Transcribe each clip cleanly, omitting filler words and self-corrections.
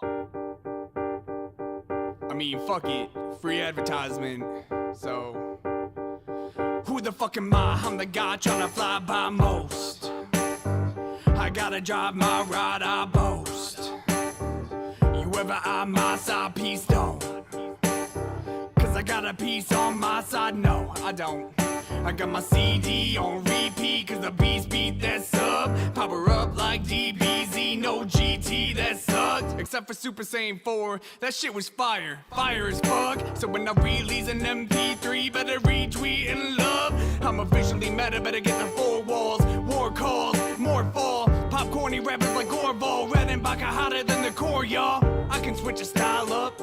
I mean, fuck it. Free advertisement. So, who the fuck am I? I'm the guy tryna fly by most. I gotta drive my ride, I boast. You ever eye my side, peace don't. Cause I got a piece on my side, no, I don't. I got my CD on repeat, cause the beats beat that sub. Power up like DBZ, no GT, that sucked. Except for Super Saiyan 4, that shit was fire, fire as fuck. So when I release an MP3, better retweet and love. I'm officially meta, better get the 4 walls. War calls, more fall. Popcorny rappers like Orval, red and Baka hotter than the core, y'all. I can switch a style up.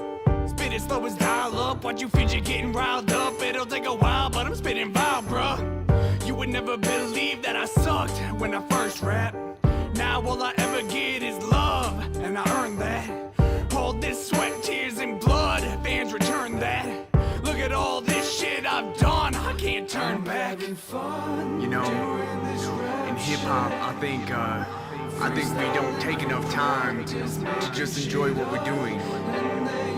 Spit it slow as dial up. Watch you fidget getting riled up. It'll take a while, but I'm spitting vile, bruh. You would never believe that I sucked when I first rap. Now all I ever get is love, and I earned that. All this sweat, tears, and blood, fans return that. Look at all this shit I've done, I can't turn back. You know, in hip-hop, I think we don't take enough time to just enjoy what we're doing.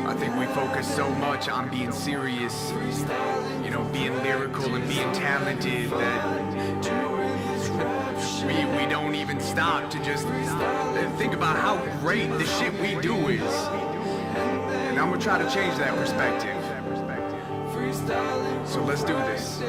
I think we focus so much on being serious, you know, being lyrical and being talented that we don't even stop to just think about how great the shit we do is. And I'm gonna try to change that perspective. So let's do this.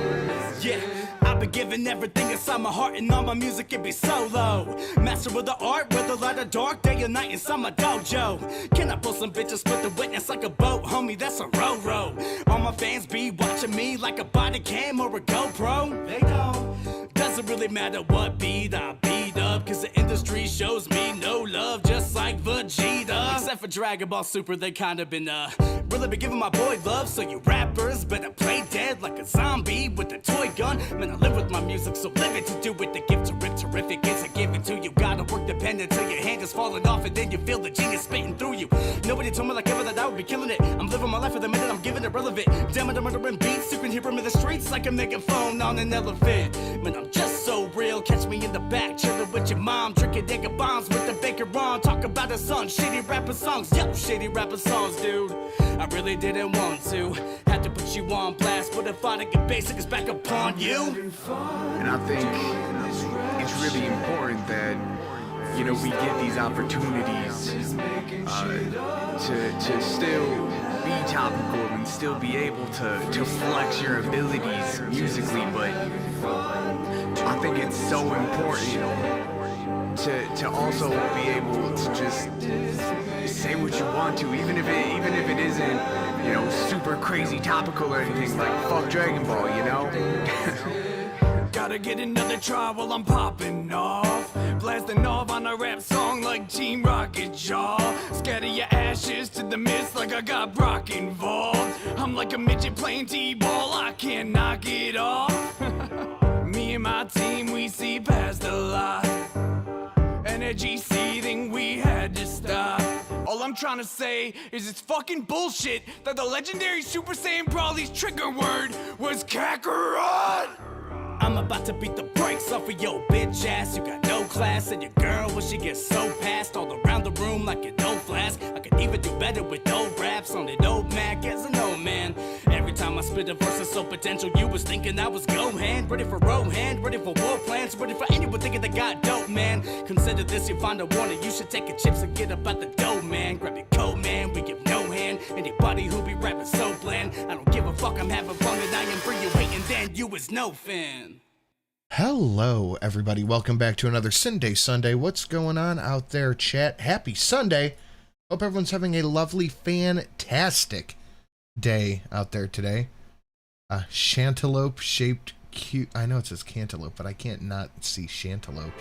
Yeah, I've been giving everything inside my heart, and all my music can be solo. Master of the art, with the light or dark, day or night inside my dojo. Can I pull some bitches, split the witness like a boat, homie? That's a row. All my fans be watching me like a body cam or a GoPro. They don't. Doesn't really matter what beat I beat up, cause the industry shows me no love, just like Vegeta. Except for Dragon Ball Super, they kinda been really been giving my boy love. So you rappers better play dead like a zombie with a toy gun. Man, I live with my music, so live it to do it. The gift to rip terrific is a given to you. Gotta work dependent till your hand is falling off, and then you feel the genius spitting through you. Nobody told me like ever that I would be killing it. I'm living my life for the minute, I'm giving it relevant. Damn it, I'm murdering beats, you can hear them in the streets like a megaphone on an elephant. Man, I'm just so real, catch me in the back, chilling with your mom, drinking nigga bombs with the baker on. Talk about the son, shitty rapper songs, yup, shitty rapper songs, dude. I really didn't want to, had to put you on blast, but if I get basic, it's back upon you. And I think it's really important that, you know, we get these opportunities to still be topical and still be able to flex your abilities musically, but I think it's so important to also be able to just say what you want to, even if it isn't, you know, super crazy topical or anything, like fuck Dragon Ball, you know? Gotta get another try while I'm popping off. Blasting off on a rap song like Team Rocket Jaw. Scatter your ashes to the mist like I got Brock involved. I'm like a midget playing T-ball, I can't knock it off. Me and my team, we see past a lot. Energy seething, we had to stop. All I'm trying to say is it's fucking bullshit that the legendary Super Saiyan Brawly's trigger word was Kakarot! I'm about to beat the brakes off of your bitch ass. You got no class, and your girl when she gets so passed all around the room like an old flask. I could even do better with old raps on an old Mac as an old man. Every time I spit a verse is so potential, you was thinking I was Gohan. Ready for Rohan, ready for war plans, ready for anyone thinking they got dope, man. Consider this your final warning, you should take your chips and get up out the dough, man. Grab your coat, man, we give no hand. Anybody who be rapping so bland, I don't give a fuck, I'm having fun and I am free you waiting, then you is no fan. Hello, everybody. Welcome back to another Sunday. What's going on out there, chat? Happy Sunday. Hope everyone's having a lovely, fantastic day out there today. Shantelope-shaped cute... I know it says cantaloupe, but I can't not see shantelope.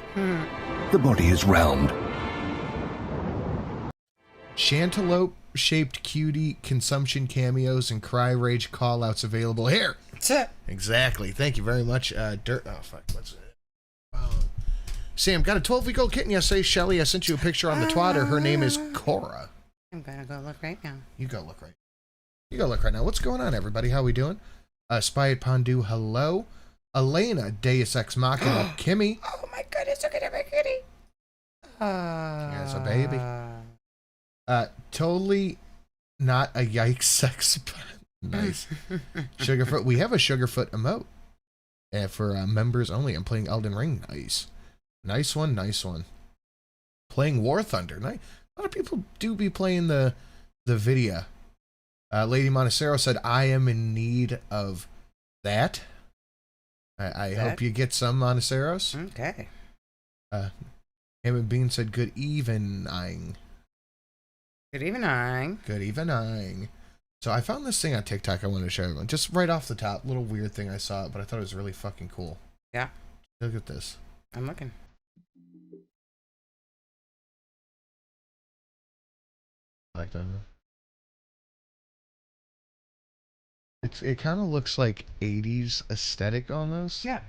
The body is round. Shantelope-shaped cutie consumption cameos and cry rage callouts available here. That's it. Exactly. Thank you very much. Dirt. Oh, fuck. What's it? Sam, got a 12-week-old kitten yesterday. Shelly, I sent you a picture on the twatter. Her name is Cora. I'm gonna go look right now. You go look right now. What's going on, everybody? How we doing? Spy at Pondu, hello. Elena, Deus Ex Machina, Kimmy. Oh my goodness, look at my kitty. There's a baby. Totally not a yikes sex. Nice. Sugarfoot. We have a Sugarfoot emote. For members only. I'm playing Elden Ring. Nice. Nice one. Nice one. Playing War Thunder. Nice. A lot of people do be playing the video. Lady Montecero said, I am in need of that. I hope you get some Monteceros. Okay. Hammond Bean said, good evening. Good evening. Good evening. So I found this thing on TikTok I wanted to show everyone. Just right off the top, little weird thing I saw, but I thought it was really fucking cool. Yeah. Look at this. I'm looking. I like that. It kind of looks like 80s aesthetic almost. Yeah.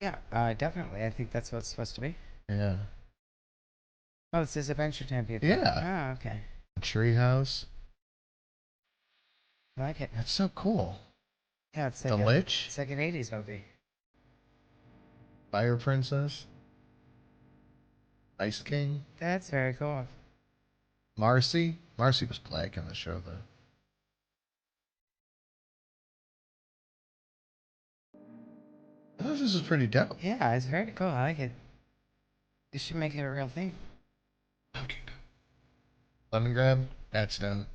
Yeah, definitely. I think that's what it's supposed to be. Yeah. Oh, it's this Adventure Time people. Yeah. Oh, okay. Treehouse. I like it. That's so cool. Yeah, it's The like Lich. it's like an 80s movie. Fire Princess. Ice King. That's very cool. Marcy. Marcy was black on the show though. I thought this was pretty dope. Yeah, it's very cool. I like it. You should make it a real thing. Okay. Lemon grab. That's done.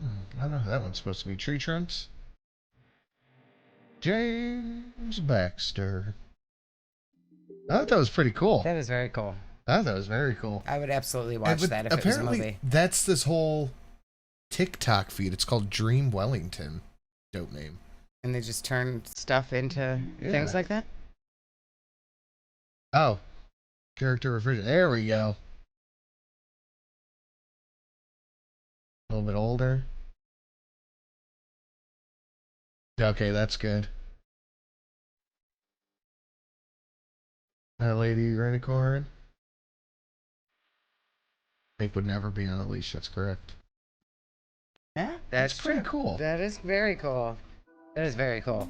I don't know who that one's supposed to be. Tree Trunks. James Baxter. I thought that was pretty cool. That was very cool. I thought that was very cool. I would absolutely watch But that if it was a apparently, movie. that's this whole TikTok feed. It's called Dream Wellington. Dope name. And they just turn stuff into things like that? Oh. Character refrigerator. There we go. A little bit older. Okay, that's good. That lady unicorn. Nick would never be on a leash, that's correct. Yeah, That's pretty cool. That is very cool. That is very cool.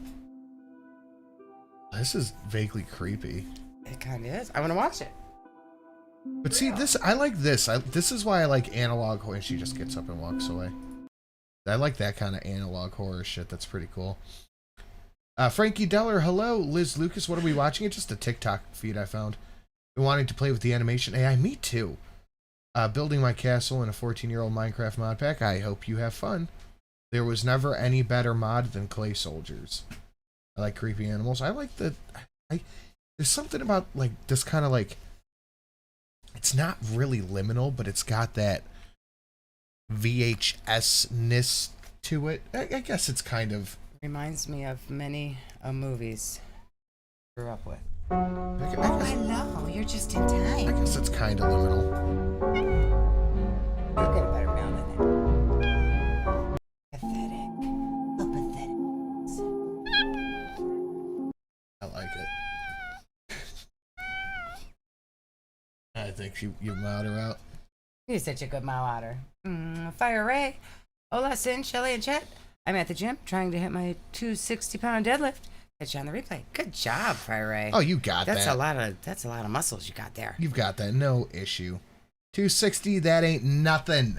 This is vaguely creepy. It kind of is. I want to watch it. But see, this, I like this. This is why I like analog horror. She just gets up and walks away. I like that kind of analog horror shit. That's pretty cool. Frankie Deller, hello. Liz Lucas, what are we watching? It's just a TikTok feed I found. Been wanting to play with the animation AI. Me too. Building my castle in a 14-year-old Minecraft mod pack. I hope you have fun. There was never any better mod than Clay Soldiers. I like creepy animals. I like the... there's something about like this kind of like... It's not really liminal, but it's got that VHS-ness to it. I guess it's kind of... Reminds me of many movies I grew up with. Hello, you're just in time. I guess it's kind of liminal. You'll get a better round than that. Pathetic. Oh, pathetic. I like it. I think you mowed her out. You're such a good mow otter. Fire Ray. Hola, Sin, Shelly, and Chet. I'm at the gym trying to hit my 260-pound deadlift. Catch you on the replay. Good job, Fire Ray. Oh, you got that's that. That's a lot of muscles you got there. You've got that. No issue. 260, that ain't nothing.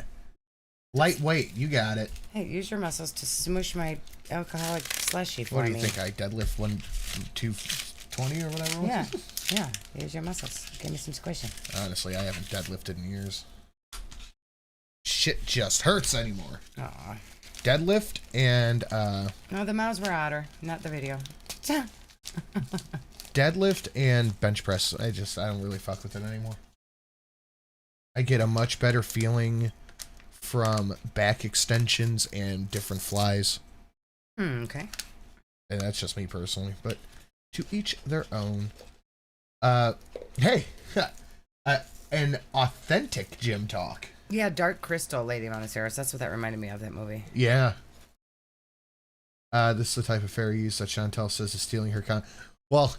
Lightweight, you got it. Hey, use your muscles to smush my alcoholic slushy for me. What do you think? I deadlift 220 or whatever? it was? Yeah. Use your muscles. Give me some squishing. Honestly, I haven't deadlifted in years. Shit just hurts anymore. Aw. Deadlift and No, the mouse were otter, not the video. deadlift and bench press. I don't really fuck with it anymore. I get a much better feeling from back extensions and different flies. Okay. And that's just me personally, but to each their own. Hey, an authentic gym talk. Yeah, Dark Crystal, Lady Monteceros. That's what that reminded me of, that movie. Yeah. This is the type of fairy use that Chantel says is stealing her Well,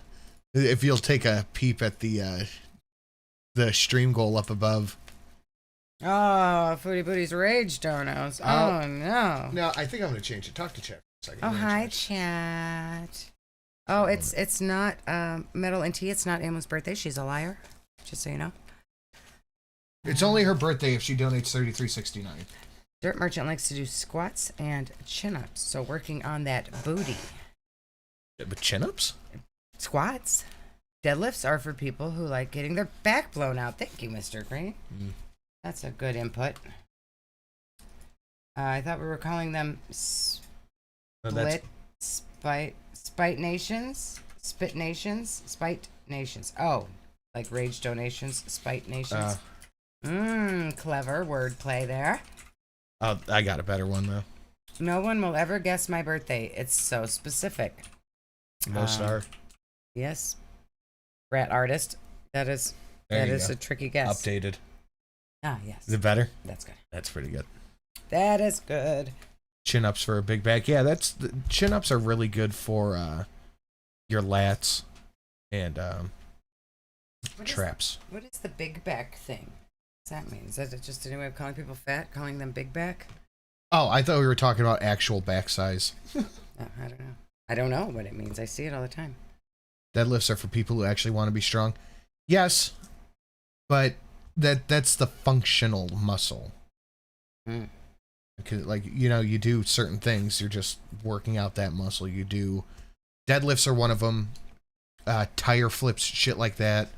if you'll take a peep at the stream goal up above. Oh, Foodie Booty's Rage Donos. Oh, no. No, I think I'm going to change it. Talk to Chat for a second. Oh, hi, chat. Oh, it's not Metal and Tea. It's not Emma's birthday. She's a liar. Just so you know. It's only her birthday if she donates $33.69. Dirt Merchant likes to do squats and chin-ups, so working on that booty. But chin-ups? Squats. Deadlifts are for people who like getting their back blown out. Thank you, Mr. Green. That's a good input. I thought we were calling them spite nations? Spit nations? Spite nations. Oh, like rage donations, spite nations. Clever wordplay there. Oh, I got a better one, though. No one will ever guess my birthday. It's so specific. Most are. Yes. Rat artist. That is a tricky guess. Updated. Ah, yes. Is it better? That's good. That's pretty good. That is good. Chin-ups for a big back. Yeah, chin-ups are really good for your lats and traps. What is the big back thing? What's that mean? Is that just a new way of calling people fat? Calling them big back? Oh, I thought we were talking about actual back size. Oh, I don't know. I don't know what it means. I see it all the time. Deadlifts are for people who actually want to be strong. Yes, but that's the functional muscle. Because, like, you know, you do certain things. You're just working out that muscle. You do deadlifts are one of them. Tire flips, shit like that.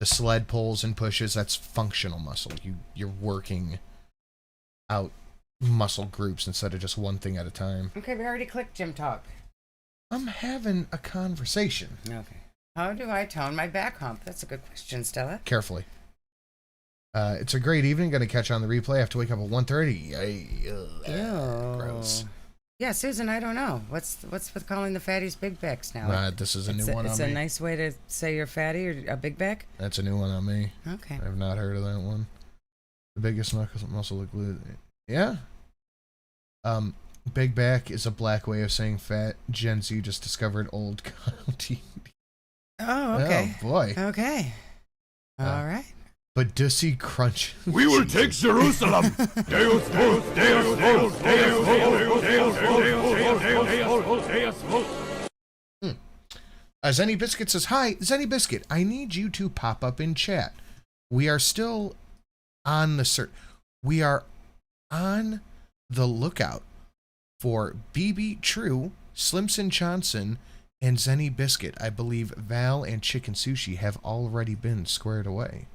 The sled pulls and pushes. That's functional muscle. You're working out muscle groups instead of just one thing at a time. Okay, we already clicked gym talk. I'm having a conversation. Okay. How do I tone my back hump? That's a good question, Stella. Carefully. It's a great evening. Going to catch on the replay. I have to wake up at 1:30. Gross. Yeah, Susan, I don't know. What's with calling the fatties big backs now? This is a new one on me. It's a nice way to say you're fatty or a big back? That's a new one on me. Okay. I've not heard of that one. The biggest muscle glue. Yeah. Big back is a black way of saying fat. Gen Z just discovered old county. Oh, okay. Oh, boy. Okay. All right. But Dussy Crunch. We will take Jerusalem! Deus Vult! Deus Vult! Deus Vult! Deus Vult! Deus Vult! Zenny Biscuit says, hi, Zenny Biscuit, I need you to pop up in chat. We are still on the search. We are on the lookout for BB True, Slimson Johnson, and Zenny Biscuit. I believe Val and Chicken Sushi have already been squared away.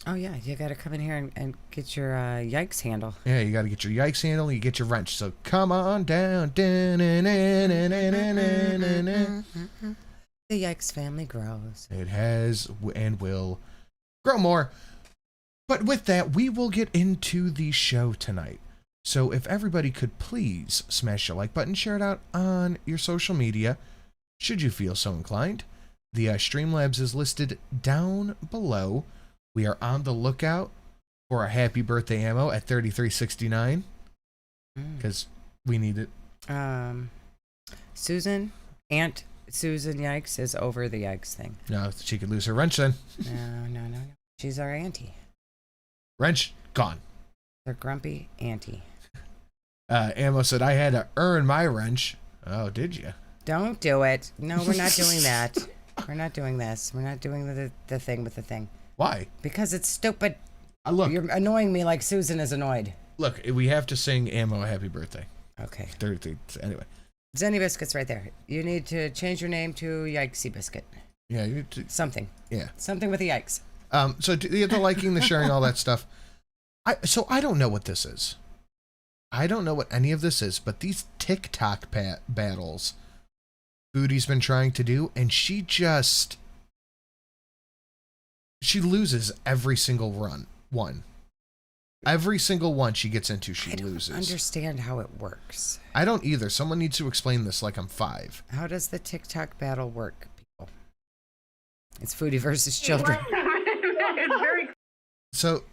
Oh, yeah. You got to come in here and get your yikes handle. Yeah, you got to get your yikes handle, you get your wrench. So come on down. The yikes family grows. It has and will grow more. But with that, we will get into the show tonight. So if everybody could please smash the like button, share it out on your social media, should you feel so inclined. The Streamlabs is listed down below. We are on the lookout for a happy birthday ammo at $33.69 because we need it. Susan, Aunt Susan Yikes is over the yikes thing. No, she could lose her wrench then. No. She's our auntie. Wrench gone. Her grumpy auntie. Ammo said I had to earn my wrench. Oh, did you? Don't do it. No, we're not doing that. We're not doing this. We're not doing the thing with the thing. Why? Because it's stupid. Look, you're annoying me like Susan is annoyed. Look, we have to sing Ammo a happy birthday. Okay. 33. Anyway. Zenny Biscuit's right there. You need to change your name to Yikesy Biscuit. Yeah. Something. Yeah. Something with the yikes. So the liking, the sharing, all that stuff. I don't know what this is. I don't know what any of this is, but these TikTok battles Foodie's been trying to do, and she loses every single one. Every single one she gets into, she loses. I don't understand how it works. I don't either. Someone needs to explain this like I'm 5. How does the TikTok battle work, people? It's Foodie versus children. So,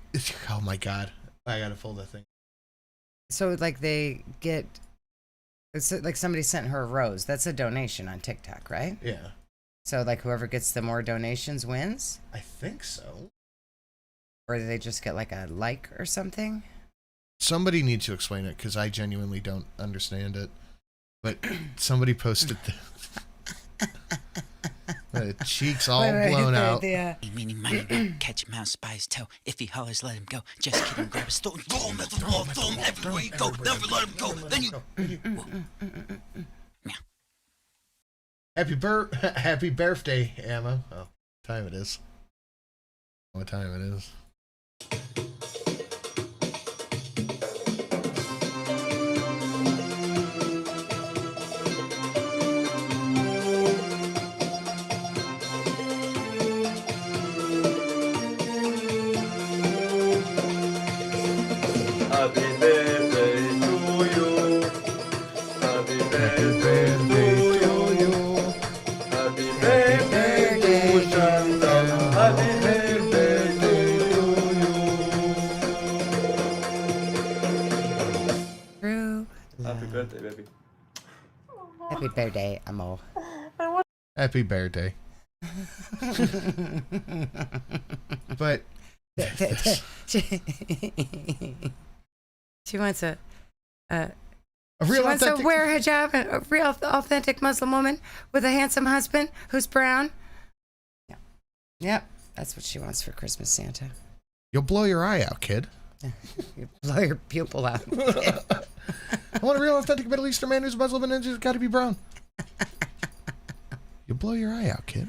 oh my God. I gotta fold that thing. So, like, it's like somebody sent her a rose. That's a donation on TikTok, right? Yeah. So, like, whoever gets the more donations wins? I think so. Or do they just get, like, a like or something? Somebody needs to explain it, because I genuinely don't understand it. But somebody posted Cheeks all Wait, blown out. Meaning money, catch a mouse by his toe. If he hollers, let him go. Just kidding, grab his throat, throw him at the wall, throw him everywhere you go. Never let him go. Then you. Meow. Happy birthday, Emma. Oh, what time it is? What time it is? Happy birthday to you. Happy birthday to you. Happy birthday to Shanta. Happy birthday to you. True. Happy birthday, baby. Happy birthday, Amo. Happy birthday. But she wants a a she real wants to authentic. wear a hijab, and a real authentic Muslim woman with a handsome husband who's brown. Yeah. Yep. That's what she wants for Christmas, Santa. You'll blow your eye out, kid. You blow your pupil out. I want a real authentic Middle Eastern man who's Muslim and has got to be brown. You'll blow your eye out, kid.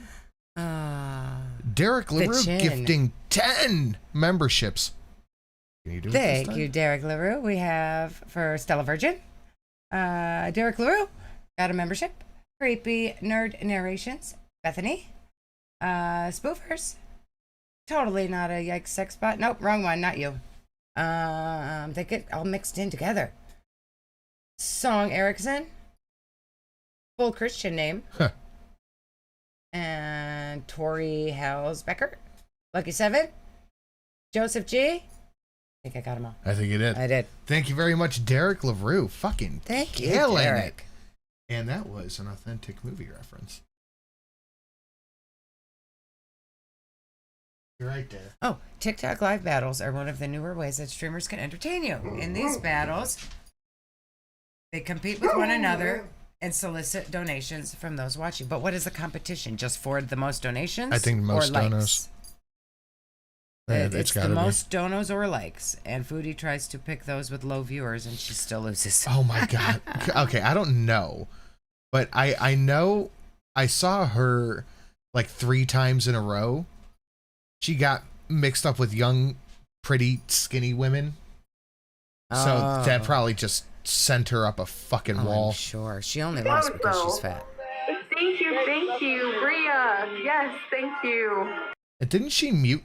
Derek The LaRue chin. gifting 10 memberships. Can you do it this Thank time? you, Derek LaRue. We have for Stella Virgin. Derek LaRue got a membership. Creepy Nerd Narrations. Bethany. Spoofers. Totally not a yikes sex bot. Nope, wrong one, not you. They get all mixed in together. Song Erickson. Full Christian name. Huh. And Tori Halsbecker. Lucky 7. Joseph G. I think I got them all. I think you did. I did. Thank you very much, Derek LaRue. Fucking Thank you, killing Derek. it. And that was an authentic movie reference. You're right there. Oh, TikTok live battles are one of the newer ways that streamers can entertain you. In these battles, they compete with one another and solicit donations from those watching. But what is the competition? Just for the most donations? I think most or likes? donos. Yeah, It's the gotta be. most donos or likes. And Foodie tries to pick those with low viewers and she still loses. Oh my god. Okay, I don't know. But I know I saw her like 3 times in a row. She got mixed up with young, pretty, skinny women. So that probably just sent her up a fucking Oh, wall. I'm sure. She only lost because she's fat. Thank you, Bria. Yes, thank you. And didn't she mute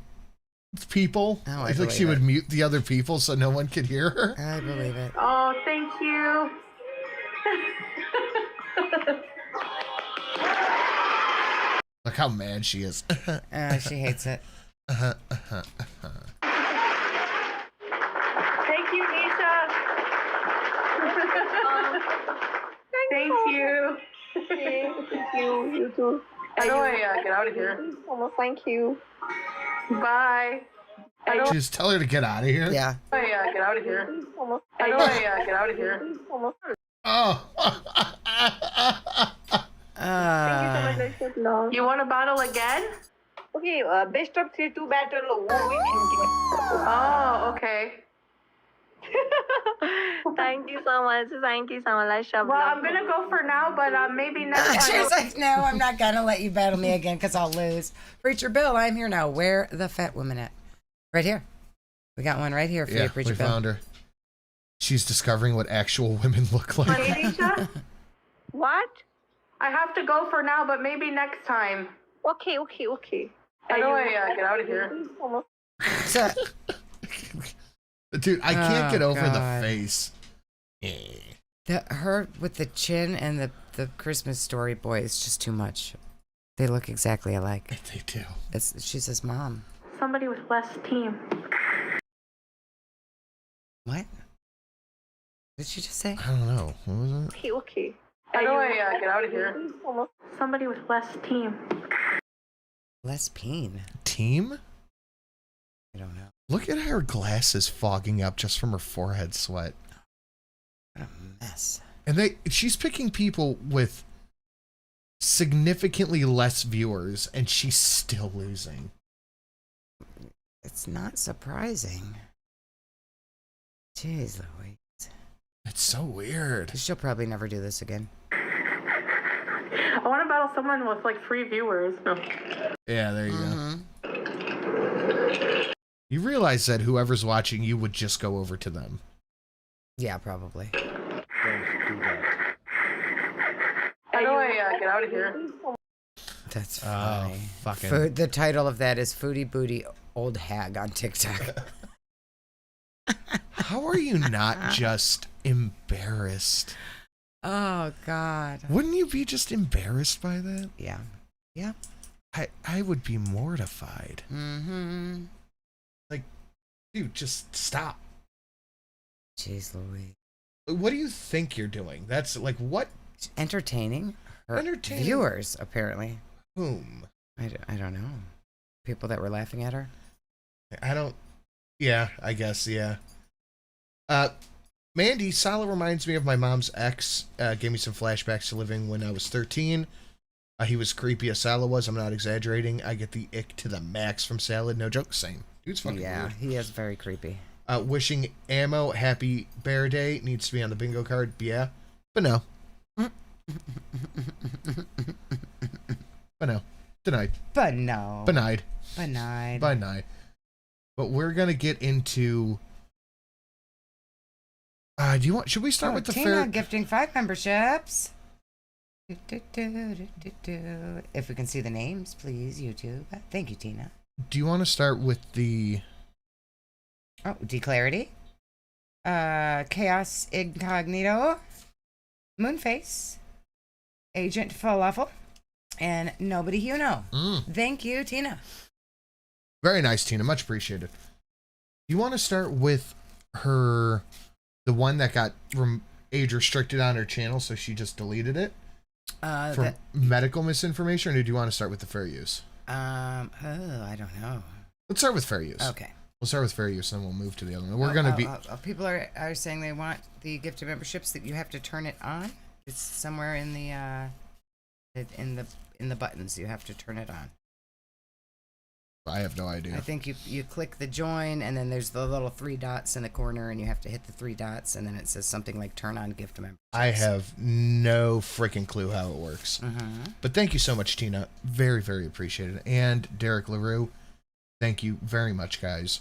people? Oh, I I think she believe would it. mute the other people so no one could hear her. I believe it. Oh, thank you. Look how mad she is. She hates it. Thank you, Nisha. Thank you. Thank you. You too. How do I get out of here? Thank you. Bye. Just tell her to get out of here. Yeah. How do I get out of here? How do I get out of here? Oh. You want a battle again? Okay, best of 3-2 battle. Who win and Oh, okay. Thank you so much. Thank you so much. Well, I'm gonna go for now, but maybe next She time. was like, no, I'm not going to let you battle me again because I'll lose. Preacher Bill, I'm here now. Where the fat woman at? Right here. We got one right here for Yeah, you, Preacher we Bill. found her. She's discovering what actual women look like. Hey, Nisha, What? I have to go for now, but maybe next time. Okay. How do I get out of here? So, Dude, I can't Oh, get over God. the face. her with the chin and the Christmas Story boy is just too much. They look exactly alike. They do. She's his mom. Somebody with less team. What? What did she just say? I don't know. What was it? Okay. How do I get out of here? Somebody with less team. Les Peen. Team? I don't know. Look at her glasses fogging up just from her forehead sweat. What a mess. And she's picking people with significantly less viewers, and she's still losing. It's not surprising. Jeez Louise. It's so weird. She'll probably never do this again. I want to battle someone with like 3 viewers. No. Yeah, there you go. You realize that whoever's watching you would just go over to them. Yeah, probably. Don't do that. How do I get out of here? That's funny. Oh, fucking. The title of that is Foodie Booty Old Hag on TikTok. How are you not just embarrassed? Oh, God. Wouldn't you be just embarrassed by that? Yeah. Yeah. I would be mortified. Mm-hmm. Like, dude, just stop. Jeez Louise. What do you think you're doing? That's like, what? Entertaining her Entertaining viewers, apparently. Whom? I don't know. People that were laughing at her? I don't. Yeah, I guess, yeah. Mandy, Sala reminds me of my mom's ex. Gave me some flashbacks to living when I was 13. He was creepy as Sala was. I'm not exaggerating. I get the ick to the max from Salad. No joke. Same. Dude's fucking weird. He is very creepy. Wishing Ammo happy Bear Day needs to be on the bingo card. Yeah, but no. But no. Denied. But no. Denied. Denied. Denied. But we're gonna get into. Do you want? Should we start with the Tina fair? gifting 5 memberships. If we can see the names, please, YouTube. Thank you, Tina. Do you want to start with the? Oh, Declarity. Chaos Incognito. Moonface. Agent Falafel. And Nobody You Know. Thank you, Tina. Very nice, Tina. Much appreciated. You want to start with her, the one that got age restricted on her channel, so she just deleted it for medical misinformation, or do you want to start with the fair use? I don't know. Let's start with fair use. Okay. We'll start with fair use, and then we'll move to the other one. We're gonna be. People are saying they want the gifted memberships that you have to turn it on. It's somewhere in the buttons. You have to turn it on. I have no idea. I think you click the join, and then there's the little 3 dots in the corner, and you have to hit the 3 dots, and then it says something like turn on gift memberships. I have no freaking clue how it works. But thank you so much, Tina. Very, very appreciated. And Derek LaRue, thank you very much, guys.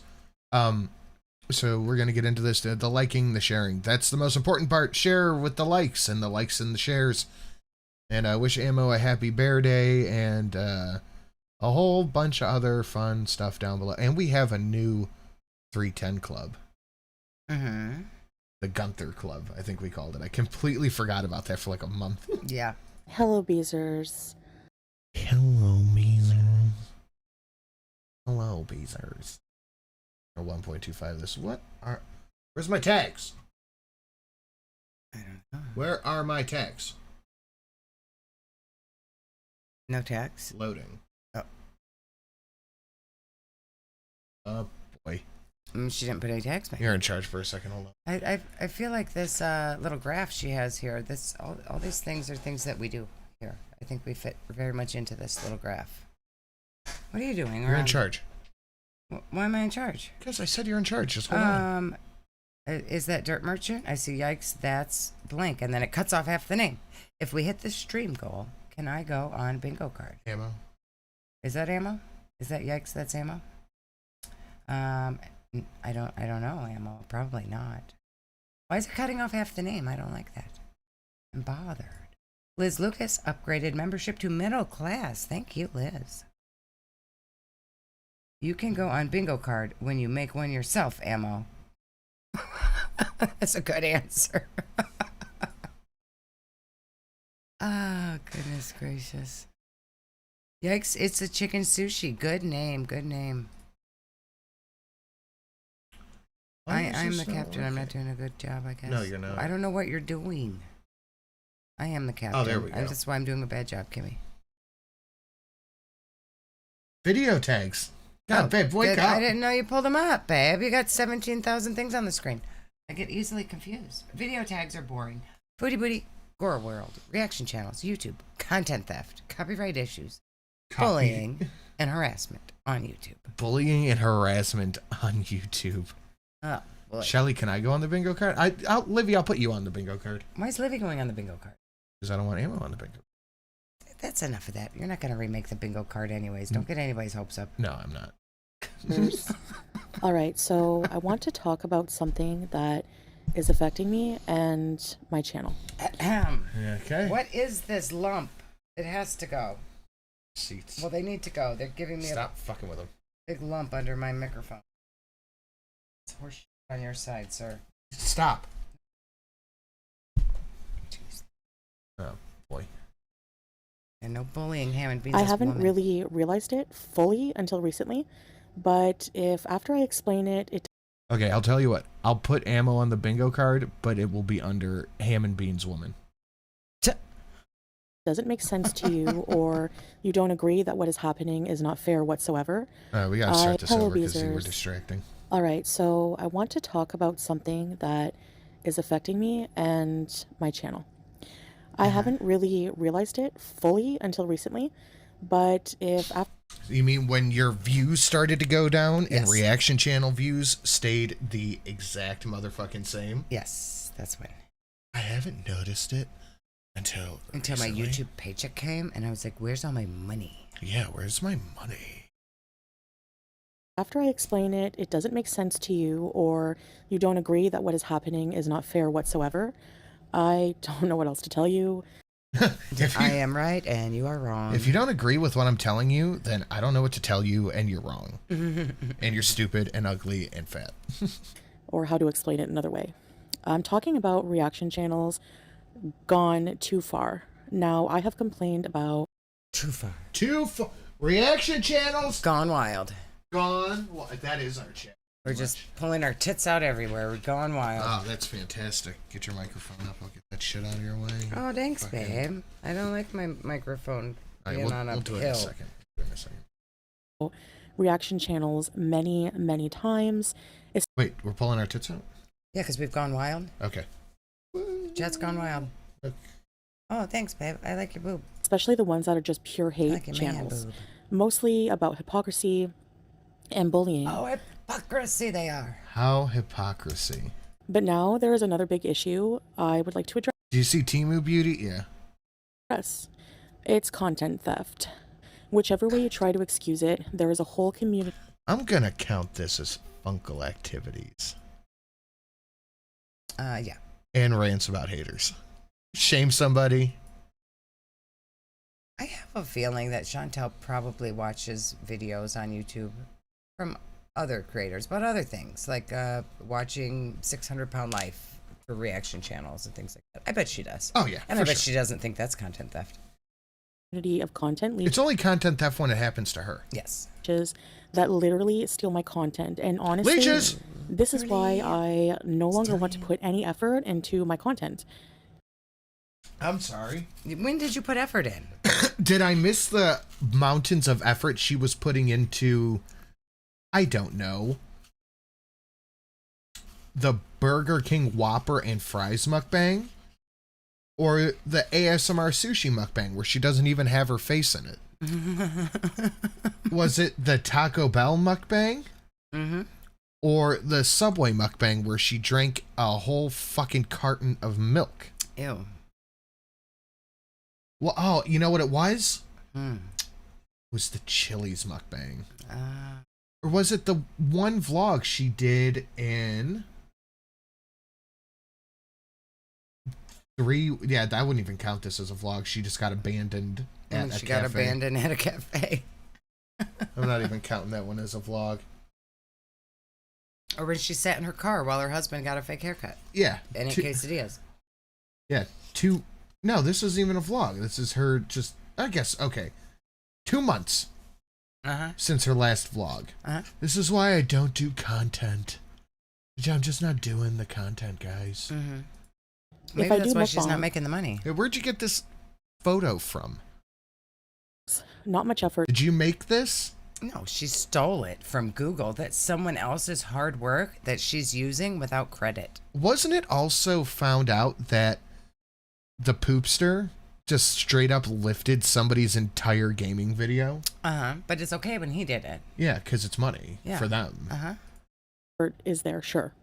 So we're going to get into this, the liking, the sharing. That's the most important part. Share with the likes and the shares. And I wish Ammo a happy Bear Day and a whole bunch of other fun stuff down below. And we have a new 310 club. The Gunther Club, I think we called it. I completely forgot about that for like a month. Yeah. Hello, Beezers. Hello, Beezers. Hello, Beezers. Or 1.25 this. Where's my tags? I don't know. Where are my tags? No tags? Loading. Oh. Oh, boy. She didn't put any tags back. You're in charge for a second. Hold on. I feel like this little graph she has here, all these things are things that we do here. I think we fit very much into this little graph. What are you doing? You're in charge. Why am I in charge? Because I said you're in charge. Just hold on. Is that Dirt Merchant? I see yikes, that's blank. And then it cuts off half the name. If we hit the stream goal, can I go on bingo card? Ammo. Is that ammo? Is that yikes, that's ammo? I don't know, ammo. Probably not. Why is it cutting off half the name? I don't like that. I'm bothered. Liz Lucas upgraded membership to middle class. Thank you, Liz. You can go on bingo card when you make one yourself, ammo. That's a good answer. Oh, goodness gracious. Yikes, it's a chicken sushi. Good name, good name. I'm the captain. I'm not doing a good job, I guess. No, you're not. I don't know what you're doing. I am the captain. Oh, there we go. That's why I'm doing a bad job, Kimmy. Video tags. God, babe, wake up. I didn't know you pulled them up, babe. You got 17,000 things on the screen. I get easily confused. Video tags are boring. Foodie Booty, Gore World, reaction channels, YouTube, content theft, copyright issues, bullying, and harassment on YouTube. Bullying and harassment on YouTube. Oh, boy. Shelly, can I go on the bingo card? Livy, I'll put you on the bingo card. Why is Livy going on the bingo card? Because I don't want ammo on the bingo. That's enough of that. You're not going to remake the bingo card anyways. Don't get anybody's hopes up. No, I'm not. All right, so I want to talk about something that is affecting me and my channel. Okay. What is this lump? It has to go. Seats. Well, they need to go. They're giving me Stop fucking with them. a big lump under my microphone. It's horse shit on your side, sir. Stop. Jeez. Oh, boy. And no bullying ham and beans. I this haven't woman. really realized it fully until recently, but if after I explain it, it Okay, I'll tell you what. I'll put ammo on the bingo card, but it will be under ham and beans woman. doesn't make sense to you or you don't agree that what is happening is not fair whatsoever. We gotta start this hello, over because you were Beezers. distracting. All right, so I want to talk about something that is affecting me and my channel. I haven't really realized it fully until recently, but if after You mean when your views started to go down and Yes. reaction channel views stayed the exact motherfucking same? Yes, that's when. I haven't noticed it until Until my recently. YouTube paycheck came, and I was like, "Where's all my money?" Yeah, where's my money? after I explain it, it doesn't make sense to you or you don't agree that what is happening is not fair whatsoever. I don't know what else to tell you. If I you, am right, and you are wrong. if you don't agree with what I'm telling you, then I don't know what to tell you, and you're wrong. And you're stupid and ugly and fat. Or how to explain it another way. I'm talking about reaction channels gone too far. Now, I have complained about Too far. Reaction channels Gone wild. gone. Well, that is our channel. We're just pulling our tits out everywhere. We're going wild. Oh, that's fantastic. Get your microphone up. I'll get that shit out of your way. Oh, thanks, Fucking- babe. I don't like my microphone All right, being we'll, on a we'll do it in hill. a second. We'll do it in a second. reaction channels many, many times, Wait, we're pulling our tits out? Yeah, because we've gone wild. Okay. Jet's gone wild. Oh, thanks, babe. I like your boob. especially the ones that are just pure I hate like your man channels. boob. Mostly about hypocrisy and bullying. Oh, hypocrisy they are. How hypocrisy. But now there is another big issue I would like to Do you see Temu Beauty? Yeah. address. It's content theft. Whichever way you try to excuse it, there is a whole community I'm gonna count this as funkle activities. Yeah. And rants about haters. Shame somebody. I have a feeling that Chantel probably watches videos on YouTube from other creators about other things, like watching 600-Pound Life for reaction channels and things like that. I bet she does. Oh, yeah. And for I bet sure. she doesn't think that's content theft. of content It's only content theft when it happens to her. Yes. leeches that literally steal my content. And honestly, Leeches! this is why I no longer want to put any effort into my content. I'm sorry. When did you put effort in? Did I miss the mountains of effort she was putting into, I don't know, the Burger King Whopper and fries mukbang? Or the ASMR sushi mukbang where she doesn't even have her face in it? Was it the Taco Bell mukbang? Mm-hmm. Or the Subway mukbang where she drank a whole fucking carton of milk? Ew. Well, oh, you know what it was? Hmm. It was the Chili's mukbang. Uh, Or was it the one vlog she did in three? Yeah, I wouldn't even count this as a vlog. She just got abandoned at and a she got cafe. abandoned at a cafe. I'm not even counting that one as a vlog. Or when she sat in her car while her husband got a fake haircut. Yeah. And ate quesadillas. Yeah, no, this isn't even a vlog. This is her just, I guess, okay. 2 months Uh-huh. since her last vlog. Uh-huh. This is why I don't do content. I'm just not doing the content, guys. Mm-hmm. Maybe I that's do why she's mukbang- not making the money. Hey, where'd you get this photo from? Not much effort. Did you make this? No, she stole it from Google. That's someone else's hard work that she's using without credit. Wasn't it also found out that the poopster just straight up lifted somebody's entire gaming video. But it's okay when he did it. Yeah, because it's money Yeah. for them. Is there, sure.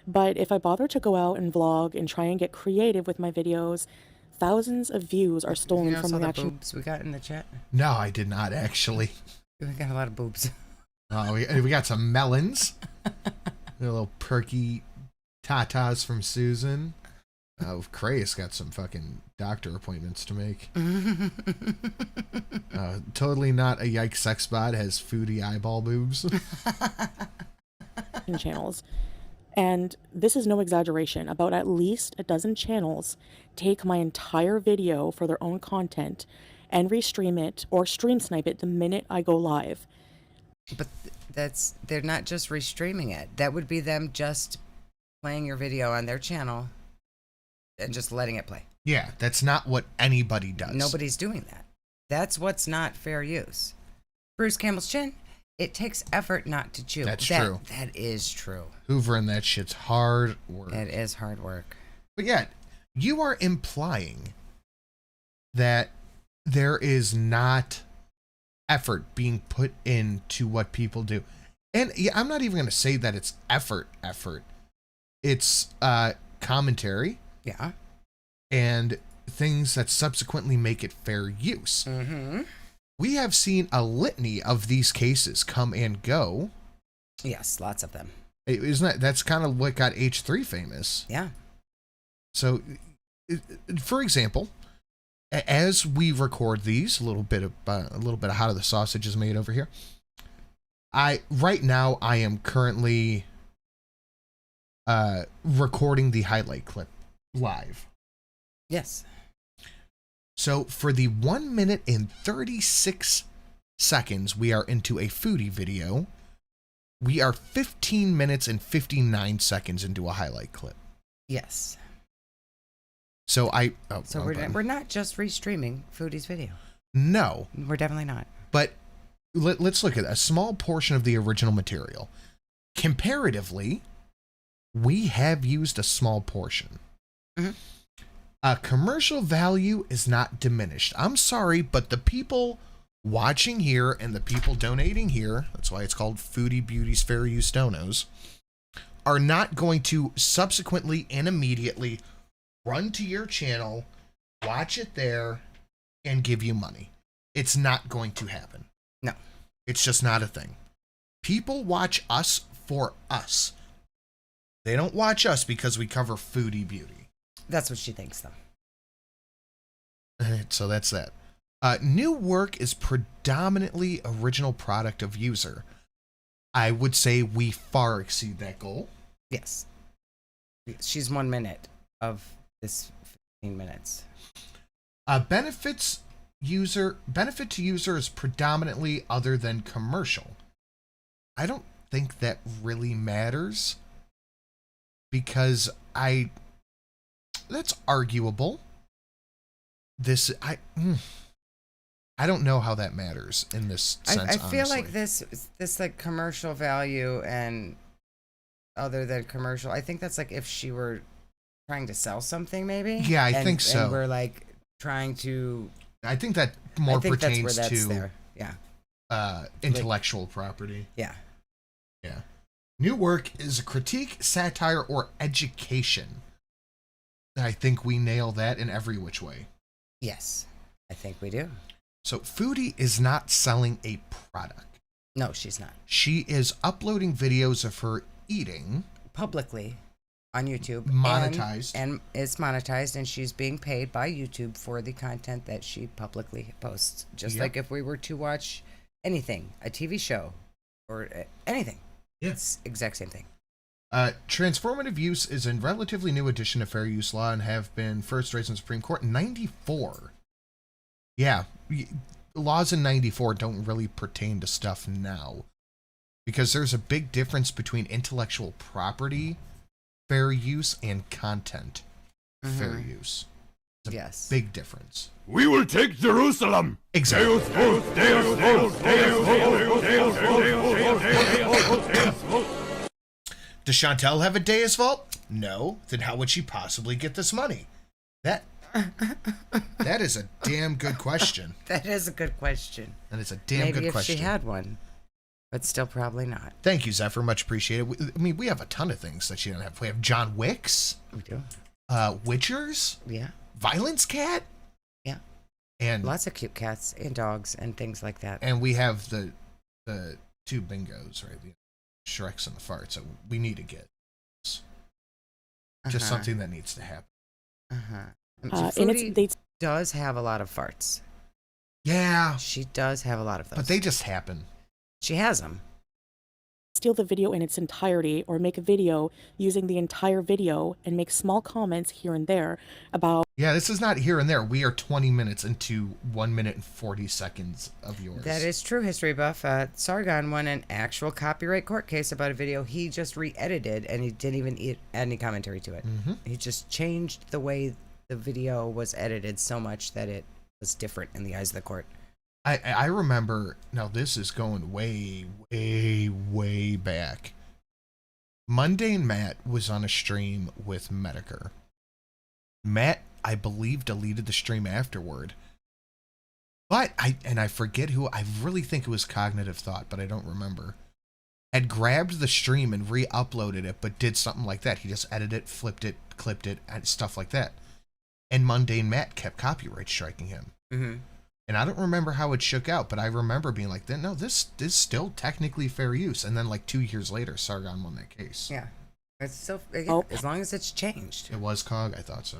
But if I bother to go out and vlog and try and get creative with my videos, thousands of views are stolen You know, from saw the reaction. boobs we got in the chat? No, I did not actually. We got a lot of boobs. Oh, we got some melons. A little perky tatas from Susan. Cray's got some fucking doctor appointments to make. Totally not a yikes sex bot, has foodie eyeball boobs. Channels. And this is no exaggeration. About at least a dozen channels take my entire video for their own content and restream it or stream snipe it the minute I go live. But they're not just restreaming it. That would be them just playing your video on their channel and just letting it play. Yeah, that's not what anybody does. Nobody's doing that. That's what's not fair use. Bruce Campbell's chin. It takes effort not to chew. That's true. That is true. Hoovering that shit's hard work. It is hard work. But yeah, you are implying that there is not effort being put into what people do. And yeah, I'm not even going to say that it's effort. It's commentary. Yeah. And things that subsequently make it fair use. Mm-hmm. We have seen a litany of these cases come and go. Yes, lots of them. Isn't that's kind of what got H3 famous? Yeah. So, for example, as we record these, a little bit of how the sausage is made over here. Right now I am currently recording the highlight clip live. Yes. So for the 1 minute and 36 seconds we are into a foodie video, we are 15 minutes and 59 seconds into a highlight clip. Yes. So we're not just restreaming Foodie's video. No. We're definitely not. But let's look at a small portion of the original material. Comparatively, we have used a small portion. Mm-hmm. Commercial value is not diminished. I'm sorry, but the people watching here and the people donating here, that's why it's called Foodie Beauty's Fair Use Donos, are not going to subsequently and immediately run to your channel, watch it there, and give you money. It's not going to happen. No. It's just not a thing. People watch us for us. They don't watch us because we cover foodie beauty. That's what she thinks, though. So that's that. New work is predominantly original product of user. I would say we far exceed that goal. Yes. She's 1 minute of this 15 minutes. Benefit to user is predominantly other than commercial. I don't think that really matters because that's arguable. I don't know how that matters in this sense. I feel honestly. like this like commercial value and other than commercial. I think that's like if she were trying to sell something, maybe. Yeah, I think so. And we're like trying to. I think that more pertains to there. Yeah. Intellectual property. Yeah. Yeah. New work is a critique, satire, or education. I think we nail that in every which way. Yes, I think we do. So Foodie is not selling a product. No, she's not. She is uploading videos of her eating. Publicly on YouTube. Monetized. And it's monetized, and she's being paid by YouTube for the content that she publicly posts. Just like if we were to watch anything, a TV show, or anything. Yeah. It's exact same thing. Transformative use is a relatively new addition to fair use law and have been first raised in Supreme Court in 94. Yeah, laws in 94 don't really pertain to stuff now because there's a big difference between intellectual property, fair use, and content fair use. Yes. Big difference. We will take Jerusalem. Exactly. Deus Vult, Deus Vult, Deus Vult, Deus Vult, Deus Vult. Does Chantel have a Deus Vult? No. Then how would she possibly get this money? That That is a damn good question. That is a good question. That is a damn Maybe good if question. she had one, but still probably not. Thank you, Zephyr. Much appreciated. I mean, we have a ton of things that she doesn't have. We have John Wicks. We do. Witchers. Yeah. Violence Cat. Yeah. And lots of cute cats and dogs and things like that. And we have the 2 bingos, right? The Shreks and the farts. So we need to get just something that needs to happen. Foodie does have a lot of farts. Yeah. She does have a lot of those. But they just happen. She has them. Steal the video in its entirety or make a video using the entire video and make small comments here and there about... Yeah, this is not here and there. We are 20 minutes into 1 minute and 40 seconds of yours. That is true, History Buff. Sargon won an actual copyright court case about a video he just re-edited, and he didn't even add any commentary to it. Mm-hmm. He just changed the way the video was edited so much that it was different in the eyes of the court. I remember, now this is going way, way, way back. Mundane Matt was on a stream with Medicare. Matt, I believe, deleted the stream afterward. But, I forget who, I really think it was Cognitive Thought, but I don't remember. Had grabbed the stream and re-uploaded it, but did something like that. He just edited it, flipped it, clipped it, and stuff like that. And Mundane Matt kept copyright striking him. Mm-hmm. And I don't remember how it shook out, but I remember being like, no, this is still technically fair use. And then like 2 years later, Sargon won that case. Yeah. It's still, as long as it's changed. It was Cog? I thought so.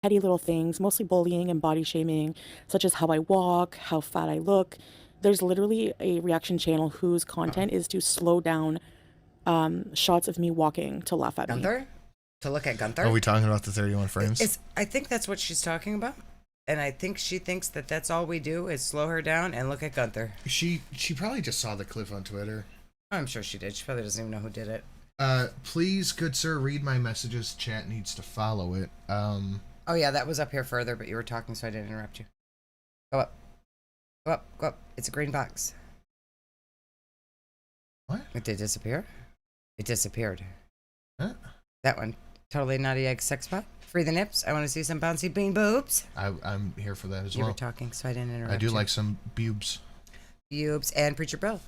Petty little things, mostly bullying and body shaming, such as how I walk, how fat I look. There's literally a reaction channel whose content is to slow down shots of me walking to laugh at me. Gunther? To look at Gunther? Are we talking about the 31 frames? I think that's what she's talking about. And I think she thinks that that's all we do is slow her down and look at Gunther. She probably just saw the clip on Twitter. I'm sure she did. She probably doesn't even know who did it. Please, good sir, read my messages. Chat needs to follow it. Oh yeah, that was up here further, but you were talking, so I didn't interrupt you. Go up. Go up. Go up. It's a green box. What? It did disappear? It disappeared. Huh? That one. Totally Naughty Egg sex spot. Free the nips. I want to see some bouncy bean boobs. I'm here for that as well. You were talking, so I didn't interrupt I do you. like some boobs. Boobs and Preacher Bill.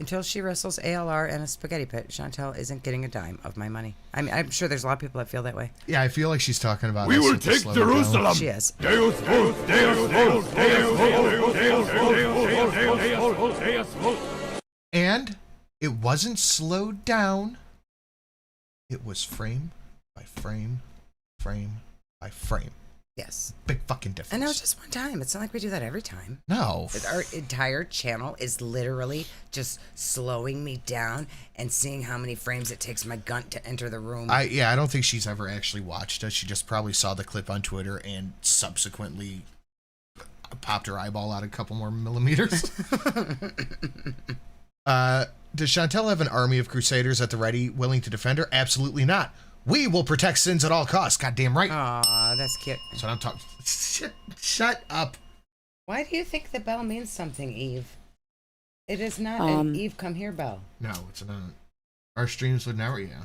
Until she wrestles ALR in a spaghetti pit, Chantel isn't getting a dime of my money. I mean, I'm sure there's a lot of people that feel that way. Yeah, I feel like she's talking about We us will to take slow it down. Jerusalem. She is. Deus Vult, Deus Vult, Deus Vult, Deus Vult, Deus Vult, Deus Vult. And it wasn't slowed down. It was frame by frame, frame by frame. Yes. Big fucking difference. And that was just one time. It's not like we do that every time. No. Our entire channel is literally just slowing me down and seeing how many frames it takes my gunt to enter the room. I don't think she's ever actually watched us. She just probably saw the clip on Twitter and subsequently popped her eyeball out a couple more millimeters. Does Chantel have an army of crusaders at the ready, willing to defend her? Absolutely not. We will protect sins at all costs. Goddamn right. Aw, that's cute. That's what I'm talking. Shut up. Why do you think the bell means something, Eve? It is not an Eve come here bell. No, it's not. Our streams would never, yeah.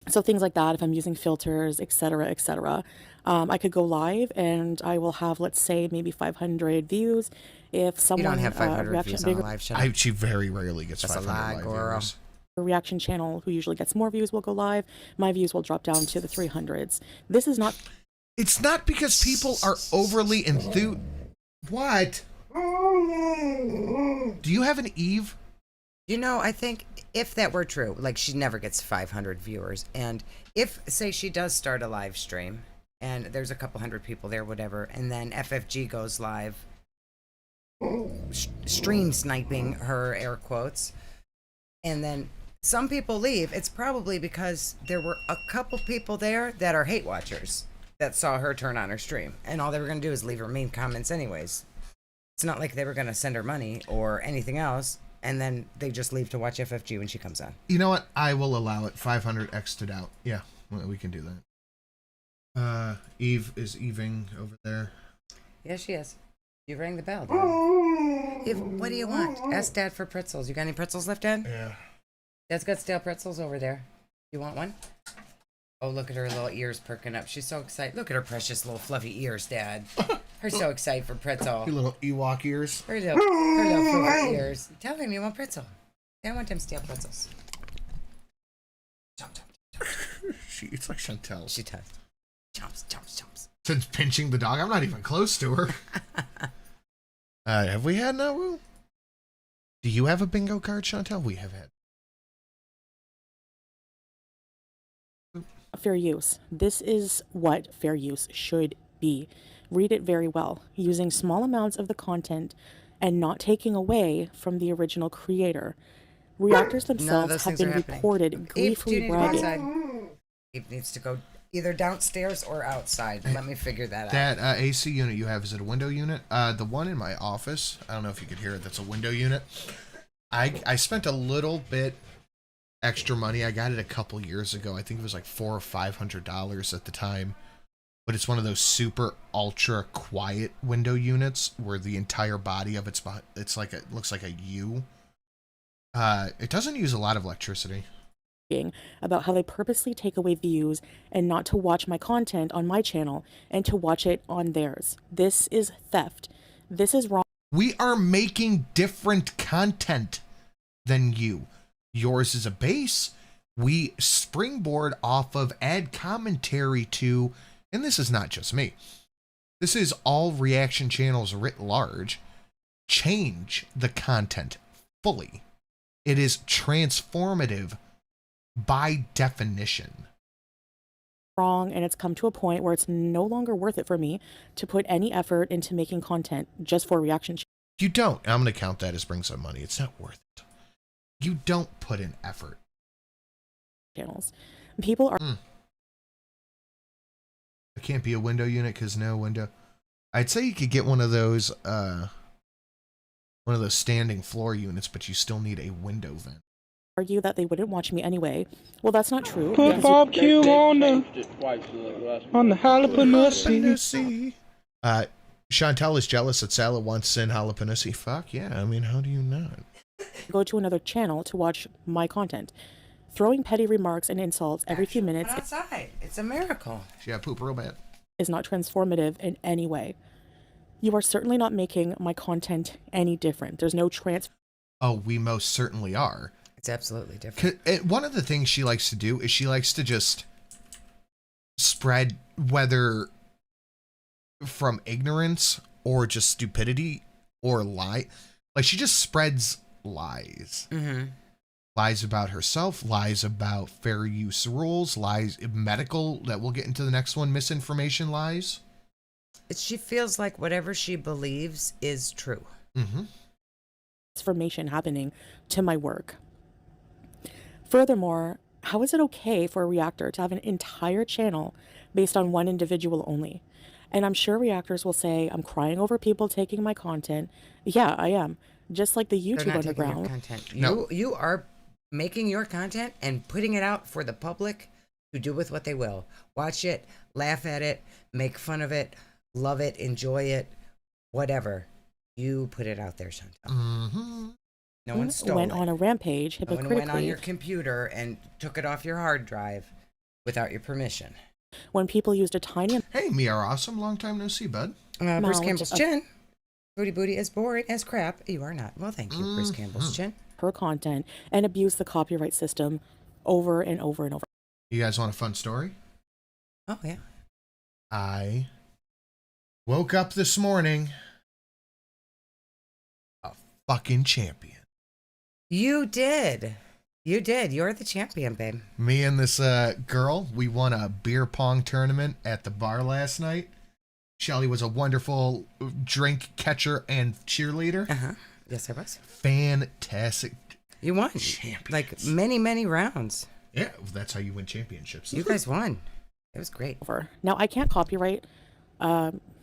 So things like that, if I'm using filters, etc., etc. I could go live and I will have, let's say, maybe 500 views. If someone You don't have 500 views on a live show. She very rarely gets That's 500 a lie, live girl. viewers. a reaction channel who usually gets more views will go live. My views will drop down to the 300s. This is not... It's not because people are overly enthused. What? Do you have an Eve? You know, I think if that were true, like she never gets 500 viewers, and if, say, she does start a live stream, and there's a couple hundred people there, whatever, and then FFG goes live, stream sniping her, air quotes, and then some people leave, it's probably because there were a couple people there that are hate watchers that saw her turn on her stream, and all they were going to do is leave her mean comments anyways. It's not like they were going to send her money or anything else, and then they just leave to watch FFG when she comes on. You know what? I will allow it. 500 X'd out. Yeah, we can do that. Eve is Eving over there. Yeah, she is. You rang the bell, Dad. Eve, what do you want? Ask Dad for pretzels. You got any pretzels left, Dad? Yeah. Dad's got stale pretzels over there. You want one? Oh, look at her little ears perking up. She's so excited. Look at her precious little fluffy ears, Dad. Her so excited for pretzel. Your little Ewok ears. Her little fluffy ears. Tell him you want pretzel. I don't want them stale pretzels. Chomp, chomp, chomp. It's like Chantel. She does. Chomps, chomps, chomps. Since pinching the dog, I'm not even close to her. Have we had nOoOo? Do you have a bingo card, Chantel? We have had. Fair use. This is what fair use should be. Read it very well, using small amounts of the content and not taking away from the original creator. Reactors themselves have been reported gleefully bragging. Eve needs to go either downstairs or outside. Let me figure that out. That AC unit you have, is it a window unit? The one in my office, I don't know if you could hear it, that's a window unit. I spent a little bit extra money. I got it a couple years ago. I think it was like $400 or $500 at the time. But it's one of those super ultra quiet window units where the entire body of it's like it looks like a U. It doesn't use a lot of electricity. About how they purposely take away views and not to watch my content on my channel and to watch it on theirs. This is theft. This is wrong. We are making different content than you. Yours is a base. We springboard off of, add commentary to, and this is not just me. This is all reaction channels writ large. Change the content fully. It is transformative by definition. Wrong, and it's come to a point where it's no longer worth it for me to put any effort into making content just for reaction. You don't. I'm going to count that as bring some money. It's not worth it. You don't put in effort. Channels. People are. It can't be a window unit because no window. I'd say you could get one of those standing floor units, but you still need a window vent. Argue that they wouldn't watch me anyway. Well, that's not true. Put barbecue on the jalapeno. Chantel is jealous that Sala wants to send jalapeno. Fuck yeah. I mean, how do you not? Go to another channel to watch my content. Throwing petty remarks and insults every few minutes. Outside. It's a miracle. She got poop real bad. Is not transformative in any way. You are certainly not making my content any different. There's no Oh, we most certainly are. It's absolutely different. One of the things she likes to do is she likes to just spread, whether from ignorance or just stupidity or lie. Like, she just spreads lies. Mm-hmm. Lies about herself, lies about fair use rules, lies medical, that we'll get into the next one, misinformation lies. She feels like whatever she believes is true. Mm-hmm. Transformation happening to my work. Furthermore, how is it okay for a reactor to have an entire channel based on one individual only? And I'm sure reactors will say, I'm crying over people taking my content. Yeah, I am. Just like the YouTube underground. You are making your content and putting it out for the public to do with what they will. Watch it, laugh at it, make fun of it, love it, enjoy it, whatever. You put it out there, Chantal. Mm-hmm. No one stole went it. on a rampage hypocritically. No one went on your computer and took it off your hard drive without your permission. When people used a tiny... Hey, me are awesome. Long time no see, bud. Bruce Campbell's chin. Booty booty is boring as crap. You are not. Well, thank you, Bruce Campbell's chin. Her content and abuse the copyright system over and over and over. You guys want a fun story? Oh, yeah. I woke up this morning a fucking champion. You did. You did. You're the champion, babe. Me and this girl, we won a beer pong tournament at the bar last night. Shelly was a wonderful drink catcher and cheerleader. Uh-huh. Yes, I was. Fantastic. You won. Like many, many rounds. Yeah, that's how you win championships. You guys won. It was great. Now, I can't copyright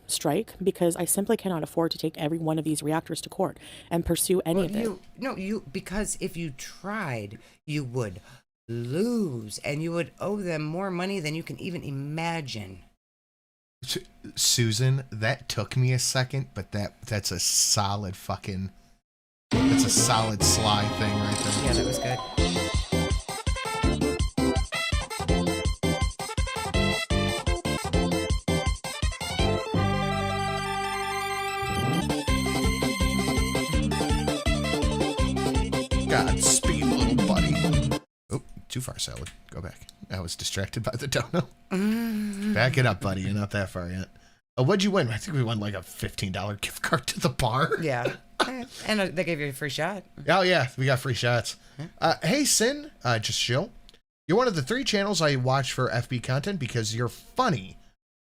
strike because I simply cannot afford to take every one of these reactors to court and pursue any of it. Because if you tried, you would lose and you would owe them more money than you can even imagine. Susan, that took me a second, but that's a solid fucking... That's a solid sly thing right there. Yeah, that was good. Godspeed, little buddy. Oh, too far, salad. Go back. I was distracted by the dono. Back it up, buddy. You're not that far yet. What'd you win? I think we won like a $15 gift card to the bar. Yeah. And they gave you a free shot. Oh, yeah. We got free shots. Hey, Sin. Just chill. You're one of the 3 channels I watch for FB content because you're funny.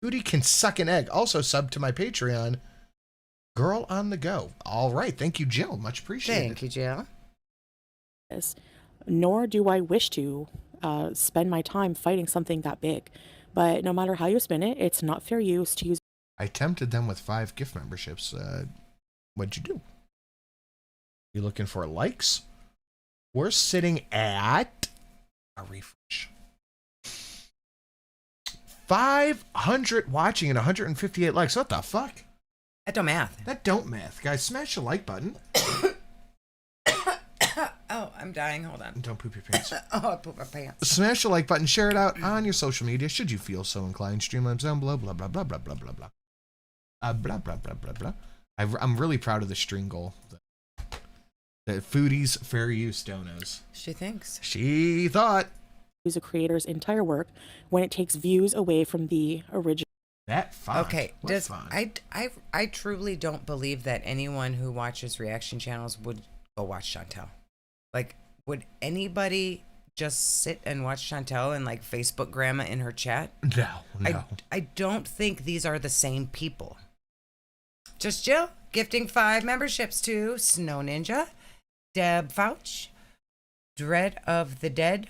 Foodie can suck an egg. Also, sub to my Patreon. Girl on the go. All right. Thank you, Jill. Much appreciated. Thank you, Jill. Nor do I wish to spend my time fighting something that big. But no matter how you spin it, it's not fair use to use. I tempted them with 5 gift memberships. What'd you do? You looking for likes? We're sitting at a refresh. 500 watching and 158 likes. What the fuck? That don't math. That don't math. Guys, smash the like button. Oh, I'm dying. Hold on. Don't poop your pants. Oh, I pooped my pants. Smash the like button. Share it out on your social media should you feel so inclined. Streamlabs down below. Blah, blah, blah, blah, blah, blah, blah. Blah, blah, blah, blah, blah. I'm really proud of the string goal. The Foodie's fair use donos. She thinks. She thought. Use a creator's entire work when it takes views away from the original. That font. Okay, What font? I truly don't believe that anyone who watches reaction channels would go watch Chantel. Like, would anybody just sit and watch Chantel and like Facebook grandma in her chat? No. I don't think these are the same people. Just Jill gifting 5 memberships to Snow Ninja, Deb Fouch, Dread of the Dead,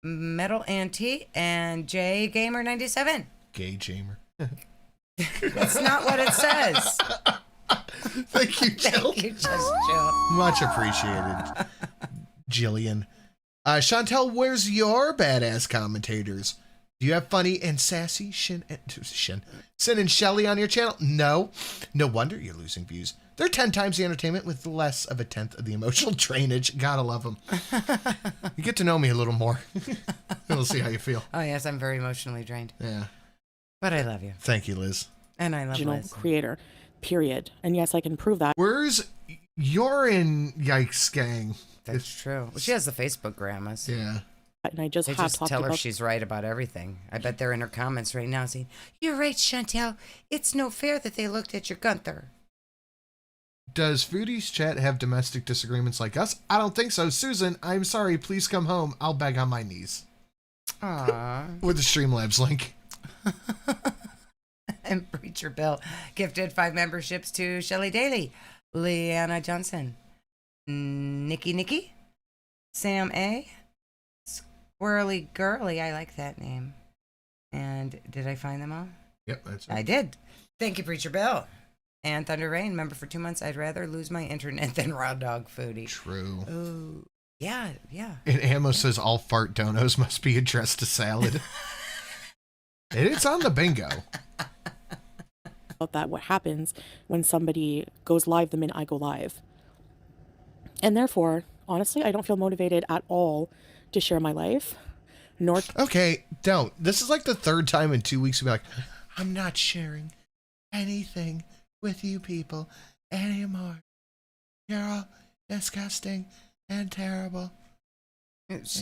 Metal Auntie, and J Gamer 97. Gay Jamer. That's not what it says. Thank you, Jill. Thank you, just Jill. Much appreciated, Jillian. Chantel, where's your badass commentators? Do you have funny and sassy Sin and Shelly on your channel? No. No wonder you're losing views. They're 10 times the entertainment with less of a 10th of the emotional drainage. Gotta love them. You get to know me a little more. We'll see how you feel. Oh, yes, I'm very emotionally drained. Yeah. But I love you. Thank you, Liz. And I love Original Liz. creator, period. And yes, I can prove that. Where's you're in Yikes Gang? That's true. Well, she has the Facebook grandmas. Yeah. And I just They have just talked tell her about she's right about everything. I bet they're in her comments right now saying, "You're right, Chantel. It's no fair that they looked at your Gunther." Does Foodie's chat have domestic disagreements like us? I don't think so. Susan, I'm sorry. Please come home. I'll beg on my knees. Aww. With the Streamlabs link. And Preacher Bill gifted 5 memberships to Shelley Daly, Leanna Johnson, Nikki, Sam A, Squirrely Girly, I like that name. And did I find them all? Yep, that's it. I did. Thank you, Preacher Bill. And Thunder Rain, member for 2 months. I'd rather lose my internet than raw dog foodie. True. Ooh. Yeah. And Ammo says all fart donos must be addressed to salad. It's on the bingo. that what happens when somebody goes live the minute I go live. And therefore, honestly, I don't feel motivated at all to share my life. Nor Okay, don't. This is like the 3rd time in 2 weeks to be like, I'm not sharing anything with you people anymore. You're all disgusting and terrible.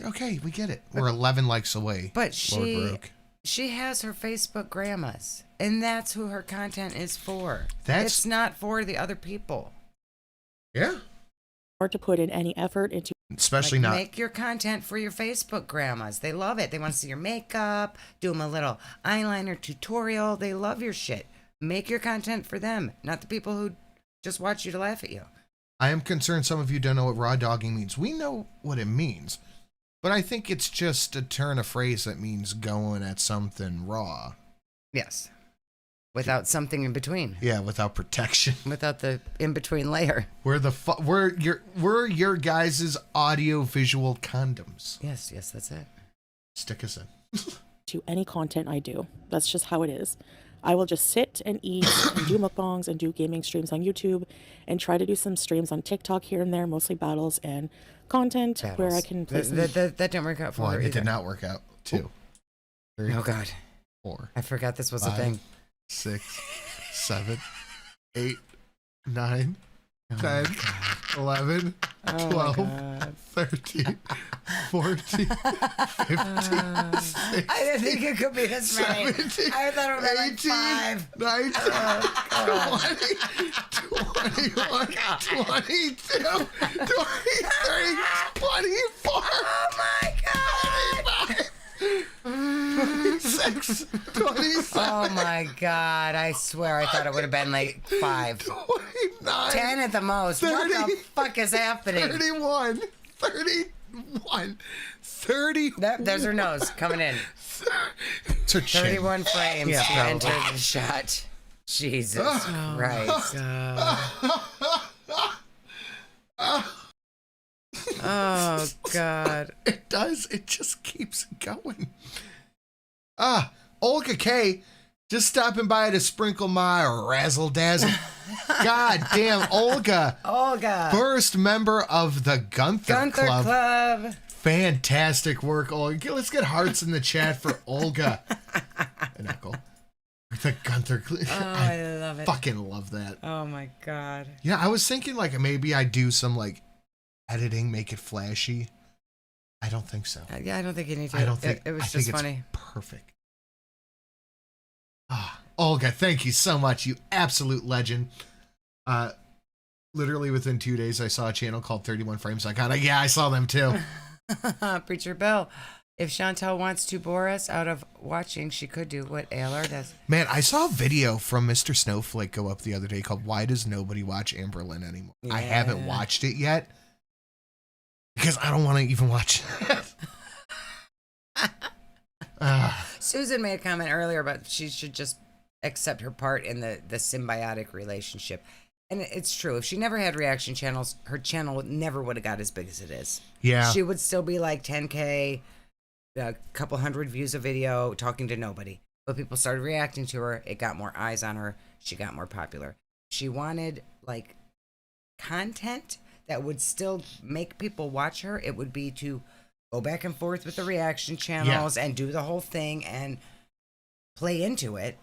Okay, we get it. We're 11 likes away. But Lord Broke. she has her Facebook grandmas, and that's who her content is for. That's- It's not for the other people. Yeah. or to put in any effort into Especially Like, not. make your content for your Facebook grandmas. They love it. They want to see your makeup, do them a little eyeliner tutorial. They love your shit. Make your content for them, not the people who just watch you to laugh at you. I am concerned some of you don't know what raw dogging means. We know what it means, but I think it's just a turn of phrase that means going at something raw. Yes. Without something in between. Yeah, without protection. Without the in-between layer. We're your guys' audio visual condoms. Yes, that's it. Stick us in. to any content I do. That's just how it is. I will just sit and eat and do mukbangs and do gaming streams on YouTube and try to do some streams on TikTok here and there, mostly battles and content where I can play some... That didn't work out for her It either. did not work out. 2, 3, Oh, God. 4. I forgot this was 5, a thing. 6, 7, 8, 9, 10, 11, 12, 13, 14, 15, 16, I didn't think it could be this many. 17, I thought it would be like 18, 5. 19, 20, 21, 22, 23, 24. Oh my God. 26, 27. Oh my God. I swear I thought it would have been like 5. 29. 10 at the most. 30, What the fuck is happening? 31. 31. 30. There's her nose coming in. It's her chin. 31 frames Yeah, to probably. enter the shot. Jesus Christ. Oh, God. It does. It just keeps going. Olga K. Just stopping by to sprinkle my razzle dazzle. God damn, Olga. Olga. First member of the Gunther Club. Fantastic work, Olga. Let's get hearts in the chat for Olga. An echo. The Gunther Club. Oh, I love it. Fucking love that. Oh, my God. Yeah, I was thinking like maybe I do some like editing, make it flashy. I don't think so. Yeah, I don't think you need to. I don't think it was I just think funny. It's perfect. Olga, thank you so much, you absolute legend. Literally within 2 days, I saw a channel called 31 Frames Iconic. Yeah, I saw them too. Preacher Bill, if Chantel wants to bore us out of watching, she could do what ALR does. Man, I saw a video from Mr. Snowflake go up the other day called "Why Does Nobody Watch Amberlynn Anymore?" I haven't watched it yet because I don't want to even watch it. Susan made a comment earlier about she should just accept her part in the symbiotic relationship. And it's true. If she never had reaction channels, her channel never would have got as big as it is. Yeah. She would still be like 10K, a couple hundred views a video, talking to nobody. But people started reacting to her. It got more eyes on her. She got more popular. She wanted like content that would still make people watch her. It would be to go back and forth with the reaction channels and do the whole thing and play into it,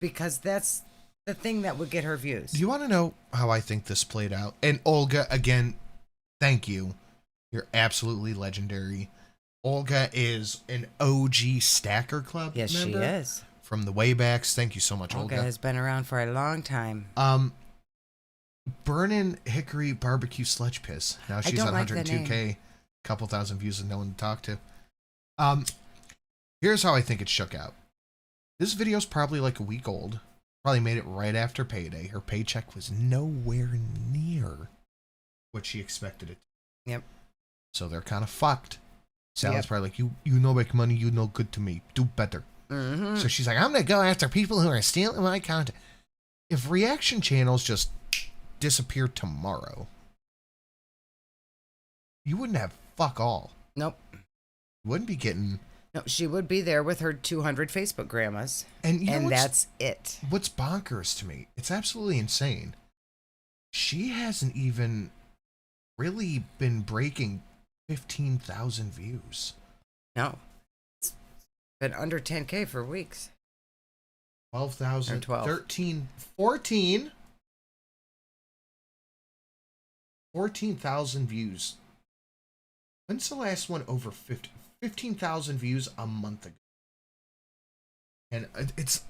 because that's the thing that would get her views. Do you want to know how I think this played out? And Olga, again, thank you. You're absolutely legendary. Olga is an OG Stacker Club Yes, member. she is. From the waybacks. Thank you so much, Olga Olga. has been around for a long time. Burnin' Hickory Barbecue Sludge Piss. Now she's don't on like the 102K, couple thousand views and no one to talk to. Here's how I think it shook out. This video's probably like a week old. Probably made it right after payday. Her paycheck was nowhere near what she expected it. Yep. So they're kind of fucked. Sally's probably like, you know make money, you know good to me. Do better. Mm-hmm. So she's like, I'm going to go after people who are stealing my content. If reaction channels just disappeared tomorrow, you wouldn't have fuck all. Nope. You wouldn't be getting... No, she would be there with her 200 Facebook grandmas. And, you know that's it. What's bonkers to me, it's absolutely insane. She hasn't even really been breaking 15,000 views. No. It's been under 10K for weeks. 12,000, 12. 13, 14,000 views. When's the last one over 15,000 views a month ago? And it's,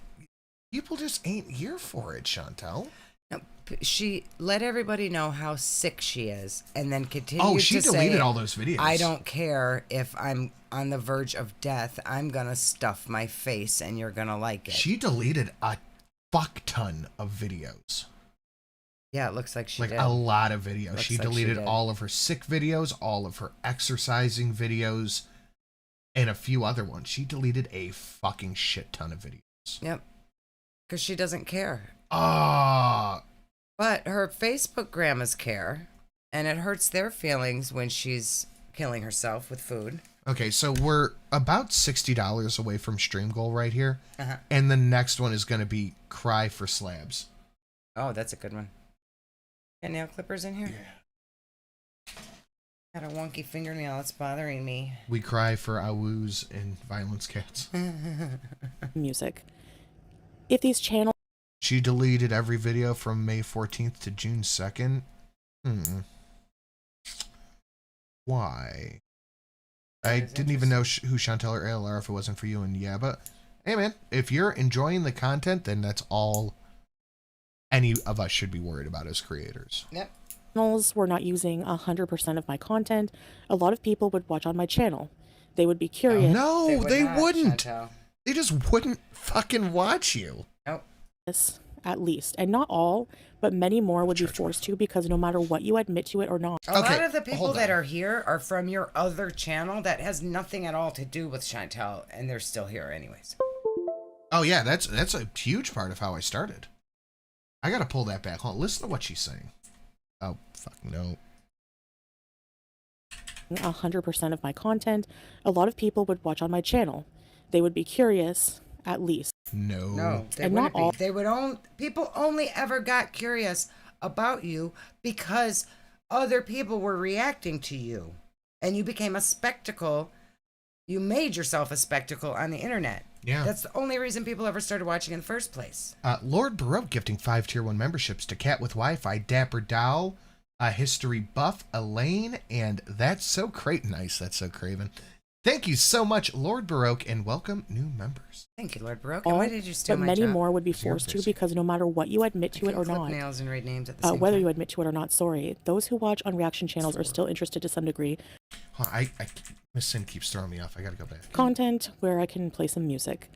people just ain't here for it, Chantel. No, she let everybody know how sick she is, and then continued Oh, she to deleted say, all those videos. I don't care if I'm on the verge of death. I'm going to stuff my face, and you're going to like it. She deleted a fuck ton of videos. Yeah, it looks like she like did. a lot of videos. Looks She like she deleted did. all of her sick videos, all of her exercising videos, and a few other ones. She deleted a fucking shit ton of videos. Yep. Because she doesn't care. Ah. But her Facebook grandmas care, and it hurts their feelings when she's killing herself with food. Okay, so we're about $60 away from stream goal right here. Uh-huh. And the next one is going to be Cry for Slabs. Oh, that's a good one. Got nail clippers in here? Yeah. Got a wonky fingernail that's bothering me. We cry for Awoos and Violence Cats. Music. If these channels... She deleted every video from May 14th to June 2nd. Why? I didn't even know who Chantel or ALR if it wasn't for you. And yeah, but hey, man, if you're enjoying the content, then that's all any of us should be worried about as creators. Yep. Channels were not using 100% of my content, a lot of people would watch on my channel. They would be curious. No, they not, wouldn't. Chantel. They just wouldn't fucking watch you. Nope. At least, and not all, but many more would be forced to, because no matter what you admit to it or not. A lot of the people that are here are from your other channel that has nothing at all to do with Chantel, and they're still here anyways. Oh yeah, that's a huge part of how I started. I gotta pull that back. Hold on, listen to what she's saying. Oh fuck no. 100% of my content, a lot of people would watch on my channel. They would be curious, at least. No, they and wouldn't not all. be. They would people only ever got curious about you because other people were reacting to you, and you became a spectacle. You made yourself a spectacle on the internet. Yeah. That's the only reason people ever started watching in the first place. Lord Baroque gifting 5 tier 1 memberships to Cat with Wi-Fi, Dapper Dow, History Buff, Elaine, and That's So Nice. That's so Craven. Thank you so much, Lord Baroque, and welcome new members. Thank you, Lord Baroque. And why did you steal But my many job? more would be forced to, because no matter what you admit to it or clip not, nails and read names at the same whether time. you admit to it or not, sorry, those who watch on reaction channels are still interested to some degree. Miss Sin keeps throwing me off. I gotta go back. Content where I can play some music.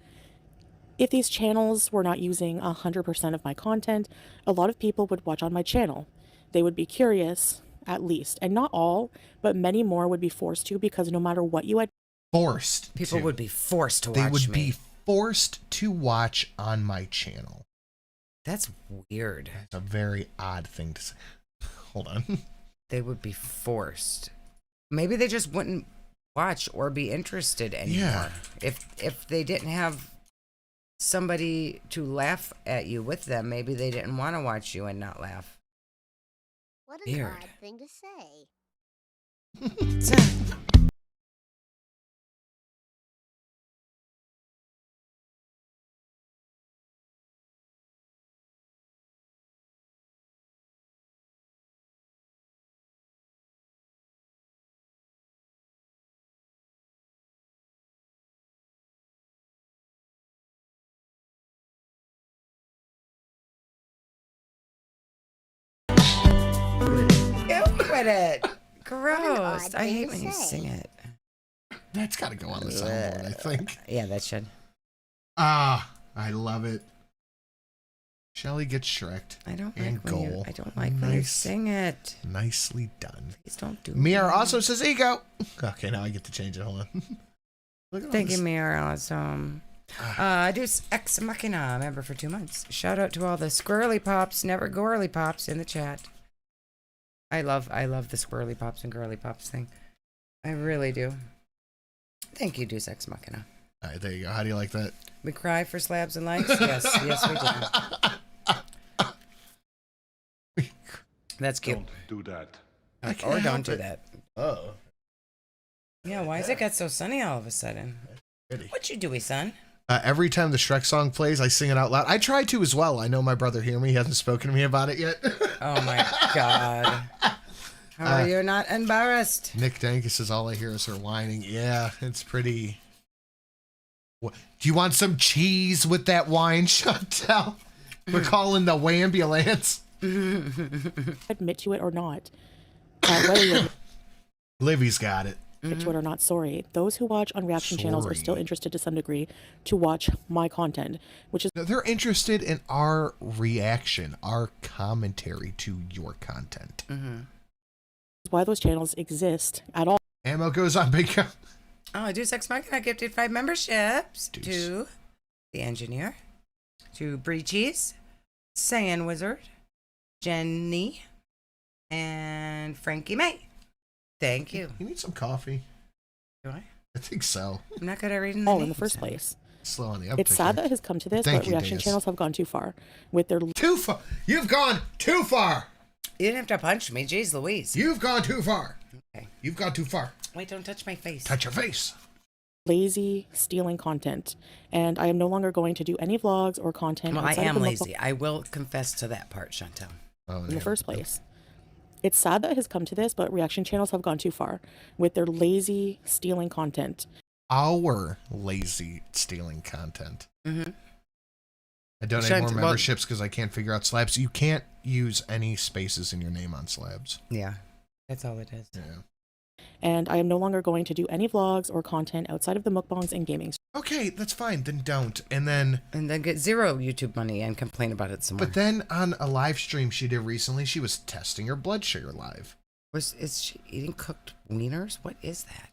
If these channels were not using 100% of my content, a lot of people would watch on my channel. They would be curious, at least, and not all, but many more would be forced to, because no matter what you Forced. People would be forced to watch They would me. be forced to watch on my channel. That's weird. It's a very odd thing to say. Hold on. They would be forced. Maybe they just wouldn't watch or be interested anymore. Yeah. If they didn't have somebody to laugh at you with them, maybe they didn't want to watch you and not laugh. What an Weird. odd thing to say. Get with it. Gross. odd I hate thing when to you say. sing it. That's gotta go on the soundboard, I think. Yeah, that should. Ah, I love it. Shelly gets Shrek'd. I don't and like when you. goal. I don't like when you sing it. Nicely done. Please don't do. Miar that. also says ego. Okay, now I get to change it. Hold on. Look at all Thank you, this. Miar. Awesome. Deus Ex Machina, member for 2 months. Shout out to all the squirrely pops, never girly pops in the chat. I love the squirrely pops and girly pops thing. I really do. Thank you, Deus Ex Machina. All right, there you go. How do you like that? We cry for slabs and likes? Yes, yes, we do. That's cute. Don't do that. Or don't do that. Oh. Yeah, why does it get so sunny all of a sudden? What you doing, son? Every time the Shrek song plays, I sing it out loud. I try to as well. I know my brother hear me. He hasn't spoken to me about it yet. Oh my god. How are you not embarrassed? Nick Dankus says all I hear is her whining. Yeah, it's pretty. What? Do you want some cheese with that wine, Chantel? We're calling the Wambulance. admit to it or not, whether you Livy's got it. admit to it or not, sorry, those who watch on reaction channels are still interested to some degree to watch my content, which is They're interested in our reaction, our commentary to your content. why those channels exist at all. Ammo goes on big. Oh, Deus Ex Machina gifted 5 memberships to the engineer, to Brie Cheese, Saiyan Wizard, Jenny, and Frankie May. Thank you. You need some coffee. Do I? I think so. I'm not good at reading the All in the names. first place. Slow on the uptick. It's sad that it has come to this, Thank but you, reaction Deus. channels have gone too far with their Too far. You've gone too far. You didn't have to punch me. Jeez Louise. You've gone too far. Okay. You've gone too far. Wait, don't touch my face. Touch your face. lazy stealing content, and I am no longer going to do any vlogs or content. Well, I outside of am the lazy. I will confess to that part, Chantel. Oh, in the first place. It's sad that it has come to this, but reaction channels have gone too far with their lazy stealing content. Our lazy stealing content. Mm-hmm. I donate more memberships because I can't figure out slabs. You can't use any spaces in your name on slabs. Yeah, that's all it is. Yeah. And I am no longer going to do any vlogs or content outside of the mukbangs and gaming. Okay, that's fine. Then don't. And then get zero YouTube money and complain about it some more. But then on a live stream she did recently, she was testing her blood sugar live. Is she eating cooked wieners? What is that?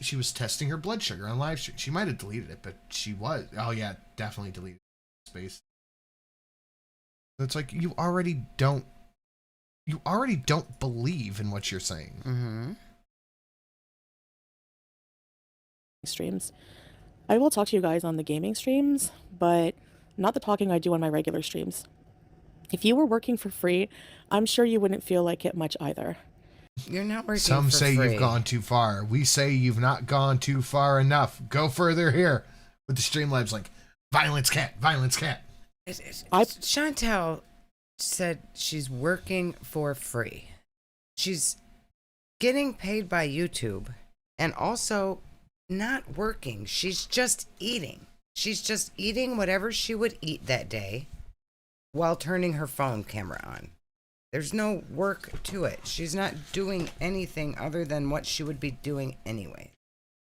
She was testing her blood sugar on live stream. She might have deleted it, but she was. Oh yeah, definitely deleted space. It's like you already don't believe in what you're saying. Mm-hmm. Streams. I will talk to you guys on the gaming streams, but not the talking I do on my regular streams. If you were working for free, I'm sure you wouldn't feel like it much either. You're not working Some for say free. you've gone too far. We say you've not gone too far enough. Go further here. With the Streamlabs like, violence cat, violence cat. Chantel said she's working for free. She's getting paid by YouTube and also not working. She's just eating. She's just eating whatever she would eat that day while turning her phone camera on. There's no work to it. She's not doing anything other than what she would be doing anyway.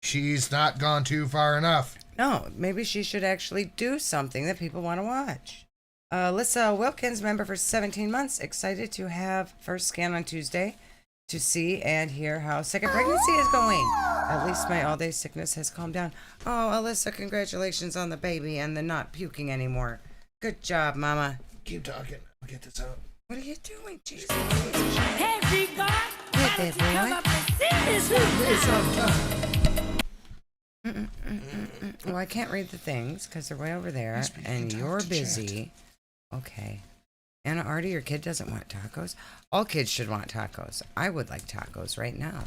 She's not gone too far enough. No, maybe she should actually do something that people want to watch. Alyssa Wilkins, member for 17 months, excited to have first scan on Tuesday to see and hear how second pregnancy is going. At least my all-day sickness has calmed down. Oh, Alyssa, congratulations on the baby and the not puking anymore. Good job, Mama. Keep talking. I'll get this out. What are you doing, Jesus? Hey, God. Good there, boy. Well, I can't read the things because they're way over there, and you're busy. Okay. Anna Artie, your kid doesn't want tacos. All kids should want tacos. I would like tacos right now.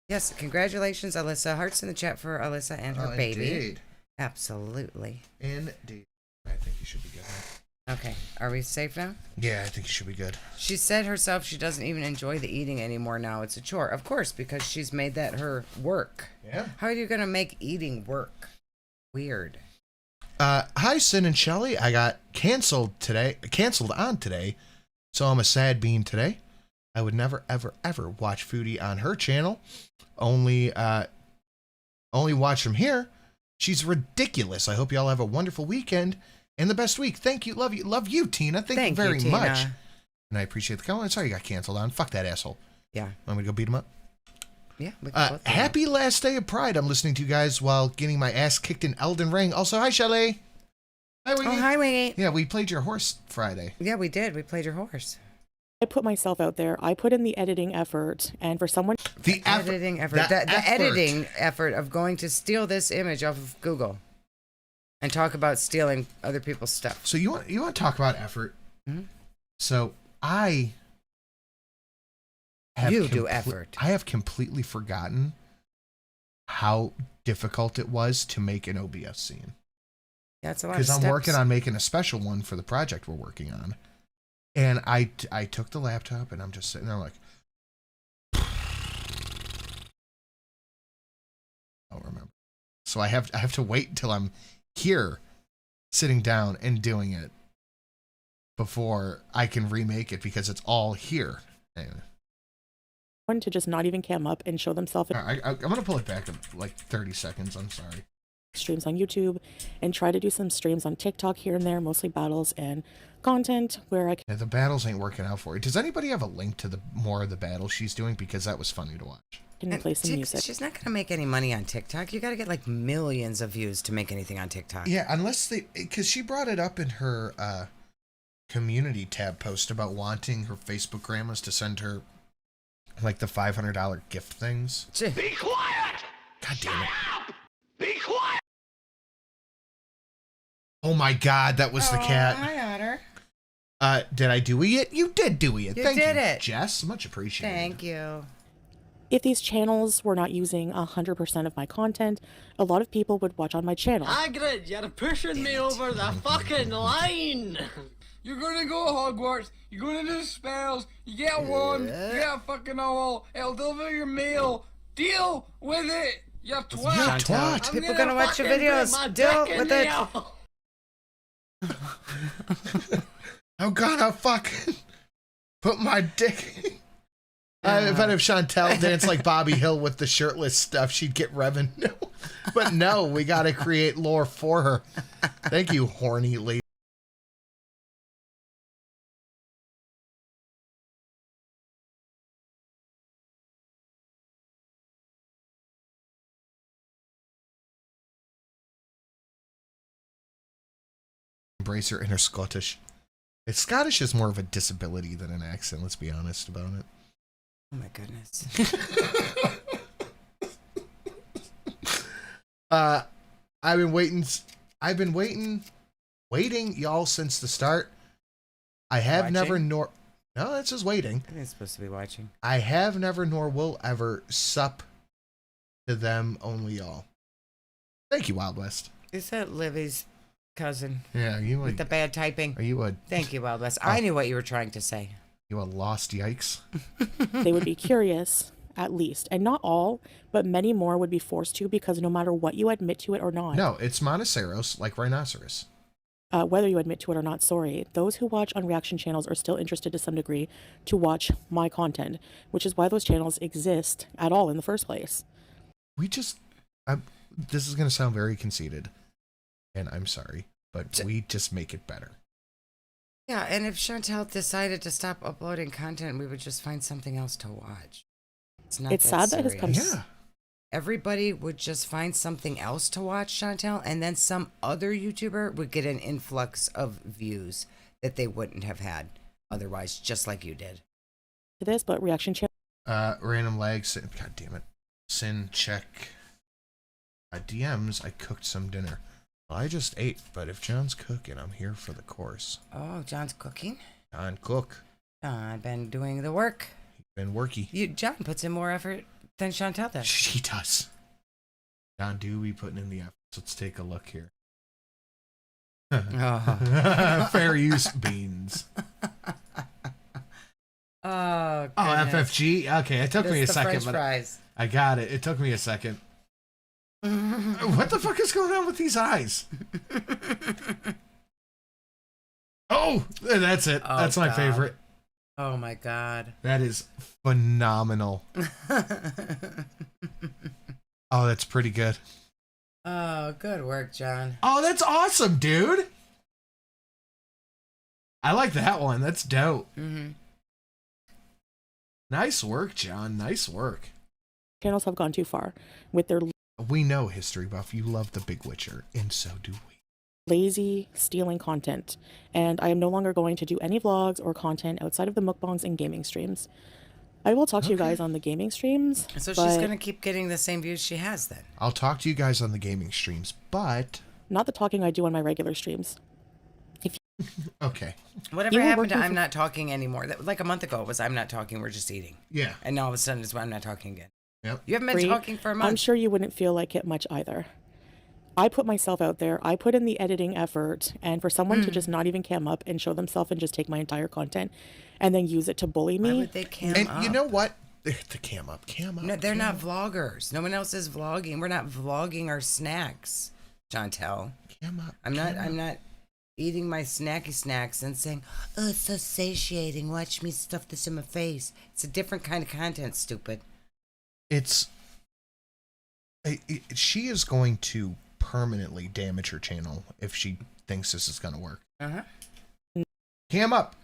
Yes, congratulations, Alyssa. Hearts in the chat for Alyssa and her baby. Indeed. Absolutely. Indeed. I think you should be good now. Okay, are we safe now? Yeah, I think you should be good. She said herself she doesn't even enjoy the eating anymore now. It's a chore. Of course, because she's made that her work. Yeah. How are you going to make eating work? Weird. Hi, Sin and Shelly. I got canceled on today, so I'm a sad bean today. I would never, ever, ever watch Foodie on her channel. Only watch from here. She's ridiculous. I hope y'all have a wonderful weekend and the best week. Thank you. Love you, Tina. Thank you very Tina. much. And I appreciate the comment. Sorry you got canceled on. Fuck that asshole. Yeah. Want me to go beat him up? Yeah. We can both do Happy last day of Pride. I'm listening to you guys while getting my ass kicked in Elden Ring. Also, hi, Shelly. Hi, Wingy. Oh, hi, Wingy. Yeah, we played your horse Friday. Yeah, we did. We played your horse. I put myself out there. I put in the editing effort, and for someone... The editing effort. The editing effort of going to steal this image off of Google and talk about stealing other people's stuff. So you want to talk about effort? Mm-hmm. So I have do effort. I have completely forgotten how difficult it was to make an OBS scene. Yeah, it's a lot of because steps. I'm working on making a special one for the project we're working on, and I took the laptop and I'm just sitting there like, I don't remember. So I have to wait until I'm here, sitting down and doing it before I can remake it because it's all here. Anyway. To just not even cam up and show themselves I'm gonna pull it back to like 30 seconds. I'm sorry. Streams on YouTube and try to do some streams on TikTok here and there, mostly battles and content where I can. Yeah, the battles ain't working out for you. Does anybody have a link to the more of the battles she's doing? Because that was funny to watch. Can play some music. She's not going to make any money on TikTok. You got to get like millions of views to make anything on TikTok. Yeah, unless because she brought it up in her community tab post about wanting her Facebook grandmas to send her like the $500 gift things. Be quiet! God damn it. Be quiet! Oh my God, that was the cat. Hi, Otter. Did I Dewey it? You did Dewey it. You Thank did you, it. Jess. Much appreciated. Thank you. If these channels were not using 100% of my content, a lot of people would watch on my channel. Hagrid, you're pushing me over the fucking line! You're gonna go to Hogwarts. You're gonna do spells. You get a wand. You get a fucking owl. It'll deliver your mail. Deal with it. You twat. You twat. I'm People gonna watch your videos. put my Deal dick in with the it. owl. I'm gonna fucking put my dick. I bet if Chantel danced like Bobby Hill with the shirtless stuff, she'd get revenue. But no, we gotta create lore for her. Thank you, horny lady. Embrace her inner Scottish. It's Scottish is more of a disability than an accent, let's be honest about it. Oh my goodness. I've been waiting y'all since the start. I have Watching? never nor no, it's just waiting. I think it's supposed to be watching. I have never nor will ever sup to them only y'all. Thank you, Wild West. Is that Livy's cousin Yeah, you with the bad typing? are you a Thank you, Wild West. I knew what you were trying to say. you a lost yikes? They would be curious, at least. And not all, but many more would be forced to, because no matter what you admit to it or not. No, it's Monoceros like rhinoceros. Whether you admit to it or not, sorry, those who watch on reaction channels are still interested to some degree to watch my content, which is why those channels exist at all in the first place. We just this is gonna sound very conceited, and I'm sorry, but we just make it better. Yeah, and if Chantel decided to stop uploading content, we would just find something else to watch. It's not It's that sad that his serious. Yeah. Everybody would just find something else to watch, Chantel, and then some other YouTuber would get an influx of views that they wouldn't have had otherwise, just like you did. To this, but reaction channel. Random lags. God damn it. Sin check. DMs. I cooked some dinner. Well, I just ate, but if John's cooking, I'm here for the course. Oh, John's cooking? John cook. John been doing the work. Been worky. John puts in more effort than Chantel does. She does. John do be putting in the effort. Let's take a look here. Oh. Fair use beans. Oh, Oh, goodness. FFG? Okay, it took That's me a the second, French but fries. I got it. It took me a second. What the fuck is going on with these eyes? Oh, that's it. Oh, That's my God. favorite. Oh my God. That is phenomenal. Oh, that's pretty good. Oh, good work, John. Oh, that's awesome, dude. I like that one. That's dope. Mm-hmm. Nice work, John. Nice work. Channels have gone too far with their We know, History Buff, you love the Big Witcher, and so do we. lazy stealing content, and I am no longer going to do any vlogs or content outside of the mukbangs and gaming streams. I will talk to you guys on the gaming streams. So but she's going to keep getting the same views she has then. I'll talk to you guys on the gaming streams, but... not the talking I do on my regular streams. Okay. Whatever You were happened to working I'm for- not talking anymore? That, like a month ago, it was I'm not talking, we're just eating. Yeah. And now all of a sudden it's I'm not talking again. Yep. You haven't been Free. talking for a month. I'm sure you wouldn't feel like it much either. I put myself out there. I put in the editing effort, and for someone to just not even cam up and show themselves and just take my entire content and then use it to bully me. Why would they cam And up? you know what? The cam up. No, they're not vloggers. No one else is vlogging. We're not vlogging our snacks, Chantel. Cam up. I'm not eating my snacky snacks and saying, "Oh, it's so satiating. Watch me stuff this in my face." It's a different kind of content, stupid. It's... she is going to permanently damage her channel if she thinks this is going to work. Uh-huh. Cam up.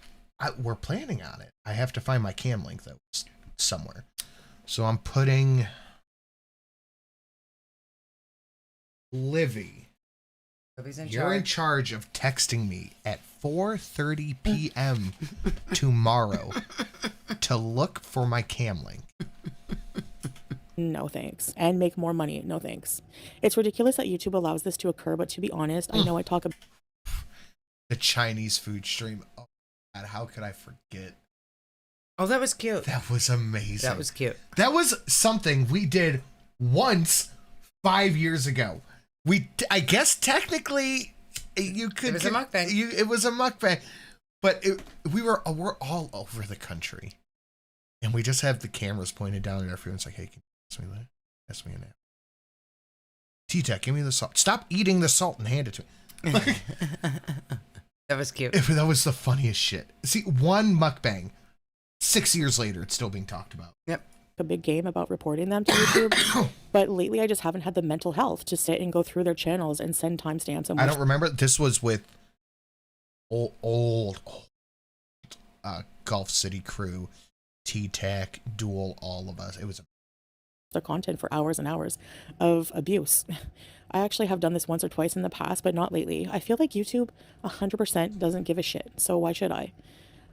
We're planning on it. I have to find my cam link, though, somewhere. So I'm putting... Livy. You're in charge of texting me at 4:30 p.m. tomorrow to look for my cam link. No thanks. And make more money. No thanks. It's ridiculous that YouTube allows this to occur, but to be honest, I know I talk about The Chinese food stream. Oh, God, how could I forget? Oh, that was cute. That was amazing. That was cute. That was something we did once 5 years ago. I guess technically you could. It was a mukbang. It was a mukbang. But we're all over the country, and we just have the cameras pointed down at everyone's like, "Hey, can you pass me that? Pass me a nap. T-Tech, give me the salt. Stop eating the salt and hand it to me." That was cute. That was the funniest shit. See, one mukbang, 6 years later, it's still being talked about. Yep. A big game about reporting them to YouTube, but lately I just haven't had the mental health to sit and go through their channels and send timestamps. And I don't remember. This was with old Gulf City crew, T-Tech, Duel, all of us. It was the content for hours and hours of abuse. I actually have done this once or twice in the past, but not lately. I feel like YouTube 100% doesn't give a shit, so why should I?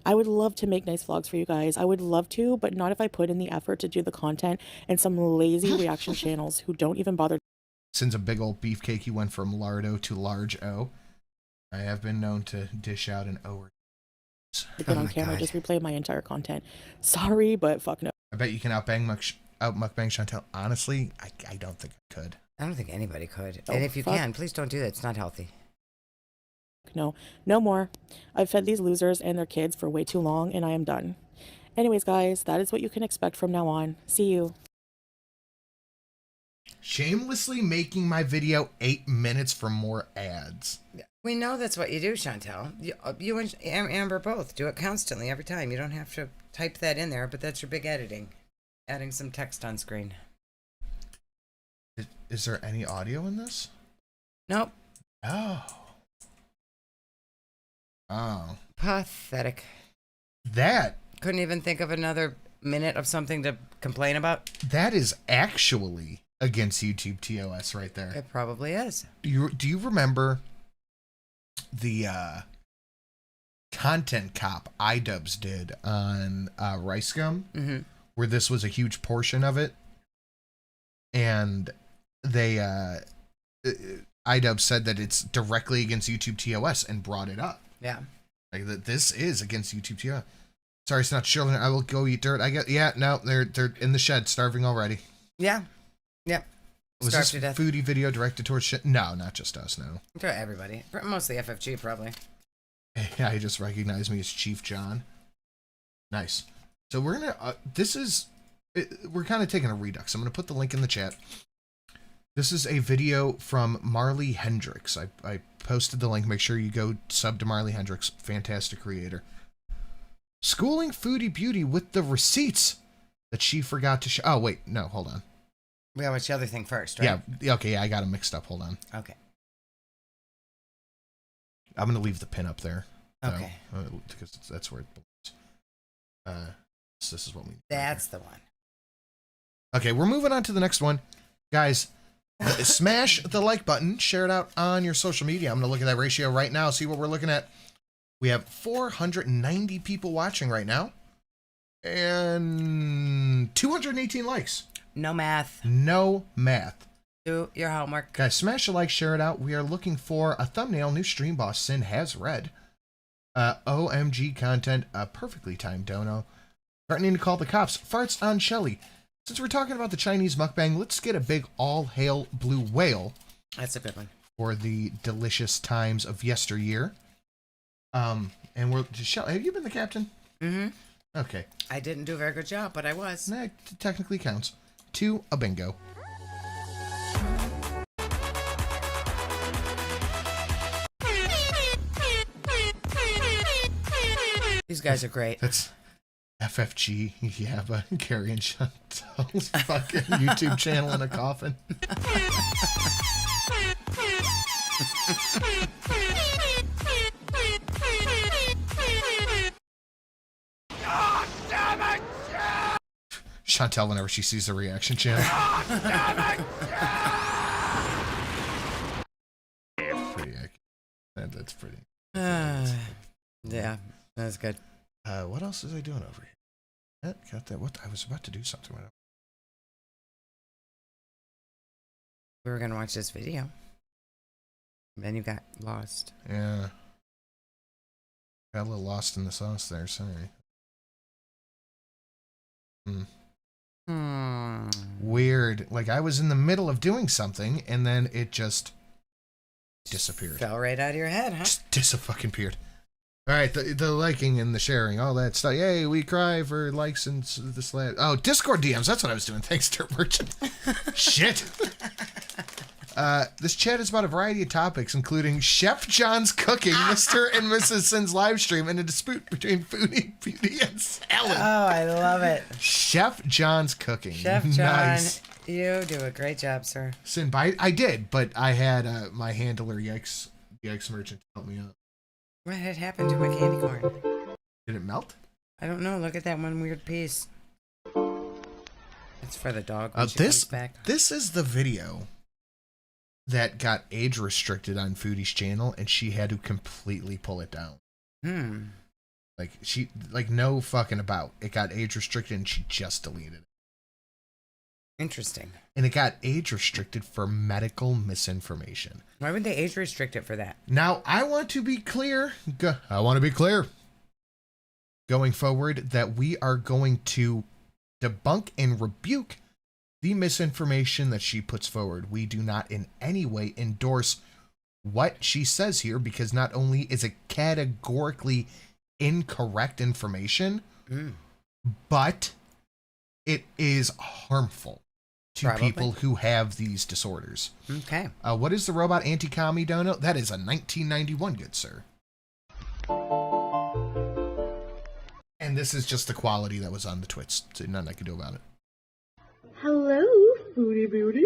I would love to make nice vlogs for you guys. I would love to, but not if I put in the effort to do the content and some lazy reaction channels who don't even bother. Since a big old beefcake, you went from lardo to large O. I have been known to dish out an O. Get on camera, just replay my entire content. Sorry, but fuck no. I bet you can out mukbang Chantel. Honestly, I don't think I could. I don't think anybody could. Oh, and if you fuck. can, please don't do that. It's not healthy. No, no more. I've fed these losers and their kids for way too long, and I am done. Anyways, guys, that is what you can expect from now on. See you. Shamelessly making my video 8 minutes for more ads. We know that's what you do, Chantel. You and Amber both do it constantly every time. You don't have to type that in there, but that's your big editing. Adding some text on screen. Is there any audio in this? Nope. Oh. Oh. Pathetic. That. Couldn't even think of another minute of something to complain about. That is actually against YouTube TOS right there. It probably is. Do you remember the content cop iDubbbz did on Rice Gum? Mm-hmm. Where this was a huge portion of it, and they iDubbbz said that it's directly against YouTube TOS and brought it up. Yeah, like that this is against YouTube TOS. Sorry, it's not children. I will go eat dirt. I get. Yeah, no, they're in the shed starving already. Yeah, yeah. Was Starved this to death. Foodie video directed towards shit? No, not just us. No, To everybody, mostly FFG probably. Yeah, he just recognized me as Chief John. Nice. So we're gonna. We're kind of taking a redux. I'm gonna put the link in the chat. This is a video from Marley Hendricks. I posted the link. Make sure you go sub to Marley Hendricks. Fantastic creator. Schooling Foodie Beauty with the receipts that she forgot to show. Oh wait, no, hold on. We gotta watch the other thing first, right? Yeah. Okay. Yeah, I got them mixed up. Hold on. Okay. I'm gonna leave the pin up there. Okay. Because that's where it belongs. So this is what we. That's the one. Okay, we're moving on to the next one, guys. Smash the like button, share it out on your social media. I'm gonna look at that ratio right now, see what we're looking at. We have 490 people watching right now, and 218 likes. No math. No math. Do your homework. Guys, smash the like, share it out. We are looking for a thumbnail new stream boss Sin has read. OMG content, a perfectly timed dono. Threatening to call the cops. Farts on Shelly. Since we're talking about the Chinese mukbang, let's get a big all hail blue whale. That's a good one. For the delicious times of yesteryear. And we're Shelly. Have you been the captain? Mm-hmm. Okay. I didn't do a very good job, but I was. That technically counts. To a bingo. These guys are great. That's FFG, yeah, but Carrie and Chantel's fucking YouTube channel in a coffin. God damn it! Chantel, whenever she sees the reaction channel. God damn it! Pretty accurate. That's pretty. Yeah, that's good. What else is I doing over here? Got that. What? I was about to do something. We were gonna watch this video. Then you got lost. Yeah. Got a little lost in the sauce there. Sorry. Weird. Like I was in the middle of doing something and then it just disappeared. Fell right out of your head, huh? Just disappeared. All right, the liking and the sharing, all that stuff. Yay, we cry for likes and this. Oh, Discord DMs. That's what I was doing. Thanks, Dirt Merchant. Shit. This chat is about a variety of topics, including Chef John's cooking, Mr. and Mrs. Sin's live stream, and a dispute between Foodie, Beauty, and Salad. Oh, I love it. Chef John's cooking. Chef John, nice. you do a great job, sir. Sin, I did, but I had my handler, Yikes Merchant, help me out. What had happened to my candy corn? Did it melt? I don't know. Look at that one weird piece. It's for the dog when she comes back. This is the video that got age restricted on Foodie's channel, and she had to completely pull it down. Like no fucking about. It got age restricted, and she just deleted it. Interesting. And it got age restricted for medical misinformation. Why would they age restrict it for that? Now, I want to be clear. Going forward, that we are going to debunk and rebuke the misinformation that she puts forward. We do not in any way endorse what she says here, because not only is it categorically incorrect information, but it is harmful to people who have these disorders. Okay. What is the robot anti-commie donut? That is a 1991, good sir. And this is just the quality that was on the twits. So nothing I can do about it. Hello, Foodie Beauty.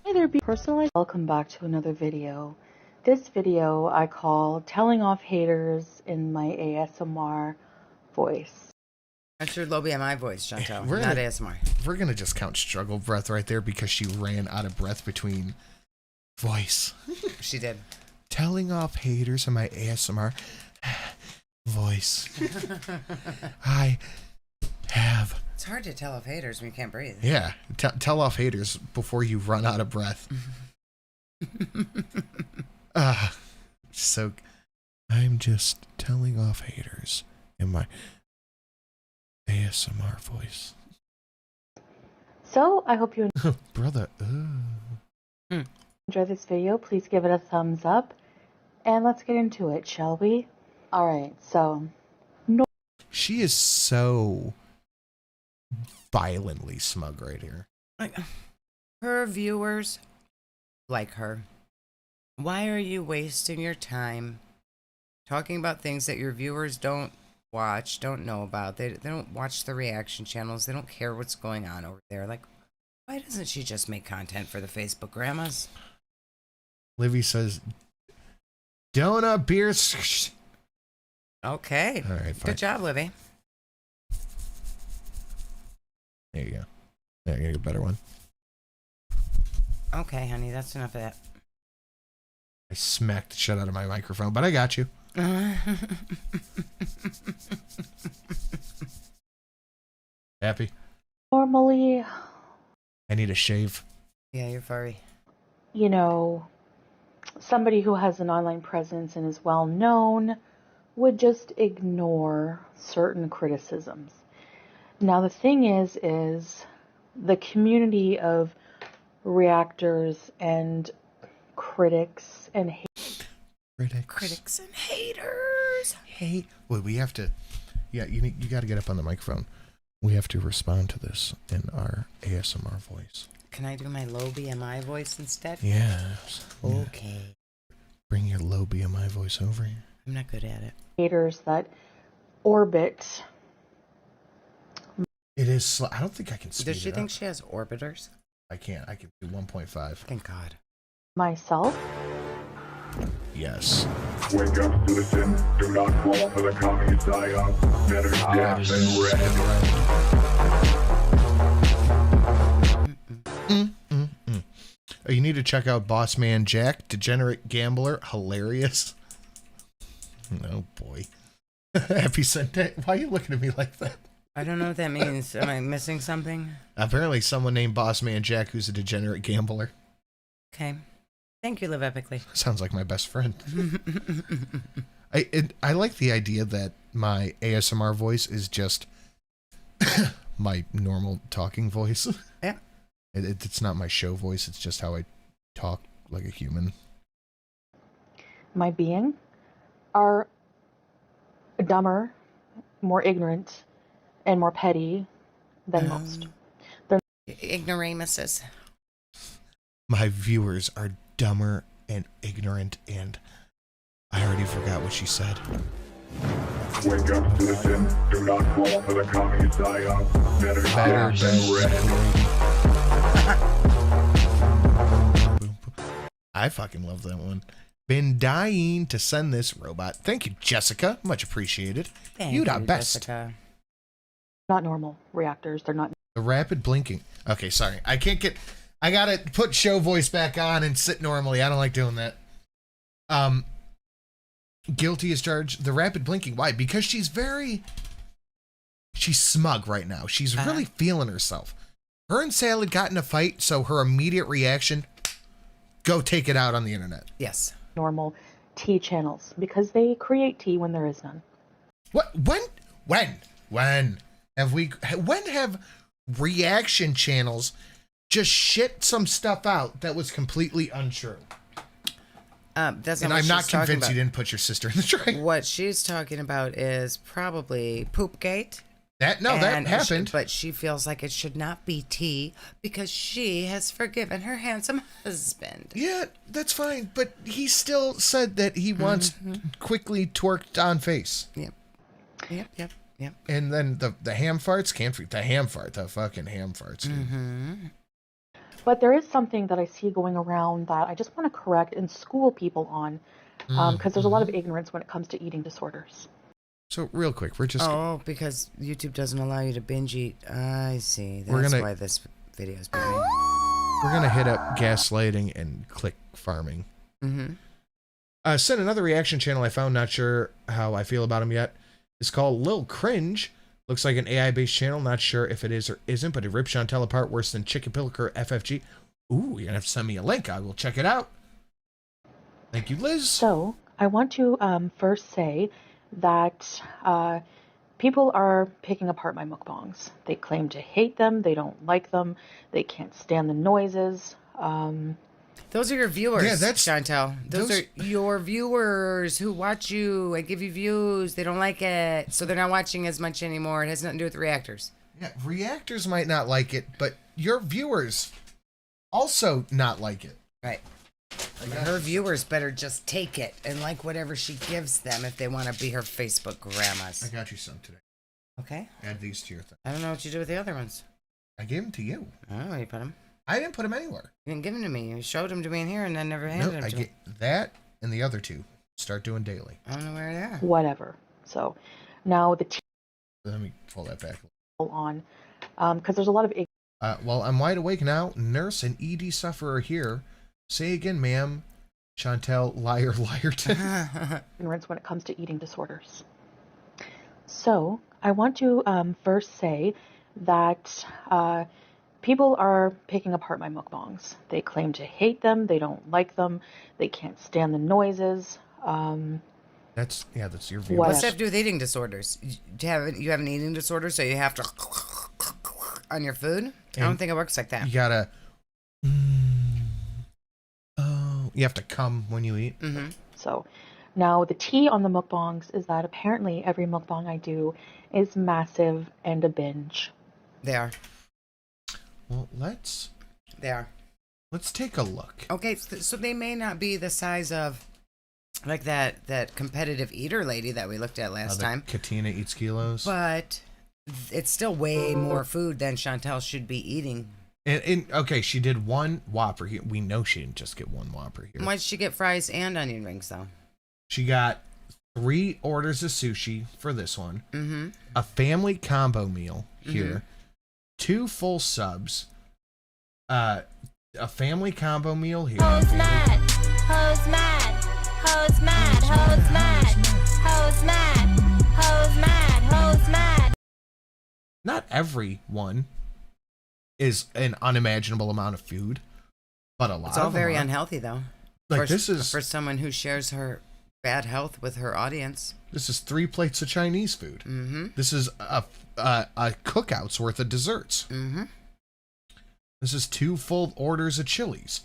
Hey there, personalized. Welcome back to another video. This video I call Telling Off Haters in My ASMR Voice. That's your low BMI voice, Chantel, We're not gonna- ASMR. We're going to just count struggle breath right there because she ran out of breath between voice. She did. Telling off haters in my ASMR voice. I have... It's hard to tell off haters when you can't breathe. Yeah, tell off haters before you run out of breath. So I'm just telling off haters in my ASMR voice. So I hope you Brother. enjoy this video. Please give it a thumbs up. And let's get into it, shall we? Alright, so... She is so violently smug right here. Like, her viewers like her. Why are you wasting your time talking about things that your viewers don't watch, don't know about? They don't watch the reaction channels. They don't care what's going on over there. Like, why doesn't she just make content for the Facebook grandmas? Livy says, donut beer. Okay. All right, fine. Good job, Livy. There you go. There you go, a better one. Okay, honey, that's enough of that. I smacked the shit out of my microphone, but I got you. Happy? Normally, I need a shave. Yeah, you're furry. you know, somebody who has an online presence and is well known would just ignore certain criticisms. Now the thing is the community of reactors and critics and critics and haters. Well, we have to. Yeah, you got to get up on the microphone. We have to respond to this in our ASMR voice. Can I do my low BMI voice instead? Yes. Okay. Yeah. Bring your low BMI voice over here. I'm not good at it. haters that orbit. It is. I don't think I can speed Does she it think up. she has orbiters? I can't. I can do 1.5. Thank God. Myself. Yes. Wake up, citizen. Do not fall for the commie psyop. Better death than red. Oh, you need to check out Boss Man Jack, Degenerate Gambler, hilarious. Oh boy. Happy Sunday. Why are you looking at me like that? I don't know what that means. Am I missing something? Apparently someone named Boss Man Jack who's a degenerate gambler. Okay. Thank you, Live Epically. Sounds like my best friend. I like the idea that my ASMR voice is just my normal talking voice. Yeah. It's not my show voice. It's just how I talk like a human. My being are dumber, more ignorant, and more petty than most. They're Ignoramuses. My viewers are dumber and ignorant, and I already forgot what she said. Wake up, citizen. Do not fall for the commie psyop. Better dash than I fucking love that one. Been dying to send this robot. Thank you, Jessica. Much appreciated. You the best. Jessica. not normal reactors. They're not. The rapid blinking. Okay, sorry. I gotta put show voice back on and sit normally. I don't like doing that. Guilty as charged. The rapid blinking. Why? Because she's smug right now. She's really feeling herself. Her and Salad got in a fight, so her immediate reaction, go take it out on the internet. Yes. Normal tea channels because they create tea when there is none. What? When have reaction channels just shit some stuff out that was completely untrue? That's and not I'm not convinced you didn't put your sister in the train. What she's talking about is probably Poopgate. That happened. But she feels like it should not be tea because she has forgiven her handsome husband. Yeah, that's fine. But he still said that he wants quickly twerked on face. Yep. And then the ham farts, can't forget the ham fart, the fucking ham farts. But there is something that I see going around that I just want to correct and school people on, because there's a lot of ignorance when it comes to eating disorders. So real quick, we're just because YouTube doesn't allow you to binge eat. I see. That's why this video is being made. We're gonna hit up gaslighting and click farming. Send another reaction channel I found. Not sure how I feel about him yet. It's called Lil Cringe. Looks like an AI-based channel. Not sure if it is or isn't, but it rips Chantel apart worse than Chicken Pilker FFG. Ooh, you're gonna have to send me a link. I will check it out. Thank you, Liz. So I want to first say that people are picking apart my mukbangs. They claim to hate them. They don't like them. They can't stand the noises. Those are your viewers, yeah, that's Chantel. Those are your viewers who watch you and give you views. They don't like it, so they're not watching as much anymore. It has nothing to do with reactors. Yeah, reactors might not like it, but your viewers also not like it. Right. Her viewers better just take it and like whatever she gives them if they want to be her Facebook grandmas. I got you some today. Okay. Add these to your thing. I don't know what you do with the other ones. I gave them to you. Oh, you put them? I didn't put them anywhere. You didn't give them to me. You showed them to me in here and then never handed them I to get me. that and the other two. Start doing daily. I don't know where they are. Whatever. So now the Let me pull that back. on, because there's a lot of well, I'm wide awake now. Nurse and ED sufferer here. Say again, ma'am. Chantel, liar, liarton. ignorance when it comes to eating disorders. So I want to first say that people are picking apart my mukbangs. They claim to hate them. They don't like them. They can't stand the noises. That's your view. What's that have to do with eating disorders? You have an eating disorder, so you have to on your food? I don't think it works like that. You gotta... you have to come when you eat. So now the tea on the mukbangs is that apparently every mukbang I do is massive and a binge. They are. Well, let's take a look. Okay, so they may not be the size of like that competitive eater lady that we looked at last time. Katina eats kilos. But it's still way more food than Chantel should be eating. And okay, she did one Whopper here. We know she didn't just get one Whopper here. Why did she get fries and onion rings though? She got 3 orders of sushi for this one. A family combo meal here. 2 full subs. A family combo meal here. Hoes mad, hoes mad, hoes mad, hoes mad, hoes mad, hoes mad, hoes mad. Not every one is an unimaginable amount of food, but a lot. It's all very unhealthy though. Like this is for someone who shares her bad health with her audience. This is 3 plates of Chinese food. This is a cookout's worth of desserts. This is 2 full orders of chilies,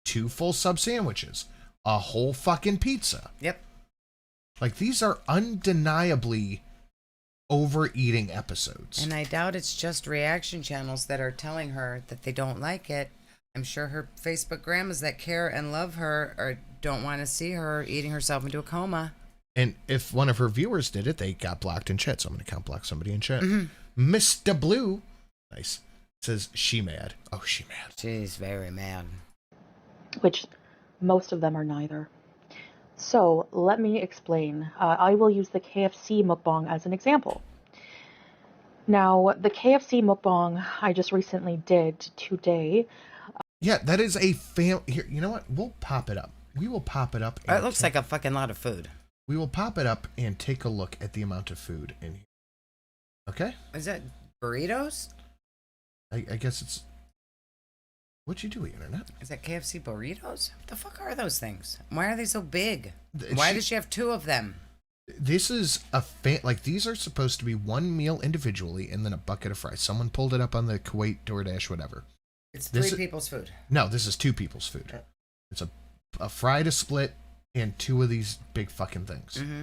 2 full sub sandwiches, a whole fucking pizza. Yep. Like, these are undeniably overeating episodes. And I doubt it's just reaction channels that are telling her that they don't like it. I'm sure her Facebook grandmas that care and love her or don't want to see her eating herself into a coma. And if one of her viewers did it, they got blocked in chat. So I'm going to count block somebody in chat. Mm-hmm. Mr. Blue, nice, says she mad. Oh, she mad. She's very mad. Which most of them are neither. So let me explain. I will use the KFC mukbang as an example. Now, the KFC mukbang I just recently did today. Yeah, that is a Here, you know what? We'll pop it up. We will pop it up. It looks like a fucking lot of food. We will pop it up and take a look at the amount of food in here. Okay? Is that burritos? I guess it's... What'd you do, Internet? Is that KFC burritos? What the fuck are those things? Why are they so big? Why does she have two of them? This is like, these are supposed to be one meal individually and then a bucket of fries. Someone pulled it up on the Kuwait DoorDash, whatever. It's three people's food. No, this is two people's food. It's a fry to split and two of these big fucking things. Mm-hmm.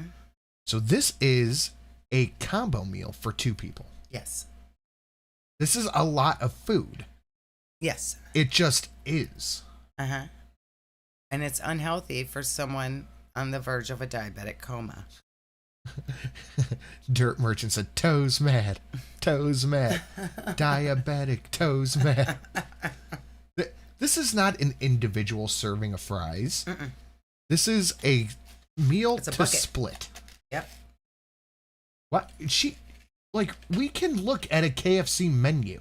So this is a combo meal for two people. Yes. This is a lot of food. Yes. It just is. Uh-huh. And it's unhealthy for someone on the verge of a diabetic coma. Dirt Merchant said, toes mad, diabetic, toes mad. This is not an individual serving of fries. Mm-mm. This is a meal to bucket. split. Yep. What? We can look at a KFC menu.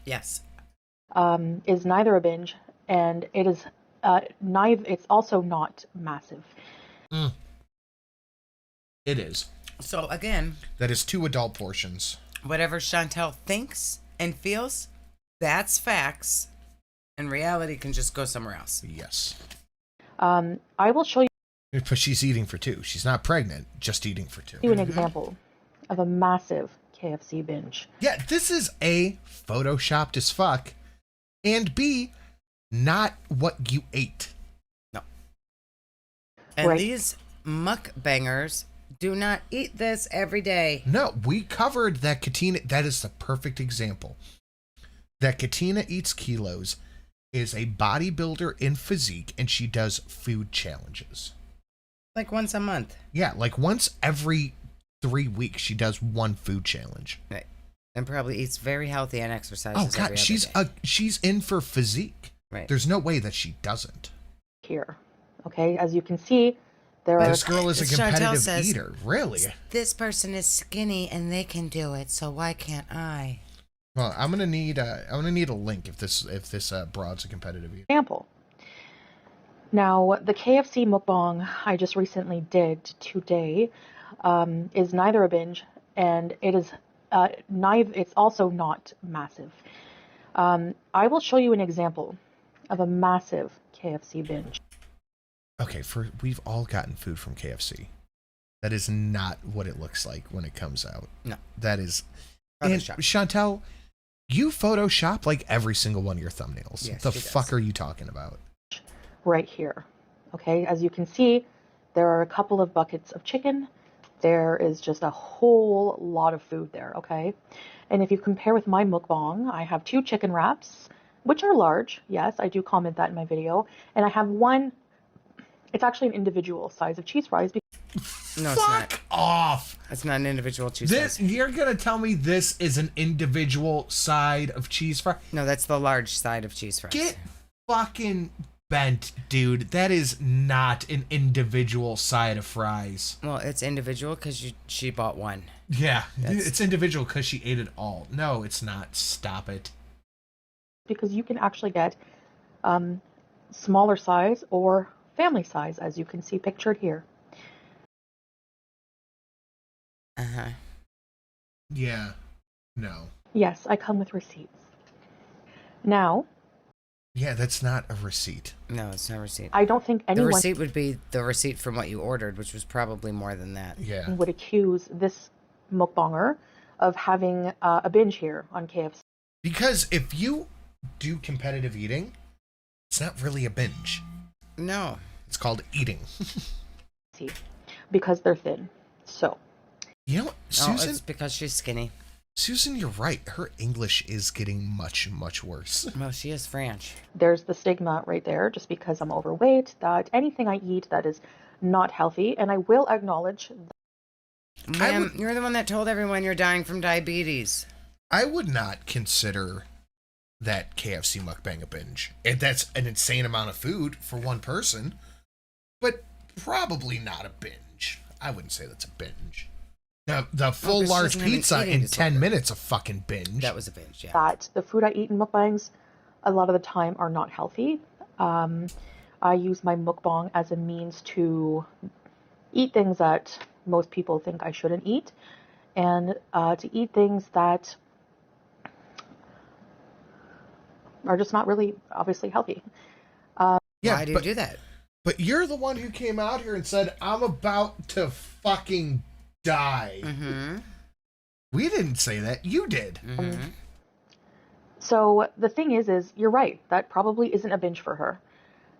Yes. Is neither a binge, and it is neither. It's also not massive. It is. So again, that is 2 adult portions. Whatever Chantel thinks and feels, that's facts, and reality can just go somewhere else. Yes. I will show you. But she's eating for 2. She's not pregnant, just eating for 2. An example of a massive KFC binge. Yeah, this is A, photoshopped as fuck, and B, not what you ate. No. And Right. these mukbangers do not eat this every day. No, we covered that Katina. That is the perfect example. That Katina Eats Kilos is a bodybuilder in physique, and she does food challenges. Like once a month. Yeah, like once every 3 weeks, she does one food challenge. Right. And probably eats very healthy and exercises. Oh every God, other day. she's in for physique. Right. There's no way that she doesn't. Here, okay, as you can see, there are. This girl is a Chantel competitive says, eater. Really? This person is skinny and they can do it, so why can't I? Well, I'm gonna need a link if this broad's a competitive eater. Example. Now, the KFC mukbang I just recently did today is neither a binge, and it is neither. It's also not massive. I will show you an example of a massive KFC binge. Okay, we've all gotten food from KFC. That is not what it looks like when it comes out. No. That is. And Chantel, you Photoshop like every single one of your thumbnails. Yes, the she does. fuck are you talking about? Right here. Okay, as you can see, there are a couple of buckets of chicken. There is just a whole lot of food there, okay? And if you compare with my mukbang, I have 2 chicken wraps, which are large. Yes, I do comment that in my video. And I have one, it's actually an individual size of cheese fries. No, it's not. Fuck off! It's not an individual cheese This fries. you're gonna tell me this is an individual side of cheese fry? No, that's the large side of cheese fries. Get fucking bent, dude. That is not an individual side of fries. Well, it's individual because she bought one. Yeah, That's- it's individual because she ate it all. No, it's not. Stop it. Because you can actually get smaller size or family size, as you can see pictured here. Uh-huh. Yeah. No. Yes, I come with receipts. Now, Yeah, that's not a receipt. No, it's not a receipt. I don't think The anyone receipt would be the receipt from what you ordered, which was probably more than that. Yeah. would accuse this mukbanger of having a binge here on KFC. Because if you do competitive eating, it's not really a binge. No. It's called eating. because they're thin. So, You know, Susan, it's because she's skinny. Susan, you're right. Her English is getting much, much worse. Well, she is French. there's the stigma right there, just because I'm overweight, that anything I eat that is not healthy, and I will acknowledge. Ma'am, you're the one that told everyone you're dying from diabetes. I would not consider that KFC mukbang a binge. And that's an insane amount of food for one person, but probably not a binge. I wouldn't say that's a binge. The full large pizza in 10 minutes, a fucking binge. That was a binge, yeah. That the food I eat in mukbangs, a lot of the time, are not healthy. I use my mukbang as a means to eat things that most people think I shouldn't eat, and to eat things that are just not really obviously healthy. Why do you do that? But you're the one who came out here and said, I'm about to fucking die. Mm-hmm. We didn't say that. You did. Mm-hmm. So the thing is you're right. That probably isn't a binge for her.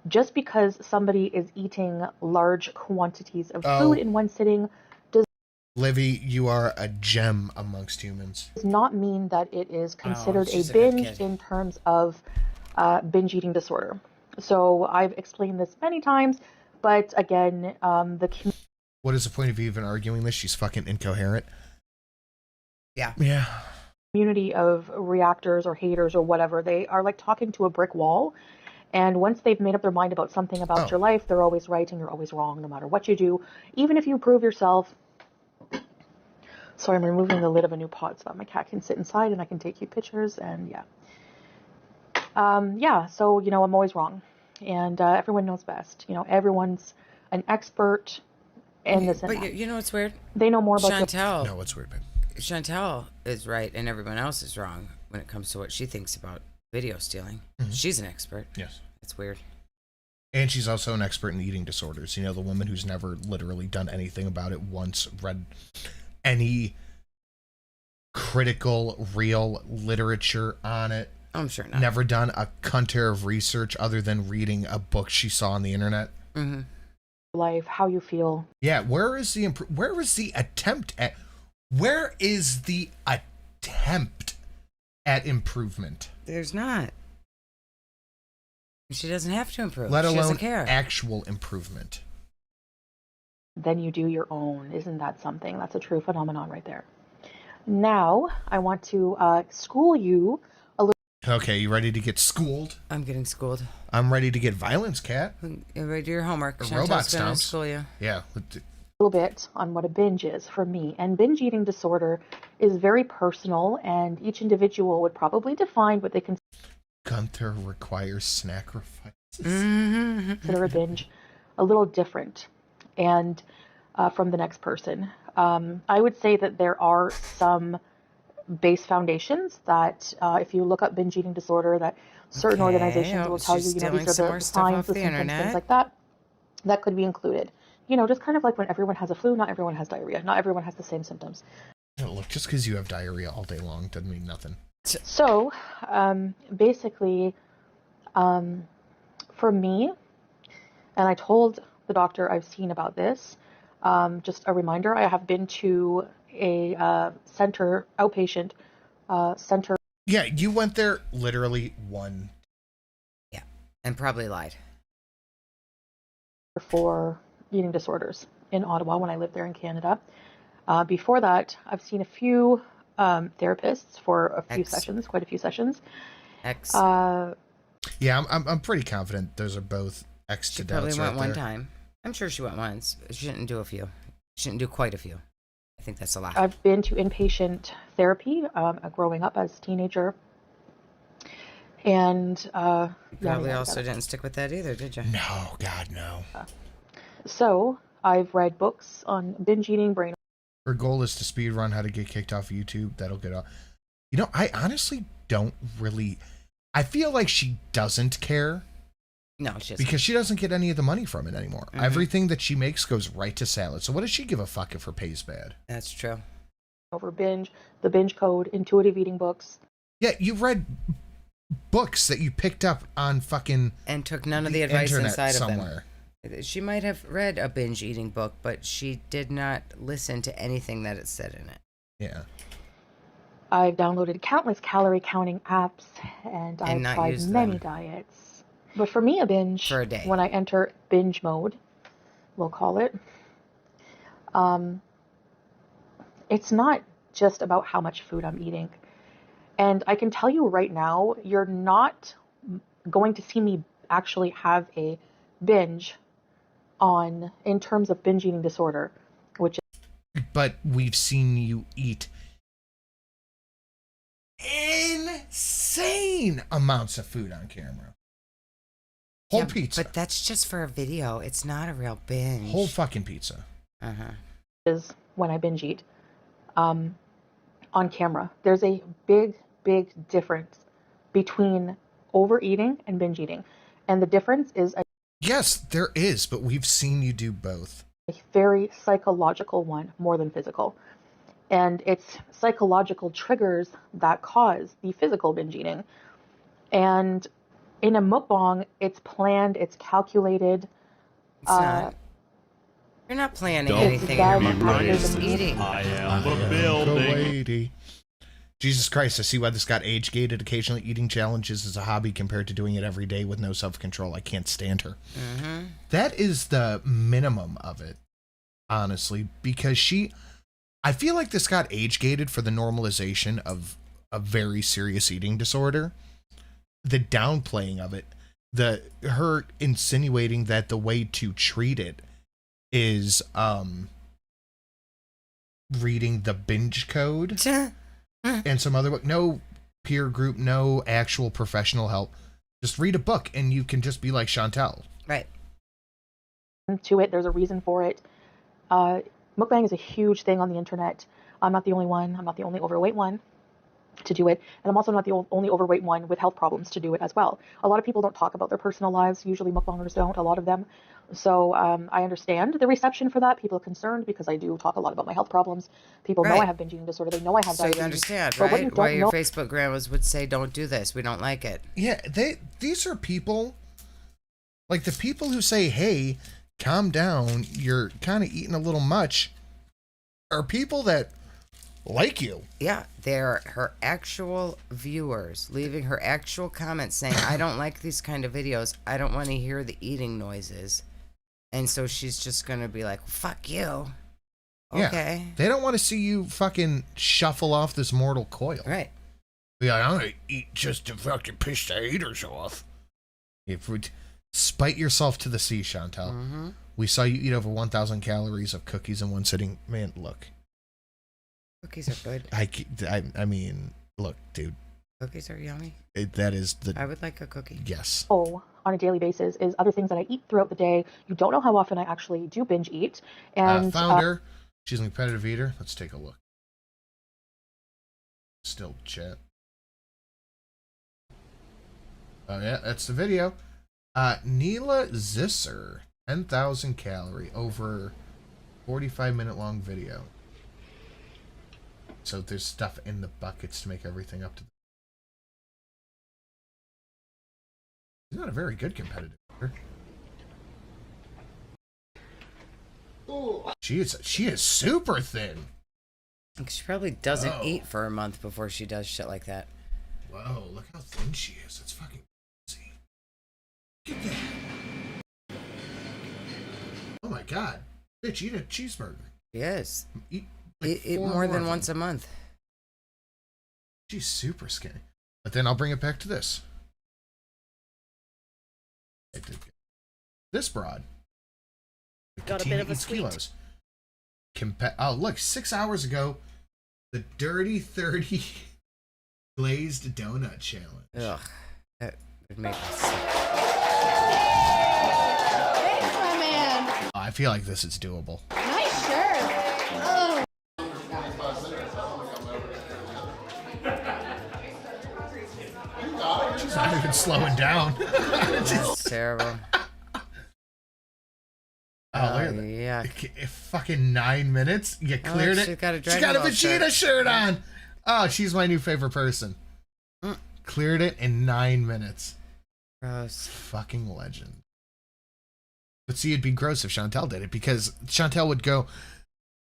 Just because somebody is eating large quantities of food in one sitting does Livy, you are a gem amongst humans. not mean that it is considered a binge in terms of binge eating disorder. So I've explained this many times, but again, What is the point of you even arguing this? She's fucking incoherent. Yeah. Yeah. community of reactors or haters or whatever, they are like talking to a brick wall. And once they've made up their mind about something about your life, they're always right and you're always wrong no matter what you do. Even if you prove yourself. Sorry, I'm removing the lid of a new pot so that my cat can sit inside and I can take cute pictures, and yeah. So, I'm always wrong. And everyone knows best. Everyone's an expert in this and that. But you know what's weird? They know more about Chantel. No, what's weird, babe? Chantel is right and everyone else is wrong when it comes to what she thinks about video stealing. Mm-hmm. She's an expert. Yes. It's weird. And she's also an expert in eating disorders. The woman who's never literally done anything about it once, read any critical, real literature on it. I'm sure not. Never done a cunter of research other than reading a book she saw on the internet. Mm-hmm. Life, how you feel. Yeah, where is the attempt at improvement? There's not. She doesn't have to improve. Let she alone doesn't care. actual improvement. Then you do your own. Isn't that something? That's a true phenomenon right there. Now, I want to school you a little. Okay, you ready to get schooled? I'm getting schooled. I'm ready to get violence, Cat. You ready to do your homework? Or Chantel's robot gonna stomps. school you. Yeah. Little bit on what a binge is for me. And binge eating disorder is very personal, and each individual would probably define what they Gunther requires sacrifices. consider a binge a little different and from the next person. I would say that there are some base foundations that if you look up binge eating disorder, that certain organizations will tell you, these are the signs, the symptoms, things like that. That could be included. Just kind of like when everyone has a flu, not everyone has diarrhea. Not everyone has the same symptoms. Look, just because you have diarrhea all day long doesn't mean nothing. So, basically, for me, and I told the doctor I've seen about this, just a reminder, I have been to a outpatient center. Yeah, you went there literally one. Yeah, and probably lied. For eating disorders in Ottawa when I lived there in Canada. Before that, I've seen a few therapists for a few sessions, quite a few sessions. Yeah, I'm pretty confident those are both X to She probably went right one there. time. I'm sure she went once. She didn't do a few. She didn't do quite a few. I think that's a lot. I've been to inpatient therapy growing up as a teenager. And you probably also didn't stick with that either, did you? No, God, no. So I've read books on binge eating, brain. Her goal is to speedrun how to get kicked off YouTube. That'll get off. I honestly don't really. I feel like she doesn't care. No, she doesn't. Because she doesn't get any of the money from it anymore. Mm-hmm. Everything that she makes goes right to salad. So what does she give a fuck if her pay's bad? That's true. Over binge, the binge code, intuitive eating books. Yeah, you read books that you picked up on fucking and took none of the advice inside somewhere. of them. She might have read a binge eating book, but she did not listen to anything that it said in it. Yeah. I've downloaded countless calorie counting apps, and I've not tried used many them. diets. But for me, a binge, For a day. when I enter binge mode, we'll call it, it's not just about how much food I'm eating. And I can tell you right now, you're not going to see me actually have a binge in terms of binge eating disorder, which is... But we've seen you eat insane amounts of food on camera. Whole pizza. But that's just for a video. It's not a real binge. Whole fucking pizza. Is when I binge eat on camera. There's a big difference between overeating and binge eating. And the difference is yes, there is, but we've seen you do both. A very psychological one, more than physical. And it's psychological triggers that cause the physical binge eating. And in a mukbang, it's planned, it's calculated. It's not. You're not planning Don't anything. be You're rude. just eating. I am the building. Lady. Jesus Christ, I see why this got age-gated. Occasionally eating challenges is a hobby compared to doing it every day with no self-control. I can't stand her. That is the minimum of it, honestly, because I feel like this got age-gated for the normalization of a very serious eating disorder. The downplaying of it, her insinuating that the way to treat it is reading the binge code and some other book. No peer group, no actual professional help. Just read a book and you can just be like Chantel. Right. To it, there's a reason for it. Mukbang is a huge thing on the internet. I'm not the only one. I'm not the only overweight one to do it. And I'm also not the only overweight one with health problems to do it as well. A lot of people don't talk about their personal lives. Usually mukbangers don't, a lot of them. So I understand the reception for that. People are concerned because I do talk a lot about my health problems. People know I have binge eating disorder. They know I have diabetes. So you understand, but right? Why your Facebook grandmas would say, don't do this. We don't like it. Yeah, these are people, like the people who say, hey, calm down, you're kind of eating a little much, are people that like you. Yeah, they're her actual viewers, leaving her actual comments saying, I don't like these kind of videos. I don't want to hear the eating noises. And so she's just going to be like, fuck you. Okay. Yeah, they don't want to see you fucking shuffle off this mortal coil. Right. Be like, I'm going to eat just to fucking piss the haters off. If we spite yourself to the sea, Chantel. We saw you eat over 1,000 calories of cookies in one sitting. Man, look. Cookies are good. I mean, look, dude. Cookies are yummy. That is the... I would like a cookie. Yes. On a daily basis is other things that I eat throughout the day. You don't know how often I actually do binge eat. And found her. She's a competitive eater. Let's take a look. Still chat. Oh yeah, that's the video. Neela Zisser, 10,000 calorie over 45-minute long video. So there's stuff in the buckets to make everything up to. She's not a very good competitor. She is super thin. She probably doesn't eat for a month before she does shit like that. Whoa, look how thin she is. It's fucking crazy. Look at that. Oh my god. Bitch, eat a cheeseburger. Yes. Eat more than once a month. She's super skinny. But then I'll bring it back to this. This broad. Got a bit of a sweet. Kilos. Oh, look, 6 hours ago, the Dirty 30 glazed donut challenge. Ugh, that would make me sick. Thanks, my man. I feel like this is doable. Nice shirt. Oh. She's not even slowing down. That's terrible. Oh, look at that. Yeah. Fucking 9 minutes. You cleared it. She's got a Vegeta shirt on. Oh, she's my new favorite person. Cleared it in 9 minutes. Gross. Fucking legend. But see, it'd be gross if Chantel did it because Chantel would go,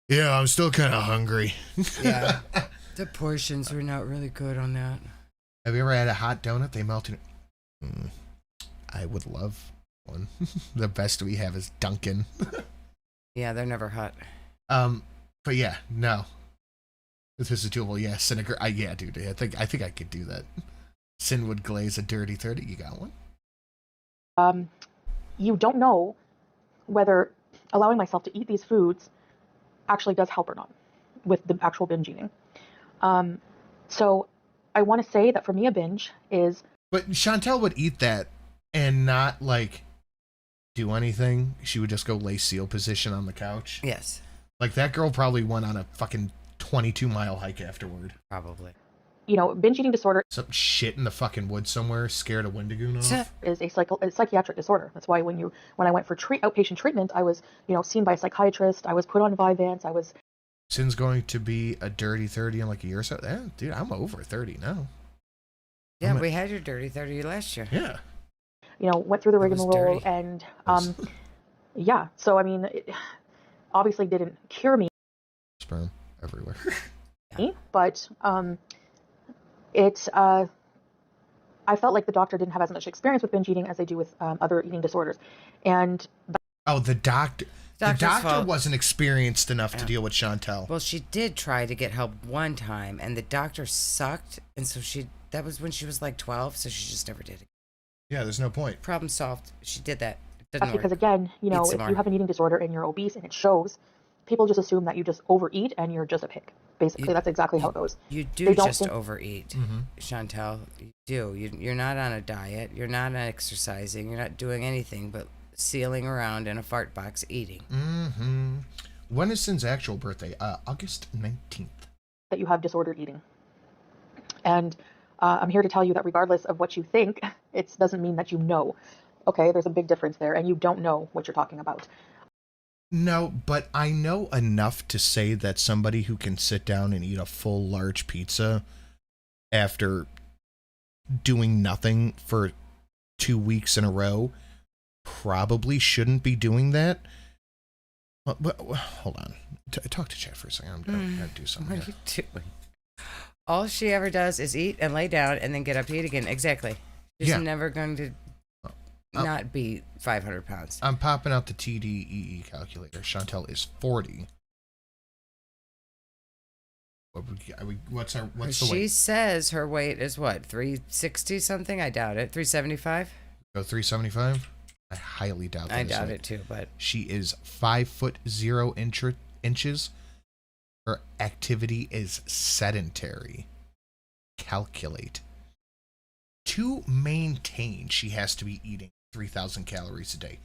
yeah, I'm still kind of hungry. Yeah. The portions were not really good on that. Have you ever had a hot donut? They melted it. I would love one. The best we have is Dunkin'. Yeah, they're never hot. But yeah, no. If this is doable, yeah, Cyniger. Yeah, dude, I think I could do that. Sin would glaze a dirty 30. You got one? You don't know whether allowing myself to eat these foods actually does help or not with the actual binge eating. So I want to say that for me, a binge is... But Chantel would eat that and not, like, do anything. She would just go lay seal position on the couch. Yes. Like, that girl probably went on a fucking 22-mile hike afterward. Probably. You know, binge eating disorder... Some shit in the fucking woods somewhere, scared a Wendigoon off. ...is a psychiatric disorder. That's why when I went for outpatient treatment, I was, seen by a psychiatrist. I was put on Vyvanse. I was... Sin's going to be a dirty 30 in like a year or so. Yeah, dude, I'm over 30 now. Yeah, we had your dirty 30 last year. Yeah. Went through the rigmarole and, yeah. So, I mean, it obviously didn't cure me. Sperm everywhere. But, I felt like the doctor didn't have as much experience with binge eating as they do with other eating disorders. And... the doctor... Doctor's the doctor fault. Wasn't experienced enough to deal with Chantel. Well, she did try to get help one time, and the doctor sucked, and so that was when she was like 12, so she just never did it. Yeah, there's no point. Problem solved. She did that. That's because, again, if you have an eating disorder and you're obese and it shows, people just assume that you just overeat and you're just a pig. Basically, that's exactly how it goes. You do just overeat, Chantel. You do. You're not on a diet. You're not exercising. You're not doing anything but sealing around in a fart box eating. When is Sin's actual birthday? August 19th. That you have disordered eating. And I'm here to tell you that regardless of what you think, it doesn't mean that you know. Okay, there's a big difference there, and you don't know what you're talking about. No, but I know enough to say that somebody who can sit down and eat a full large pizza after doing nothing for 2 weeks in a row probably shouldn't be doing that. Hold on. Talk to chat for a second. I'm going to do something. What are you doing? All she ever does is eat and lay down and then get up to eat again. Exactly. She's never going to not be 500 pounds. I'm popping out the TDEE calculator. Chantel is 40. What's the weight? She says her weight is what, 360 something? I doubt it. 375? Go 375? I highly doubt that. I doubt it too, but she is 5'0" inches. Her activity is sedentary. Calculate. To maintain, she has to be eating 3,000 calories a day.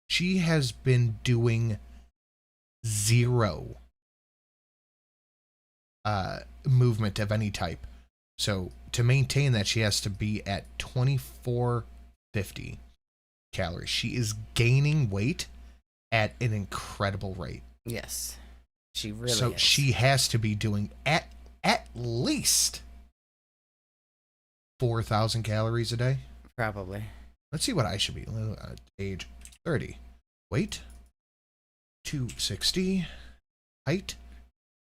She has been doing zero movement of any type. So to maintain that, she has to be at 2450 calories. She is gaining weight at an incredible rate. Yes, she really so is. She has to be doing at least 4,000 calories a day. Probably. Let's see what I should be. Age 30. Weight 260. Height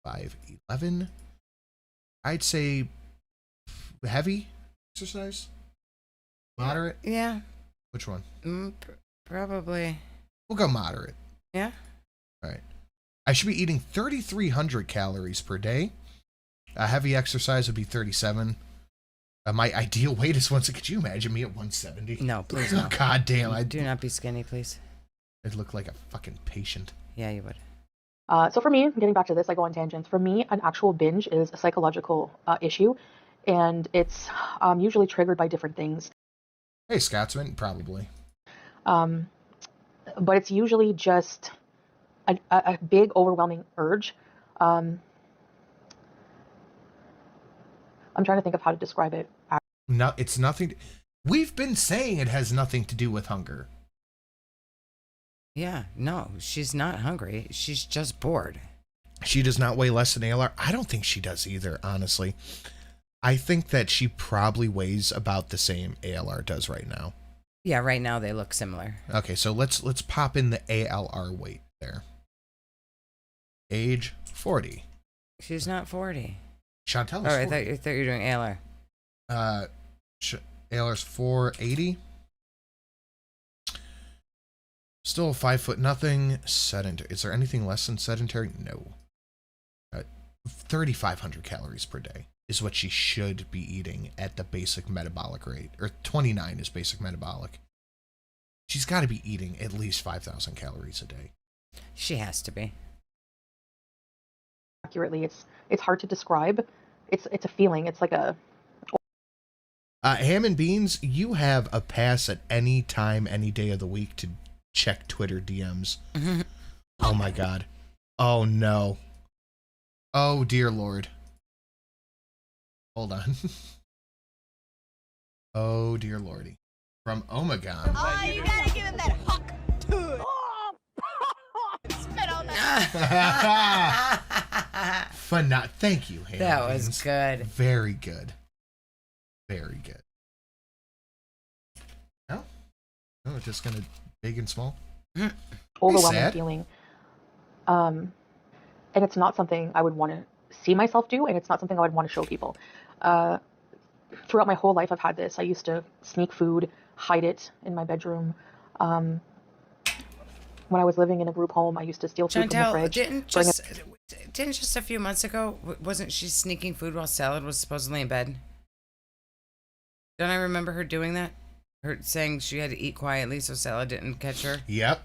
5'11". I'd say heavy exercise. Moderate. Yeah. Which one? Probably. We'll go moderate. Yeah. All right. I should be eating 3,300 calories per day. Heavy exercise would be 37. My ideal weight is could you imagine me at 170? No, please no. God damn. Do not be skinny, please. I'd look like a fucking patient. Yeah, you would. So for me, getting back to this, I go on tangents. For me, an actual binge is a psychological issue, and it's usually triggered by different things. Hey, Scotsman, probably. But it's usually just a big, overwhelming urge. I'm trying to think of how to describe it. No, it's nothing. We've been saying it has nothing to do with hunger. Yeah, no, she's not hungry. She's just bored. She does not weigh less than ALR. I don't think she does either, honestly. I think that she probably weighs about the same ALR does right now. Yeah, right now they look similar. Okay, so let's pop in the ALR weight there. Age 40. She's not 40. Chantel is 40. Oh, I thought you were doing ALR. ALR's 480. Still 5 foot nothing. Sedentary. Is there anything less than sedentary? No. 3,500 calories per day is what she should be eating at the basic metabolic rate. Or 29 is basic metabolic. She's got to be eating at least 5,000 calories a day. She has to be. Accurately, it's hard to describe. It's a feeling. It's like a... Ham and Beans, you have a pass at any time, any day of the week to check Twitter DMs. Oh my God. Oh no. Oh dear Lord. Hold on. Oh dear Lordy. From Omegon. Oh, you gotta give him that hook. Spit on that. Thank you, Ham. That and was Beans. good. Very good. Very good. Oh, it's just gonna big and small. Overwhelming feeling. And it's not something I would want to see myself do, and it's not something I would want to show people. Throughout my whole life, I've had this. I used to sneak food, hide it in my bedroom. When I was living in a group home, I used to steal food from the fridge. Didn't just a few months ago, wasn't she sneaking food while Salad was supposedly in bed? Don't I remember her doing that? Her saying she had to eat quietly so Salad didn't catch her? Yep.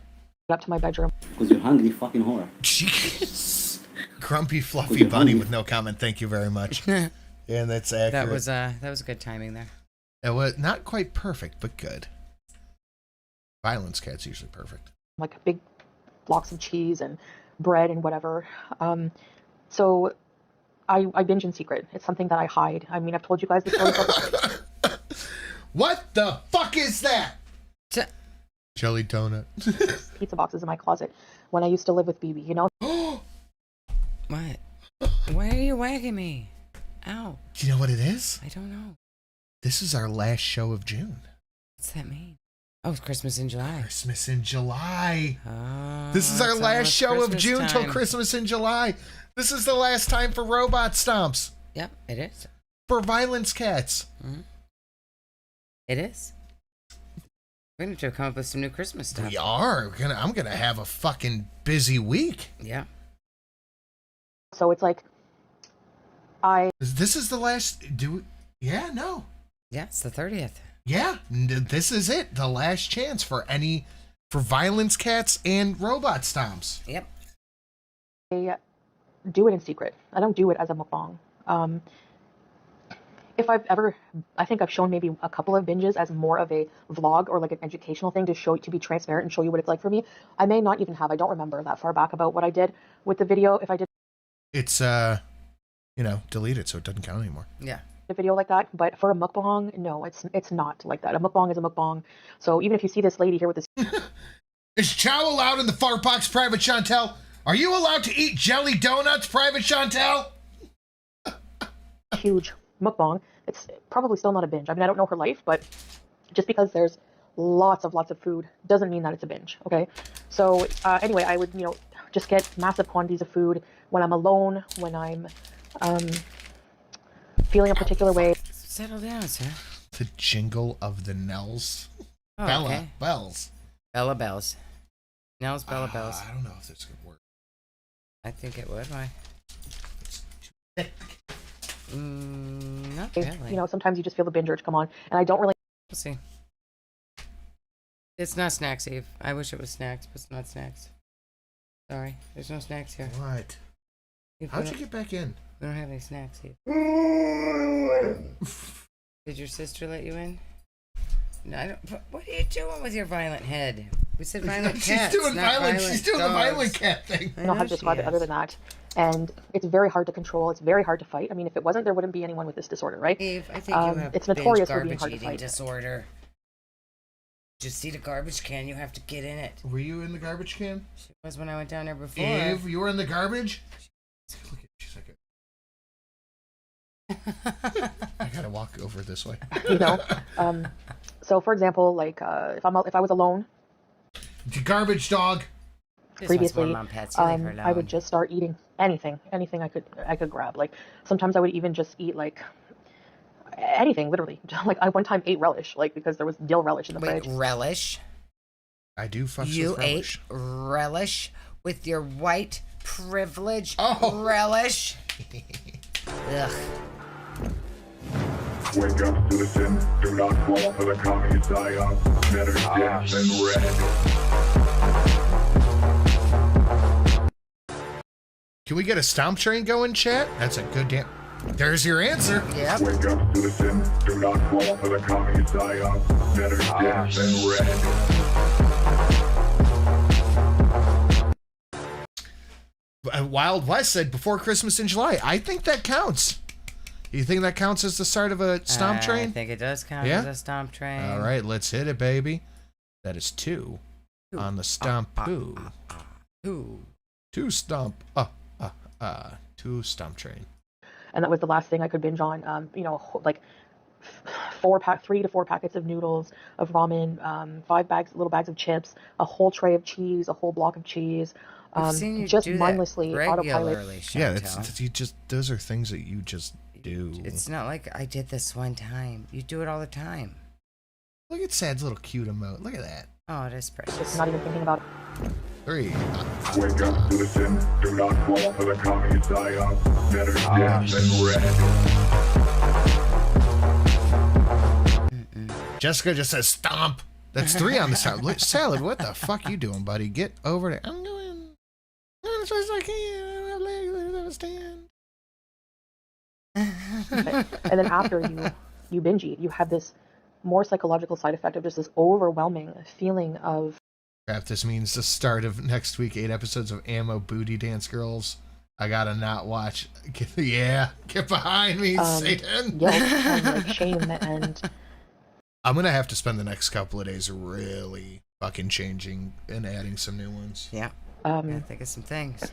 Up to my bedroom. Because you're hungry, fucking whore. Jeez. Grumpy fluffy bunny with no comment. Thank you very much. And that's accurate. That was good timing there. It was not quite perfect, but good. Violence Cat's usually perfect. Like big blocks of cheese and bread and whatever. So I binge in secret. It's something that I hide. I mean, I've told you guys this story. What the fuck is that? Jelly donut. Pizza boxes in my closet when I used to live with BB, you know? What? Why are you wagging me? Ow. Do you know what it is? I don't know. This is our last show of June. What's that mean? Oh, it's Christmas in July. Christmas in July. Oh, This is our last show of Christmas June till time. Christmas in July. This is the last time for robot stomps. Yep, it is. For Violence Cats. Mm-hmm. It is. We need to come up with some new Christmas stuff. We are. I'm gonna have a fucking busy week. Yeah. So it's like This is the last. Yeah, no. Yeah, it's the 30th. Yeah, this is it. The last chance for Violence Cats and Robot Stomps. Yep. I do it in secret. I don't do it as a mukbang. If I've ever, I think I've shown maybe a couple of binges as more of a vlog or like an educational thing to be transparent and show you what it's like for me. I may not even have. I don't remember that far back about what I did with the video. If I did, It's delete it so it doesn't count anymore. Yeah. A video like that, but for a mukbang, no, it's not like that. A mukbang is a mukbang. So even if you see this lady here with this, Is chow allowed in the fart box, Private Chantel? Are you allowed to eat jelly donuts, Private Chantel? huge mukbang, it's probably still not a binge. I mean, I don't know her life, but just because there's lots of food doesn't mean that it's a binge. Okay, so anyway, I would just get massive quantities of food when I'm alone, when I'm feeling a particular way. Settle down, sir. The jingle of the Nells. Oh, Bella okay. Bells. Bella Bells. Nell's Bella Bells. I don't know if this could work. I think it would. Why? Not Okay, really. sometimes you just feel the binge urge come on, and I don't really. We'll see. It's not Snacks Eve. I wish it was snacks, but it's not snacks. Sorry, there's no snacks here. What? How'd you get back in? We don't have any snacks here. Did your sister let you in? No, I don't. What are you doing with your violent head? We said violent cats. She's doing not violent. She's doing the dogs. violent cat thing. I don't know how to describe it other than that. And it's very hard to control. It's very hard to fight. I mean, if it wasn't, there wouldn't be anyone with this disorder, right? Eve, I think you have it's notorious for being garbage hard to eating fight. disorder. Just see the garbage can. You have to get in it. Were you in the garbage can? She was when I went down there before. Eve, you were in the garbage? Look at she's like I gotta walk over this way. So So, for example, like if I was alone, garbage dog. Previously, I would just start eating anything I could grab. Like sometimes I would even just eat like anything, literally. Like I one time ate relish, like because there was dill relish in the fridge. Relish? I do fuck with You relish. ate relish with your white privilege? Oh. Relish? Ugh. Wake up to the sin, do not fall for the communist psyop. Better dead than red. Can we get a stomp train going, chat? That's a good damn. There's your answer. Yep. Wake up to the sin, do not fall for the communist psyop. Better dead than red. Wild West said before Christmas in July. I think that counts. You think that counts as the start of a stomp train? I think it does count as a stomp train. All right, let's hit it, baby. That is 2 on the stomp boo. 2 stomp. 2 stomp train. And that was the last thing I could binge on. You know, like 3 to 4 packets of noodles, of ramen, 5 little bags of chips, a whole tray of cheese, a whole block of cheese. Just mindlessly autopilot. Yeah, it's you just those are things that you just do. It's not like I did this one time. You do it all the time. Look at Sad's little cute emote. Look at that. Oh, it is precious. Just not even thinking about it. 3. Wake up to the sin, do not fall for the communist psyop. Better dead than red. Jessica just says stomp. That's 3 on the stomp. Salad, what the fuck you doing, buddy? Get over there. I'm going as fast as I can. I don't have legs. I don't have a stand. And then after you binge eat, you have this more psychological side effect of just this overwhelming feeling of Crap, this means the start of next week, 8 episodes of Ammo Booty Dance Girls. I gotta not watch. Get behind me, Satan. Guilt and like shame, and I'm gonna have to spend the next couple of days really fucking changing and adding some new ones. Yeah. I think of some things.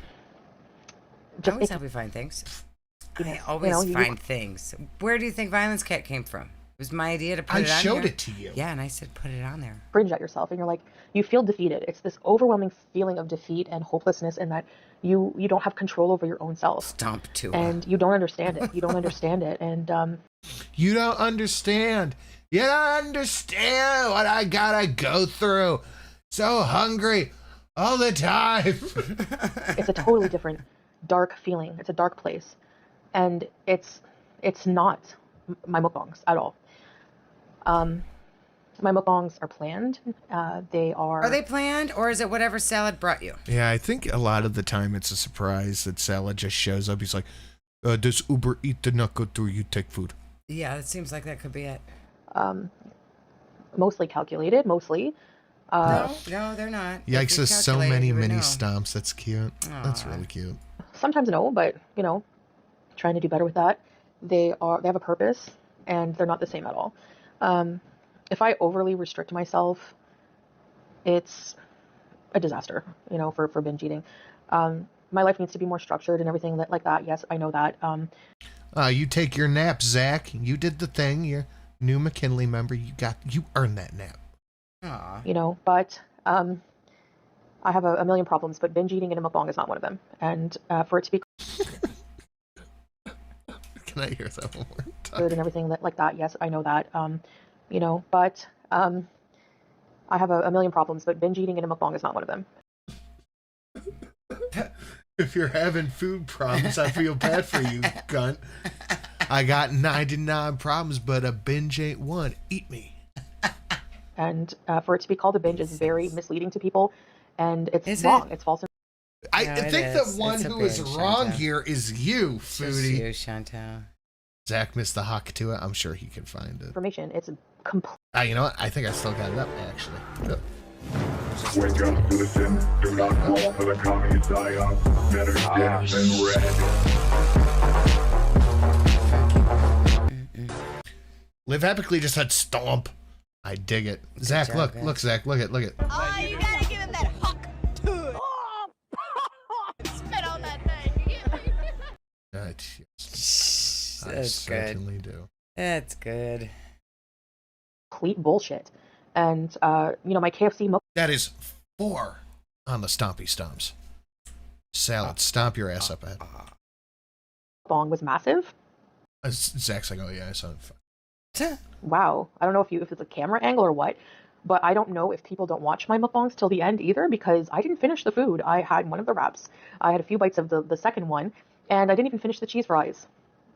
I always help you find things. I always find things. Where do you think Violence Cat came from? It was my idea to put it on I showed here. it to you. Yeah, and I said put it on there. Cringe at yourself, and you're like, you feel defeated. It's this overwhelming feeling of defeat and hopelessness, and that you don't have control over your own self. Stomp to and you don't understand it. You don't understand it, and you don't understand. You don't understand what I gotta go through. So hungry all the time. It's a totally different, dark feeling. It's a dark place, and it's not my mukbangs at all. My mukbangs are planned. They are. Are they planned, or is it whatever Salad brought you? Yeah, I think a lot of the time it's a surprise that Salad just shows up. He's like, does Uber Eat did not go through, you take food. Yeah, it seems like that could be it. Mostly calculated, mostly. No, they're not. Yikes, there's so many mini stomps. That's cute. Aww. That's really cute. Sometimes no, but, trying to do better with that. They have a purpose, and they're not the same at all. If I overly restrict myself, it's a disaster, for binge eating. My life needs to be more structured and everything like that. Yes, I know that. You take your nap, Zach. You did the thing. You're a new McKinley member. You earned that nap. Aww. But I have a million problems, but binge eating in a mukbang is not one of them. And for it to be Can I hear that one more time? Good and everything like that. Yes, I know that. But I have a million problems, but binge eating in a mukbang is not one of them. If you're having food problems, I feel bad for you, cunt. I got 99 problems, but a binge ain't one. Eat me. And for it to be called a binge is very misleading to people, and it's wrong. It's false. I think the one who is wrong here is you, Foodie. You, Chantal. Zach missed the hock to it. I'm sure he can find it. Information. It's a complete. You know what? I think I still got it up, actually. Yep. Wake up to the sin, do not fall for the communist psyop. Better dead than red. Live Epically just said stomp. I dig it. Zach, job, look, Zach, look it. Oh, you gotta give him that huck to it. Oh, spit on that thing. I certainly do. That's good. complete bullshit. And, you know, my KFC That is 4 on the Stompy Stomps. Salad, stomp your ass up at. mukbang was massive. Zach's like, oh yeah, I saw it. Wow. I don't know if it's a camera angle or what, but I don't know if people don't watch my mukbangs till the end either, because I didn't finish the food. I had one of the wraps. I had a few bites of the second one, and I didn't even finish the cheese fries.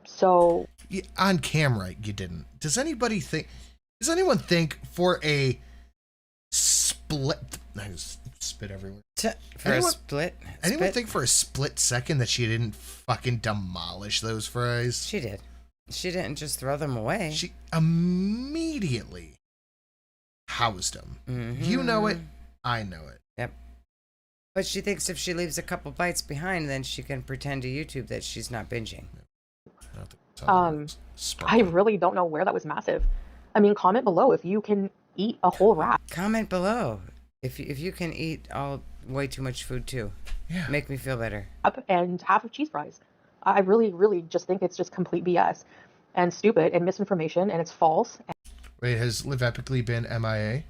So on camera, you didn't. Does anyone think for a split? I just spit everywhere. Anyone think for a split second that she didn't fucking demolish those fries? She did. She didn't just throw them away. She immediately housed them. Mm-hmm. You know it. I know it. Yep. But she thinks if she leaves a couple bites behind, then she can pretend to YouTube that she's not binging. I really don't know where that was massive. I mean, comment below if you can eat a whole wrap. Comment below if you can eat way too much food too. Yeah. Make me feel better. And half of cheese fries. I really, really just think it's just complete BS and stupid and misinformation, and it's false. Wait, has Live Epically been MIA?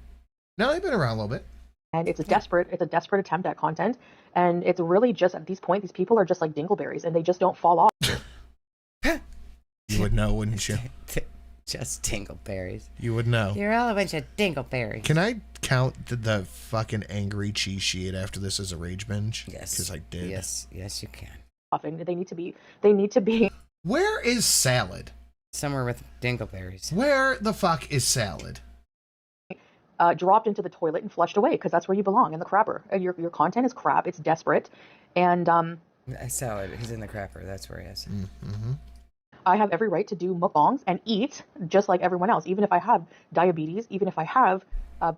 No, they've been around a little bit. And it's a desperate attempt at content, and it's really just at this point, these people are just like dingleberries, and they just don't fall off. You would know, wouldn't you? Just dingleberries. You would know. You're all a bunch of dingleberries. Can I count the fucking angry cheese she ate after this as a rage binge? Yes. Because I did. Yes, you can. Often they need to be. Where is salad? Somewhere with dingleberries. Where the fuck is salad? Dropped into the toilet and flushed away, because that's where you belong, in the crapper. Your content is crap. It's desperate, and salad. He's in the crapper. That's where he is. Mm-hmm. I have every right to do mukbangs and eat just like everyone else, even if I have diabetes, even if I have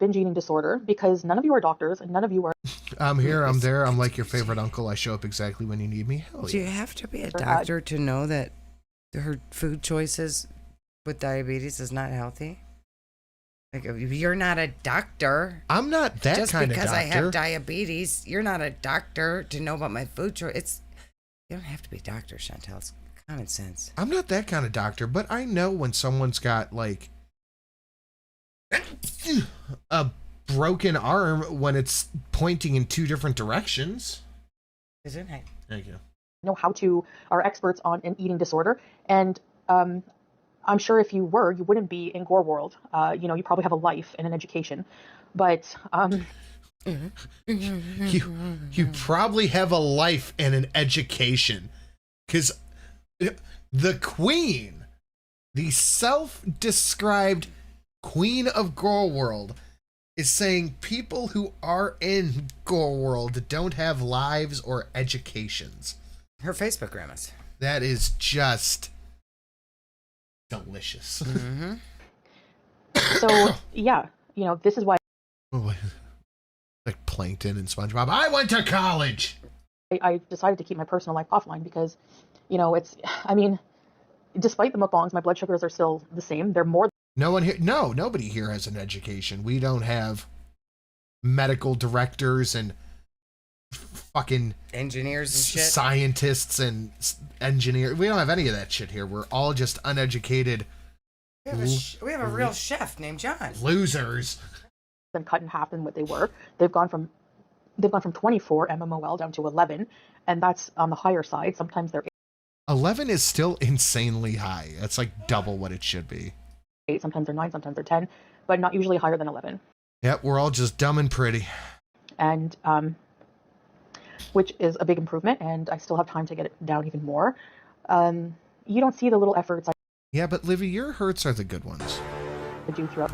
binge eating disorder, because none of you are doctors and none of you are. I'm here, I'm there, I'm like your favorite uncle. I show up exactly when you need me. Hell yeah. Do you have to be a doctor to know that her food choices with diabetes is not healthy? Like, you're not a doctor. I'm not that just kind of doctor. Just because I have diabetes, you're not a doctor to know about my food choice. You don't have to be a doctor, Chantel. It's common sense. I'm not that kind of doctor, but I know when someone's got like a broken arm when it's pointing in 2 different directions. Isn't it? Thank you. Know how to are experts on an eating disorder, and I'm sure if you were, you wouldn't be in Gore World. You know, you probably have a life and an education, but you probably have a life and an education, because the queen, the self-described queen of Gore World, is saying people who are in Gore World don't have lives or educations. Her Facebook grandmas. That is just delicious. Mm-hmm. So yeah, you know, this is why like Plankton and SpongeBob. I went to college. I decided to keep my personal life offline, because, you know, I mean, despite the mukbangs, my blood sugars are still the same. They're more. Nobody here has an education. We don't have medical directors and fucking engineers and shit. Scientists and engineers. We don't have any of that shit here. We're all just uneducated. We have a real chef named John. Losers. Them cut in half than what they were. They've gone from 24 mmol down to 11, and that's on the higher side. Sometimes they're 11 is still insanely high. That's like double what it should be. 8, sometimes they're 9, sometimes they're 10, but not usually higher than 11. Yep, we're all just dumb and pretty. And which is a big improvement, and I still have time to get it down even more. You don't see the little efforts Yeah, but Livy, your hurts are the good ones. I do throughout.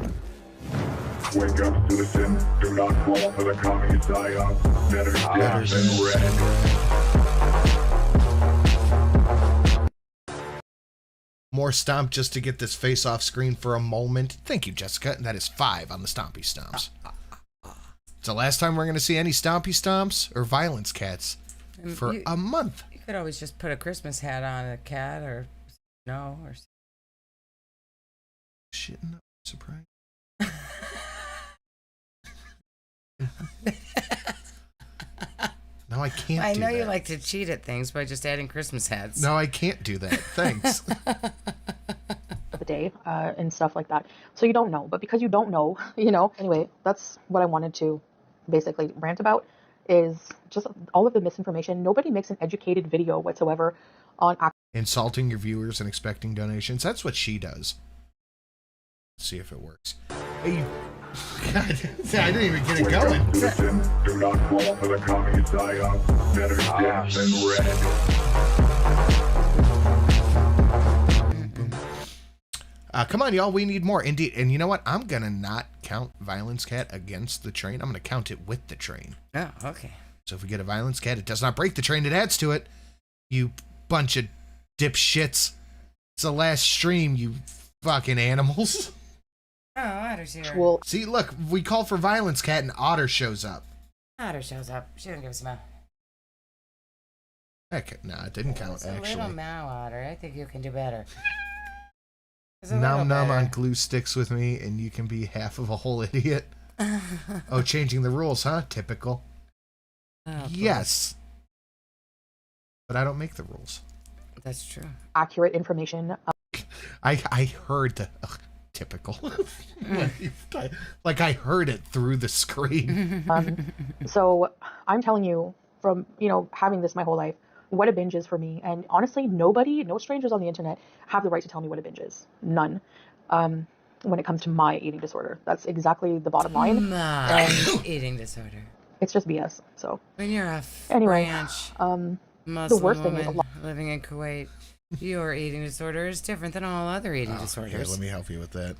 Wake up, citizen. Do not fall for the commie psyop. Better dead than red. More stomp just to get this face off screen for a moment. Thank you, Jessica. And that is 5 on the Stompy Stomps. It's the last time we're going to see any Stompy Stomps or Violence Cats for a month. You could always just put a Christmas hat on a cat or no or. Shit, no surprise. No, I can't. I know you like to cheat at things by just adding Christmas hats. No, I can't do that. Thanks. The day and stuff like that. So you don't know. But because you don't know, anyway, that's what I wanted to basically rant about, is just all of the misinformation. Nobody makes an educated video whatsoever on insulting your viewers and expecting donations. That's what she does. Let's see if it works. Hey, God, I didn't even get it going. Do not fall for the commie psyop. Better dead than red. Come on, y'all. We need more. Indeed. And you know what? I'm going to not count Violence Cat against the train. I'm going to count it with the train. Oh, okay. So if we get a Violence Cat, it does not break the train. It adds to it. You bunch of dipshits. It's the last stream, you fucking animals. Oh, Otter's here. See, look, we call for Violence Cat and Otter shows up. Otter shows up. She didn't give us a mow. Heck, no, it didn't count, It's a actually. little mow, Otter. I think you can do better. Num on glue sticks with me, and you can be half of a whole idiot. Oh, changing the rules, huh? Typical. Oh, yes. But I don't make the rules. That's true. accurate information. I heard the... typical. Like I heard it through the screen. So I'm telling you from, having this my whole life, what a binge is for me. And honestly, no strangers on the internet have the right to tell me what a binge is. None. When it comes to my eating disorder. That's exactly the bottom line. My eating disorder. It's just BS. So when you're a anyway, Muslim the worst thing is living in Kuwait, your eating disorder is different than all other eating disorders. Okay, let me help you with that.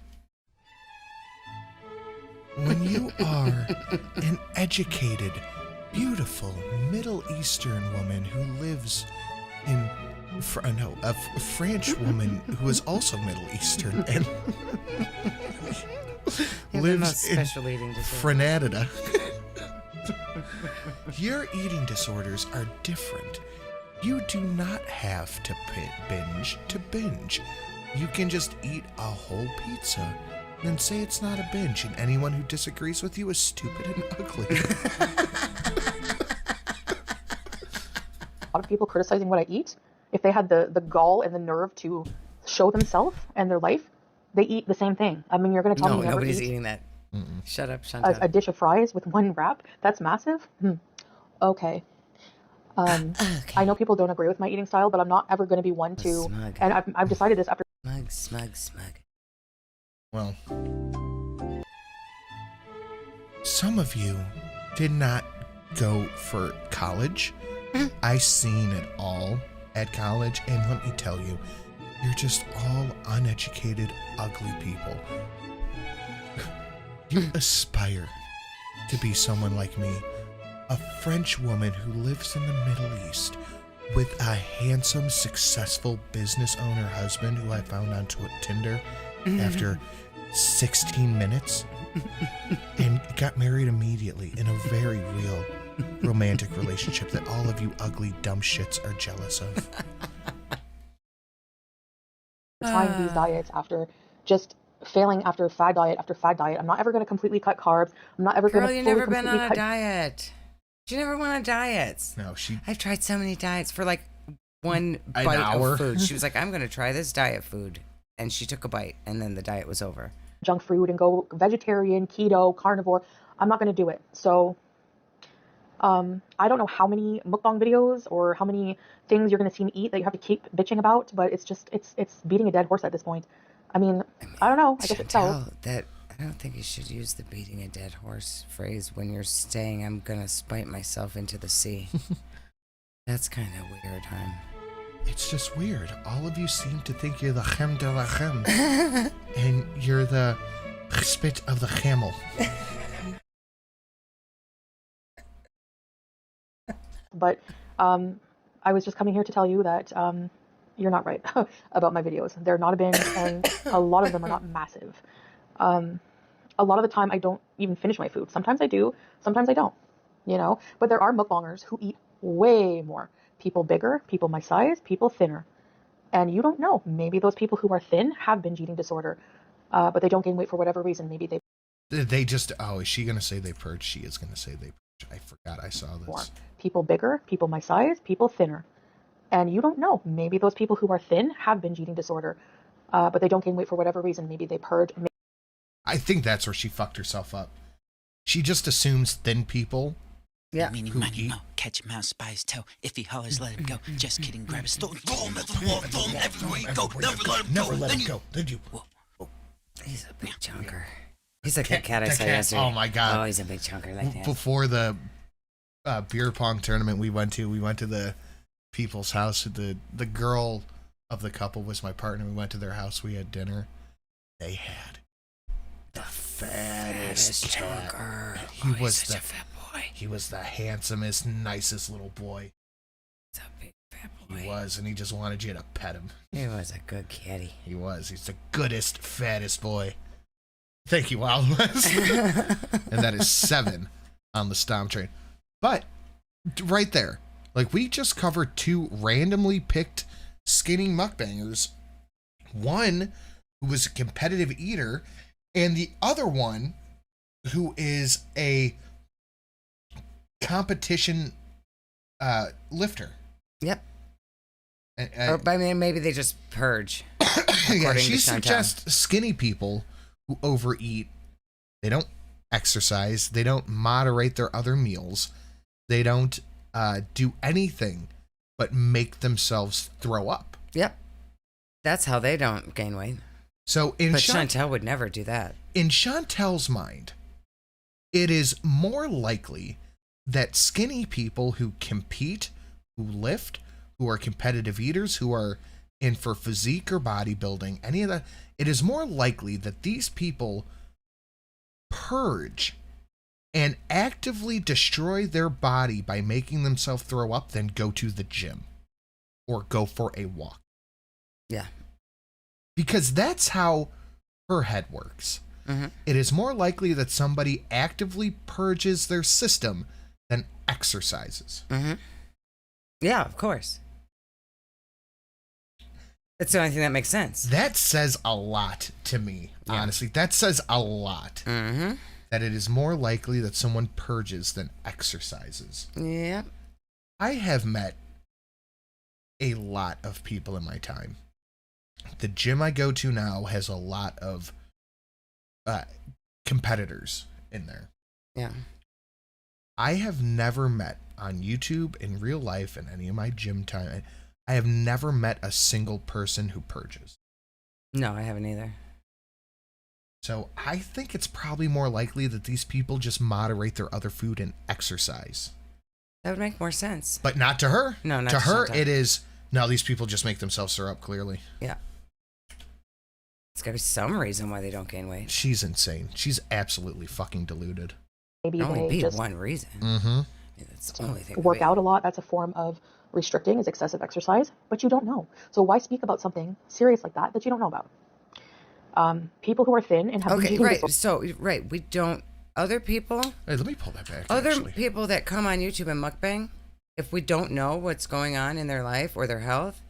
When you are an educated, beautiful Middle Eastern woman who lives in a French woman who is also Middle Eastern and lives in Frenadida. Your eating disorders are different. You do not have to binge to binge. You can just eat a whole pizza and say it's not a binge, and anyone who disagrees with you is stupid and ugly. A lot of people criticizing what I eat, if they had the gall and the nerve to show themselves and their life, they eat the same thing. I mean, you're going to tell me never nobody's eat eating that. Shut up, Chantal. a dish of fries with one wrap? That's massive? Okay. I know people don't agree with my eating style, but I'm not ever going to be one to... Smug. And I've decided this after... Smug. Well, some of you did not go for college. I seen it all at college, and let me tell you, you're just all uneducated, ugly people. You aspire to be someone like me, a French woman who lives in the Middle East with a handsome, successful business owner husband who I found on Tinder after 16 minutes and got married immediately in a very real romantic relationship that all of you ugly dumb shits are jealous of. Trying these diets after just failing after fad diet after fad diet. I'm not ever going to completely cut carbs. I'm not ever going to Girl, you never been on a diet. She never went on diets. No, I've tried so many diets for like one bite of food. She was like, I'm going to try this diet food. And she took a bite, and then the diet was over. Junk food and go vegetarian, keto, carnivore. I'm not going to do it. So I don't know how many mukbang videos or how many things you're going to see me eat that you have to keep bitching about, but it's just, it's beating a dead horse at this point. I mean, I don't know. I guess it sells. I don't think you should use the beating a dead horse phrase when you're saying I'm going to spite myself into the sea. That's kind of weird, hon. It's just weird. All of you seem to think you're the chem de la chem. And you're the spit of the camel. But I was just coming here to tell you that you're not right about my videos. They're not a binge, and a lot of them are not massive. A lot of the time, I don't even finish my food. Sometimes I do, sometimes I don't, But there are mukbangers who eat way more. People bigger, people my size, people thinner. And you don't know. Maybe those people who are thin have binge eating disorder, but they don't gain weight for whatever reason. Maybe they just, is she going to say they purge? She is going to say they purge. I forgot I saw this. More. People bigger, people my size, people thinner. And you don't know. Maybe those people who are thin have binge eating disorder, but they don't gain weight for whatever reason. Maybe they purge. I think that's where she fucked herself up. She just assumes thin people. Yeah. Meaning money, mo. Catch him out, spy his toe. If he hollers, let him go. Just kidding, grab his throat. Throw him at the wall, throw him everywhere you go. Never let him go. Never let him go. Then you. He's a big chunker. He's like that cat I saw yesterday. Oh my god. Oh, he's a big chunker like that. Before the beer pong tournament we went to the people's house. The girl of the couple was my partner. We went to their house. We had dinner. They had the fattest chunker. He was such a fat boy. He was the handsomest, nicest little boy. He's a big fat boy. He was, and he just wanted you to pet him. He was a good kitty. He was. He's the goodest, fattest boy. Thank you, Wild West. And that is 7 on the Stomp train. But right there, like, we just covered 2 randomly picked skinny mukbangers. One who was a competitive eater, and the other one who is a competition lifter. Yep. Or, I mean, maybe they just purge. Yeah, she suggests skinny people who overeat, they don't exercise, they don't moderate their other meals, they don't do anything but make themselves throw up. Yep. That's how they don't gain weight. So but Chantel would never do that. In Chantel's mind, it is more likely that skinny people who compete, who lift, who are competitive eaters, who are in for physique or bodybuilding, any of that, it is more likely that these people purge and actively destroy their body by making themselves throw up than go to the gym or go for a walk. Yeah. Because that's how her head works. Mm-hmm. It is more likely that somebody actively purges their system than exercises. Mm-hmm. Yeah, of course. That's the only thing that makes sense. That says a lot to me, honestly. That says a lot. Mm-hmm. That it is more likely that someone purges than exercises. Yeah. I have met a lot of people in my time. The gym I go to now has a lot of competitors in there. Yeah. I have never met on YouTube, in real life, in any of my gym time, I have never met a single person who purges. No, I haven't either. So I think it's probably more likely that these people just moderate their other food and exercise. That would make more sense. But not to her. No, not to her. Chantal. It is, no, these people just make themselves throw up, clearly. Yeah. It's got to be some reason why they don't gain weight. She's insane. She's absolutely fucking deluded. Maybe only they be just one reason. Mm-hmm. Yeah, that's the only thing. Work out a lot. That's a form of restricting, is excessive exercise, but you don't know. So why speak about something serious like that you don't know about? People who are thin and have okay, right. So, right, we don't. Other people. Hey, let me pull that back. Other actually. people that come on YouTube and mukbang, if we don't know what's going on in their life or their health,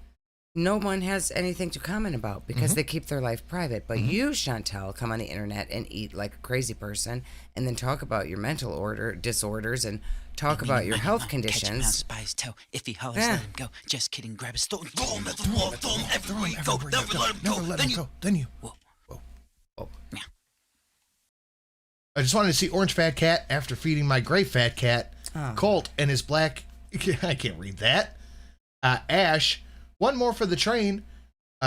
no one has anything to comment about because they keep their life private. But you, Chantel, come on the internet and eat like a crazy person, and then talk about your mental disorders and talk about your health conditions. Catch him out, spy his toe. If he hollers, let him go. Just kidding, grab his throat. Throw him at the wall, throw him everywhere you go. Never let him go. Never let him go. Then you. Whoa. Oh. Yeah. I just wanted to see Orange Fat Cat after feeding my gray fat cat, Colt, and his black... I can't read that. Ash. One more for the train.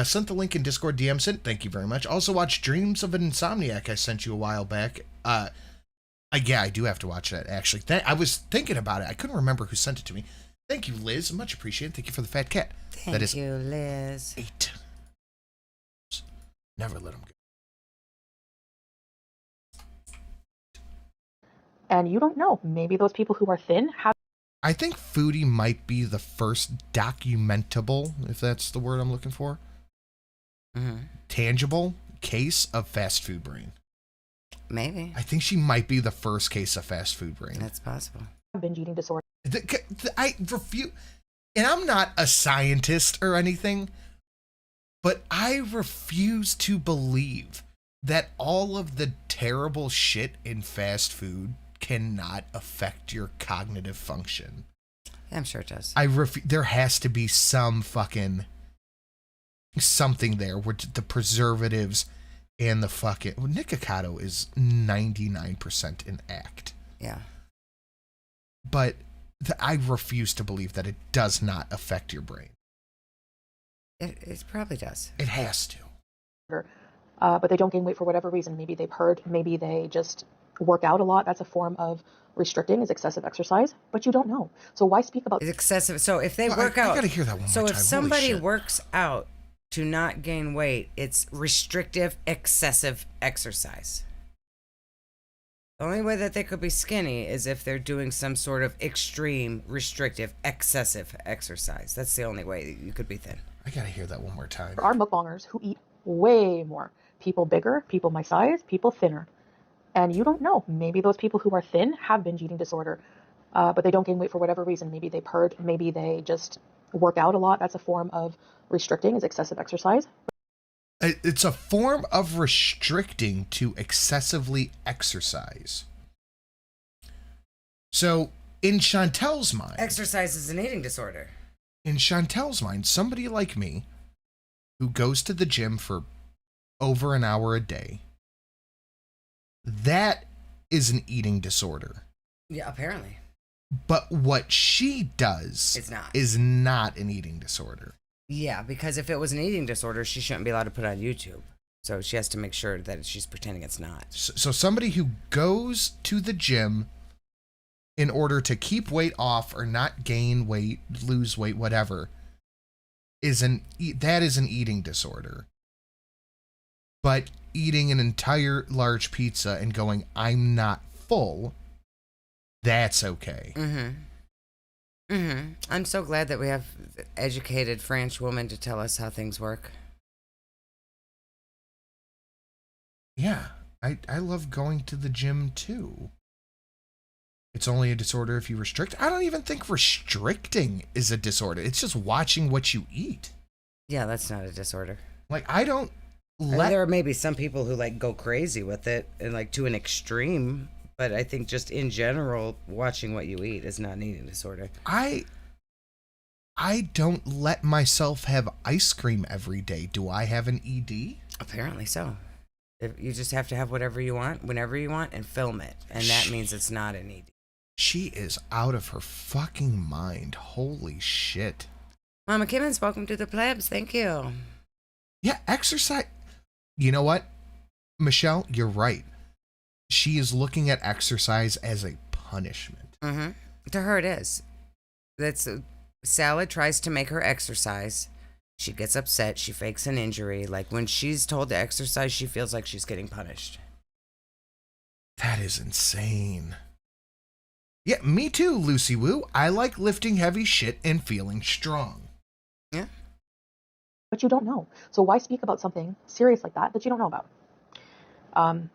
Sent the link in Discord DM sent. Thank you very much. Also watch Dreams of an Insomniac I sent you a while back. Yeah, I do have to watch that, actually. I was thinking about it. I couldn't remember who sent it to me. Thank you, Liz. Much appreciated. Thank you for the fat cat. Thank you, Liz. 8. Never let him go. And you don't know. Maybe those people who are thin have... I think Foodie might be the first documentable, if that's the word I'm looking for, tangible case of fast food brain. Maybe. I think she might be the first case of fast food brain. That's possible. binge eating disorder. I refuse, and I'm not a scientist or anything, but I refuse to believe that all of the terrible shit in fast food cannot affect your cognitive function. Yeah, I'm sure it does. There has to be some fucking something there where the preservatives and the fucking Nikocado is 99% an act. Yeah. But I refuse to believe that it does not affect your brain. It probably does. It has to. But they don't gain weight for whatever reason. Maybe they purge, maybe they just work out a lot. That's a form of restricting, is excessive exercise, but you don't know. So why speak about excessive? So if they work out, I gotta hear that one more so time. if somebody works out to not gain weight, it's restrictive, excessive exercise. The only way that they could be skinny is if they're doing some sort of extreme, restrictive, excessive exercise. That's the only way that you could be thin. I gotta hear that one more time. There are mukbangers who eat way more. People bigger, people my size, people thinner. And you don't know. Maybe those people who are thin have binge eating disorder, but they don't gain weight for whatever reason. Maybe they purge, maybe they just work out a lot. That's a form of restricting, is excessive exercise. It's a form of restricting to excessively exercise. So, in Chantel's mind... Exercise is an eating disorder. In Chantel's mind, somebody like me, who goes to the gym for over an hour a day, that is an eating disorder. Yeah, apparently. But what she does is not an eating disorder. Yeah, because if it was an eating disorder, she shouldn't be allowed to put it on YouTube. So she has to make sure that she's pretending it's not. So somebody who goes to the gym in order to keep weight off or not gain weight, lose weight, whatever, that is an eating disorder. But eating an entire large pizza and going, I'm not full, that's okay. I'm so glad that we have educated French women to tell us how things work. Yeah, I love going to the gym too. It's only a disorder if you restrict. I don't even think restricting is a disorder. It's just watching what you eat. Yeah, that's not a disorder. Like, I don't there may be some people who like go crazy with it and like to an extreme, but I think just in general, watching what you eat is not an eating disorder. I don't let myself have ice cream every day. Do I have an ED? Apparently so. You just have to have whatever you want, whenever you want, and film it. And that means it's not an ED. She is out of her fucking mind. Holy shit. Mama Kimmons, welcome to the plebs. Thank you. Yeah, exercise. You know what? Michelle, you're right. She is looking at exercise as a punishment. To her it is. Salad tries to make her exercise. She gets upset. She fakes an injury. Like when she's told to exercise, she feels like she's getting punished. That is insane. Yeah, me too, Lucy Woo. I like lifting heavy shit and feeling strong. Yeah. But you don't know. So why speak about something serious like that you don't know about?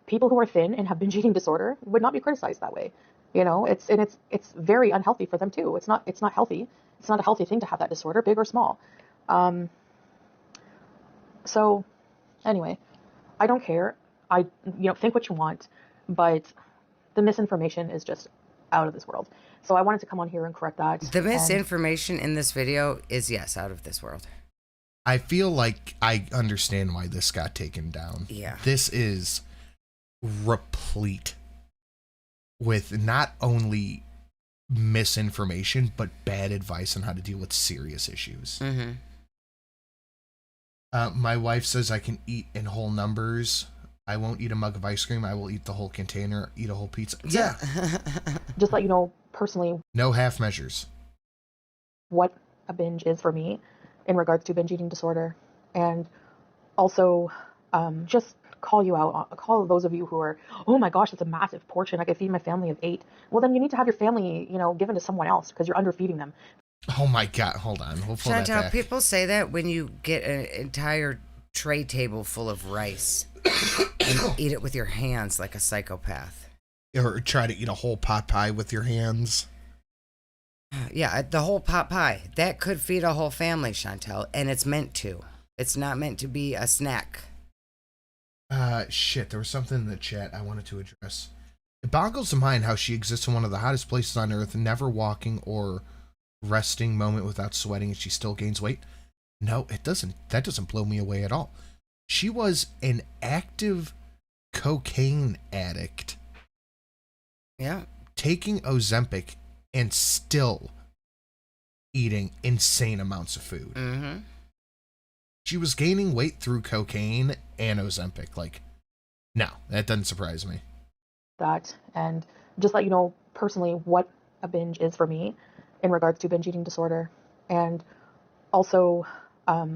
People who are thin and have binge eating disorder would not be criticized that way. You know, it's very unhealthy for them too. It's not healthy. It's not a healthy thing to have that disorder, big or small. So anyway, I don't care. Think what you want, but the misinformation is just out of this world. So I wanted to come on here and correct that. The misinformation in this video is, yes, out of this world. I feel like I understand why this got taken down. Yeah. This is replete with not only misinformation, but bad advice on how to deal with serious issues. My wife says I can eat in whole numbers. I won't eat a mug of ice cream. I will eat the whole container, eat a whole pizza. Yeah. Just let you know personally. No half measures. What a binge is for me in regards to binge eating disorder. And also just call you out, call those of you who are, oh my gosh, it's a massive portion. I could feed my family of 8. Well, then you need to have your family, given to someone else because you're underfeeding them. Oh my God, hold on. We'll pull that Chantal, back. people say that when you get an entire tray table full of rice and eat it with your hands like a psychopath. Or try to eat a whole pot pie with your hands. Yeah, the whole pot pie. That could feed a whole family, Chantal, and it's meant to. It's not meant to be a snack. Shit, there was something in the chat I wanted to address. It boggles the mind how she exists in one of the hottest places on earth, never walking or resting moment without sweating, and she still gains weight. No, it doesn't. That doesn't blow me away at all. She was an active cocaine addict. Yeah. Taking Ozempic and still eating insane amounts of food. Mm-hmm. She was gaining weight through cocaine and Ozempic. Like, no, that doesn't surprise me. That, and just let you know personally what a binge is for me in regards to binge eating disorder. And also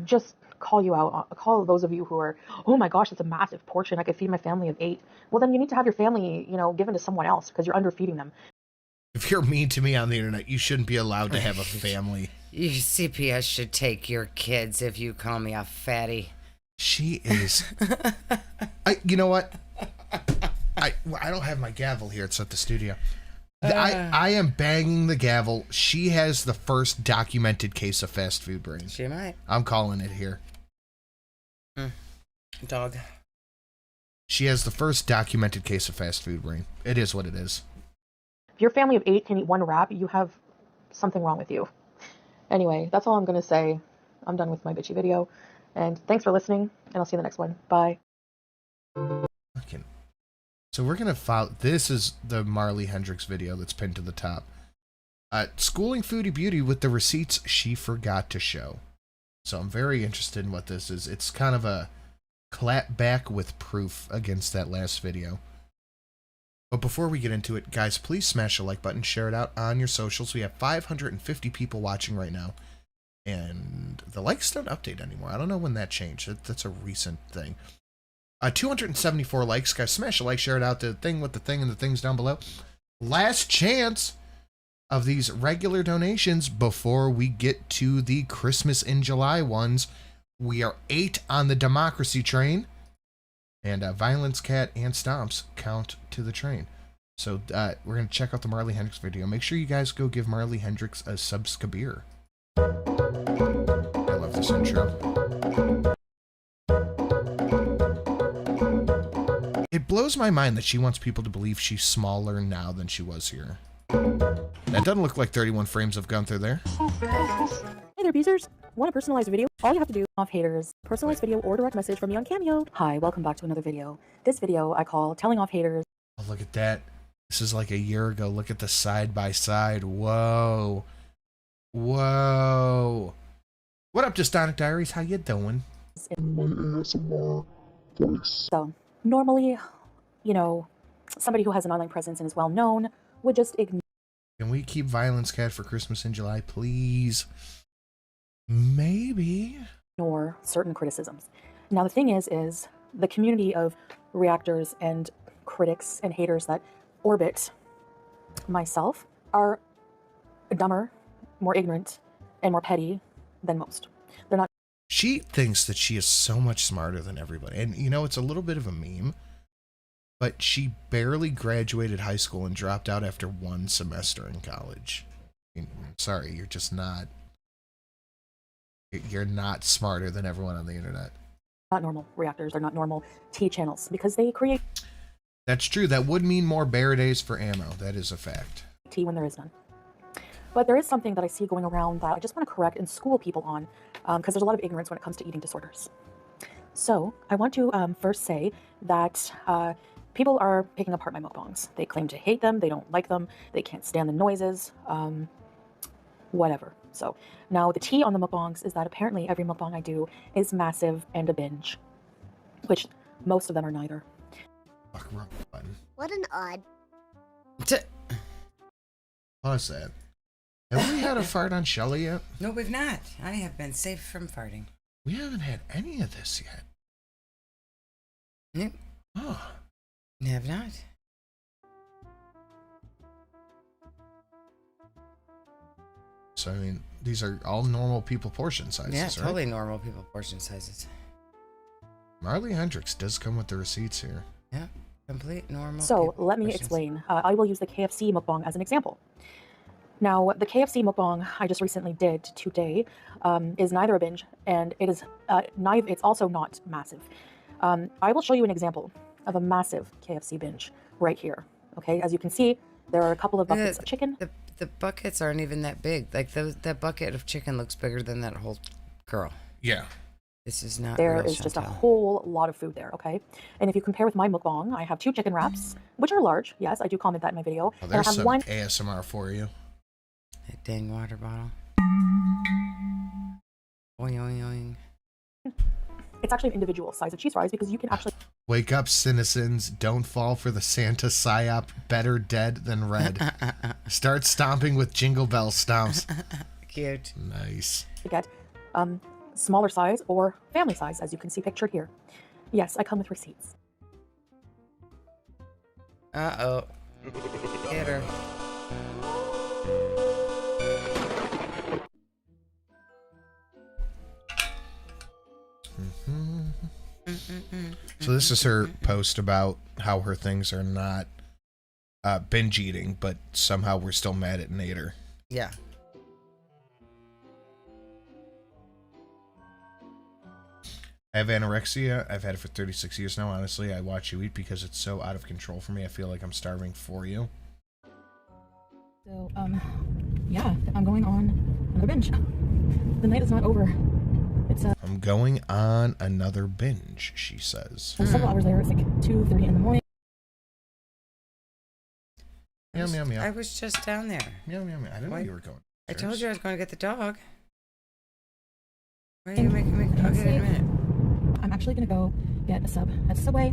just call you out, call those of you who are, oh my gosh, it's a massive portion. I could feed my family of 8. Well, then you need to have your family, given to someone else because you're underfeeding them. If you're mean to me on the internet, you shouldn't be allowed to have a family. Your CPS should take your kids if you call me a fatty. She is. You know what? I don't have my gavel here. It's at the studio. I am banging the gavel. She has the first documented case of fast food brain. She might. I'm calling it here. Dog. She has the first documented case of fast food brain. It is what it is. If your family of 8 can eat 1 wrap, you have something wrong with you. Anyway, that's all I'm going to say. I'm done with my bitchy video. And thanks for listening, and I'll see you in the next one. Bye. Okay. So we're going to follow. This is the Marley Hendrix video that's pinned to the top. Schooling Foodie Beauty with the receipts she forgot to show. So I'm very interested in what this is. It's kind of a clap back with proof against that last video. But before we get into it, guys, please smash the like button, share it out on your socials. We have 550 people watching right now. And the likes don't update anymore. I don't know when that changed. That's a recent thing. 274 likes. Guys, smash a like, share it out. The thing with the thing and the things down below. Last chance of these regular donations before we get to the Christmas in July ones. We are 8 on the democracy train. And Violence Cat and Stomps count to the train. So we're going to check out the Marley Hendrix video. Make sure you guys go give Marley Hendrix a subscribe. I love this intro. It blows my mind that she wants people to believe she's smaller now than she was here. That doesn't look like 31 frames of Gunther there. Hey there, Beezers. Want a personalized video? All you have to do, off haters, personalized video or direct message from me on Cameo. Hi, welcome back to another video. This video I call Telling Off Haters. Oh, look at that. This is like a year ago. Look at the side by side. Whoa. Whoa. What up, Dystonic Diaries? How you doing? So, normally, somebody who has an online presence and is well known would just ignore. Can we keep Violence Cat for Christmas in July, please? Maybe. Ignore certain criticisms. Now, the thing is the community of reactors and critics and haters that orbit myself are dumber, more ignorant, and more petty than most. They're not. She thinks that she is so much smarter than everybody. And, it's a little bit of a meme, but she barely graduated high school and dropped out after 1 semester in college. Sorry, you're just not. You're not smarter than everyone on the internet. Not normal reactors. They're not normal T channels because they create. That's true. That would mean more bear days for ammo. That is a fact. Tea when there is none. But there is something that I see going around that I just want to correct and school people on because there's a lot of ignorance when it comes to eating disorders. So I want to first say that people are picking apart my mukbangs. They claim to hate them. They don't like them. They can't stand the noises. Whatever. So now the tea on the mukbangs is that apparently every mukbang I do is massive and a binge, which most of them are neither. What an odd. Pause that. Have we had a fart on Shelly yet? No, we've not. I have been safe from farting. We haven't had any of this yet. Nope. Oh. Have not. So, these are all normal people portion sizes, Yeah, right? totally normal people portion sizes. Marley Hendrix does come with the receipts here. Yeah, complete normal. So let me explain. I will use the KFC mukbang as an example. Now, the KFC mukbang I just recently did today is neither a binge, and it is it's also not massive. I will show you an example of a massive KFC binge right here. Okay, as you can see, there are a couple of buckets of chicken. The buckets aren't even that big. Like that bucket of chicken looks bigger than that whole girl. Yeah. This is not There real, is just a Chantal. whole lot of food there, okay? And if you compare with my mukbang, I have 2 chicken wraps, which are large. Yes, I do comment that in my video. Well, and I there's have some 1 ASMR for you. That dang water bottle. Oing, oing, oing. It's actually an individual size of cheese fries because you can actually Wake up, citizens. Don't fall for the Santa psyop. Better dead than red. Start stomping with Jingle Bell stomps. Cute. Nice. get smaller size or family size, as you can see pictured here. Yes, I come with receipts. Uh-oh. Get her. So this is her post about how her things are not binge eating, but somehow we're still mad at Nader. Yeah. I have anorexia. I've had it for 36 years now. Honestly, I watch you eat because it's so out of control for me. I feel like I'm starving for you. So, yeah, I'm going on another binge. The night is not over. It's I'm going on another binge, she says. several hours later. It's like 2:30 in the morning. Meow, meow, meow. I was just down there. Meow, meow, meow. I didn't know you were going. I told you I was going to get the dog. Why are you making me go get it in a minute? I'm actually gonna go get a sub at Subway.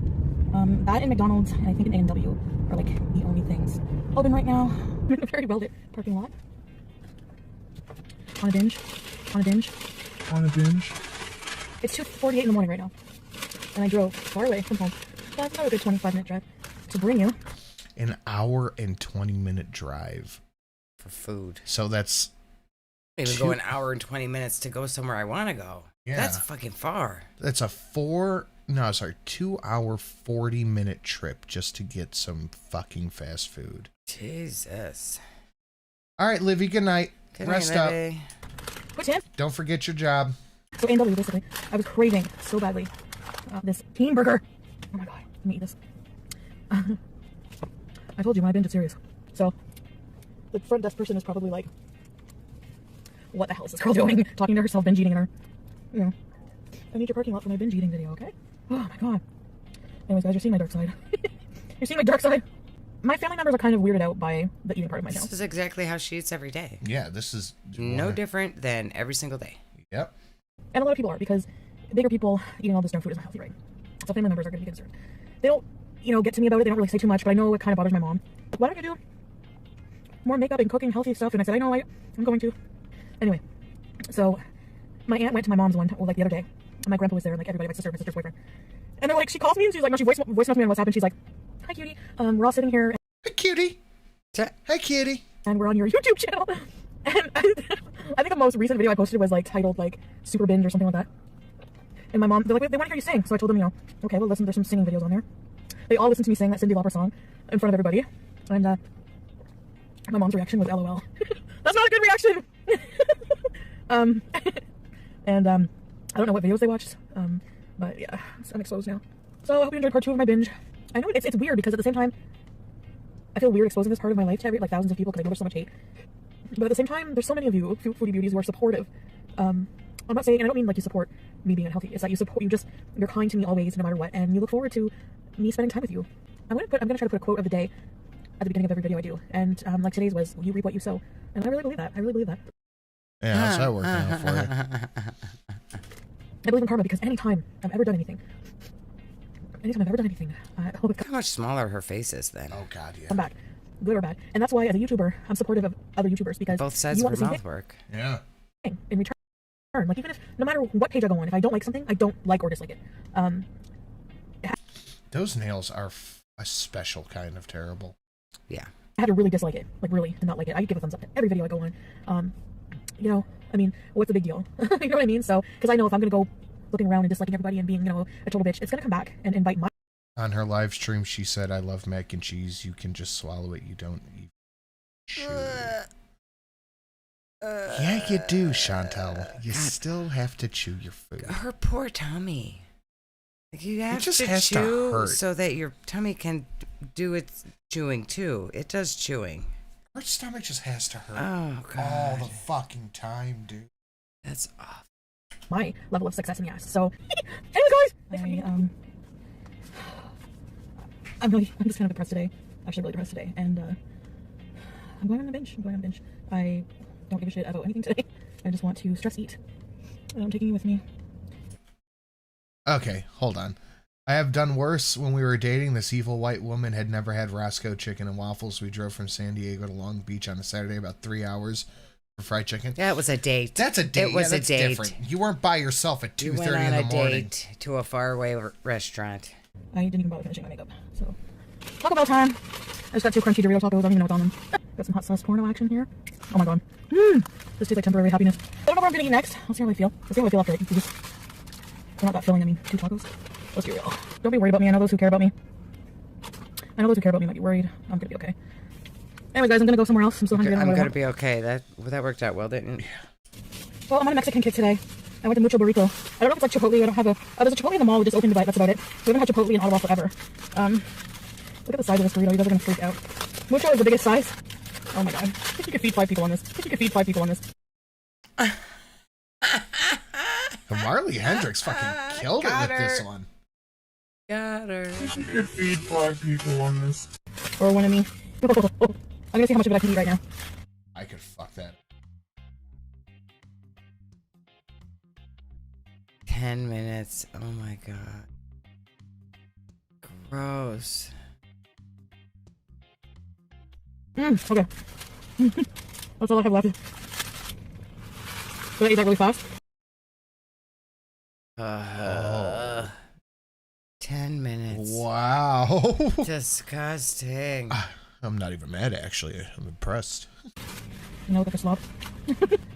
That and McDonald's, and I think an A&W are like the only things open right now. I'm in a very well-lit parking lot. On a binge. On a binge. On a binge. It's 2:48 in the morning right now, and I drove far away from home. That's about a good 25-minute drive to bring you. An hour and 20-minute drive for food. So that's Even go an hour and 20 minutes to go somewhere I want to go. Yeah. That's fucking far. That's a 2-hour 40-minute trip just to get some fucking fast food. Jesus. All right, Livy, good night. Good Rest night, up. Livy. What's it? Don't forget your job. So A&W, basically, I was craving so badly this teen burger. Oh my god, let me eat this. I told you when I binge it's serious. So the front desk person is probably like, what the hell is this girl doing? Talking to herself, binge eating in her, you know. I need your parking lot for my binge eating video, okay? Oh my god. Anyways, guys, you're seeing my dark side. You're seeing my dark side. My family members are kind of weirded out by the eating part of my channel. This is exactly how she eats every day. Yeah, this is no different than every single day. Yep. And a lot of people are, because bigger people eating all this junk food isn't healthy, right? So family members are going to be concerned. They don't, you know, get to me about it. They don't really say too much, but I know it kind of bothers my mom. Why don't you do more makeup and cooking healthy stuff? And I said, I know, I'm going to. Anyway, so my aunt went to my mom's one, like the other day, and my grandpa was there, and like everybody, my sister, my sister's boyfriend. And they're like, she calls me, and she's like, no, she voice notes me on WhatsApp, and she's like, hi, cutie. We're all sitting here. Hi, cutie. Hi, kitty. And we're on your YouTube channel. And I think the most recent video I posted was like titled like Super Binge or something like that. And my mom, they're like, they want to hear you sing. So I told them, you know, okay, well, listen, there's some singing videos on there. They all listened to me sing that Cyndi Lauper song in front of everybody. And my mom's reaction was LOL. That's not a good reaction. And I don't know what videos they watched. But yeah, I'm exposed now. So I hope you enjoyed part 2 of my binge. I know it's weird because at the same time, I feel weird exposing this part of my life to like thousands of people because I know there's so much hate. But at the same time, there's so many of you foodie beauties who are supportive. I'm not saying, and I don't mean like you support me being unhealthy. It's that you're kind to me always, no matter what, and you look forward to me spending time with you. I'm gonna try to put a quote of the day at the beginning of every video I do, and like today's was, "You reap what you sow," and I really believe that. I really believe that. Yeah, how's that working out for you? I believe in karma because anytime I've ever done anything, I hope Look how much smaller her face is then. Oh god, yeah. come back, good or bad. And that's why, as a YouTuber, I'm supportive of other YouTubers because Both sides you of want her the same mouth work. Yeah. thing in return. Like even if, no matter what page I go on, if I don't like something, I don't like or dislike it. Those nails are a special kind of terrible. Yeah. I had to really dislike it, like really to not like it. I give a thumbs up to every video I go on. You know, I mean, what's the big deal? You know what I mean? So, because I know if I'm gonna go looking around and disliking everybody and being, you know, a total bitch, it's gonna come back and invite my. On her live stream, she said, "I love mac and cheese. You can just swallow it. You don't eat." Yeah, you do, Chantal. You still have to chew your food. Her poor tummy. Like you have just to has to chew hurt. so that your tummy can do its chewing too. It does chewing. Her stomach just has to hurt. Oh god. All the fucking time, dude. That's awful. my level of success in the ass. So, anyway, guys, I'm just kind of depressed today. Actually, really depressed today, and I'm going on a binge. I don't give a shit about anything today. I just want to stress eat, and I'm taking you with me. Okay, hold on. I have done worse. When we were dating, this evil white woman had never had Roscoe chicken and waffles. We drove from San Diego to Long Beach on a Saturday, about 3 hours for fried chicken. Yeah, it was a date. That's a date. It was yeah, a that's date. Different. You weren't by yourself at 2:30 in the morning. You went on a date to a faraway restaurant. I didn't even bother finishing my makeup, so Taco Bell time. I just got 2 crunchy Dorito tacos. I don't even know what's on them. Got some hot sauce porno action here. Oh my god. This tastes like temporary happiness. I don't know what I'm gonna eat next. I'll see how I feel. I'll see how I feel after I eat these. They're not that filling. I mean, 2 tacos. Let's be real. Don't be worried about me. I know those who care about me. I know those who care about me might be worried. I'm gonna be okay. Anyway, guys, I'm gonna go somewhere else. I'm so hungry. I'm gonna be okay. That worked out well, didn't it? Well, I'm on a Mexican kick today. I went to Mucho Burrito. I don't know if it's like Chipotle. I don't have a... there's a Chipotle in the mall. We just opened it. That's about it. We haven't had Chipotle in Ottawa forever. Look at the size of this burrito. You guys are gonna freak out. Mucho is the biggest size. Oh my god. I think you could feed 5 people on this. Marley Hendrix fucking killed it with this one. Got her. You could feed 5 people on this. Or one of me. I'm gonna see how much of it I can eat right now. I could fuck that. 10 minutes. Oh my god. Gross. Okay. That's all I have left. Did I eat that really fast? 10 minutes. Wow. Disgusting. I'm not even mad, actually. I'm impressed. You know, look like a slob.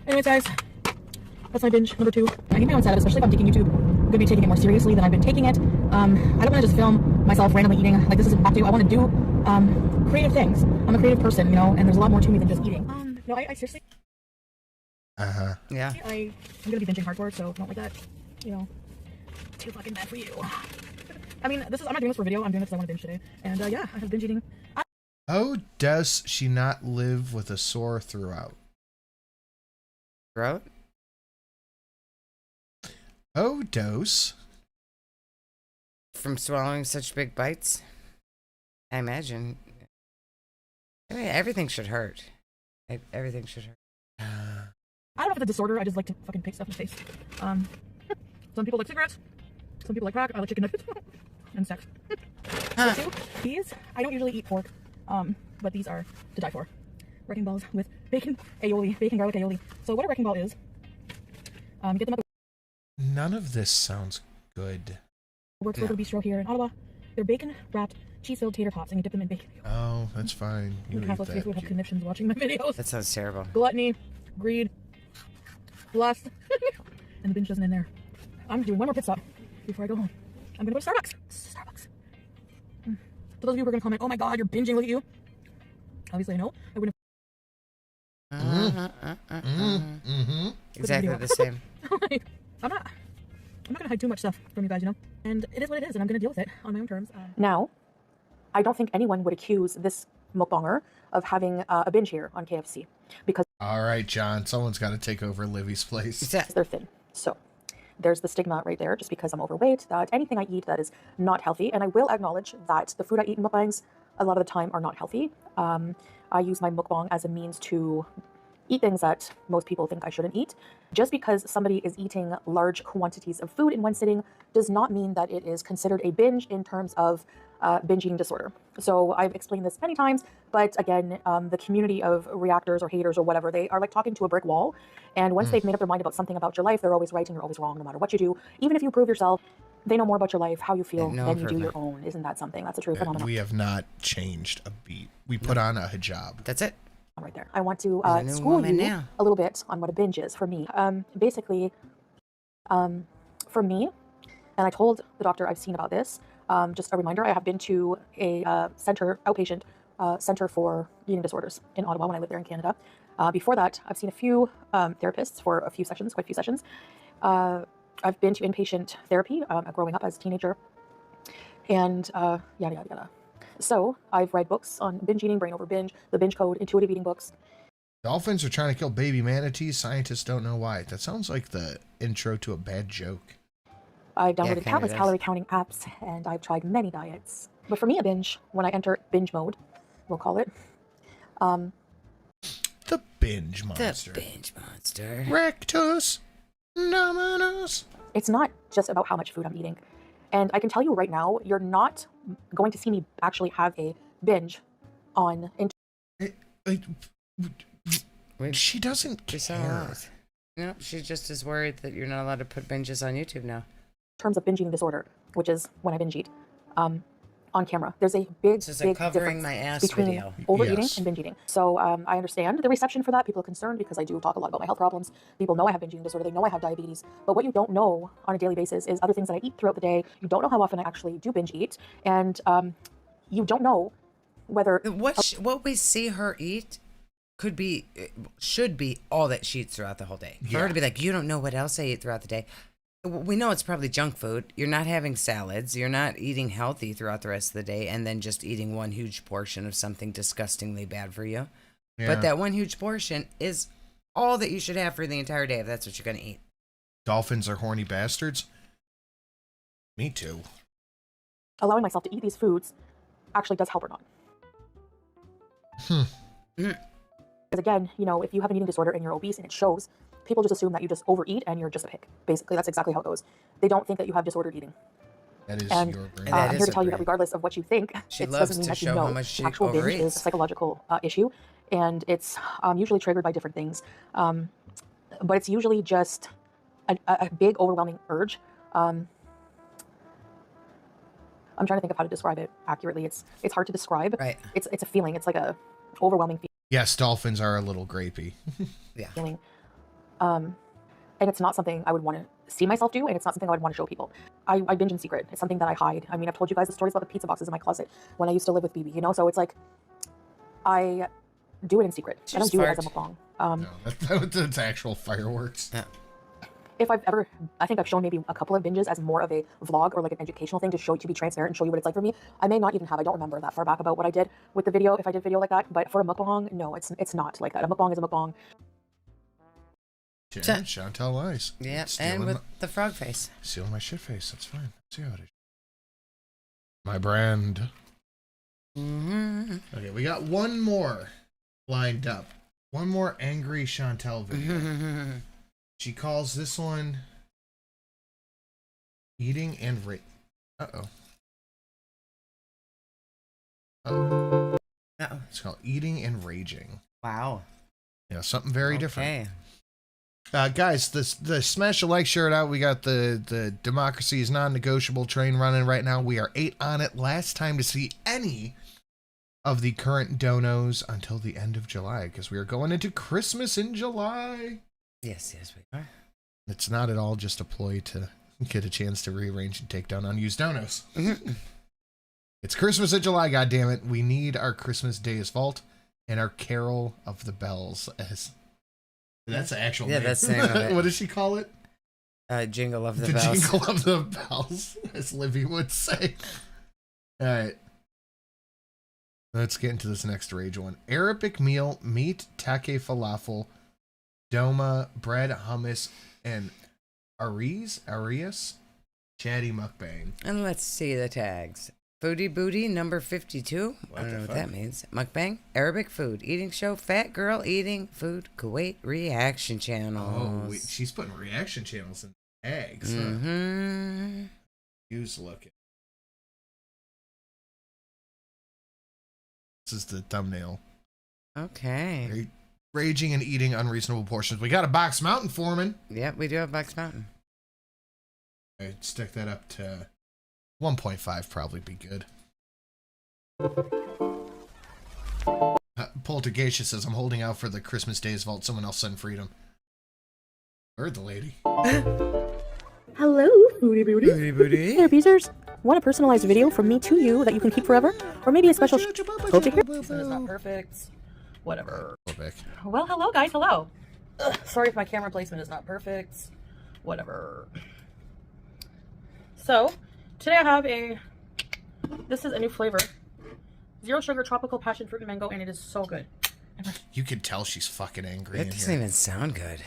Anyways, guys, that's my binge number 2. I hate my own setup, especially if I'm taking YouTube. I'm gonna be taking it more seriously than I've been taking it. I don't want to just film myself randomly eating. Like, this isn't acting. I want to do creative things. I'm a creative person, you know, and there's a lot more to me than just eating. No, I seriously. Yeah. I'm gonna be binging hardcore, so don't like that. You know, too fucking bad for you. I mean, I'm not doing this for video. I'm doing it because I want to binge today. And yeah, I have binge eating. Oh, does she not live with a sore throughout? Throat? Oh, dose. From swallowing such big bites? I imagine. I mean, everything should hurt. Everything should hurt. I don't know if it's a disorder. I just like to fucking pick stuff in the face. Some people like cigarettes. Some people like crack. I like chicken nuggets. And sex. These, I don't usually eat pork. But these are to die for. Wrecking balls with bacon aioli. Bacon garlic aioli. So what a wrecking ball is, get them up. None of this sounds good. Works for the bistro here in Ottawa. They're bacon-wrapped, cheese-filled tater tots, and you dip them in bacon. Oh, that's fine. You eat Catholic faith would have conniptions watching my videos. That sounds terrible. Gluttony, greed, lust, and the binge doesn't end there. I'm doing one more pit stop before I go home. I'm gonna go to Starbucks. For those of you who are gonna comment, oh my god, you're binging, look at you. Obviously, I know. I wouldn't have. Exactly the same. I'm not gonna hide too much stuff from you guys, you know? And it is what it is, and I'm gonna deal with it on my own terms. Now, I don't think anyone would accuse this mukbanger of having a binge here on KFC, because... All right, John, someone's got to take over Livy's place. They're thin. So, there's the stigma right there, just because I'm overweight, that anything I eat that is not healthy, and I will acknowledge that the food I eat in mukbangs a lot of the time are not healthy. I use my mukbang as a means to eat things that most people think I shouldn't eat. Just because somebody is eating large quantities of food in one sitting does not mean that it is considered a binge in terms of binge eating disorder. So I've explained this many times, but again, the community of reactors or haters or whatever, they are like talking to a brick wall. And once they've made up their mind about something about your life, they're always right and you're always wrong no matter what you do. Even if you prove yourself, they know more about your life, how you feel, than you do your own. Isn't that something? That's a true phenomenon. We have not changed a beat. We put on a hijab. That's it. Right there. I want to school you a little bit on what a binge is for me. Basically, for me, and I told the doctor I've seen about this, just a reminder, I have been to a outpatient center for eating disorders in Ottawa when I lived there in Canada. Before that, I've seen a few therapists for quite a few sessions. I've been to inpatient therapy growing up as a teenager, and yada, yada, yada. So I've read books on binge eating, brain over binge, the binge code, intuitive eating books. Dolphins are trying to kill baby manatees. Scientists don't know why. That sounds like the intro to a bad joke. I've downloaded countless calorie counting apps, and I've tried many diets. But for me, a binge, when I enter binge mode, we'll call it, the binge monster. The binge monster. Rectus Dominus. It's not just about how much food I'm eating. And I can tell you right now, you're not going to see me actually have a binge on... She doesn't care. No, she's just as worried that you're not allowed to put binges on YouTube now. In terms of binge eating disorder, which is when I binge eat, on camera, there's a big, big covering difference my ass between video. overeating and binge eating. So I understand the reception for that. People are concerned because I do talk a lot about my health problems. People know I have binge eating disorder. They know I have diabetes. But what you don't know on a daily basis is other things that I eat throughout the day. You don't know how often I actually do binge eat. And you don't know whether... What we see her eat should be all that she eats throughout the whole day. For her to be like, you don't know what else I eat throughout the day. We know it's probably junk food. You're not having salads. You're not eating healthy throughout the rest of the day and then just eating one huge portion of something disgustingly bad for you. Yeah. But that one huge portion is all that you should have for the entire day if that's what you're going to eat. Dolphins are horny bastards? Me too. Allowing myself to eat these foods actually does help or not. Because again, you know, if you have an eating disorder and you're obese and it shows, people just assume that you just overeat and you're just a pig. Basically, that's exactly how it goes. They don't think that you have disordered eating. That is and, your brain. I'm here to tell you that regardless of what you think, it doesn't mean that you know actual binge is a psychological issue, and it's usually triggered by different things. But it's usually just a big, overwhelming urge. I'm trying to think of how to describe it accurately. It's hard to describe. Right. It's a feeling. It's like a overwhelming feeling. Yes, dolphins are a little grapey. Yeah. Feeling. And it's not something I would want to see myself do, and it's not something I would want to show people. I binge in secret. It's something that I hide. I mean, I've told you guys the stories about the pizza boxes in my closet when I used to live with BB, you know? So it's like, I do it in secret. I don't do it as a mukbang. No, that's actual fireworks. Yeah. If I've ever, I think I've shown maybe a couple of binges as more of a vlog or like an educational thing to be transparent and show you what it's like for me. I may not even have, I don't remember that far back about what I did with the video, if I did video like that, but for a mukbang, no, it's not like that. A mukbang is a mukbang. Yeah, Chantal lies. Yeah, and with the frog face. Stealing my shit face, that's fine. See how it is. My brand. Okay, we got one more lined up. One more angry Chantal video. She calls this one Eating and Uh-oh. It's called Eating and Raging. Wow. Yeah, something very different. Guys, the smash a like, share it out. We got the democracy is non-negotiable train running right now. We are 8 on it. Last time to see any of the current donos until the end of July, because we are going into Christmas in July. Yes, we are. It's not at all just a ploy to get a chance to rearrange and take down unused donos. It's Christmas in July, goddammit. We need our Christmas Deus Vult and our Carol of the Bells as... That's the actual name. That's the name of it. What does she call it? Jingle of the Bells. The Jingle of the Bells, as Livy would say. All right. Let's get into this next rage one. Arabic meal, meat, take falafel, doma, bread, hummus, and Rsist, chatty mukbang. And let's see the tags. Foodie Booty, number 52. I don't know what that means. Mukbang, Arabic food, eating show, fat girl eating food, Kuwait reaction channels. Oh, she's putting reaction channels in tags. Use looking. This is the thumbnail. Okay. Raging and eating unreasonable portions. We got a Box Mountain foreman. Yep, we do have Box Mountain. I'd stick that up to 1.5, probably be good. Poltergeist says, I'm holding out for the Christmas Deus Vult. Someone else send freedom. Heard the lady. Hello, Foodie Booty. Foodie Booty. Hey, abusers. Want a personalized video from me to you that you can keep forever? Or maybe a special culture here? It's not perfect. Whatever. Vic. Well, hello, guys. Hello. Sorry if my camera placement is not perfect. Whatever. So, today I have this is a new flavor. Zero sugar tropical passion fruit and mango, and it is so good. You can tell she's fucking angry. That doesn't even sound good.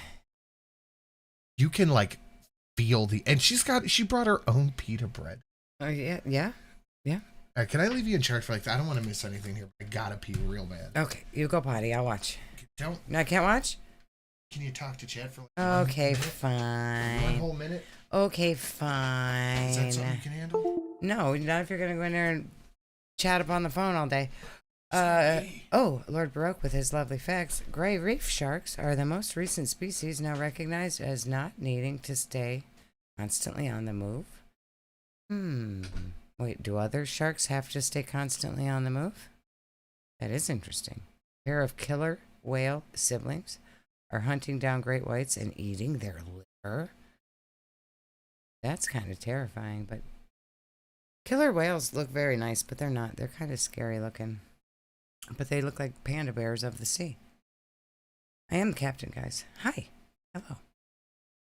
You can like feel and she brought her own pita bread. Oh yeah. All right, can I leave you in charge for like, I don't want to miss anything here. I gotta pee real bad. Okay, you go potty. I'll watch. Don't. No, I can't watch. Can you talk to Chad for like Okay, 1 fine. whole minute? Okay, fine. Is that something you can handle? No, not if you're gonna go in there and chat up on the phone all day. Lord Baroque with his lovely facts. Gray reef sharks are the most recent species now recognized as not needing to stay constantly on the move. Wait, do other sharks have to stay constantly on the move? That is interesting. A pair of killer whale siblings are hunting down great whites and eating their liver. That's kind of terrifying, but killer whales look very nice, but they're not. They're kind of scary looking. But they look like panda bears of the sea. I am the captain, guys. Hi. Hello.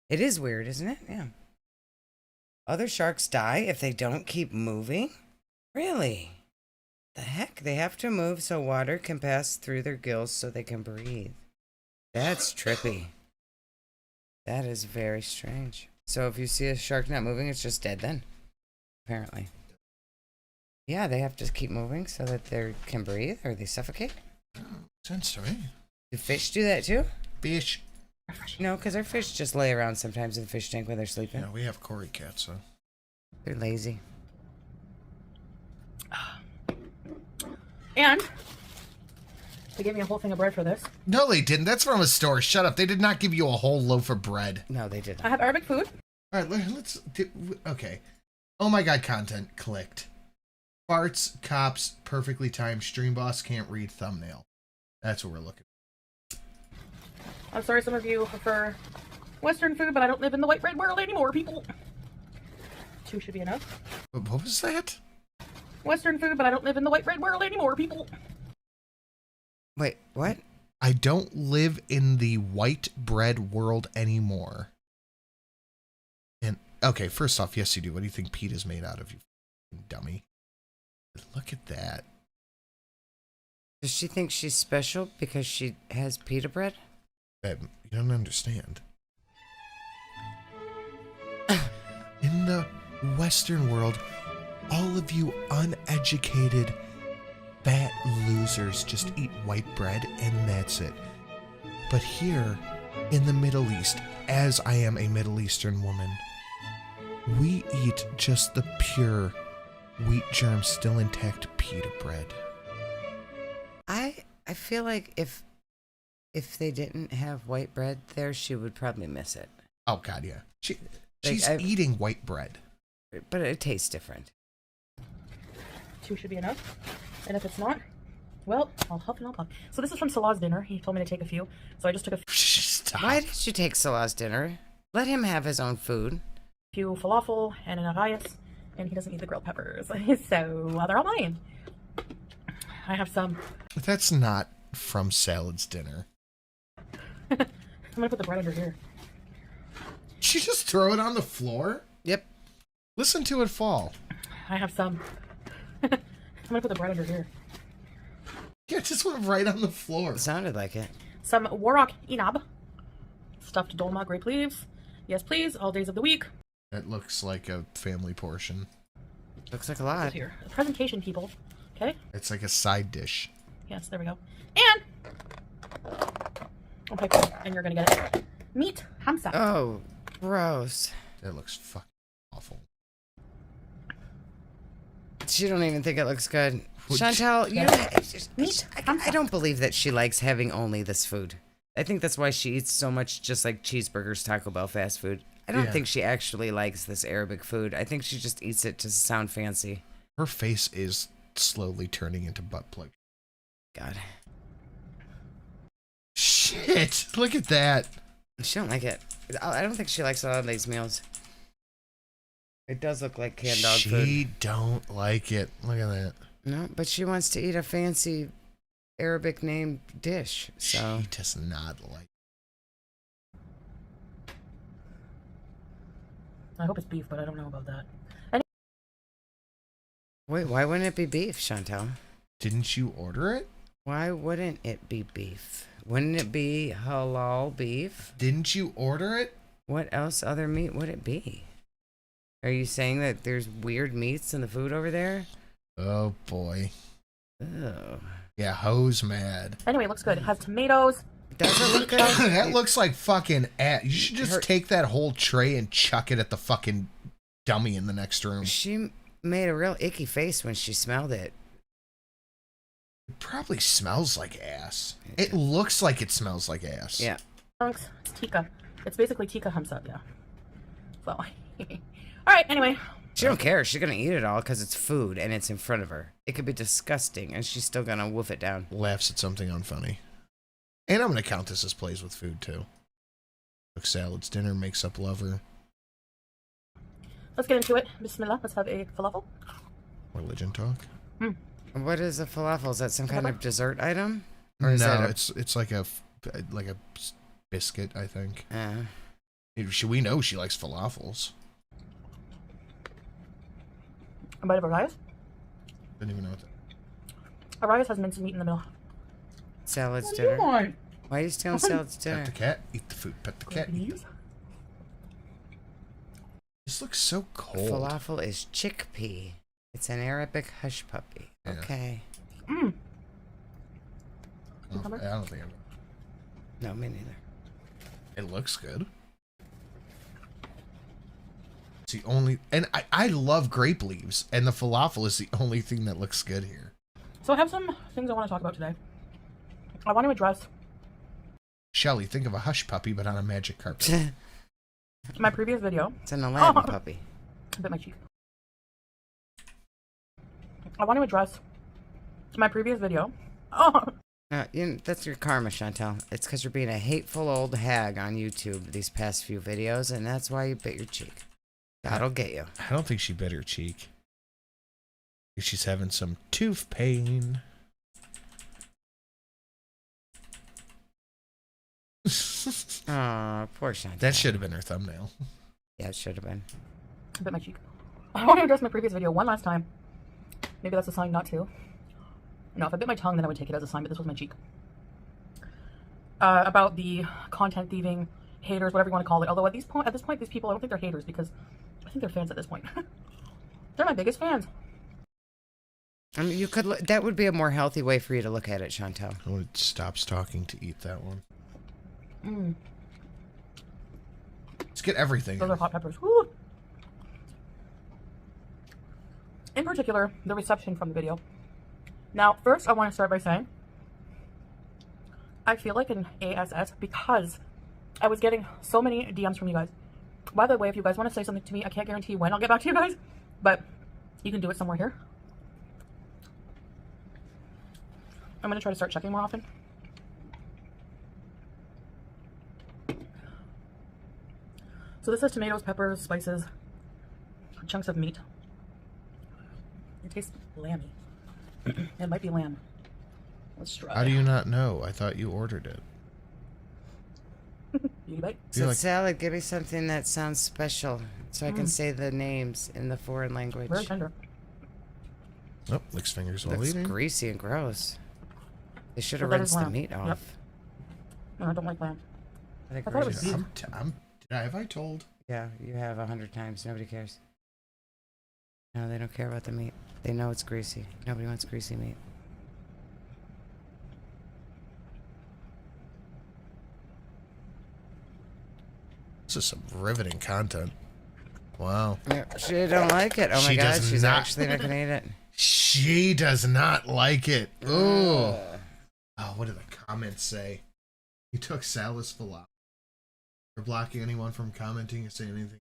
It is weird, isn't it? Yeah. Other sharks die if they don't keep moving? Really? The heck? They have to move so water can pass through their gills so they can breathe. That's trippy. That is very strange. So if you see a shark not moving, it's just dead then? Apparently. Yeah, they have to keep moving so that they can breathe or they suffocate. Sense to me. Do fish do that too? Fish. No, because our fish just lay around sometimes in the fish tank when they're sleeping. Yeah, we have Cory cats, so. They're lazy. And they gave me a whole thing of bread for this. No, they didn't. That's from a store. Shut up. They did not give you a whole loaf of bread. No, they didn't. I have Arabic food. All right, let's. Okay. Oh my God, content clicked. Farts, cops, perfectly timed. Stream boss can't read thumbnail. That's what we're looking for. I'm sorry some of you prefer Western food, but I don't live in the white bread world anymore, people. 2 should be enough. What was that? Western food, but I don't live in the white bread world anymore, people. Wait, what? I don't live in the white bread world anymore. And, okay, first off, yes you do. What do you think Pete is made out of, you dummy? Look at that. Does she think she's special because she has pita bread? You don't understand. In the Western world, all of you uneducated, fat losers just eat white bread and that's it. But here, in the Middle East, as I am a Middle Eastern woman, we eat just the pure, wheat germ still intact pita bread. I feel like if they didn't have white bread there, she would probably miss it. Oh God, yeah. She's eating white bread. But it tastes different. 2 should be enough. And if it's not, well, I'll huff and I'll puff. So this is from Salah's dinner. He told me to take a few. So I just took a Stop. Why did you take Salah's dinner? Let him have his own food. few falafel and an arayas, and he doesn't eat the grilled peppers. So they're all mine. I have some. That's not from Salad's dinner. I'm gonna put the bread under here. Did you just throw it on the floor? Yep. Listen to it fall. I have some. I'm gonna put the bread under here. Yeah, it just went right on the floor. It sounded like it. Some Warrock Enab. Stuffed dolma grape leaves. Yes, please. All days of the week. That looks like a family portion. Looks like a lot. Here. Presentation, people. Okay? It's like a side dish. Yes, there we go. And okay, cool. And you're gonna get it. Meat hamsa. Oh, gross. That looks fucking awful. She don't even think it looks good. Would Chantal, meat. I don't believe that she likes having only this food. I think that's why she eats so much just like cheeseburgers, Taco Bell, fast food. I don't think she actually likes this Arabic food. I think she just eats it to sound fancy. Her face is slowly turning into butt plug. God. Shit! Look at that. She don't like it. I don't think she likes a lot of these meals. It does look like canned dog food. She don't like it. Look at that. No, but she wants to eat a fancy Arabic named dish. So she does not like. I hope it's beef, but I don't know about that. Wait, why wouldn't it be beef, Chantal? Didn't you order it? Why wouldn't it be beef? Wouldn't it be halal beef? Didn't you order it? What else other meat would it be? Are you saying that there's weird meats in the food over there? Oh boy. Oh. Yeah, Ho's mad. Anyway, it looks good. It has tomatoes. Does it look good? That looks like fucking ass. You should just take that whole tray and chuck it at the fucking dummy in the next room. She made a real icky face when she smelled it. It probably smells like ass. It looks like it smells like ass. Yeah. It's tikka. It's basically tikka hamsa, yeah. So, alright, anyway. She don't care. She's gonna eat it all because it's food and it's in front of her. It could be disgusting and she's still gonna wolf it down. Laughs at something unfunny. And I'm gonna count this as plays with food too. Cook salads, dinner, makes up lover. Let's get into it. Bismillah. Let's have a falafel. Religion talk. What is a falafel? Is that some kind of dessert item? Or No, is that it's like a biscuit, I think. We know she likes falafels. A bite of Arias. Didn't even know what that. Arias has minced meat in the middle. Salads dinner. Why are you stealing salads dinner? Pet the cat, eat the food. Pet the cat, eat the food. This looks so cold. Falafel is chickpea. It's an Arabic hush puppy. Yeah. Okay. Mm. I don't think I'm... No, me neither. It looks good. It's the only... And I love grape leaves, and the falafel is the only thing that looks good here. So I have some things I want to talk about today. I want to address... Shelly, think of a hush puppy, but on a magic carpet. My previous video. It's an Aladdin puppy. I bit my cheek. I want to address my previous video. That's your karma, Chantel. It's because you're being a hateful old hag on YouTube these past few videos, and that's why you bit your cheek. That'll get you. I don't think she bit her cheek. I think she's having some tooth pain. Aw, poor Chantel. That should have been her thumbnail. Yeah, it should have been. I bit my cheek. I want to address my previous video one last time. Maybe that's a sign not to. No, if I bit my tongue, then I would take it as a sign, but this was my cheek. About the content thieving, haters, whatever you want to call it. Although at this point, these people, I don't think they're haters because I think they're fans at this point. They're my biggest fans. I mean, you could. That would be a more healthy way for you to look at it, Chantel. I would stop talking to eat that one. Let's get everything. Those are hot peppers. Woo! In particular, the reception from the video. Now, first, I want to start by saying I feel like an ASS because I was getting so many DMs from you guys. By the way, if you guys want to say something to me, I can't guarantee when I'll get back to you guys, but you can do it somewhere here. I'm going to try to start checking more often. So this has tomatoes, peppers, spices, chunks of meat. It tastes lamby. It might be lamb. Let's try. How do you not know? I thought you ordered it. Beauty bite. So salad, give me something that sounds special so I can say the names in the foreign language. Very tender. Oh, licks fingers while Looks eating. greasy and gross. They should have But that is rinsed the lamb. meat off. Yep. No, I don't like lamb. I thought it was beef. Have I told? Yeah, you have 100 times. Nobody cares. No, they don't care about the meat. They know it's greasy. Nobody wants greasy meat. This is some riveting content. Wow. Yeah, she don't like it. Oh my god, she's actually not gonna eat it. She does not like it. Ooh. Oh, what did the comments say? You took Sal's falafel. You're blocking anyone from commenting or saying anything.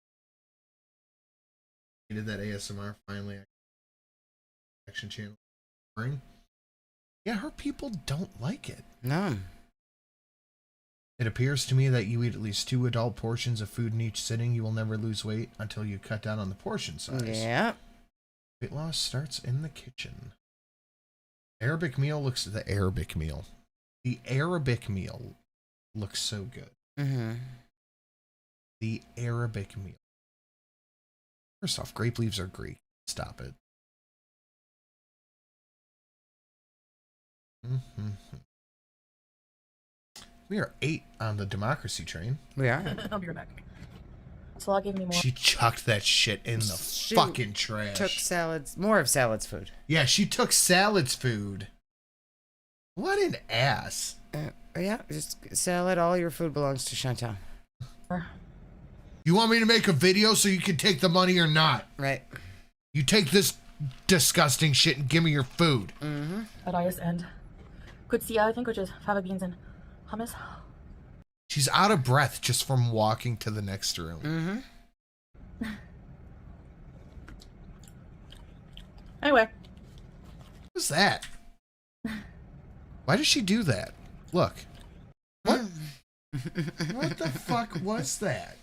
You did that ASMR finally. Action channel. Yeah, her people don't like it. No. It appears to me that you eat at least 2 adult portions of food in each sitting. You will never lose weight until you cut down on the portion size. Yeah. Weight loss starts in the kitchen. Arabic meal looks... The Arabic meal. The Arabic meal looks so good. Mm-hmm. The Arabic meal. First off, grape leaves are Greek. Stop it. Mm-hmm. We are 8 on the democracy train. We are. I'll be right back. So I'll give me more. She chucked that shit in the fucking trash. Took salads, more of salads food. Yeah, she took salads food. What an ass. Yeah, just salad. All your food belongs to Chantal. You want me to make a video so you can take the money or not? Right. You take this disgusting shit and give me your food. Mm-hmm. At highest end. Kutsia, I think, which is fava beans and hummus. She's out of breath just from walking to the next room. Mm-hmm. Anyway. What's that? Why does she do that? Look. What? What the fuck was that?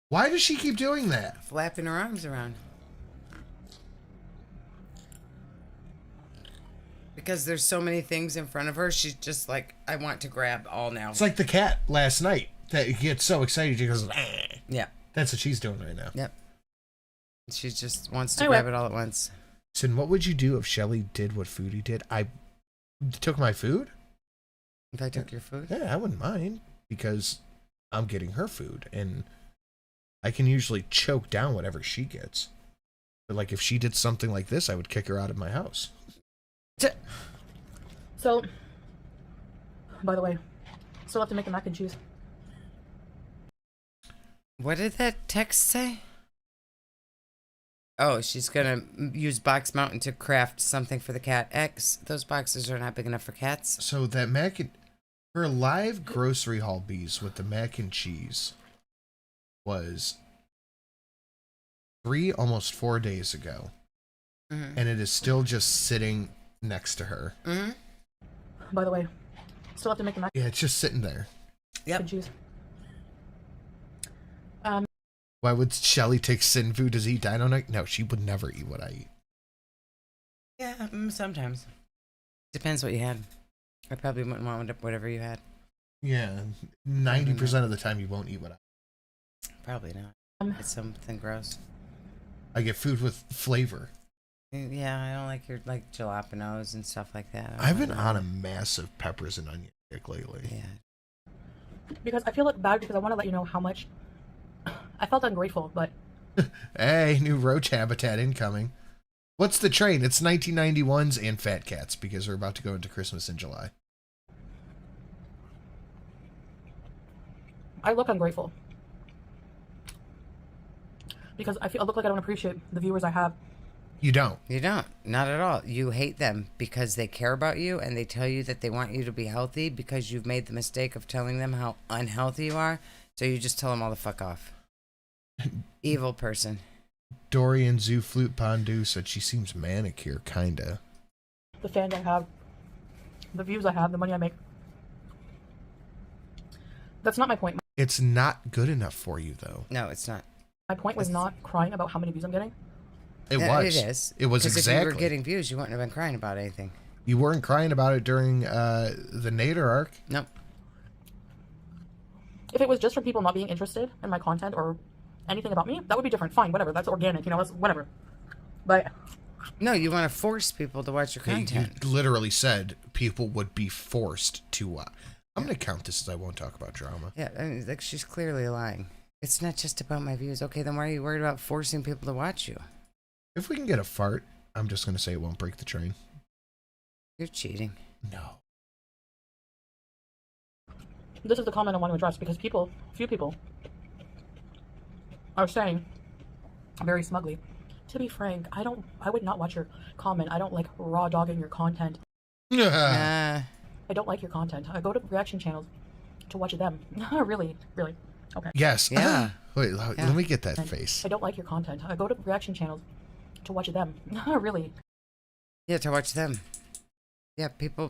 Why does she keep doing that? Flapping her arms around. Because there's so many things in front of her, she's just like, I want to grab all now. It's like the cat last night that gets so excited she goes, ah. Yeah. That's what she's doing right now. Yep. She just wants to grab it all at once. So what would you do if Shelly did what Foodie did? I took my food? If I took your food? Yeah, I wouldn't mind because I'm getting her food and I can usually choke down whatever she gets. But like if she did something like this, I would kick her out of my house. So, by the way, still have to make the mac and cheese. What did that text say? Oh, she's gonna use Box Mountain to craft something for the cat. Those boxes are not big enough for cats. So that her live grocery haul bees with the mac and cheese was almost 4 days ago. Mm-hmm. And it is still just sitting next to her. Mm-hmm. By the way, still have to make the mac. Yeah, it's just sitting there. Yep. And cheese. Why would Shelly take sin food? Does he eat dino night? No, she would never eat what I eat. Yeah, sometimes. Depends what you had. I probably wouldn't want whatever you had. Yeah, 90% of the time you won't eat what I eat. Probably not. It's something gross. I get food with flavor. Yeah, I don't like your jalapenos and stuff like that. I've been on a massive peppers and onion kick lately. Yeah. Because I feel bad because I want to let you know how much I felt ungrateful, but hey, new roach habitat incoming. What's the train? It's 1991s and Fat Cats because we're about to go into Christmas in July. I look ungrateful. Because I look like I don't appreciate the viewers I have. You don't. You don't. Not at all. You hate them because they care about you and they tell you that they want you to be healthy because you've made the mistake of telling them how unhealthy you are. So you just tell them all to fuck off. Evil person. Dorian Zoo Flute Pondu said she seems manicure, kinda. The fans I have, the views I have, the money I make. That's not my point. It's not good enough for you, though. No, it's not. My point was not crying about how many views I'm getting. It was. It is. It was exactly. Because if you were getting views, you wouldn't have been crying about anything. You weren't crying about it during the Nader arc. Nope. If it was just from people not being interested in my content or anything about me, that would be different. Fine, whatever. That's organic, that's whatever. But no, you want to force people to watch your content. You literally said people would be forced to watch. I'm going to count this as I won't talk about drama. Yeah, I mean, like she's clearly lying. It's not just about my views. Okay, then why are you worried about forcing people to watch you? If we can get a fart, I'm just going to say it won't break the train. You're cheating. No. This is the comment I want to address because few people are saying very smugly, to be frank, I would not watch your comment. I don't like raw dogging your content. I don't like your content. I go to reaction channels to watch them. Really? Okay. Yes. Yeah. Wait, let me get that face. I don't like your content. I go to reaction channels to watch them. Really? Yeah, to watch them. Yeah, people,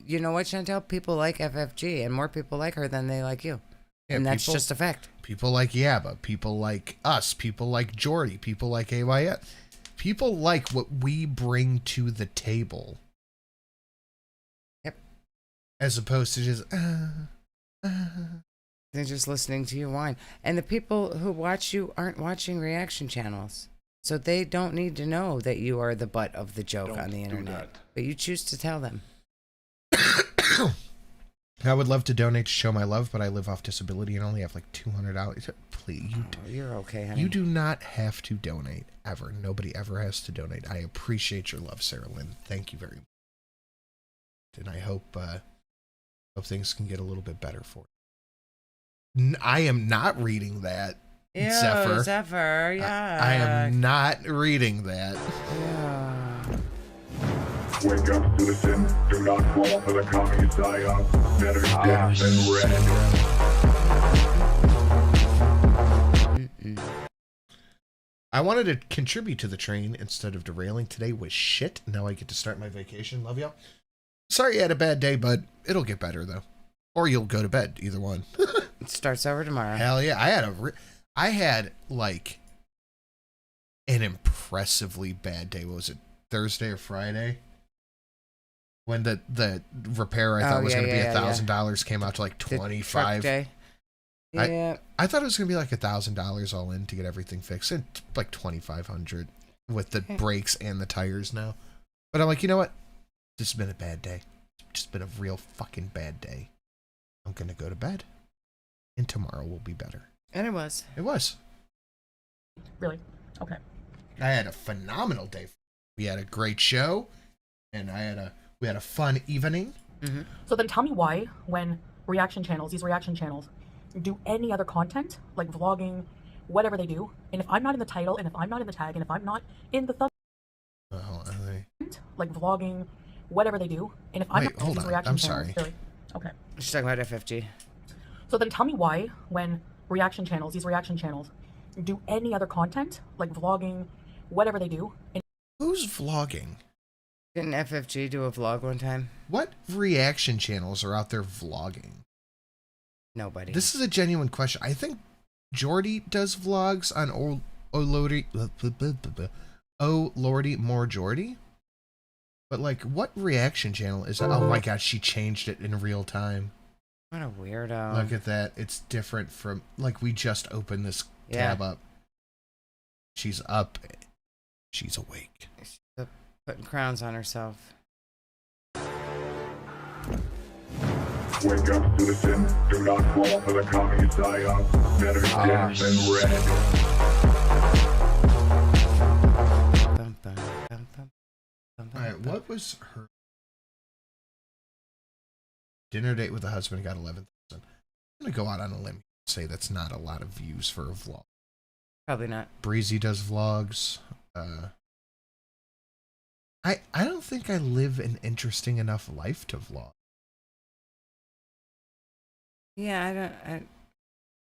you know what, Chantel? People like FFG, and more people like her than they like you. Yeah, and that's just a fact. People like Yabba, people like us, people like Jordy, people like AYS. People like what we bring to the table. Yep. As opposed to just, They're just listening to you whine. And the people who watch you aren't watching reaction channels. So they don't need to know that you are the butt of the joke on the internet. But you choose to tell them. I would love to donate to show my love, but I live off disability and only have like $200. Please, you're okay, honey. You do not have to donate ever. Nobody ever has to donate. I appreciate your love, Sarah Lynn. Thank you very much. And I hope things can get a little bit better for you. I am not reading that. Ew, Zephyr, yeah. I am not reading that. Yeah. Wake up, citizen. Do not fall for the commie psyop. Better dead than red. I wanted to contribute to the train instead of derailing. Today was shit. Now I get to start my vacation. Love y'all. Sorry you had a bad day, bud. It'll get better, though. Or you'll go to bed. Either one. It starts over tomorrow. Hell yeah. I had like an impressively bad day. What was it? Thursday or Friday? When the repair I thought was going to be $1,000 came out to like 25. Yeah. I thought it was going to be like $1,000 all in to get everything fixed. It's like 2,500 with the brakes and the tires now. But I'm like, you know what? This has been a bad day. It's just been a real fucking bad day. I'm going to go to bed. And tomorrow will be better. And it was. It was. Really? Okay. I had a phenomenal day. We had a great show. And we had a fun evening. Mm-hmm. So then tell me why, when these reaction channels, do any other content, like vlogging, whatever they do, and if I'm not in the title, and if I'm not in the tag, and if I'm not in the like vlogging, whatever they do, and if I'm not in these reaction channels, sorry. Really? Okay. She's talking about FFG. So then tell me why, when these reaction channels, do any other content, like vlogging, whatever they do. And who's vlogging? Didn't FFG do a vlog one time? What reaction channels are out there vlogging? Nobody. This is a genuine question. I think Jordy does vlogs on Oh Lordy More Jordy. But like, what reaction channel is that? Oh my god, she changed it in real time. What a weirdo. Look at that. It's different from, like, we just opened this tab up. She's up. She's awake. She's putting crowns on herself. Wake up, citizen. Do not fall for the commie psyop. Better dead than red. Alright, what was her dinner date with a husband? Got 11,000. I'm gonna go out on a limb and say that's not a lot of views for a vlog. Probably not. Breezy does vlogs. I don't think I live an interesting enough life to vlog. Yeah,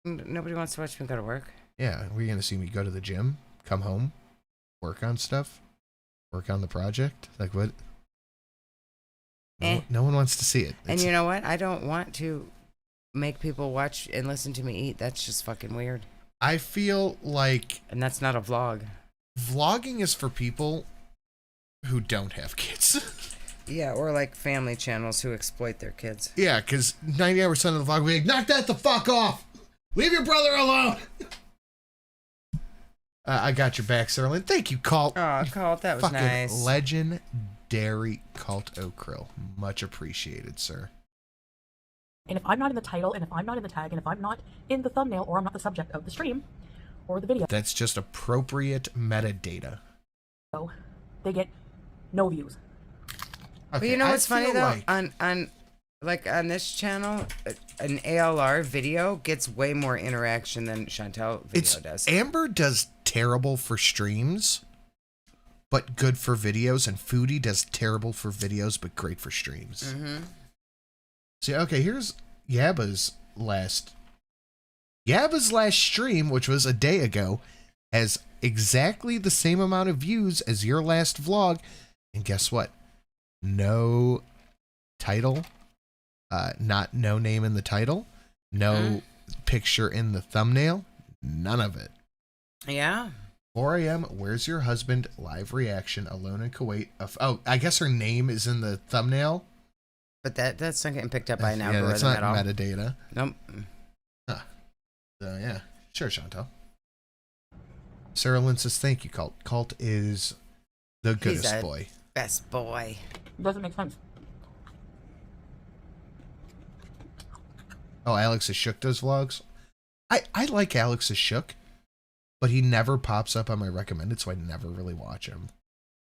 nobody wants to watch me go to work. Yeah, we're gonna see me go to the gym, come home, work on stuff, work on the project. Like what? No one wants to see it. And you know what? I don't want to make people watch and listen to me eat. That's just fucking weird. I feel like... And that's not a vlog. Vlogging is for people who don't have kids. Yeah, or like family channels who exploit their kids. Yeah, because 98% of the vlog will be like, knock that the fuck off! Leave your brother alone! I got your back, Sterling. Thank you, Cult. Oh, Cult, that was fucking nice. Legendary Cult O'Krill. Much appreciated, sir. And if I'm not in the title, and if I'm not in the tag, and if I'm not in the thumbnail, or I'm not the subject of the stream, or the video. That's just appropriate metadata. So, they get no views. Okay, but you know what's funny, though? Like, on this channel, an ALR video gets way more interaction than Chantel video does. Amber does terrible for streams, but good for videos, and Foodie does terrible for videos, but great for streams. Mm-hmm. See, okay, here's Yabba's last stream, which was a day ago, has exactly the same amount of views as your last vlog, and guess what? No title, no name in the title, no picture in the thumbnail, none of it. Yeah. 4 a.m. Where's your husband? Live reaction. Alone in Kuwait. Oh, I guess her name is in the thumbnail. But that's not getting picked up by an algorithm yeah, that's not at all. Metadata. Nope. Huh. So yeah, sure, Chantal. Sarah Lynn says, thank you, Cult. Cult is the goodest He's a boy. Best boy. Doesn't make sense. Oh, Alex is Shook does vlogs? I like Alex is Shook, but he never pops up on my recommended, so I never really watch him.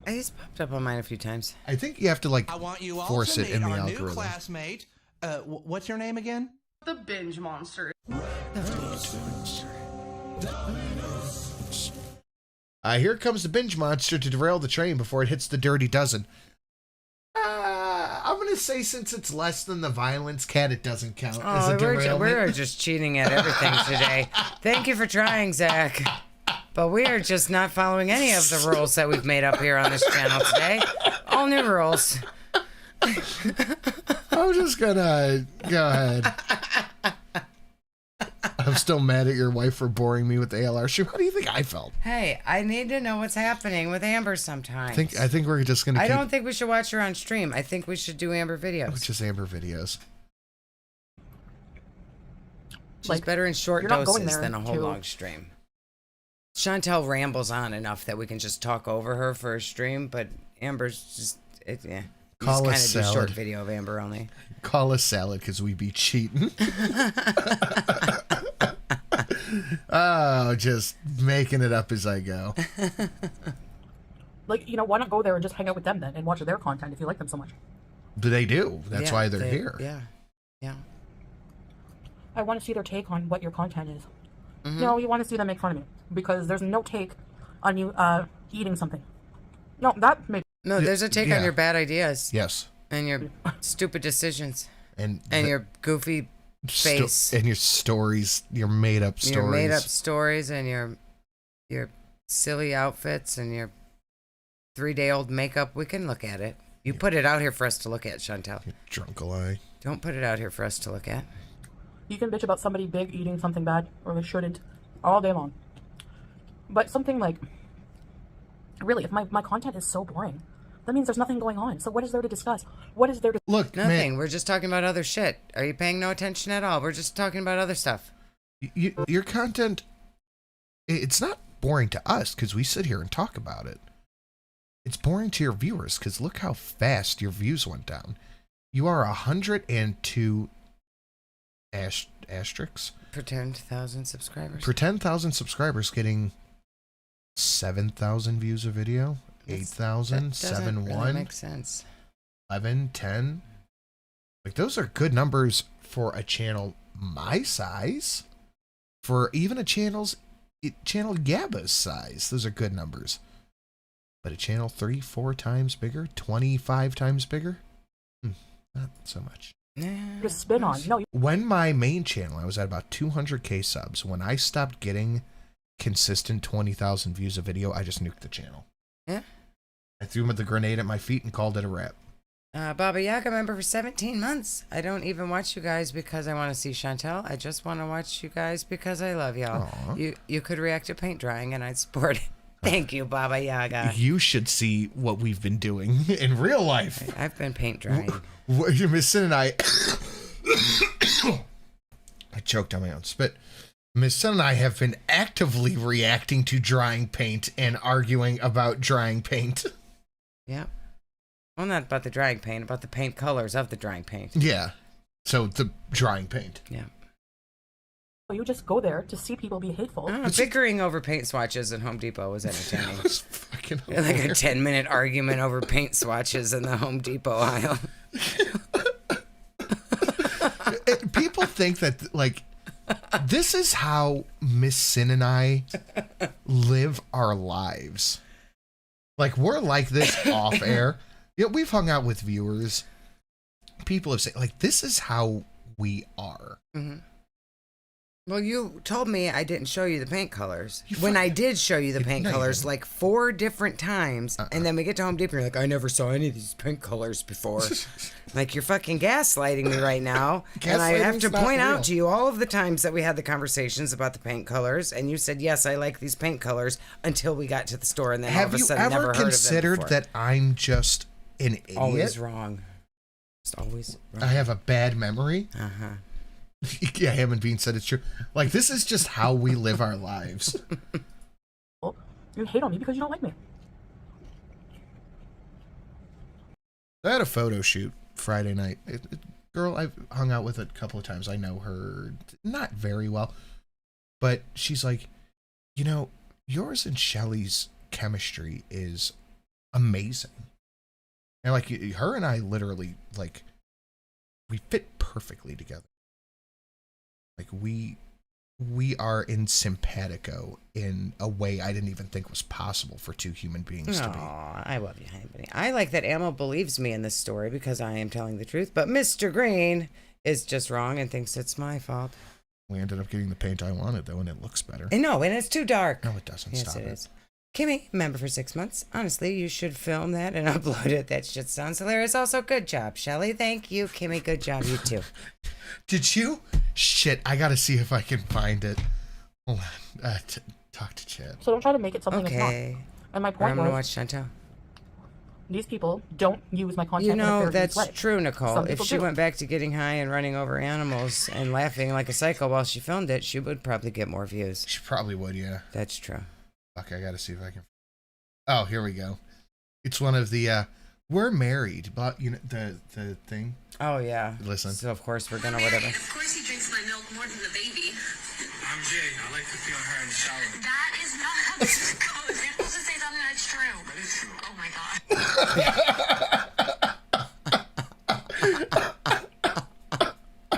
He's popped up on mine a few times. I think you have to, like, I want you all force to it meet in the our algorithm. new classmate. What's your name again? The binge monster. Here comes the binge monster to derail the train before it hits the dirty dozen. I'm going to say since it's less than the violence cat, it doesn't count as a derailment. We're just cheating at everything today. Thank you for trying, Zach. But we are just not following any of the rules that we've made up here on this channel today. All new rules. I'm just going to go ahead. I'm still mad at your wife for boring me with the ALR shoe. How do you think I felt? Hey, I need to know what's happening with Amber sometimes. I think we're just gonna. I don't think we should watch her on stream. I think we should do Amber videos. Just Amber videos. She's better in short doses than a whole long stream. Chantel rambles on enough that we can just talk over her for a stream, but Amber's just yeah. Call us just kind of do short video of Amber only. Call us salad because we be cheating. Oh, just making it up as I go. Like, why not go there and just hang out with them then and watch their content if you like them so much? But they do. That's why they're here. Yeah. Yeah. I want to see their take on what your content is. Mm-hmm. No, you want to see them make fun of me because there's no take on you eating something. No, that makes... No, there's a take on your bad ideas. Yes. And your stupid decisions. And your goofy face. And your stories, your made-up stories. Your made-up stories and your silly outfits and your 3-day-old makeup. We can look at it. You put it out here for us to look at, Chantel. Drunk lie. Don't put it out here for us to look at. You can bitch about somebody big eating something bad, or they shouldn't, all day long. But something like... Really, if my content is so boring, that means there's nothing going on. So what is there to discuss? What is there to... Look, nothing. Man, we're just talking about other shit. Are you paying no attention at all? We're just talking about other stuff. Your content, it's not boring to us because we sit here and talk about it. It's boring to your viewers because look how fast your views went down. You are 102 asterisks. For 10,000 subscribers. For 10,000 subscribers getting 7,000 views a video. 8,000, 7, 1. Really make sense. 11, 10. Like, those are good numbers for a channel my size. For even a channel Gabba's size, those are good numbers. But a channel 3-4 times bigger, 25 times bigger, not so much. Just spin on. No. When my main channel, I was at about 200k subs. When I stopped getting consistent 20,000 views a video, I just nuked the channel. Yeah. I threw him with the grenade at my feet and called it a wrap. Baba Yaga member for 17 months. I don't even watch you guys because I want to see Chantel. I just want to watch you guys because I love y'all. You could react to paint drying and I'd support it. Thank you, Baba Yaga. You should see what we've been doing in real life. I've been paint drying. Miss Sin and I choked on my own spit. Miss Sin and I have been actively reacting to drying paint and arguing about drying paint. Yeah. Well, not about the drying paint, about the paint colors of the drying paint. Yeah. So the drying paint. Yeah. You just go there to see people be hateful. Bickering over paint swatches in Home Depot was entertaining. Was fucking like a 10-minute argument over paint swatches in the Home Depot aisle. People think that, like, this is how Miss Sin and I live our lives. Like, we're like this off air. Yeah, we've hung out with viewers. People have said, like, this is how we are. Mm-hmm. Well, you told me I didn't show you the paint colors. When I did show you the paint colors like 4 different times, and then we get to Home Depot and you're like, I never saw any of these paint colors before. Like, you're fucking gaslighting me right now. And I have to point out to you all of the times that we had the conversations about the paint colors, and you said, yes, I like these paint colors, until we got to the store, and then all of a sudden never heard of them before. Have you ever considered that I'm just an idiot? Always wrong. Just always wrong. I have a bad memory. Uh-huh. Yeah, Ham and Bean said it's true. Like, this is just how we live our lives. You hate on me because you don't like me. I had a photo shoot Friday night. Girl I've hung out with a couple of times. I know her not very well, but she's like, you know, yours and Shelly's chemistry is amazing. And like her and I literally, like, we fit perfectly together. Like we are in simpatico in a way I didn't even think was possible for two human beings to be. I love you, honey. I like that Ammo believes me in this story because I am telling the truth, but Mr. Green is just wrong and thinks it's my fault. We ended up getting the paint I wanted, though, and it looks better. And no, and it's too dark. No, it doesn't. Yes, Stop it it. is. Kimmy, member for 6 months. Honestly, you should film that and upload it. That shit sounds hilarious. Also, good job, Shelly. Thank you, Kimmy. Good job, you too. Did you? Shit, I gotta see if I can find it. Hold on. Talk to Chad. So don't try to make it something it's not. And my point I'm gonna was, watch Chantal. these people don't use my content. You in a know, fair that's way. true, Nicole. Some If people she do. went back to getting high and running over animals and laughing like a psycho while she filmed it, she would probably get more views. She probably would, yeah. That's true. Fuck, I gotta see if I can. Oh, here we go. It's one of the, we're married, but, you know, the thing. Oh, yeah. Listen. So, of course, we're gonna whatever. Of course he drinks my milk more than the baby. I'm Jay. I like to feel her in the shower. That is not how this goes. You're supposed to say something that's true. That is true. Oh my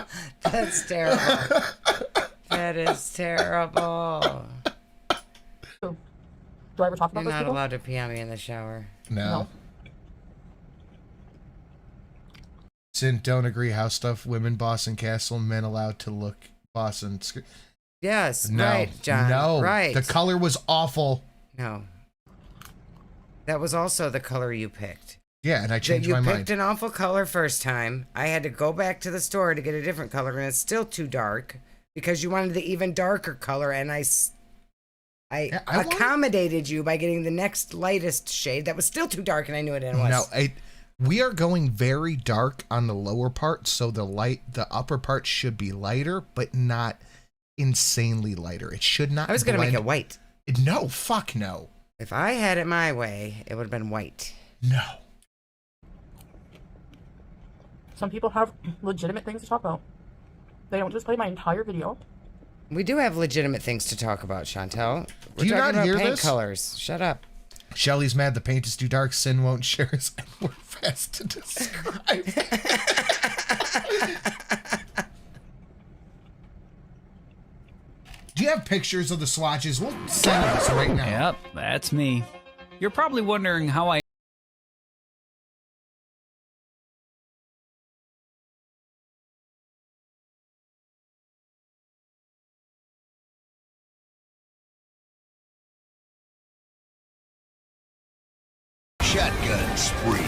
god. That's terrible. That is terrible. Do I ever talk about You're those not people? allowed to pee on me in the shower. No. Sin, don't agree. How stuff women boss in castle, men allowed to look boss in. Yes, No. right, John. No. Right. The color was awful. No. That was also the color you picked. Yeah, and I changed you my picked mind. an awful color first time. I had to go back to the store to get a different color, and it's still too dark because you wanted the even darker color, and I accommodated you by getting the next lightest shade that was still too dark, and I knew it was. No, we are going very dark on the lower part, so the upper part should be lighter, but not insanely lighter. It should not. I was gonna make blend- it white. No, fuck no. If I had it my way, it would have been white. No. Some people have legitimate things to talk about. They don't just play my entire video. We do have legitimate things to talk about, Chantel. We're Do you talking not about hear paint this? colors. Shut up. Shelly's mad the paint is too dark. Sin won't share his word fast to describe. Do you have pictures of the swatches? We'll send us right now. Yep, that's me. You're probably wondering how I Shotgun spree.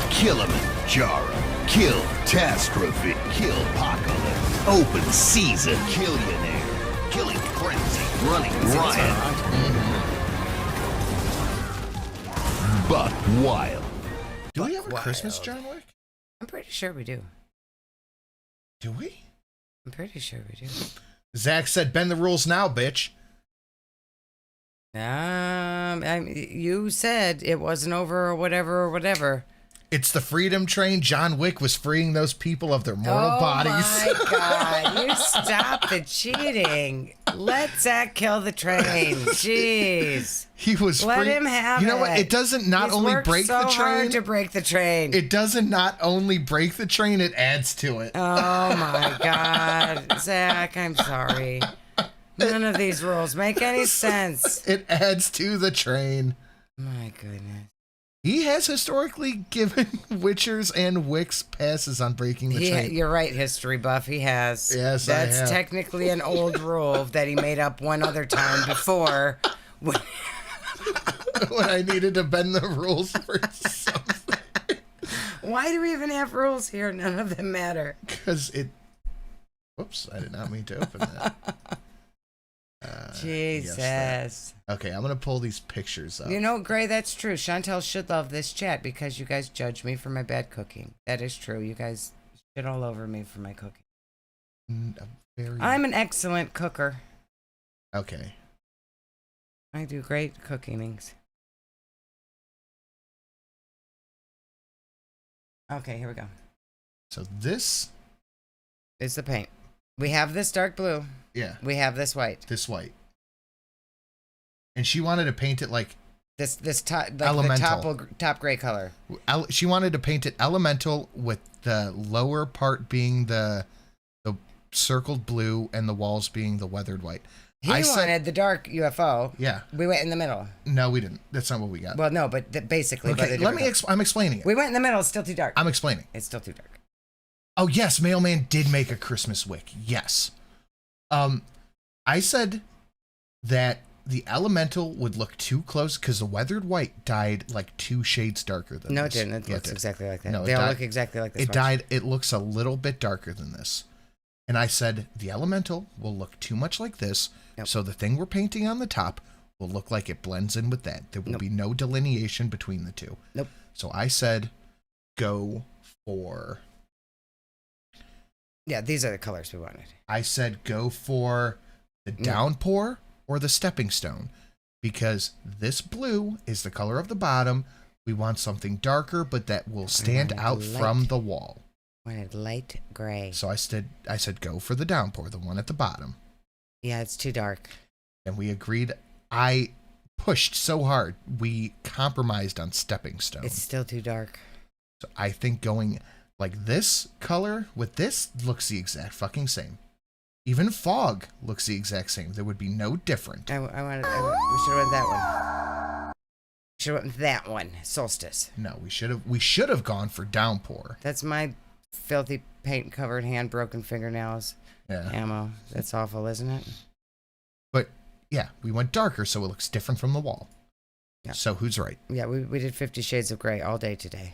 Kilimanjaro. Kill Catastrophe. Kill Apocalypse. Open season. Killionaire. Killing Frenzy. Running Riot. Buck Wild. Do we have a Christmas John Wick? I'm pretty sure we do. Do we? I'm pretty sure we do. Zach said, bend the rules now, bitch. You said it wasn't over or whatever. It's the freedom train. John Wick was freeing those people of their mortal bodies. Oh my God! You stop the cheating. Let Zach kill the train. Jeez. He was Let free. him have You it. know what? It doesn't not He's only worked break so the train. hard to break the train. It doesn't not only break the train, it adds to it. Oh my God, Zach! I'm sorry. None of these rules make any sense. It adds to the train. My goodness. He has historically given Witchers and Wicks passes on breaking the train. You're right, history buff. He has. Yes, That's I have. technically an old rule that he made up one other time before. When I needed to bend the rules for something. Why do we even have rules here? None of them matter. Because it... Whoops, I did not mean to open that. Jesus. Yes, okay, I'm going to pull these pictures up. You know, Gray, that's true. Chantel should love this chat because you guys judge me for my bad cooking. That is true. You guys shit all over me for my cooking. I'm an excellent cooker. Okay. I do great cookingings. Okay, here we go. So this is the paint. We have this dark blue. Yeah. We have this white. This white. And she wanted to paint it like this top, like elemental. the top gray color. She wanted to paint it elemental with the lower part being the circled blue and the walls being the weathered white. He wanted the dark UFO. Yeah. We went in the middle. No, we didn't. That's not what we got. Well, no, but basically. Okay, I'm explaining it. We went in the middle. It's still too dark. I'm explaining. It's still too dark. Oh, yes. Mailman did make a Christmas wick. Yes. I said that the elemental would look too close because the weathered white dyed like 2 shades darker than this. No, it didn't. It looks exactly like that. No, they all look exactly like this. It looks a little bit darker than this. And I said the elemental will look too much like this. Nope. So the thing we're painting on the top will look like it blends in with that. There will be no delineation between the two. Nope. So I said go for... Yeah, these are the colors we wanted. I said go for the downpour or the stepping stone because this blue is the color of the bottom. We want something darker, but that will stand out from the wall. I wanted light gray. So I said go for the downpour, the one at the bottom. Yeah, it's too dark. And we agreed. I pushed so hard. We compromised on stepping stone. It's still too dark. So I think going like this color with this looks the exact fucking same. Even fog looks the exact same. There would be no different. We should have went that one. Should have went that one. Solstice. No, we should have gone for downpour. That's my filthy paint covered hand, broken fingernails. Yeah. Ammo. That's awful, isn't it? But yeah, we went darker so it looks different from the wall. Yeah. So who's right? Yeah, we did 50 Shades of Grey all day today.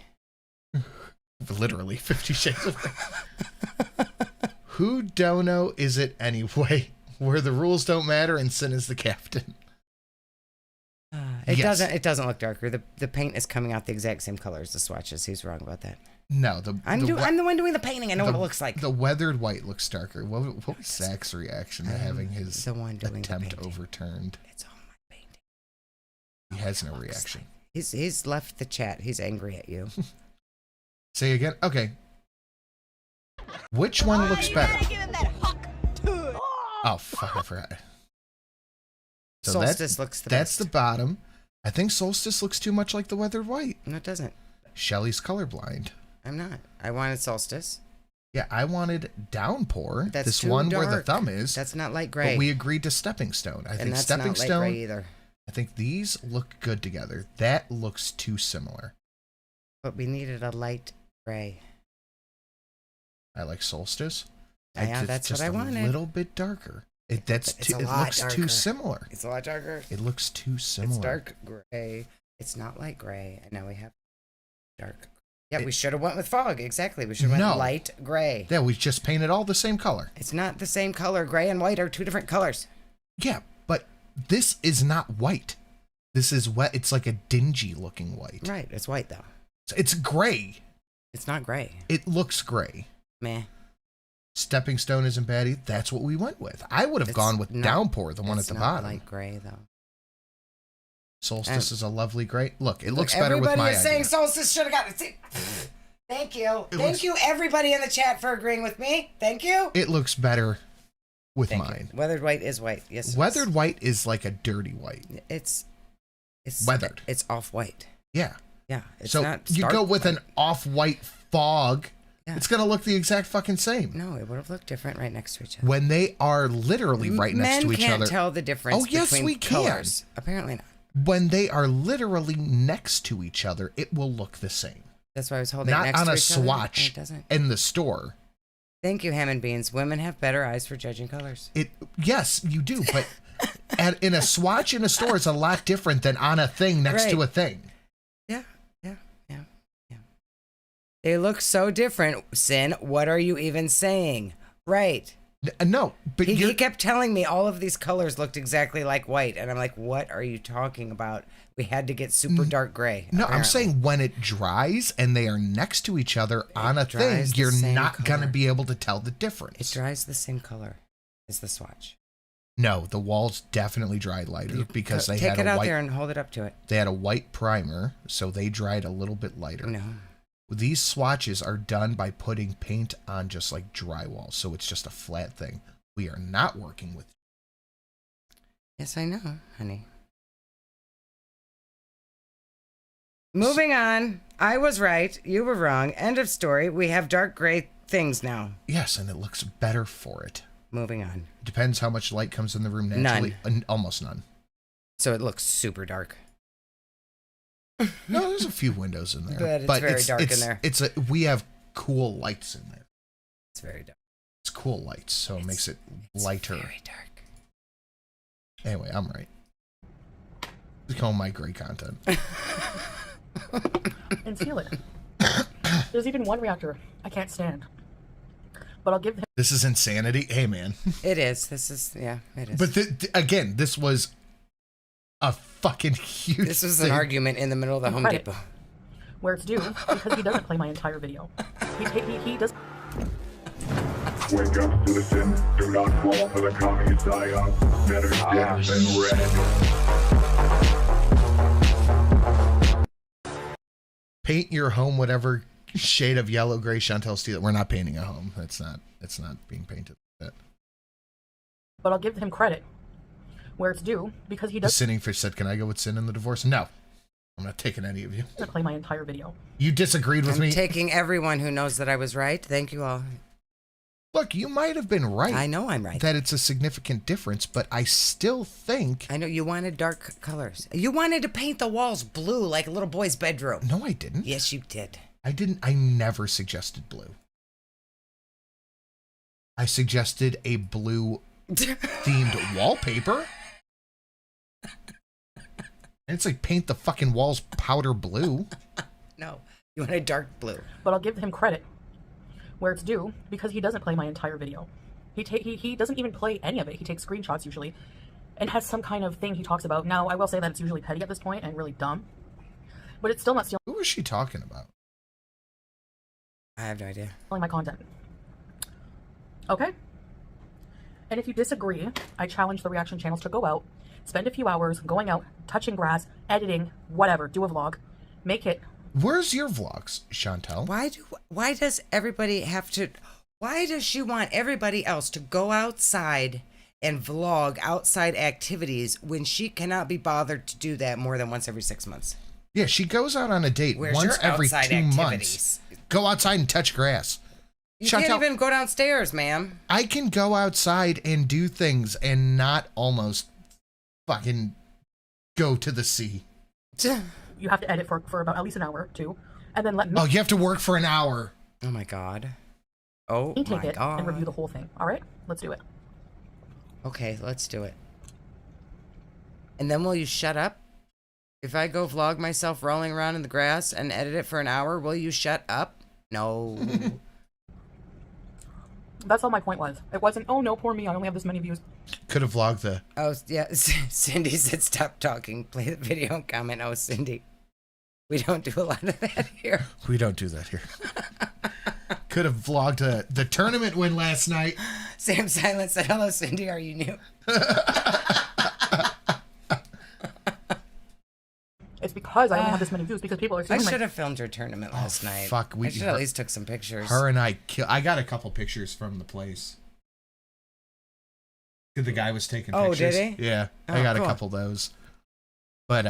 Literally 50 Shades of Grey. Who dono is it anyway? Where the rules don't matter and sin is the captain. It doesn't look darker. The paint is coming out the exact same color as the swatches. He's wrong about that. No, I'm the one doing the painting. I know what it looks like. The weathered white looks darker. What was Zach's reaction to having his attempt overturned? It's all my painting. He has no reaction. Like. He's left the chat. He's angry at you. Say again. Okay. Which one looks better? Oh fuck! I forgot. So Solstice looks the best. That's the bottom. I think Solstice looks too much like the weathered white. No, it doesn't. Shelly's colorblind. I'm not. I wanted Solstice. Yeah, I wanted Downpour. That's this too one dark. where the thumb is. That's not light gray. But we agreed to Stepping Stone. I think that's Stepping not light Stone. gray either. I think these look good together. That looks too similar. But we needed a light gray. I like Solstice. Yeah, that's what I wanted. A little bit darker. It looks darker. too similar. It's a lot darker. It looks too similar. It's dark gray. It's not light gray. And now we have dark. Yeah, we should have went with fog. Exactly. We should have went light gray. Yeah, we just painted all the same color. It's not the same color. Gray and white are two different colors. Yeah, but this is not white. This is wet. It's like a dingy looking white. Right. It's white though. It's gray. It's not gray. It looks gray. Meh. Stepping Stone isn't bad. That's what we went with. I would have gone with Downpour, the one at the bottom. Light gray though. Solstice is a lovely gray. Look, it looks better with my Everybody is saying idea. Solstice should have got it. Thank you. Thank you, everybody in the chat, for agreeing with me. Thank you. It looks better with mine. Weathered white is white. Yes. Weathered white is like a dirty white. It's weathered. It's off white. Yeah. Yeah. It's so not you go with white. an off-white fog. Yeah. It's going to look the exact fucking same. No, it would have looked different right next to each other. When they are literally right next to each other. Men can't tell the difference between we colors. Apparently not. When they are literally next to each other, it will look the same. That's why I was holding Not it next on to a each other. swatch It doesn't. in the store. Thank you, Ham and Beans. Women have better eyes for judging colors. Yes, you do, but in a swatch in a store is a lot different than on a thing next to a thing. Yeah. They look so different. Sin, what are you even saying? Right. No, but he kept telling me all of these colors looked exactly like white, and I'm like, what are you talking about? We had to get super dark gray. No, apparently. I'm saying when it dries and they are next to each other on a thing, you're not going to be able to tell the difference. It dries the same color as the swatch. No, the walls definitely dried lighter because they Take had it a out white. there and hold it up to it. They had a white primer, so they dried a little bit lighter. No. These swatches are done by putting paint on just like drywall, so it's just a flat thing. We are not working with. Yes, I know, honey. Moving on. I was right. You were wrong. End of story. We have dark gray things now. Yes, and it looks better for it. Moving on. Depends how much light comes in the room naturally. None. Almost none. So it looks super dark. No, there's a few windows in there. But it's very dark in there. We have cool lights in there. It's very dark. It's cool lights, so it makes it lighter. Very dark. Anyway, I'm right. It's called my gray content. And steal it. There's even one reactor I can't stand. But I'll give him. This is insanity. Hey, man. It is. This is, yeah, it is. But again, this was a fucking huge This was thing. an argument in the middle of the Home Credit. Depot. Where it's due, because he doesn't play my entire video. He does. Wake up, citizen. Do not fall for the communist psyop. Better death than red. Paint your home whatever shade of yellow, gray, Chantel Steele. We're not painting a home. It's not being painted like that. But I'll give him credit where it's due, because he The does. Sinning Fish said, "Can I go with Sin in the divorce?" No, I'm not taking any of you. Doesn't play my entire video. You disagreed with I'm me. taking everyone who knows that I was right. Thank you all. Look, you might have been right. I know I'm right. That it's a significant difference, but I still think. I know you wanted dark colors. You wanted to paint the walls blue like a little boy's bedroom. No, I didn't. Yes, you did. I didn't. I never suggested blue. I suggested a blue themed wallpaper. And it's like paint the fucking walls powder blue. No, you wanted dark blue. But I'll give him credit where it's due, because he doesn't play my entire video. He doesn't even play any of it. He takes screenshots usually, and has some kind of thing he talks about. Now, I will say that it's usually petty at this point and really dumb, but it's still not stealing. Who was she talking about? I have no idea. My content. Okay? And if you disagree, I challenge the reaction channels to go out, spend a few hours going out, touching grass, editing, whatever, do a vlog, make it. Where's your vlogs, Chantel? Why does everybody have to? Why does she want everybody else to go outside and vlog outside activities when she cannot be bothered to do that more than once every 6 months? Yeah, she goes out on a date Where's once your every outside 2 activities? months. Go outside and touch grass. You can't even go downstairs, ma'am. I can go outside and do things and not almost fucking go to the sea. You have to edit for about at least an hour, too, and then let me. Oh, you have to work for an hour. Oh my god. Oh take my it god. and review the whole thing. All right, let's do it. Okay, let's do it. And then will you shut up? If I go vlog myself rolling around in the grass and edit it for an hour, will you shut up? No. That's all my point was. It wasn't, oh no, poor me, I only have this many views. Could have vlogged the. Oh, yeah. Cindy said stop talking. Play the video and comment. Oh, Cindy. We don't do a lot of that here. We don't do that here. Could have vlogged the tournament win last night. Sam Silent said, hello, Cindy. Are you new? It's because I only have this many views, because people are I saying should have filmed her tournament last night. Fuck, I should at least took some pictures. Her and I got a couple pictures from the place. The guy was taking Oh, pictures. did he? Yeah, Oh, I got cool. a couple of those. But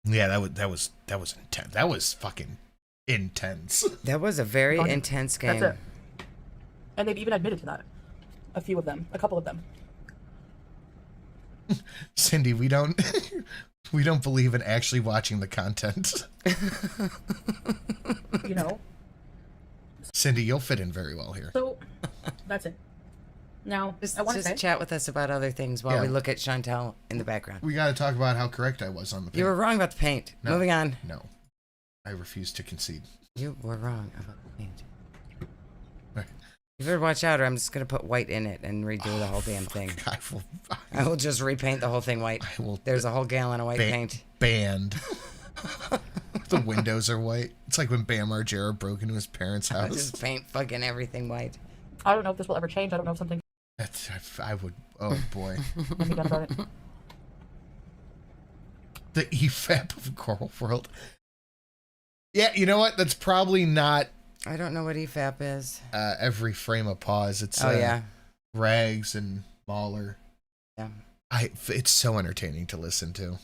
yeah, that was intense. That was fucking intense. That was a very intense game. That's it. And they've even admitted to that. A few of them. A couple of them. Cindy, we don't believe in actually watching the content. You know? Cindy, you'll fit in very well here. So, that's it. Now, I want to say... chat with us about other things while we look at Chantel in the background. We got to talk about how correct I was on the paint. You were wrong about the paint. No, Moving on. No. I refuse to concede. You were wrong about the paint. Right. You better watch out or I'm just going to put white in it and redo the whole damn thing. I will just repaint the whole thing white. There's a whole gallon of white paint. Banned. The windows are white. It's like when Bam Margera broke into his parents' I house. just paint fucking everything white. I don't know if this will ever change. I don't know if something... I would. Oh boy. Let me get about it. The EFAP of Coral World. Yeah, you know what? That's probably not. I don't know what EFAP is. Every frame of pause. It's yeah. Rags and Mahler. Yeah. It's so entertaining to listen to.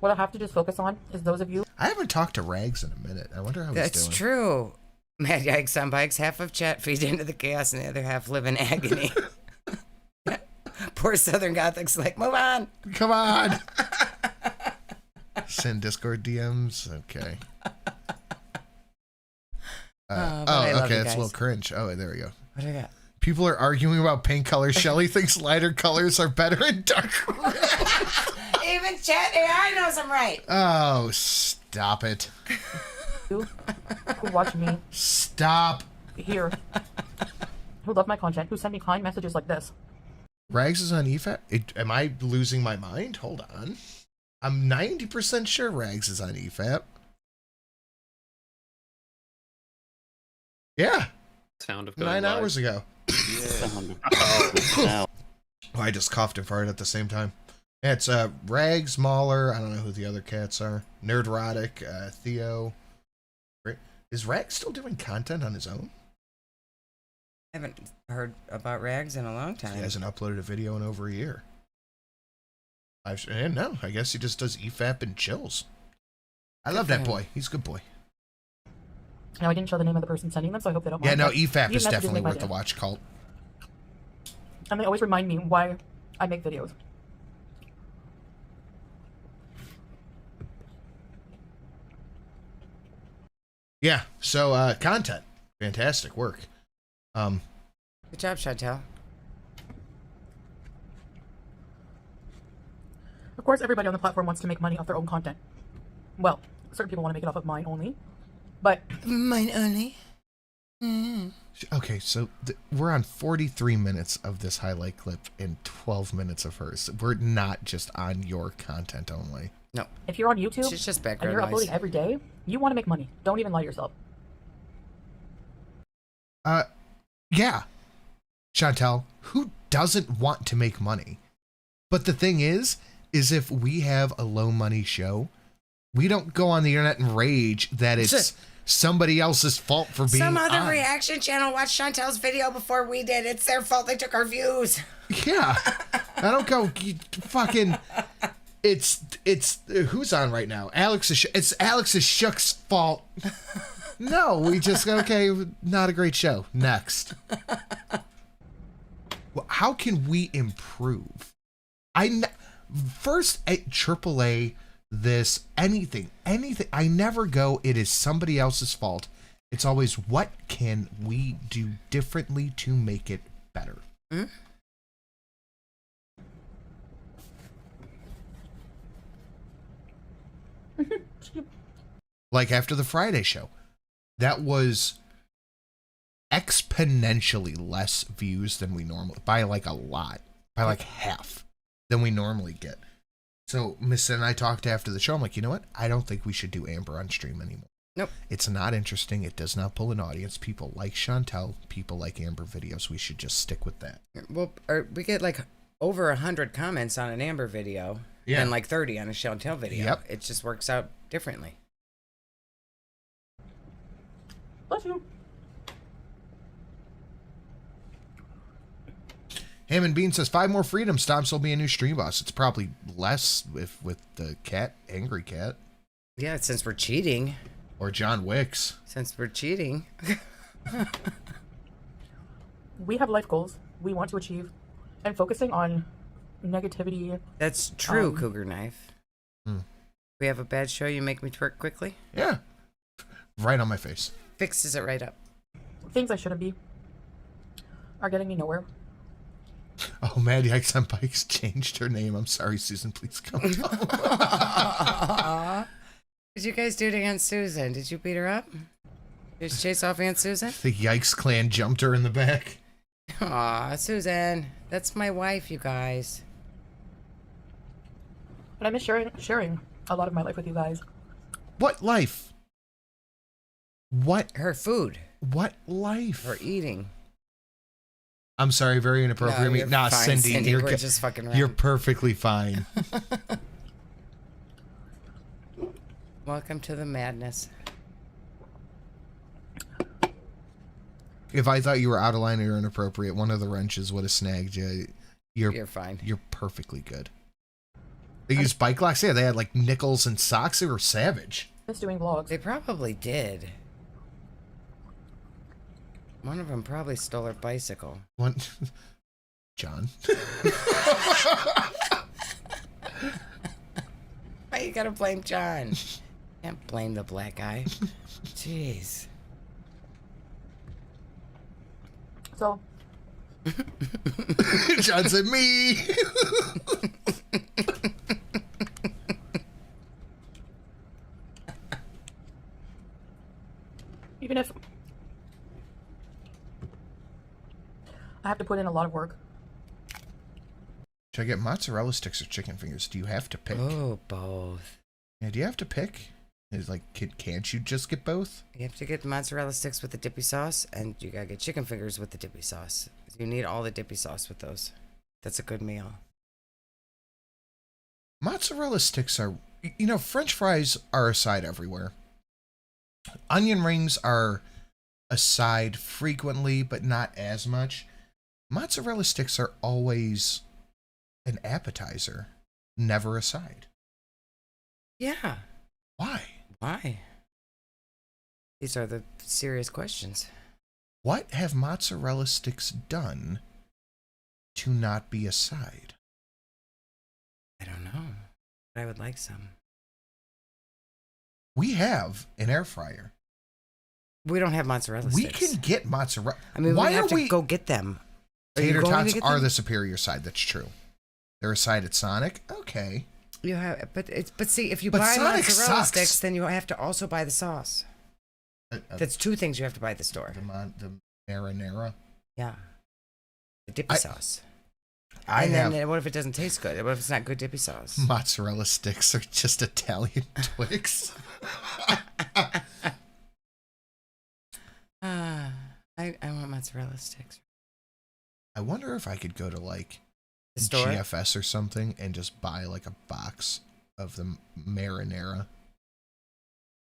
What I have to just focus on is those of you. I haven't talked to Rags in a minute. I wonder how he's doing. That's true. Mad Yikes on Bikes, half of chat feeds into the chaos and the other half live in agony. Poor Southern Gothics like, move on. Come on. Send Discord DMs. Okay. Okay, that's a little cringe. Oh, there we go. What do I got? People are arguing about paint colors. Shelly thinks lighter colors are better in dark rooms. Even chat AI knows I'm right. Oh, stop it. Who watch me. Stop. Here. Who love my content, who send me kind messages like this. Rags is on EFAP? Am I losing my mind? Hold on. I'm 90% sure Rags is on EFAP. Yeah. Sound of 9 live. hours ago. Yeah. Oh, I just coughed and farted at the same time. Yeah, it's Rags, Mahler, I don't know who the other cats are. Nerdrotic, Theo. Is Rags still doing content on his own? I haven't heard about Rags in a long time. He hasn't uploaded a video in over a year. And no, I guess he just does EFAP and chills. I love that boy. He's a good boy. Now, I didn't show the name of the person sending them, so I hope they don't Yeah, mind. no, but EFAP these is messages definitely make my worth the day. watch, Cult. And they always remind me why I make videos. Yeah, so content. Fantastic work. Good job, Chantel. Of course, everybody on the platform wants to make money off their own content. Well, certain people want to make it off of mine only, but... Mine only? Okay, so we're on 43 minutes of this highlight clip and 12 minutes of hers. We're not just on your content only. No. If you're on YouTube It's just and background you're noise. uploading every day, you want to make money. Don't even lie to yourself. Yeah. Chantel, who doesn't want to make money? But the thing is if we have a low money show, we don't go on the internet and rage that it's somebody else's fault for being Some other on. reaction channel watched Chantel's video before we did. It's their fault they took our views. Yeah. I don't go fucking... It's who's on right now? It's Alex's Shook's fault. No, we just okay, not a great show. Next. Well, how can we improve? First at AAA, this anything. I never go, it is somebody else's fault. It's always, what can we do differently to make it better? Hmm? Like after the Friday show, that was exponentially less views than we normally, by like a lot, by like half than we normally get. So Miss and I talked after the show. I'm like, you know what? I don't think we should do Amber on stream anymore. Nope. It's not interesting. It does not pull an audience. People like Chantel. People like Amber videos. We should just stick with that. Well, we get like over 100 comments on an Amber video and like 30 on a Chantel video. Yep. It just works out differently. Bless you. Hammond Bean says 5 more freedom stomps will be a new stream boss. It's probably less with the cat, angry cat. Yeah, since we're cheating. Or John Wicks. Since we're cheating. We have life goals we want to achieve, and focusing on negativity. That's true, Cougar Knife. We have a bad show, you make me twerk quickly? Yeah. Right on my face. Fixes it right up. Things I shouldn't be are getting me nowhere. Oh, Mad Yikes on Bikes changed her name. I'm sorry, Susan. Please come. Did you guys do it against Susan? Did you beat her up? Just chase off Aunt Susan? The Yikes clan jumped her in the back. Aw, Susan. That's my wife, you guys. But I miss sharing a lot of my life with you guys. What life? What? Her food. What life? Her eating. I'm sorry, very inappropriate. No, you're Nah, fine, Cindy, Cindy, you're we're just fucking around. You're perfectly fine. Welcome to the madness. If I thought you were out of line or inappropriate, one of the wrenches would have snagged you. You're fine. You're perfectly good. They used bike locks. Yeah, they had like nickels and socks. They were savage. Just doing vlogs. They probably did. One of them probably stole her bicycle. One, John. Why you gotta blame John? Can't blame the black guy. Jeez. So. John said me. Even if I have to put in a lot of work. Should I get mozzarella sticks or chicken fingers? Do you have to pick? Oh, both. Yeah, do you have to pick? Is like, can't you just get both? You have to get mozzarella sticks with the dippy sauce, and you gotta get chicken fingers with the dippy sauce. You need all the dippy sauce with those. That's a good meal. Mozzarella sticks are, you know, French fries are a side everywhere. Onion rings are a side frequently, but not as much. Mozzarella sticks are always an appetizer, never a side. Yeah. Why? Why? These are the serious questions. What have mozzarella sticks done to not be a side? I don't know. But I would like some. We have an air fryer. We don't have mozzarella We sticks. can get mozzarella. I mean, why we have are to we go get them. Are you Tater going to tots get are them? the superior side. That's true. They're a side at Sonic. Okay. You have, but see, if you But buy Sonic mozzarella sucks. sticks, then you have to also buy the sauce. That's two things you have to buy at the store. The marinara. Yeah. The dippy sauce. I and have then what if it doesn't taste good? What if it's not good dippy sauce? mozzarella sticks are just Italian Twix. I want mozzarella sticks. I wonder if I could go to like The store? GFS or something and just buy like a box of the marinara.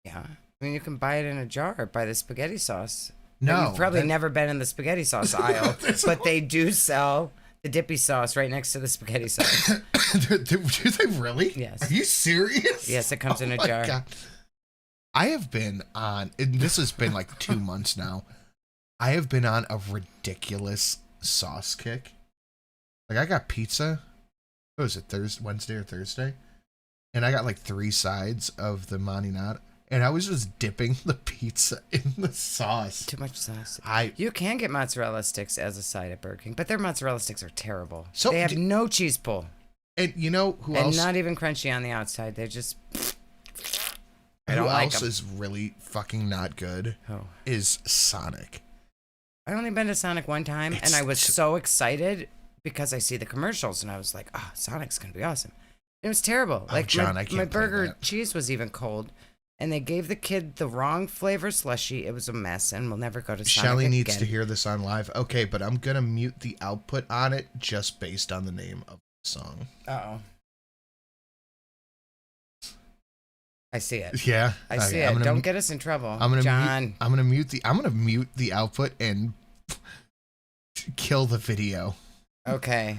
Yeah. I mean, you can buy it in a jar by the spaghetti sauce. No, You've probably that- never been in the spaghetti sauce aisle, but they do sell the dippy sauce right next to the spaghetti sauce. Do they really? Yes. Are you serious? Yes, it comes in a my jar. God. I have been on, and this has been like 2 months now. I have been on a ridiculous sauce kick. Like I got pizza. What was it, Wednesday or Thursday? And I got like 3 sides of the marinara. And I was just dipping the pizza in the sauce. Too much sauce. I You can get mozzarella sticks as a side at Burger King, but their mozzarella sticks are terrible. So they have no cheese pull. And you know who and else? not even crunchy on the outside. They're just. I Who don't like else them. is really fucking not good? Who? Is Sonic. I only been to Sonic one time, and I was so excited because I see the commercials, and I was like, "Oh, Sonic's gonna be awesome." It was terrible. Oh, Like John, my, I can't my play burger that. cheese was even cold, and they gave the kid the wrong flavor slushy. It was a mess, and we'll never go to Sonic Shelly again. needs to hear this on live. Okay, but I'm gonna mute the output on it just based on the name of the song. Uh-oh. I see it. Yeah, I see okay, it. Don't get us in trouble, I'm gonna John. mute the output and kill the video. Okay.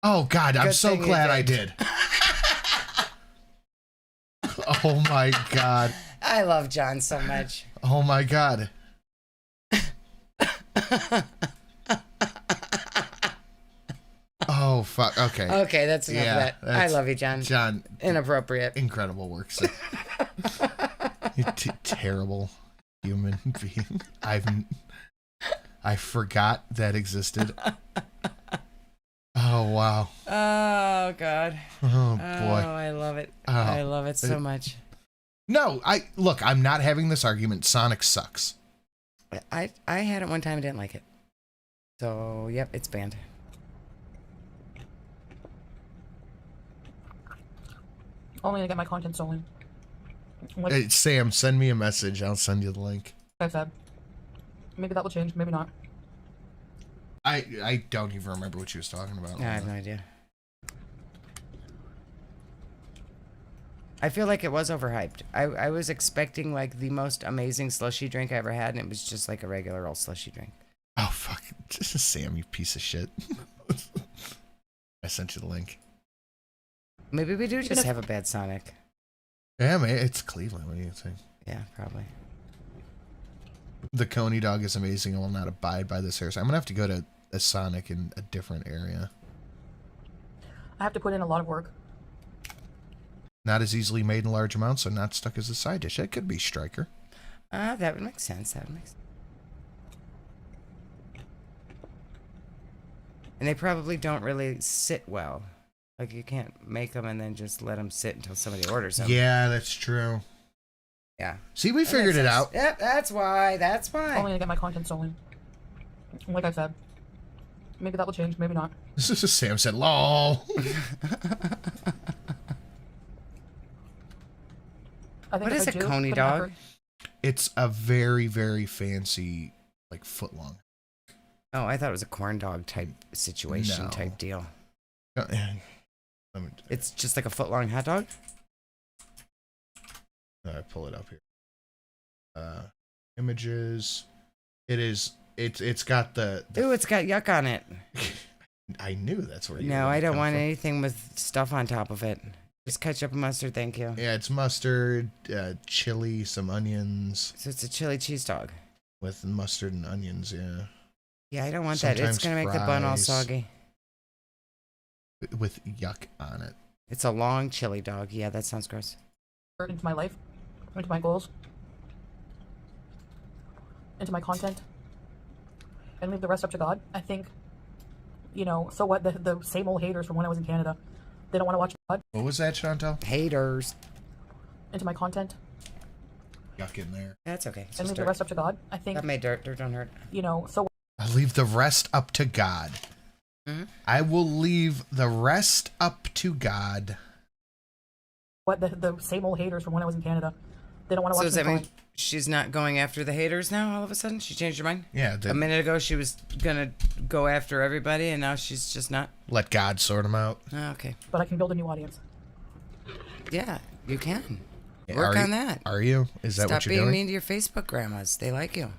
Oh God, I'm Good so thing you glad I did. Oh my God. I love John so much. Oh my God. Oh fuck. Okay. Okay, that's enough of that. I that's- love you, John. John. Inappropriate. Incredible work, sir. You terrible human being. I forgot that existed. Oh wow. Oh God. Oh boy. Oh, I love it. Oh. I love it so much. No, I'm not having this argument. Sonic sucks. I had it one time and didn't like it. So yep, it's banned. Only to get my content stolen. Like Hey, Sam, send me a message. I'll send you the link. I said. Maybe that will change, maybe not. I don't even remember what she was talking about. I have no idea. I feel like it was overhyped. I was expecting like the most amazing slushy drink I ever had, and it was just like a regular old slushy drink. Oh, fuck. Sam, you piece of shit. I sent you the link. Maybe we do just have a bad Sonic. Yeah, man, it's Cleveland. What do you think? Yeah, probably. The Coney dog is amazing. I will not abide by this hairstyle. I'm gonna have to go to a Sonic in a different area. I have to put in a lot of work. Not as easily made in large amounts, so not stuck as a side dish. That could be Striker. That would make sense. That would make sense. And they probably don't really sit well. Like, you can't make them and then just let them sit until somebody orders them. Yeah, that's true. Yeah. See, we figured it out. Yep, that's why. That's why. I'm only gonna get my content stolen. Like I said. Maybe that will change, maybe not. This is Sam said, lol. What is a Coney dog? It's a very, very fancy, like, footlong. Oh, I thought it was a corn dog type situation type deal. It's just like a foot-long hot dog? I pull it up here. Images. It's got the Ooh, it's got yuck on it. I knew that's where you No, I don't want anything with stuff on top of it. Just ketchup and mustard, thank you. Yeah, it's mustard, chili, some onions. So it's a chili cheese dog. With mustard and onions, yeah. Yeah, I don't want that. It's going to make the bun all soggy. With yuck on it. It's a long chili dog. Yeah, that sounds gross. Into my life, into my goals, into my content, and leave the rest up to God. I think, you know, so what, the same old haters from when I was in Canada, they don't want to watch God. What was that, Chantal? Haters. Into my content. Yuck in there. That's okay. And leave the rest up to God. I think. That made dirt. Dirt don't hurt. You know, so. I leave the rest up to God. Mm-hmm. I will leave the rest up to God. What, the same old haters from when I was in Canada, they don't want to watch. So does that mean she's not going after the haters now? All of a sudden, she changed her mind. Yeah. A minute ago, she was gonna go after everybody, and now she's just not. Let God sort them out. Oh, okay. But I can build a new audience. Yeah, you can. Yeah, Work on that. Are you? Is that what you're doing? Stop being mean to your Facebook grandmas. They like you.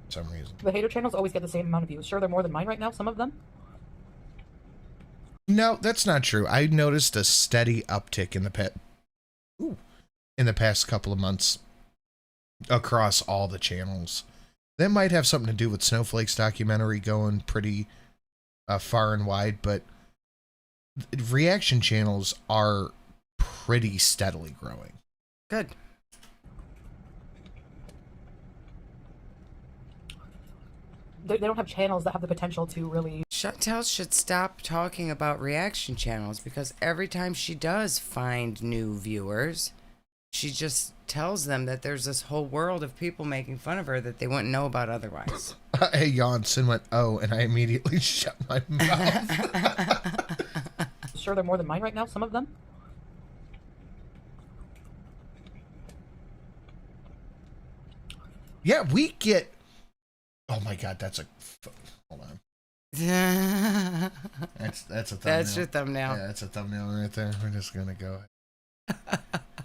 For some reason. The hater channels always get the same amount of views. Sure, they're more than mine right now, some of them. No, that's not true. I noticed a steady uptick in the past couple of months across all the channels. That might have something to do with Snowflake's documentary going pretty far and wide, but reaction channels are pretty steadily growing. Good. They don't have channels that have the potential to really. Chantel should stop talking about reaction channels, because every time she does find new viewers, she just tells them that there's this whole world of people making fun of her that they wouldn't know about otherwise. Hey, yawn. Sin went, oh, and I immediately shut my mouth. Sure, they're more than mine right now, some of them. Yeah, we get. Oh my God, that's a. Hold on. That's a thumbnail. That's your thumbnail. Yeah, that's a thumbnail right there. We're just gonna go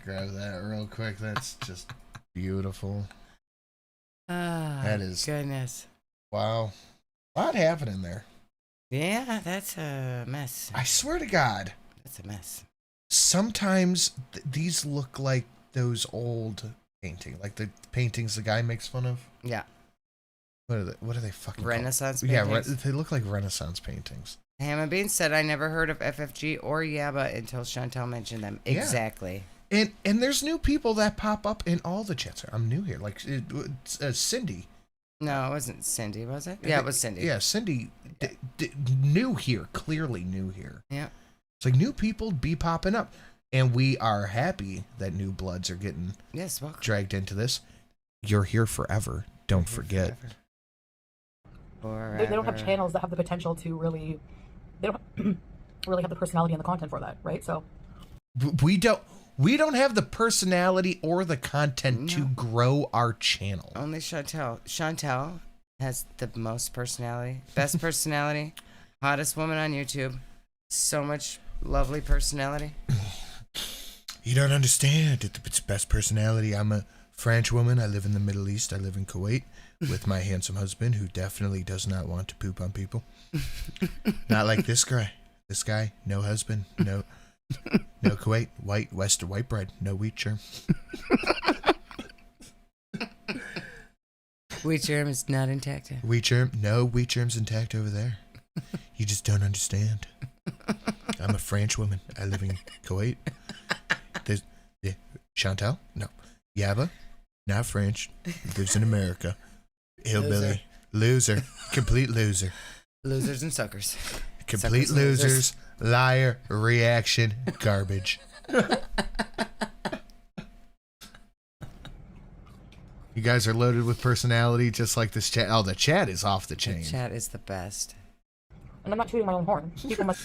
grab that real quick. That's just beautiful. That is goodness. Wow, a lot happening there. Yeah, that's a mess. I swear to God, that's a mess. Sometimes these look like those old paintings, like the paintings the guy makes fun of. Yeah. What are they fucking Renaissance called? paintings? Yeah, they look like Renaissance paintings. Ham and Bean said, I never heard of FFG or Yabba until Chantel mentioned them. Yeah. Exactly. And there's new people that pop up in all the chats. I'm new here. Like Cindy. No, it wasn't Cindy, was it? Yeah, it was Cindy. Yeah, Cindy. New here. Clearly new here. Yeah. It's like new people be popping up. And we are happy that new bloods are getting dragged into this. You're here forever. Don't forget. They don't have channels that have the potential to really. They don't really have the personality and the content for that, right? So. We don't have the personality or the content to grow our channel. Only Chantel. Chantel has the most personality, best personality, hottest woman on YouTube. So much lovely personality. You don't understand. It's best personality. I'm a French woman. I live in the Middle East. I live in Kuwait with my handsome husband who definitely does not want to poop on people. Not like this guy. This guy, no husband, no Kuwait, white bread, no wheat germ. Wheat germ is not intact. Wheat germ, no wheat germ's intact over there. You just don't understand. I'm a French woman. I live in Kuwait. There's Chantal? No. Yaba? Not French. Lives in America. Hillbilly. Loser. Complete loser. Losers and suckers. Complete Suckers and losers. Liar. Reaction. Garbage. You guys are loaded with personality just like this chat. Oh, the chat is off the chain. The chat is the best. And I'm not tooting my own horn. People must.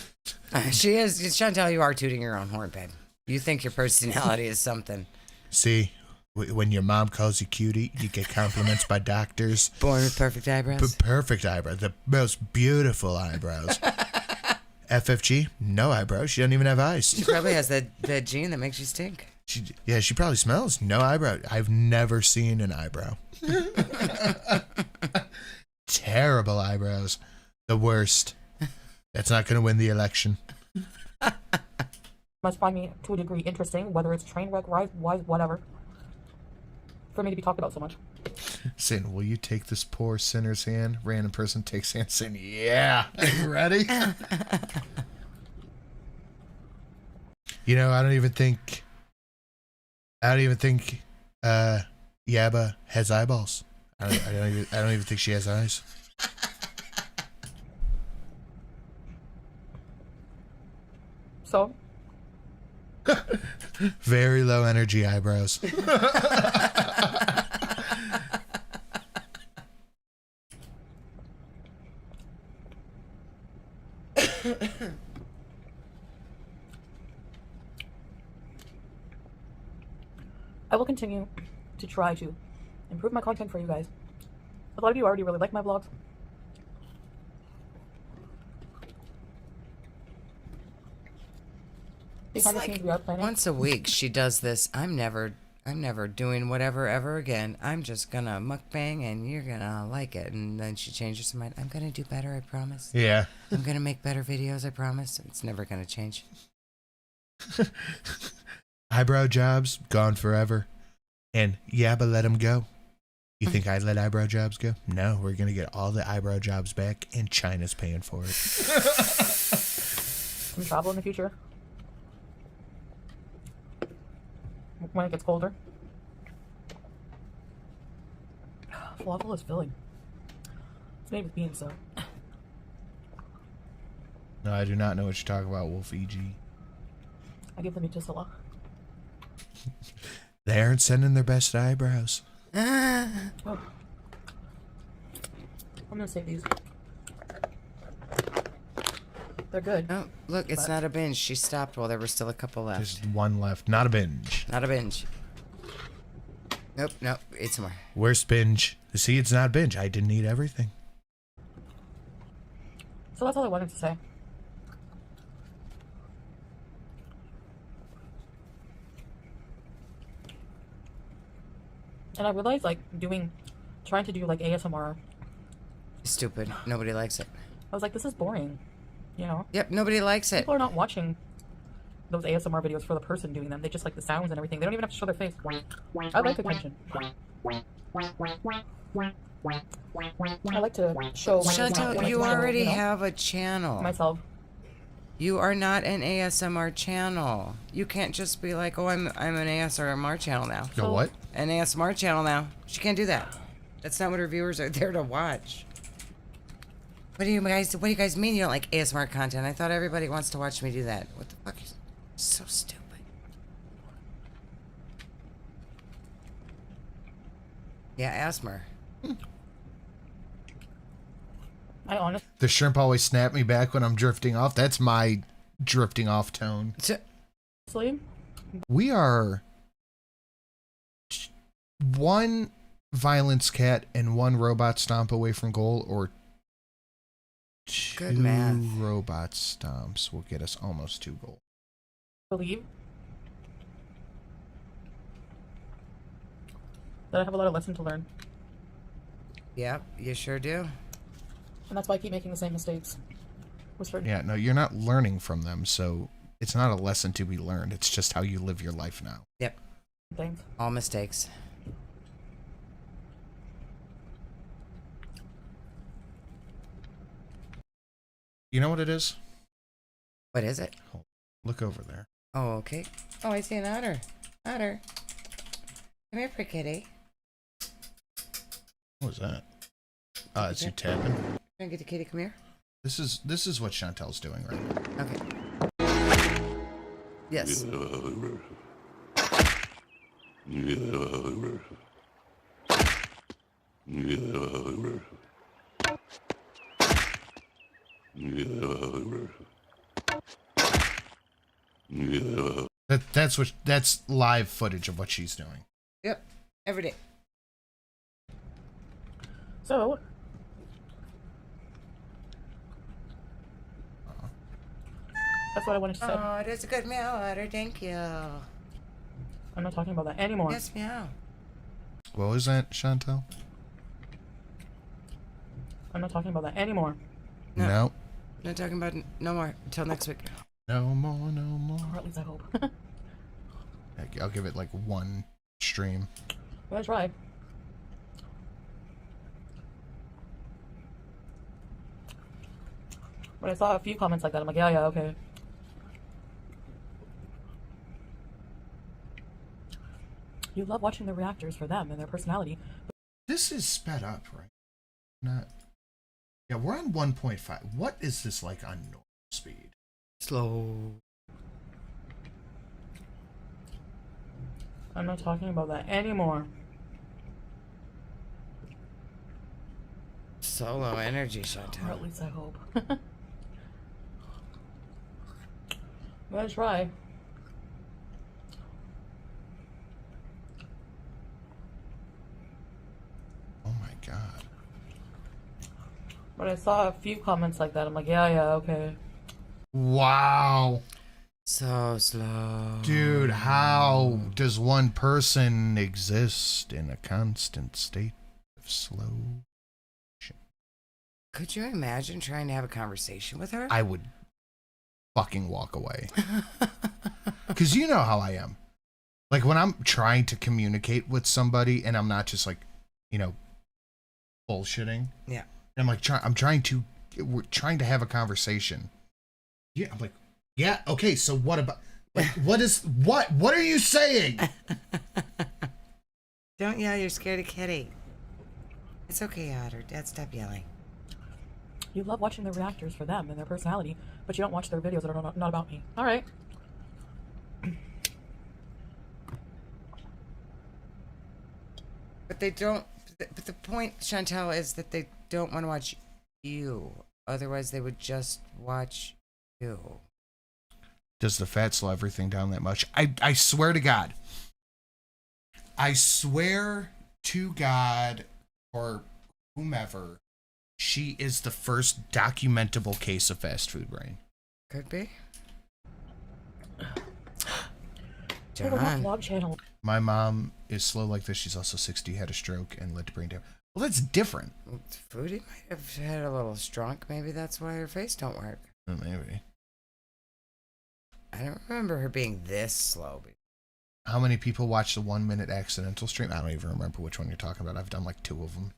She is. Chantal, you are tooting your own horn, babe. You think your personality is something. See, when your mom calls you cutie, you get compliments by doctors. Born with perfect eyebrows. Perfect eyebrows. The most beautiful eyebrows. FFG, no eyebrows. She doesn't even have eyes. She probably has that gene that makes you stink. She probably smells. No eyebrow. I've never seen an eyebrow. Terrible eyebrows. The worst. That's not going to win the election. Must find me to a degree interesting, whether it's train wreck, wise, whatever. For me to be talked about so much. Sin, will you take this poor sinner's hand? Random person takes hand. Sin, yeah. Ready? You know, I don't even think Yaba has eyeballs. I don't even think she has eyes. So? Very low energy eyebrows. I will continue to try to improve my content for you guys. A lot of you already really like my vlogs. It's like once a week she does this. I'm never doing whatever ever again. I'm just gonna mukbang and you're gonna like it. And then she changes her mind. I'm gonna do better, I promise. Yeah. I'm gonna make better videos, I promise. It's never gonna change. Eyebrow jobs gone forever. And Yaba let them go. You think I'd let eyebrow jobs go? No, we're gonna get all the eyebrow jobs back and China's paying for it. Some travel in the future. When it gets colder. Falafel is filling. It's made with beans, so. No, I do not know what you're talking about, Wolf EG. I give them just a lot. They aren't sending their best eyebrows. Oh. I'm gonna save these. They're good. Oh, look, it's not a binge. She stopped while there were still a couple left. Just one left. Not a binge. Not a binge. Nope, nope. Eat some more. Worst binge. See, it's not binge. I didn't eat everything. So that's all I wanted to say. And I realized, like, trying to do, like, ASMR. Stupid. Nobody likes it. I was like, this is boring. You know? Yep, nobody likes it. People are not watching those ASMR videos for the person doing them. They just like the sounds and everything. They don't even have to show their face. I like attention. I like to show my Chantal, you already have a channel. Myself. You are not an ASMR channel. You can't just be like, oh, I'm an ASMR channel now. Go what? An ASMR channel now. She can't do that. That's not what her viewers are there to watch. What do you guys mean you don't like ASMR content? I thought everybody wants to watch me do that. What the fuck is so stupid? Yeah, ask her. I honestly. The shrimp always snap me back when I'm drifting off. That's my drifting off tone. Honestly, we are one violence cat and 1 robot stomp away from goal, or 2 Good math. robot stomps will get us almost 2 goals. Believe that I have a lot of lessons to learn. Yep, you sure do. And that's why I keep making the same mistakes. Yeah, no, you're not learning from them, so it's not a lesson to be learned. It's just how you live your life now. Yep. Thanks. All mistakes. You know what it is? What is it? Look over there. Oh, okay. Oh, I see an otter. Otter. Come here, pretty kitty. What was that? It's you tapping. Trying to get the kitty. Come here. This is what Chantel's doing right now. Okay. Yes. That's live footage of what she's doing. Yep. Every day. So, that's what I wanted to say. Oh, that's a good meow, otter. Thank you. I'm not talking about that anymore. Yes, meow. What was that, Chantel? I'm not talking about that anymore. No. Not talking about no more until next week. No more, no more. Or at least I hope. I'll give it like 1 stream. Well, I tried. When I saw a few comments like that, I'm like, yeah, okay. You love watching the reactors for them and their personality. This is sped up, right? Not. Yeah, we're on 1.5. What is this like on normal speed? Slow. I'm not talking about that anymore. Solo energy, Chantel. Or at least I hope. Let's try. Oh my god. When I saw a few comments like that, I'm like, yeah, okay. Wow. So slow. Dude, how does one person exist in a constant state of slow? Could you imagine trying to have a conversation with her? I would fucking walk away. Because you know how I am. Like when I'm trying to communicate with somebody and I'm not just like, you know, bullshitting. Yeah. I'm like, we're trying to have a conversation. Yeah, I'm like, yeah, okay, so what about, like, what are you saying? Don't yell, you're scared of kitty. It's okay, Otter. Dad, stop yelling. You love watching the reactors for them and their personality, but you don't watch their videos that are not about me. Alright. But they don't, but the point, Chantel, is that they don't want to watch you. Otherwise, they would just watch you. Does the fat slow everything down that much? I swear to God. I swear to God, or whomever, she is the first documentable case of fast food brain. Could be. John. Vlog channel. My mom is slow like this. She's also 60, had a stroke, and led to brain damage. Well, that's different. Foodie might have had a little strunk. Maybe that's why her face don't work. Maybe. I don't remember her being this slow. How many people watch the 1 minute accidental stream? I don't even remember which one you're talking about. I've done like 2 of them.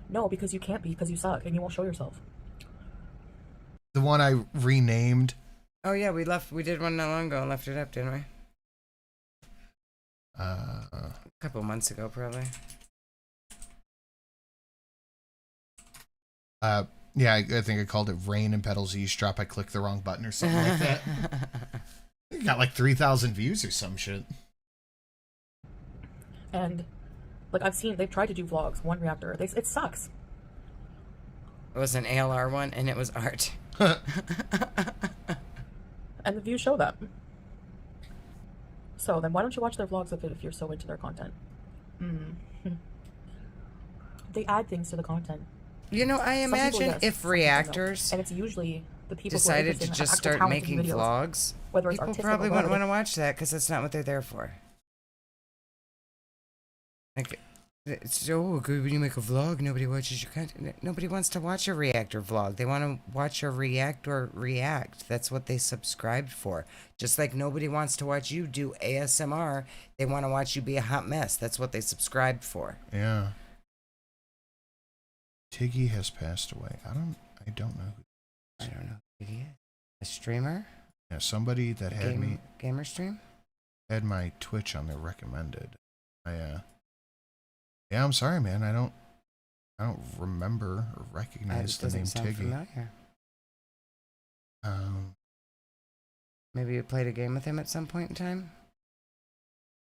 No, because you can't be, because you suck and you won't show yourself. The one I renamed. Oh yeah, we did one not long ago and left it up, didn't we? A couple months ago, probably. Yeah, I think I called it Rain and Pedals Eavesdrop. I clicked the wrong button or something like that. It got like 3,000 views or some shit. And, like, I've seen, they've tried to do vlogs, one reactor. It sucks. It was an ALR one, and it was art. And the views show that. So then why don't you watch their vlogs if you're so into their content? They add things to the content. You know, I Some people, imagine yes, if some people Reactors don't. And it's usually the people decided who are to interested in just actual start talent in making videos, vlogs, whether it's people artistic probably or wouldn't want whatever. to watch that because that's not what they're there for. Like, it's so good when you make a vlog, nobody watches your content. Nobody wants to watch a reactor vlog. They want to watch a reactor react. That's what they subscribed for. Just like nobody wants to watch you do ASMR. They want to watch you be a hot mess. That's what they subscribed for. Yeah. Tiggy has passed away. I don't know. I don't know who Tiggy is. A streamer? Yeah, somebody that had me gamer stream? Had my Twitch on their recommended. Yeah, I'm sorry, man. I don't remember or recognize the name Tiggy. Familiar. Maybe you played a game with him at some point in time?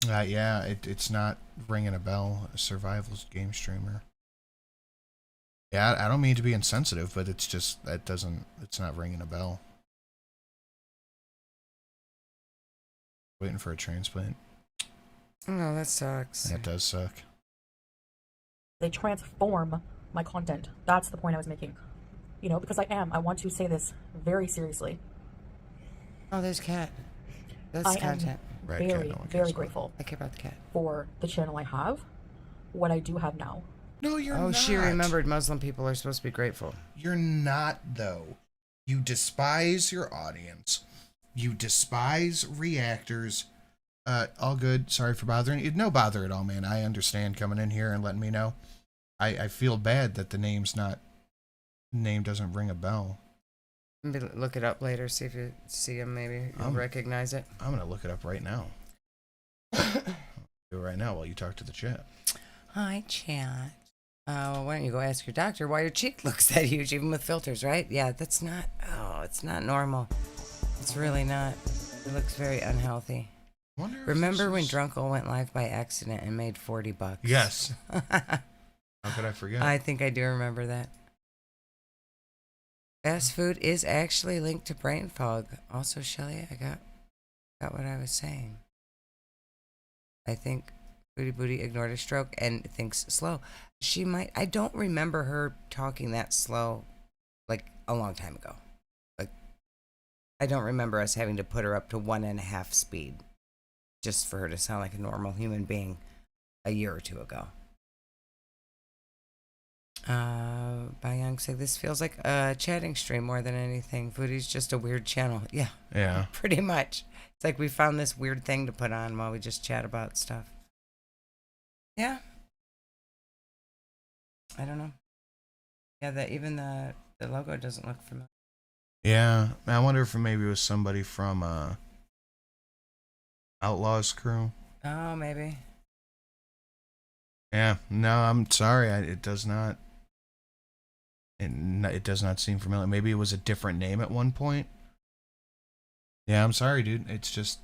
Yeah, it's not ringing a bell. A survival game streamer. Yeah, I don't mean to be insensitive, but it's just it's not ringing a bell. Waiting for a transplant. Oh, that sucks. That does suck. They transform my content. That's the point I was making. You know, because I want to say this very seriously. Oh, there's cat. That's content. I am very grateful. I care about the cat. For the channel I have, what I do have now. No, you're not. Oh, she remembered Muslim people are supposed to be grateful. You're not, though. You despise your audience. You despise reactors. All good. Sorry for bothering you. No bother at all, man. I understand coming in here and letting me know. I feel bad that the name doesn't ring a bell. Maybe look it up later. See if you see him. Maybe you'll recognize it. I'm gonna look it up right now. Do it right now while you talk to the chat. Hi, chat. Why don't you go ask your doctor why your cheek looks that huge, even with filters, right? Yeah, that's not. Oh, it's not normal. It's really not. It looks very unhealthy. Remember when Drunkle went live by accident and made $40? Yes. How could I forget? I think I do remember that. Fast food is actually linked to brain fog. Also, Shelly, I got what I was saying. I think Booty Booty ignored a stroke and thinks slow. She might. I don't remember her talking that slow, like a long time ago. Like, I don't remember us having to put her up to 1.5 speed just for her to sound like a normal human being a year or two ago. Bayang said this feels like a chatting stream more than anything. Foodie's just a weird channel. Yeah. Yeah. Pretty much. It's like we found this weird thing to put on while we just chat about stuff. Yeah. I don't know. Yeah, even the logo doesn't look familiar. Yeah. I wonder if maybe it was somebody from Outlaws crew. Oh, maybe. Yeah. No, I'm sorry. It does not. It does not seem familiar. Maybe it was a different name at one point. Yeah, I'm sorry, dude. It's just,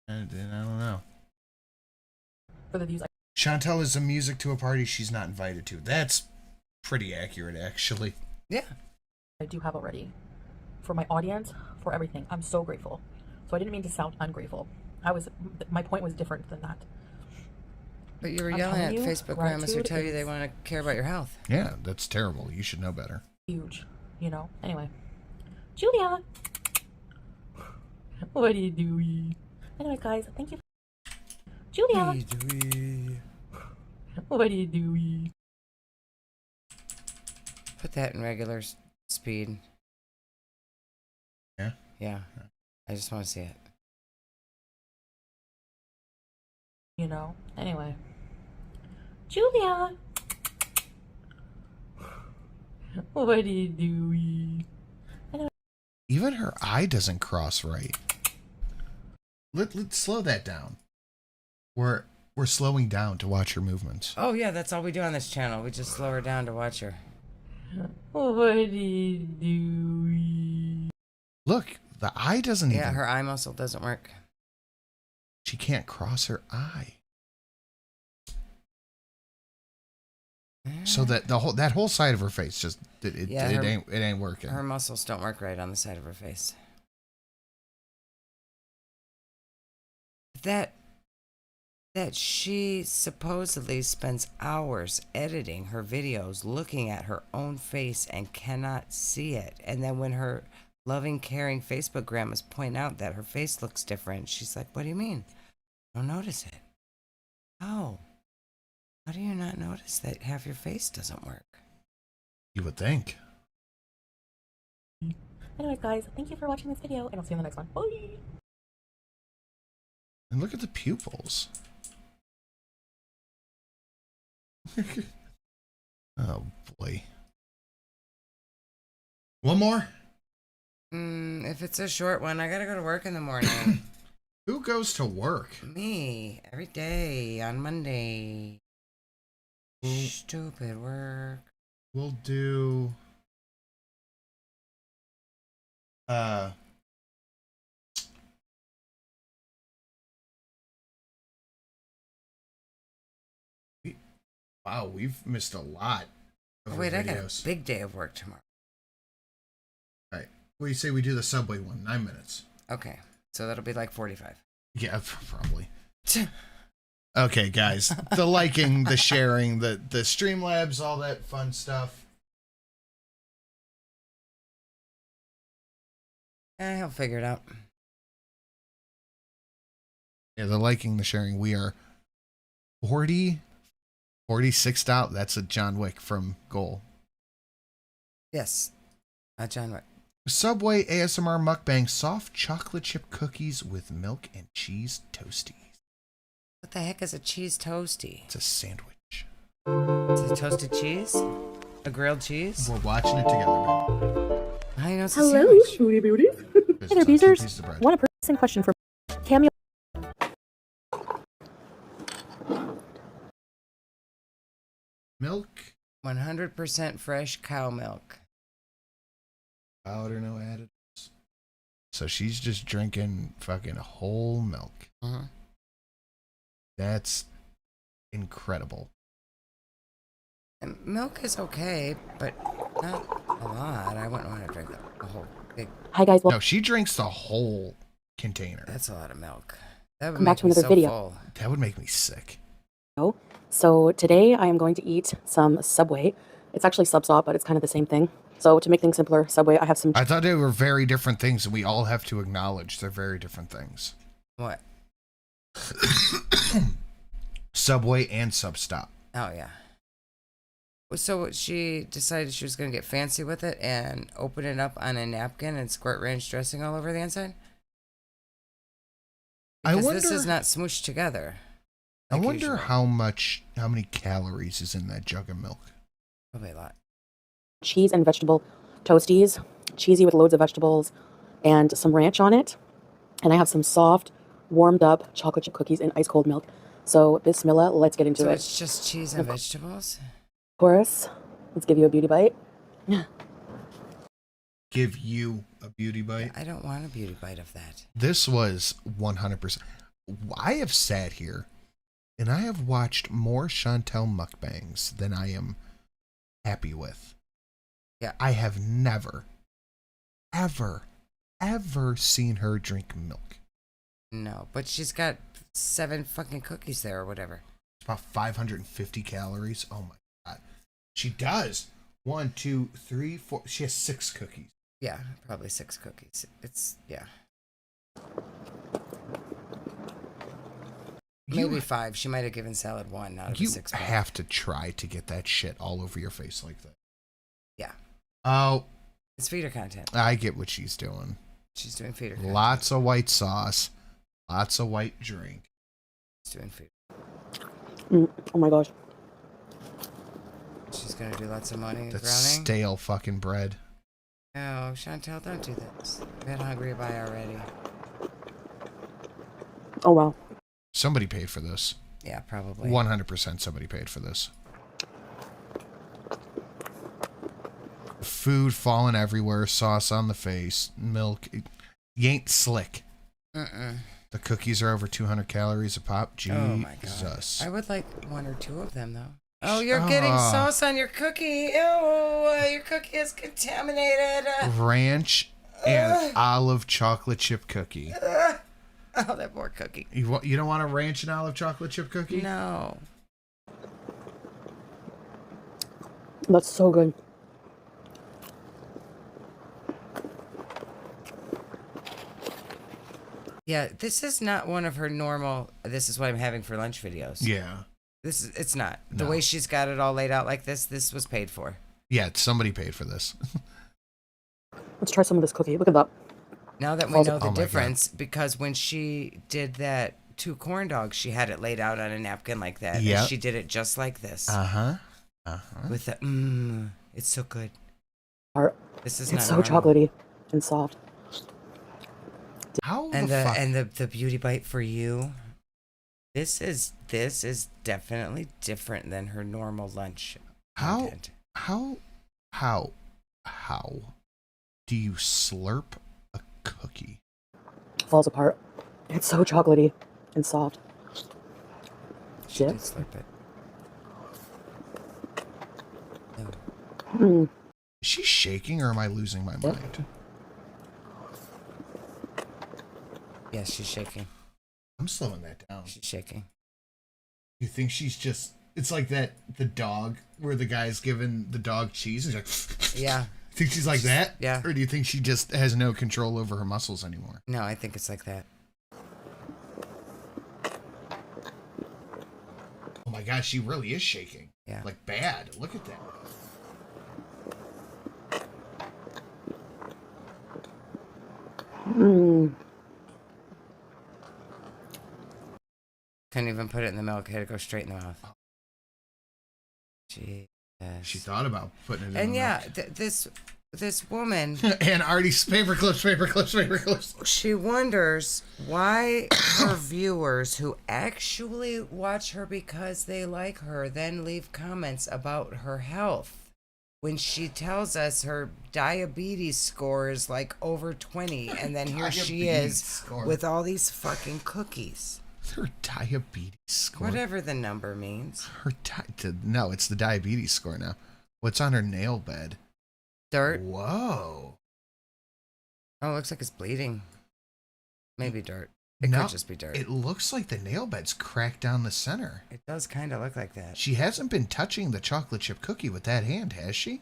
I don't know. For the views, Chantel is a music to a party she's not invited to. That's pretty accurate, actually. Yeah. I do have already. For my audience, for everything. I'm so grateful. So I didn't mean to sound ungrateful. My point was different than that. But you were yelling at Facebook grandmas who tell you they want to care about your health. Yeah, that's terrible. You should know better. Huge, you know. Anyway, Julia, what are you doing? Anyway, guys, thank you. Julia, what are you doing? Put that in regular speed. Yeah? Yeah. I just want to see it. You know, anyway. Julia! What are you doing? Anyway. Even her eye doesn't cross right. Let's slow that down. We're slowing down to watch her movements. Oh, yeah, that's all we do on this channel. We just slow her down to watch her. What are you doing? Look, the eye doesn't even... Yeah, her eye muscle doesn't work. She can't cross her eye. So that that whole side of her face just it ain't working. Her muscles don't work right on the side of her face. That that she supposedly spends hours editing her videos, looking at her own face and cannot see it. And then when her loving, caring Facebook grandmas point out that her face looks different, she's like, what do you mean? I don't notice it. How? How do you not notice that half your face doesn't work? You would think. Anyways, guys, thank you for watching this video, and I'll see you in the next one. Bye! And look at the pupils. Oh, boy. One more? If it's a short one, I gotta go to work in the morning. Who goes to work? Me, every day on Monday. Stupid work. We'll do... Wow, we've missed a lot of Wait, videos. I got a big day of work tomorrow. All right. What do you say we do the Subway one? 9 minutes. Okay, so that'll be like 45. Yeah, probably. Okay, guys. The liking, the sharing, the Streamlabs, all that fun stuff. He'll figure it out. Yeah, the liking, the sharing. We are 46 out. That's a John Wick from Goal. Yes, John Wick. Subway ASMR mukbang, soft chocolate chip cookies with milk and cheese toasties. What the heck is a cheese toasty? It's a sandwich. It's a toasted cheese? A grilled cheese? We're watching it together, man. How do you know it's a Hello, sandwich? Foodie Beauties. Hey there, Beezers. One a person question for Cameo. Milk. 100% fresh cow milk. Powder, no additives. So she's just drinking fucking whole milk. That's incredible. And milk is okay, but not a lot. I wouldn't want to drink a whole big... Hi, guys. No, she drinks the whole container. That's a lot of milk. That would Come back make to me another so video. full. That would make me sick. So today I am going to eat some Subway. It's actually Subsop, but it's kind of the same thing. So to make things simpler, Subway, I have some... I thought they were very different things, and we all have to acknowledge they're very different things. What? Subway and Substop. Oh, yeah. So she decided she was going to get fancy with it and open it up on a napkin and squirt ranch dressing all over the inside? Because this is not smooshed together. I wonder how many calories is in that jug of milk. Probably a lot. cheese and vegetable toasties, cheesy with loads of vegetables and some ranch on it. And I have some soft, warmed up chocolate chip cookies in ice cold milk. So bismillah, let's get into it. So it's just cheese and vegetables? Of course. Let's give you a beauty bite. Give you a beauty bite? I don't want a beauty bite of that. This was 100%. I have sat here and I have watched more Chantel mukbangs than I am happy with. Yeah. I have never, ever seen her drink milk. No, but she's got 7 fucking cookies there or whatever. It's about 550 calories. Oh my God. She does. 1, 2, 3, 4. She has 6 cookies. Yeah, probably 6 cookies. It's, yeah. Maybe 5. She might have given salad 1 out of the 6. You have to try to get that shit all over your face like that. Yeah. Oh. It's feeder content. I get what she's doing. She's doing feeder content. Lots of white sauce. Lots of white drink. She's doing feeder. Oh my gosh. She's going to do lots of money That's drowning. stale fucking bread. No, Chantel, don't do this. I've had hungry by already. Oh, wow. Somebody paid for this. Yeah, probably. 100% somebody paid for this. Food falling everywhere, sauce on the face, milk. You ain't slick. The cookies are over 200 calories a pop. Jesus. Oh my God. I would like 1 or 2 of them, though. Oh, you're getting sauce on your cookie. Ew, your cookie is contaminated. Ranch and olive chocolate chip cookie. Oh, that poor cookie. You don't want a ranch and olive chocolate chip cookie? No. That's so good. Yeah, this is not one of her normal, this is what I'm having for lunch videos. Yeah. It's not. The No. way she's got it all laid out like this was paid for. Yeah, somebody paid for this. Let's try some of this cookie. Look at that. Now that we know the Oh my difference, because when she did that 2 corn dogs, she had it laid out on a napkin like that. Yep. And she did it just like this. Uh-huh. With the, it's so good. This is It's not so normal. chocolatey and soft. How And the fuck? and the beauty bite for you. This is definitely different than her normal lunch. How content. how do you slurp a cookie? Falls apart. It's so chocolatey and soft. She did slurp it. Mm. Is she shaking or am I losing my mind? Yes, she's shaking. I'm slowing that down. She's shaking. You think she's just it's like the dog where the guy's giving the dog cheese and he's like Yeah. Think she's like that? Yeah. Or do you think she just has no control over her muscles anymore? No, I think it's like that. Oh my gosh, she really is shaking. Yeah. Like bad. Look at that. Mm. Couldn't even put it in the milk. Had to go straight in the mouth. Jesus. She thought about putting it in And the yeah, milk. this woman. And Artie's paper clips. She wonders why her viewers who actually watch her because they like her then leave comments about her health. When she tells us her diabetes score is like over 20, and then here she Diabetes is score. with all these fucking cookies. Her diabetes score. Whatever the number means. No, it's the diabetes score now. What's on her nail bed? Dirt. Whoa. Oh, it looks like it's bleeding. Maybe dirt. It No, could just be dirt. It looks like the nail bed's cracked down the center. It does kind of look like that. She hasn't been touching the chocolate chip cookie with that hand, has she?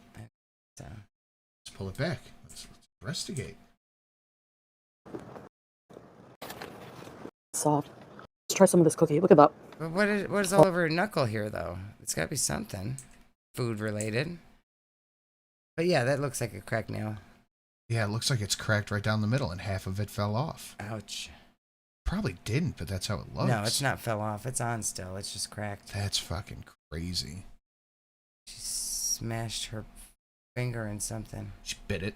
So. Let's pull it back. Let's investigate. Soft. Let's try some of this cookie. Look at that. But what is all over her knuckle here, though? It's got to be something food related. But yeah, that looks like a cracked nail. Yeah, it looks like it's cracked right down the middle and half of it fell off. Ouch. Probably didn't, but that's how it looks. No, it's not fell off. It's on still. It's just cracked. That's fucking crazy. She smashed her finger in something. She bit it.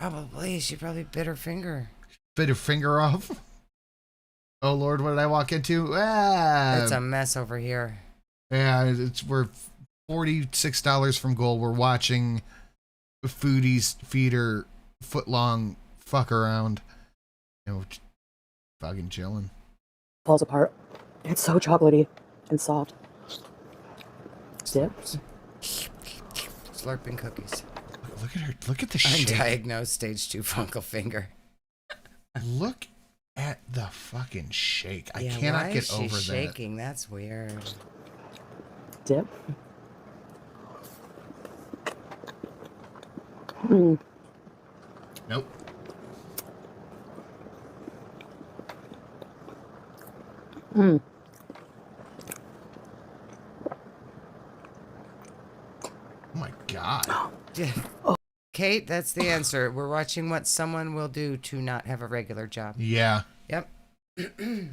Probably. She probably bit her finger. Bit her finger off. Oh Lord, what did I walk into? It's a mess over here. Yeah, we're $46 from goal. We're watching Foodie's feeder foot-long fuck around. You know, fucking chilling. Falls apart. It's so chocolatey and soft. Dip. Slurping cookies. Look at her. Look at the shake. Undiagnosed stage 2 fungal finger. Look at the fucking shake. I Yeah, cannot why get is she over that. shaking? That's weird. Dip. Mm. Nope. Mm. Oh my god. Kate, that's the answer. We're watching what someone will do to not have a regular job. Yeah. Yep.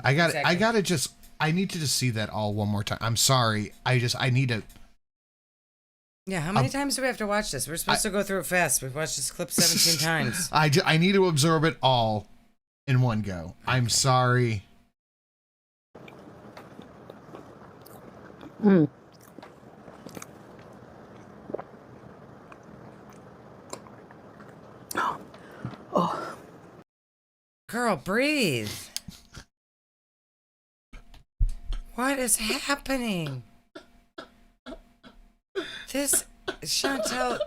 I got. Exactly. I gotta just. I need to just see that all one more time. I'm sorry. I need to. Yeah, how many times do we have to watch this? We're supposed to go through it fast. We've watched this clip 17 times. I need to absorb it all in one go. I'm sorry. Mm. Oh. Girl, breathe. What is happening? This, Chantel,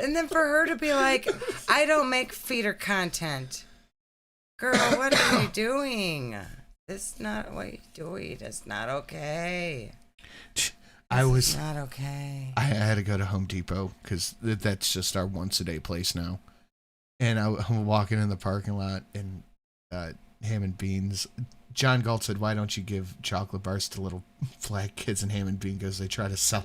and then for her to be like, I don't make feeder content. Girl, what are you doing? This is not what you're doing. It's not okay. It's not okay. I had to go to Home Depot because that's just our once a day place now. And I'm walking in the parking lot, and Ham and Beans. John Galt said, "Why don't you give chocolate bars to little flag kids?" And Ham and Bean goes, "They try to sell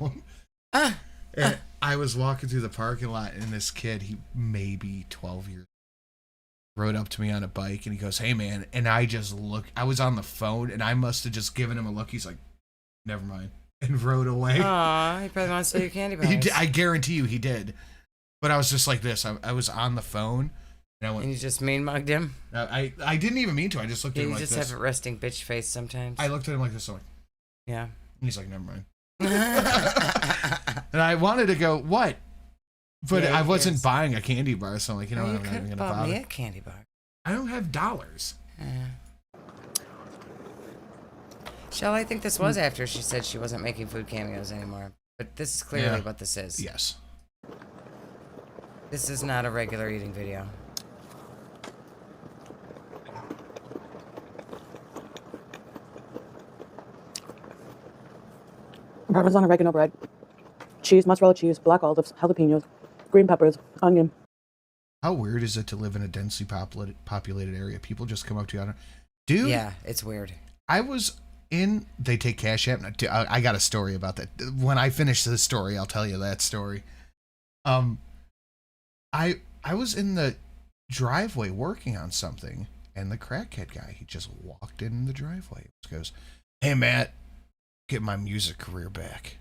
them." And I was walking through the parking lot, and this kid, he maybe 12 years, rode up to me on a bike, and he goes, "Hey, man." And I just looked. I was on the phone, and I must have just given him a look. He's like, "Never mind," and rode away. Aw, he probably wants to sell you candy bars. I guarantee you he did. But I was just like this. I was on the phone, and I went. And you just mean mugged him? I didn't even mean to. I just looked at him like this. You just have a resting bitch face sometimes. I looked at him like this. Yeah. And he's like, "Never mind." And I wanted to go, "What?" But I wasn't buying a candy bar, so I'm like, you know what? I'm not even going to bother. Me a candy bar. I don't have dollars. Shell, I think this was after she said she wasn't making food cameos anymore. But this is clearly what this is. Yes. This is not a regular eating video. Parmesan oregano bread, cheese, mozzarella cheese, black olives, jalapenos, green peppers, onion. How weird is it to live in a densely populated area? People just come up to you. Dude. Yeah, it's weird. I was in, they take Cash App. I got a story about that. When I finish this story, I'll tell you that story. I was in the driveway working on something, and the crackhead guy, he just walked in the driveway. He goes, "Hey, Matt, get my music career back,"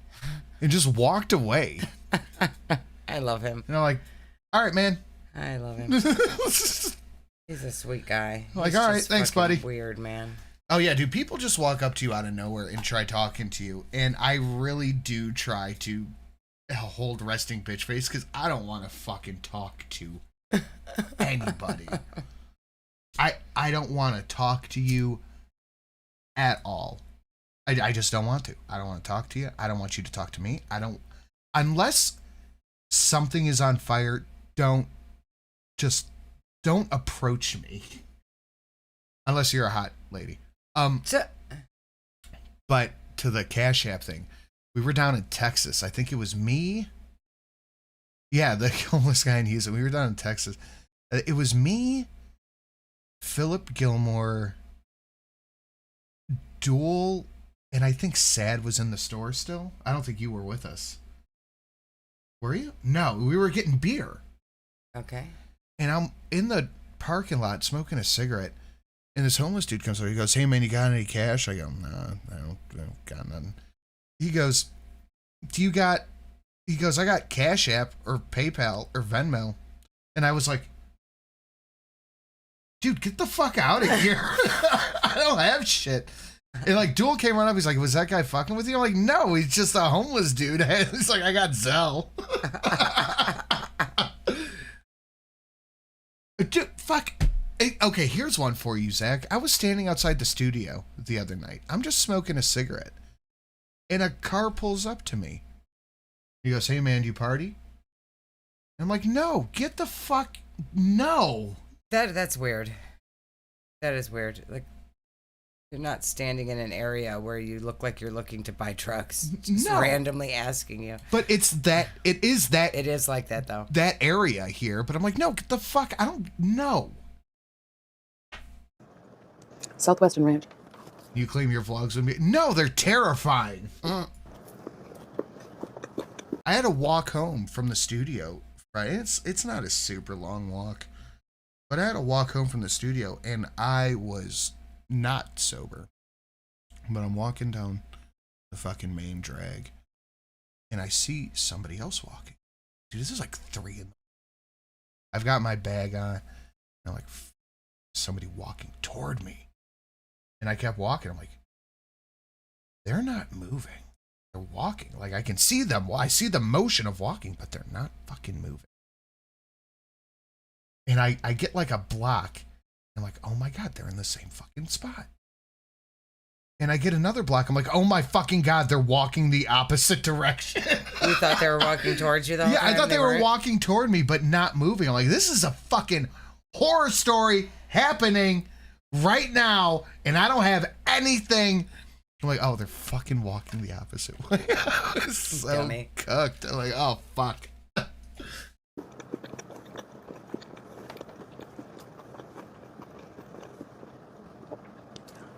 and just walked away. I love him. And I'm like, "All right, man." I love him. He's a sweet guy. Like, all right, thanks, buddy. Weird, man. Oh yeah, dude. People just walk up to you out of nowhere and try talking to you, and I really do try to hold resting bitch face because I don't want to fucking talk to anybody. I don't want to talk to you at all. I just don't want to. I don't want to talk to you. I don't want you to talk to me. I don't, unless something is on fire, don't approach me. Unless you're a hot lady. But to the Cash App thing, we were down in Texas. I think it was me. Yeah, the homeless guy in Houston. We were down in Texas. It was me, Philip Gilmore, Duel, and I think Sad was in the store still. I don't think you were with us. Were you? No, we were getting beer. Okay. And I'm in the parking lot smoking a cigarette, and this homeless dude comes over. He goes, "Hey, man, you got any cash?" I go, "No, I don't got nothing." He goes, "Do you got..." He goes, "I got Cash App or PayPal or Venmo." And I was like, "Dude, get the fuck out of here." I don't have shit. And like Duel came right up. He's like, "Was that guy fucking with you?" I'm like, "No, he's just a homeless dude." He's like, "I got Zelle." Dude, fuck. Okay, here's one for you, Zach. I was standing outside the studio the other night. I'm just smoking a cigarette, and a car pulls up to me. He goes, "Hey, man, do you party?" I'm like, "No, get the fuck, no." That's weird. That is weird. Like, you're not standing in an area where you look like you're looking to buy trucks. Just randomly asking you. But it is like that, though. That area here. But I'm like, no, get the fuck, I don't know. Southwestern Ranch. You claim your vlogs with me? No, they're terrifying. I had to walk home from the studio, right? It's not a super long walk, but I had to walk home from the studio, and I was not sober. But I'm walking down the fucking main drag, and I see somebody else walking. Dude, this is like 3 in the... I've got my bag on, and I'm like, somebody walking toward me. And I kept walking. I'm like, they're not moving. They're walking. Like, I can see them. I see the motion of walking, but they're not fucking moving. And I get like a block. I'm like, oh my God, they're in the same fucking spot. And I get another block. I'm like, oh my fucking God, they're walking the opposite direction. You thought they were walking towards you, though? Yeah, I thought they were walking toward me, but not moving. I'm like, this is a fucking horror story happening right now, and I don't have anything. I'm like, oh, they're fucking walking the opposite way. I was so Dummy. cooked. I'm like, oh, fuck.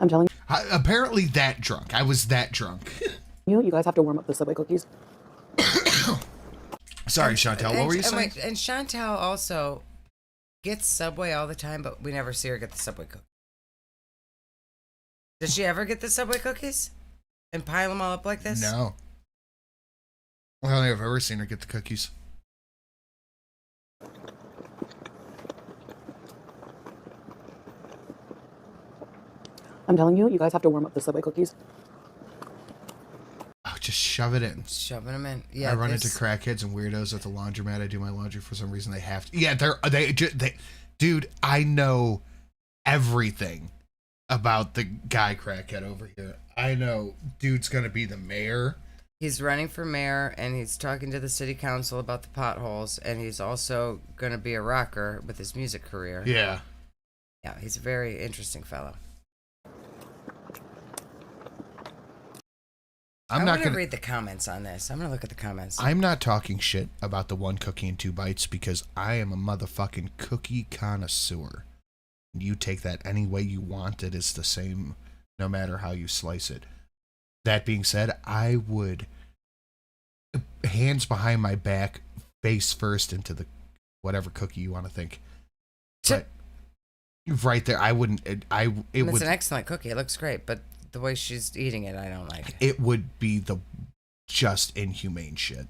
I'm telling Apparently that drunk. I was that drunk. you, you guys have to warm up the Subway cookies. Sorry, Chantel. What were you saying? And Chantel also gets Subway all the time, but we never see her get the Subway cookies. Does she ever get the Subway cookies and pile them all up like this? No. I don't think I've ever seen her get the cookies. I'm telling you, you guys have to warm up the Subway cookies. Oh, just shove it in. Shoving them in. Yeah. I run into crackheads and weirdos at the laundromat. I do my laundry for some reason. They have to. Yeah, they dude, I know everything about the guy crackhead over here. I know dude's gonna be the mayor. He's running for mayor, and he's talking to the city council about the potholes, and he's also gonna be a rocker with his music career. Yeah. Yeah, he's a very interesting fellow. I'm not gonna read the comments on this. I'm gonna look at the comments. I'm not talking shit about the 1 cookie and 2 bites because I am a motherfucking cookie connoisseur. You take that any way you want. It is the same no matter how you slice it. That being said, I would, hands behind my back, face first into the whatever cookie you want to think. But right there, I wouldn't. It's an excellent cookie. It looks great, but the way she's eating it, I don't like. It would be the just inhumane shit.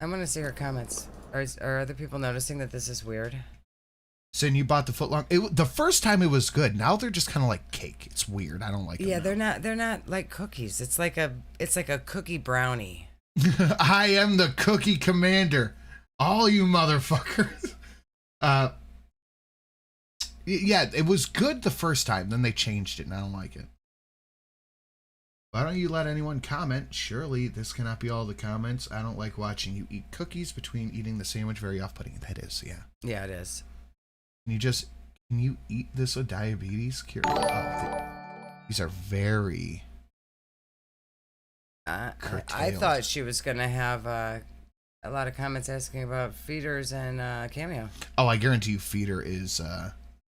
I'm gonna see her comments. Are other people noticing that this is weird? Sin, you bought the footlong. The first time it was good. Now they're just kind of like cake. It's weird. I don't like it. Yeah, they're not like cookies. It's like a cookie brownie. I am the cookie commander. All you motherfuckers. Yeah, it was good the first time. Then they changed it, and I don't like it. Why don't you let anyone comment? Surely this cannot be all the comments. I don't like watching you eat cookies between eating the sandwich. Very off-putting. That is, yeah. Yeah, it is. Can you eat this with diabetes? These are very... I thought she was going to have a lot of comments asking about feeders and Cameo. Oh, I guarantee you feeder is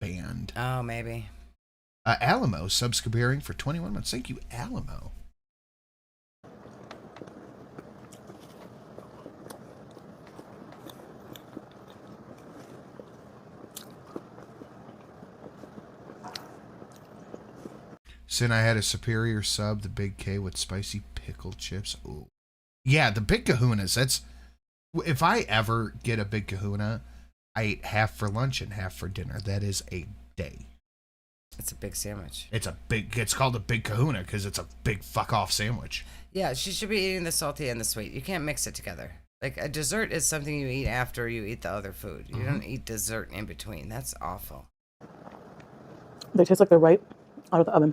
banned. Oh, maybe. Alamo subscribing for 21 months. Thank you, Alamo. Sin, I had a superior sub, the Big K with spicy pickle chips. Ooh. Yeah, the Big Kahunas. That's, if I ever get a Big Kahuna, I eat half for lunch and half for dinner. That is a day. It's a big sandwich. It's called a Big Kahuna because it's a big fuck off sandwich. Yeah, she should be eating the salty and the sweet. You can't mix it together. Like a dessert is something you eat after you eat the other food. You don't eat dessert in between. That's awful. They taste like they're right out of the oven.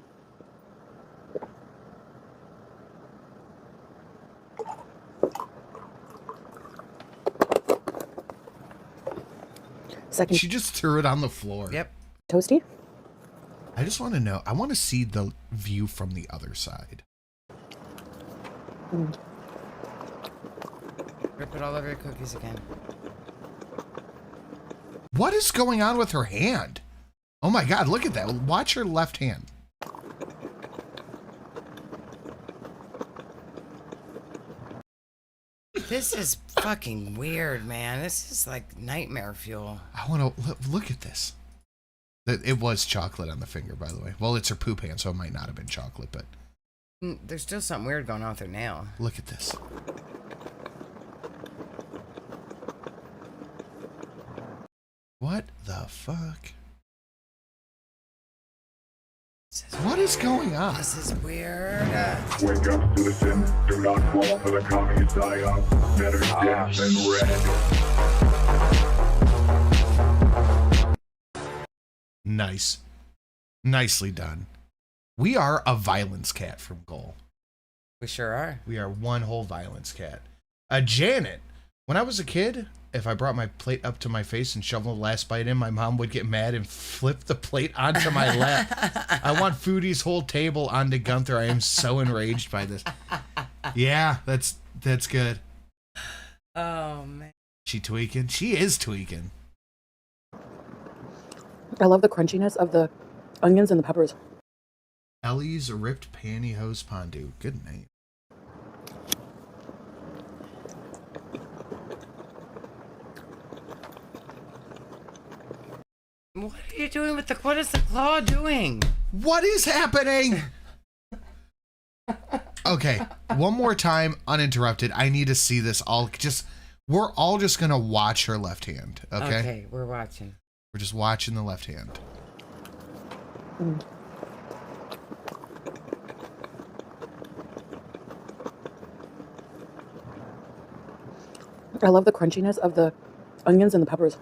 Second. She just threw it on the floor. Yep. Toasty? I just want to know. I want to see the view from the other side. Rip it all over your cookies again. What is going on with her hand? Oh my god, look at that. Watch her left hand. This is fucking weird, man. This is like nightmare fuel. I want to look at this. It was chocolate on the finger, by the way. Well, it's her poop hand, so it might not have been chocolate, but... There's still something weird going on with her nail. Look at this. What the fuck? What is going on? This is weird. Wake up, citizen. Do not fall for the commie psyop. Better dead than red. Nice. Nicely done. We are a violence cat from Goal. We sure are. We are one whole violence cat. Janet, when I was a kid, if I brought my plate up to my face and shoveled the last bite in, my mom would get mad and flip the plate onto my lap. I want Foodie's whole table onto Gunther. I am so enraged by this. Yeah, that's good. Oh, man. She tweaking? She is tweaking. I love the crunchiness of the onions and the peppers. Ellie's Ripped Pantyhose Pondu. Good name. What are you doing with the... What is the claw doing? What is happening? Okay, one more time, uninterrupted. I need to see this all. We're all just going to watch her left hand, okay? Okay, we're watching. We're just watching the left hand. I love the crunchiness of the onions and the peppers.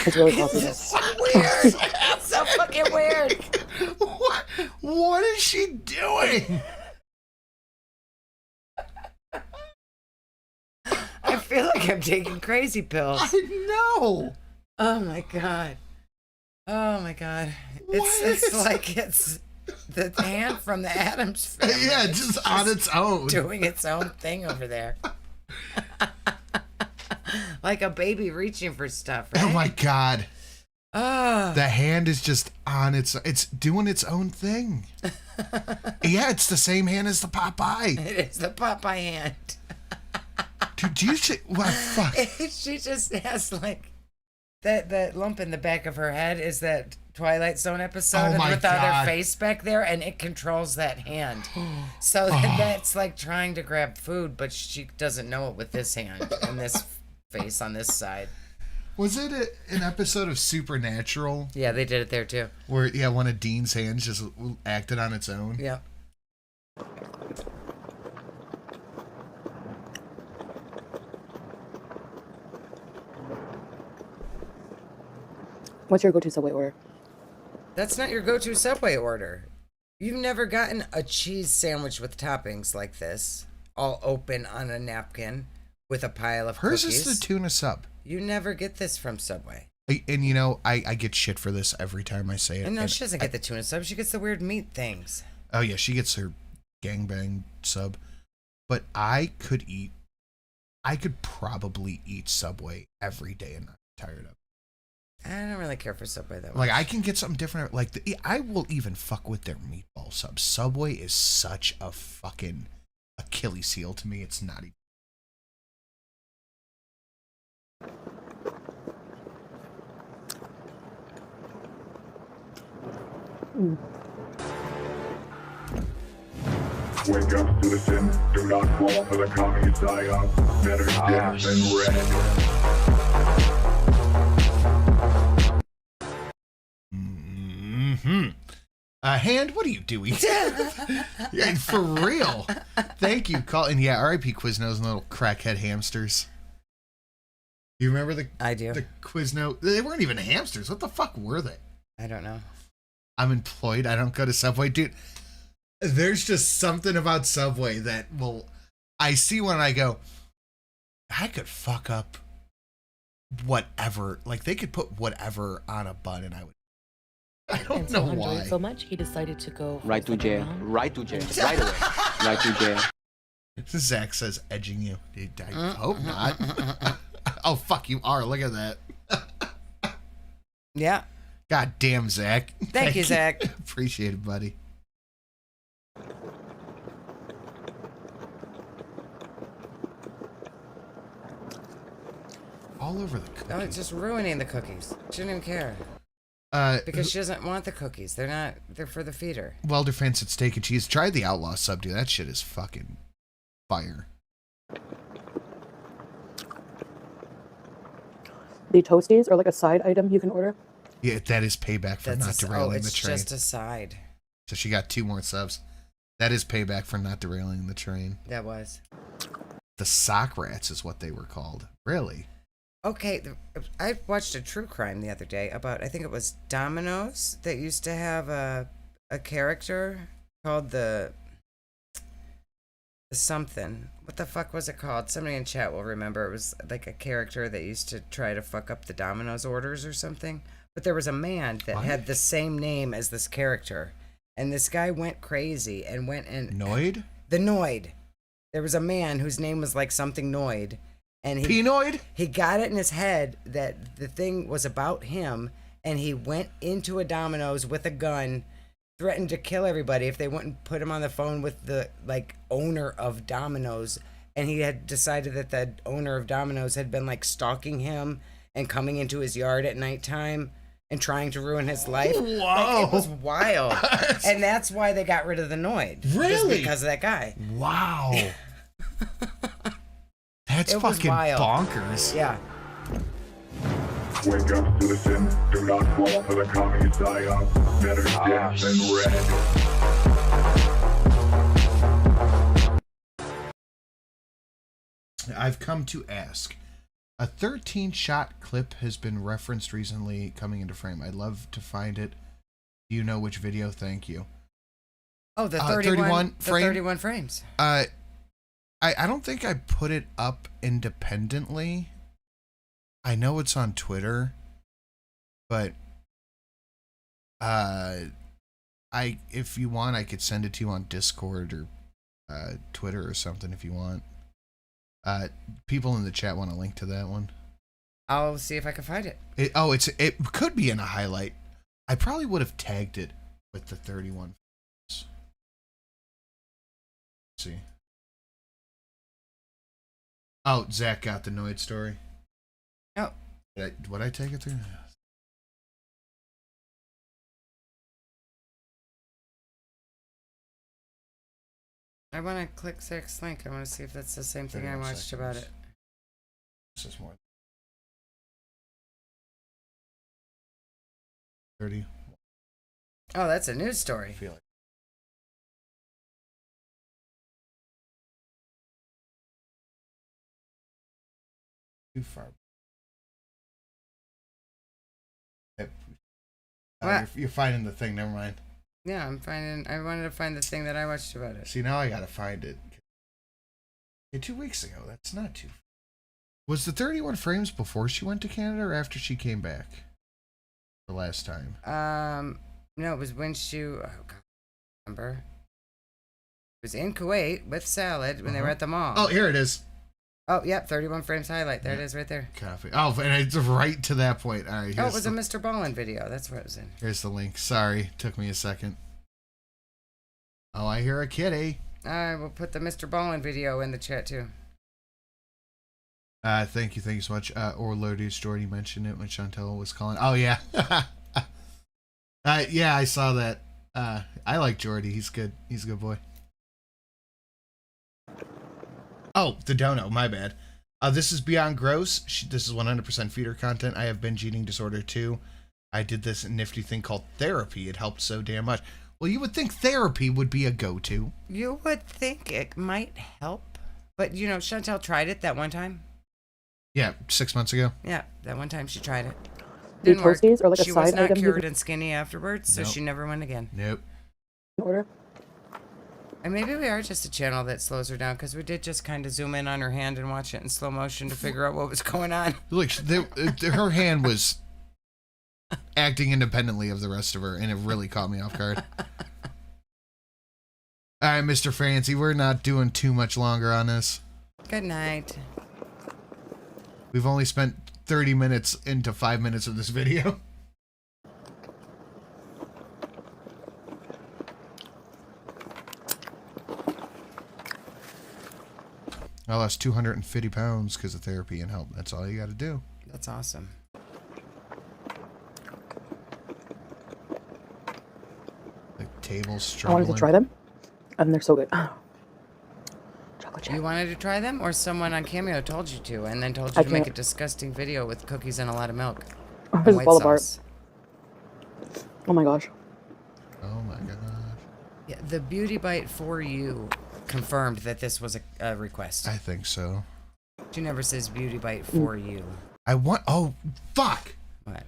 It's really saucy. It's so weird. It's so fucking weird. What is she doing? I feel like I'm taking crazy pills. I know. Oh my god. Oh my god. It's like it's the hand from the Addams Family. Yeah, just on its own. Doing its own thing over there. Like a baby reaching for stuff, right? Oh my god. Oh. The hand is just on it's doing its own thing. Yeah, it's the same hand as the Popeye. It is the Popeye hand. Dude, do you see what fuck? She just has like that lump in the back of her head is that Twilight Zone episode without her face back there, and it controls that hand. So that's like trying to grab food, but she doesn't know it with this hand and this face on this side. Was it an episode of Supernatural? Yeah, they did it there too. Where one of Dean's hands just acted on its own. Yeah. What's your go-to Subway order? That's not your go-to Subway order. You've never gotten a cheese sandwich with toppings like this, all open on a napkin with a pile of Hers cookies. is the tuna sub. You never get this from Subway. And you know, I get shit for this every time I say it. And no, she doesn't get the tuna sub. She gets the weird meat things. Oh yeah, she gets her gangbang sub. But I could probably eat Subway every day and not be tired of it. I don't really care for Subway that much. Like, I can get something different. Like, I will even fuck with their meatball sub. Subway is such a fucking Achilles heel to me. It's not even. Wake up, citizen. Do not fall for the commie psyop. Better dead than red. Hand, what are you doing? Yeah, for real. Thank you, Colin. Yeah, R.I.P. Quiznos and little crackhead hamsters. You remember the Quizno? They weren't even hamsters. What the fuck were they? I don't know. I'm employed. I don't go to Subway. Dude, there's just something about Subway that I see when I go, I could fuck up whatever. Like, they could put whatever on a bun and I would. I don't know why. So much, he decided to go right to jail. Right to jail. Right away. Right to jail. Zach says edging you. I hope not. Oh, fuck, you are. Look at that. Yeah. God damn, Zach. Thank you, Zach. Appreciate it, buddy. All over the cookies. Oh, it's just ruining the cookies. She didn't even care. Because she doesn't want the cookies. They're for the feeder. Welder fans at Steak and Cheese. Try the Outlaw sub, dude. That shit is fucking fire. The Toasties are like a side item you can order. Yeah, that is payback for not derailing the train. It's just a side. So she got 2 more subs. That is payback for not derailing the train. That was. The sock rats is what they were called. Really? Okay, I watched a true crime the other day about, I think it was Domino's that used to have a character called the something. What the fuck was it called? Somebody in chat will remember. It was like a character that used to try to fuck up the Domino's orders or something. But there was a man that had the same name as this character. And this guy went crazy and went and... Noid? The Noid. There was a man whose name was like something Noid. And Pinoid? He got it in his head that the thing was about him. And he went into a Domino's with a gun, threatened to kill everybody if they wouldn't put him on the phone with the like owner of Domino's. And he had decided that the owner of Domino's had been like stalking him and coming into his yard at nighttime and trying to ruin his life. Whoa. Like, it was wild. And that's why they got rid of the Noid. Really? Because of that guy. Wow. That's It was fucking wild. bonkers. Yeah. Wake up, citizen. Do not fall for the commie psyop. Better dead than red. I've come to ask. A 13-shot clip has been referenced recently coming into frame. I'd love to find it. Do you know which video? Thank you. Oh, the 31 frame? 31 frames. I don't think I put it up independently. I know it's on Twitter, but if you want, I could send it to you on Discord or Twitter or something if you want. People in the chat want a link to that one. I'll see if I can find it. It could be in a highlight. I probably would have tagged it with the 31. Let's see. Oh, Zach got the Noid story. Oh. Would I take it through? I want to click Zach's link. I want to see if that's the same thing I watched about it. This is more. 30. Oh, that's a news story. I feel like. Too far. You're finding the thing. Never mind. Yeah, I'm finding. I wanted to find the thing that I watched about it. See, now I gotta find it. Yeah, 2 weeks ago. That's not too. Was the 31 frames before she went to Canada or after she came back? The last time. No, it was when she. Oh God, I remember. It was in Kuwait with Salad when they were at the mall. Oh, here it is. Oh, yep, 31 frames highlight. There it is, right there. Copy. Oh, and it's right to that point. All right. Oh, it was a Mr. Ballin video. That's what it was in. Here's the link. Sorry, took me a second. Oh, I hear a kitty. I will put the Mr. Ballin video in the chat too. Thank you so much. Orlodius Jordy mentioned it when Chantel was calling. Oh yeah. Yeah, I saw that. I like Jordy. He's good. He's a good boy. Oh, the dono. My bad. This is Beyond Gross. This is 100% feeder content. I have binge eating disorder too. I did this nifty thing called therapy. It helped so damn much. Well, you would think therapy would be a go-to. You would think it might help, but you know, Chantel tried it that one time. Yeah, 6 months ago. Yeah, that one time she tried it. Do Didn't work. toasties or like a She side was not item? cured and skinny afterwards, so Nope. she never went again. Nope. Order. And maybe we are just a channel that slows her down because we did just kind of zoom in on her hand and watch it in slow motion to figure out what was going on. Look, her hand was acting independently of the rest of her, and it really caught me off guard. All right, Mr. Fancy, we're not doing too much longer on this. Good night. We've only spent 30 minutes into 5 minutes of this video. I lost 250 pounds because of therapy and help. That's all you got to do. That's awesome. The table's I struggling. wanted to try them, and they're so good. Chocolate chip. You wanted to try them, or someone on Cameo told you to, and then told you I to make a can't. disgusting video with cookies and a lot of milk? This and is white fall apart. sauce. Oh my gosh. Oh my gosh. Yeah, the Beauty Bite for you confirmed that this was a request. I think so. She never says Beauty Bite for you. I want. Oh, fuck. What?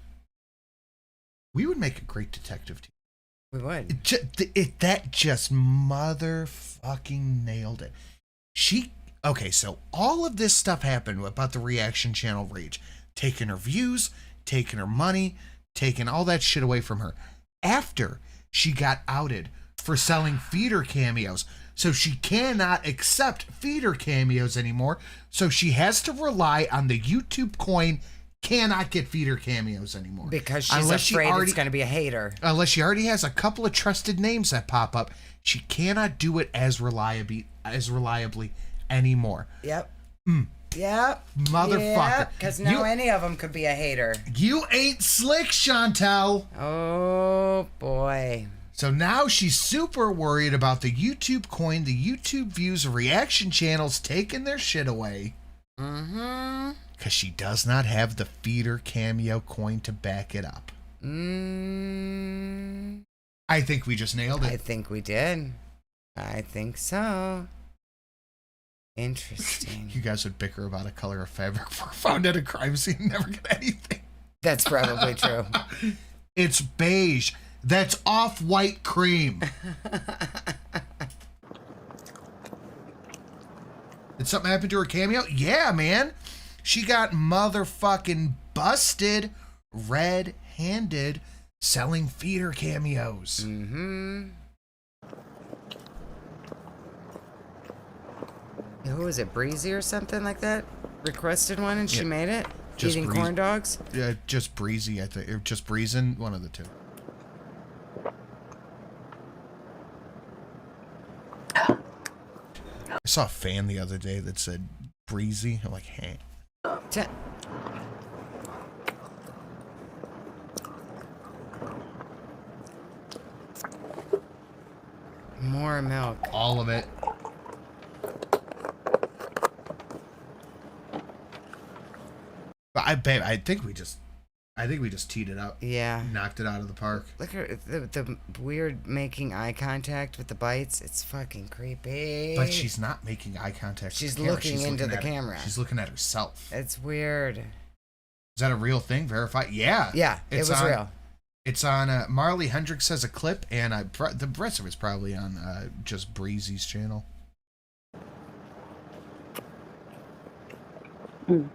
We would make a great detective team. We would. That just motherfucking nailed it. Okay, so all of this stuff happened about the reaction channel Rage, taking her views, taking her money, taking all that shit away from her after she got outed for selling feeder cameos. So she cannot accept feeder cameos anymore. So she has to rely on the YouTube coin. Cannot get feeder cameos anymore. Because she's afraid it's going to be a hater. Unless she already has a couple of trusted names that pop up. She cannot do it as reliably anymore. Yep. Yep. Motherfucker. Because now any of them could be a hater. You ain't slick, Chantel. Oh, boy. So now she's super worried about the YouTube coin, the YouTube views, reaction channels taking their shit away. Mm-hmm. Because she does not have the feeder cameo coin to back it up. I think we just nailed it. I think we did. I think so. Interesting. You guys would bicker about a color of fabric found at a crime scene and never get anything. That's probably true. It's beige. That's off-white cream. Did something happen to her cameo? Yeah, man. She got motherfucking busted red-handed selling feeder cameos. Mm-hmm. Who was it? Breezy or something like that? Requested one and she made it? Just Eating corn dogs? Yeah, just Breezy, I think. Or just Breezin', one of the two. I saw a fan the other day that said Breezy. I'm like, hey. More milk. All of it. But I think we just teed it up. Yeah. Knocked it out of the park. Look at the weird making eye contact with the bites. It's fucking creepy. But she's not making eye contact. She's with the camera. looking into the camera. She's looking at herself. It's weird. Is that a real thing? Verified? Yeah. Yeah, it was real. It's on Marley Hendricks has a clip, and the rest of it's probably on just Breezy's channel. You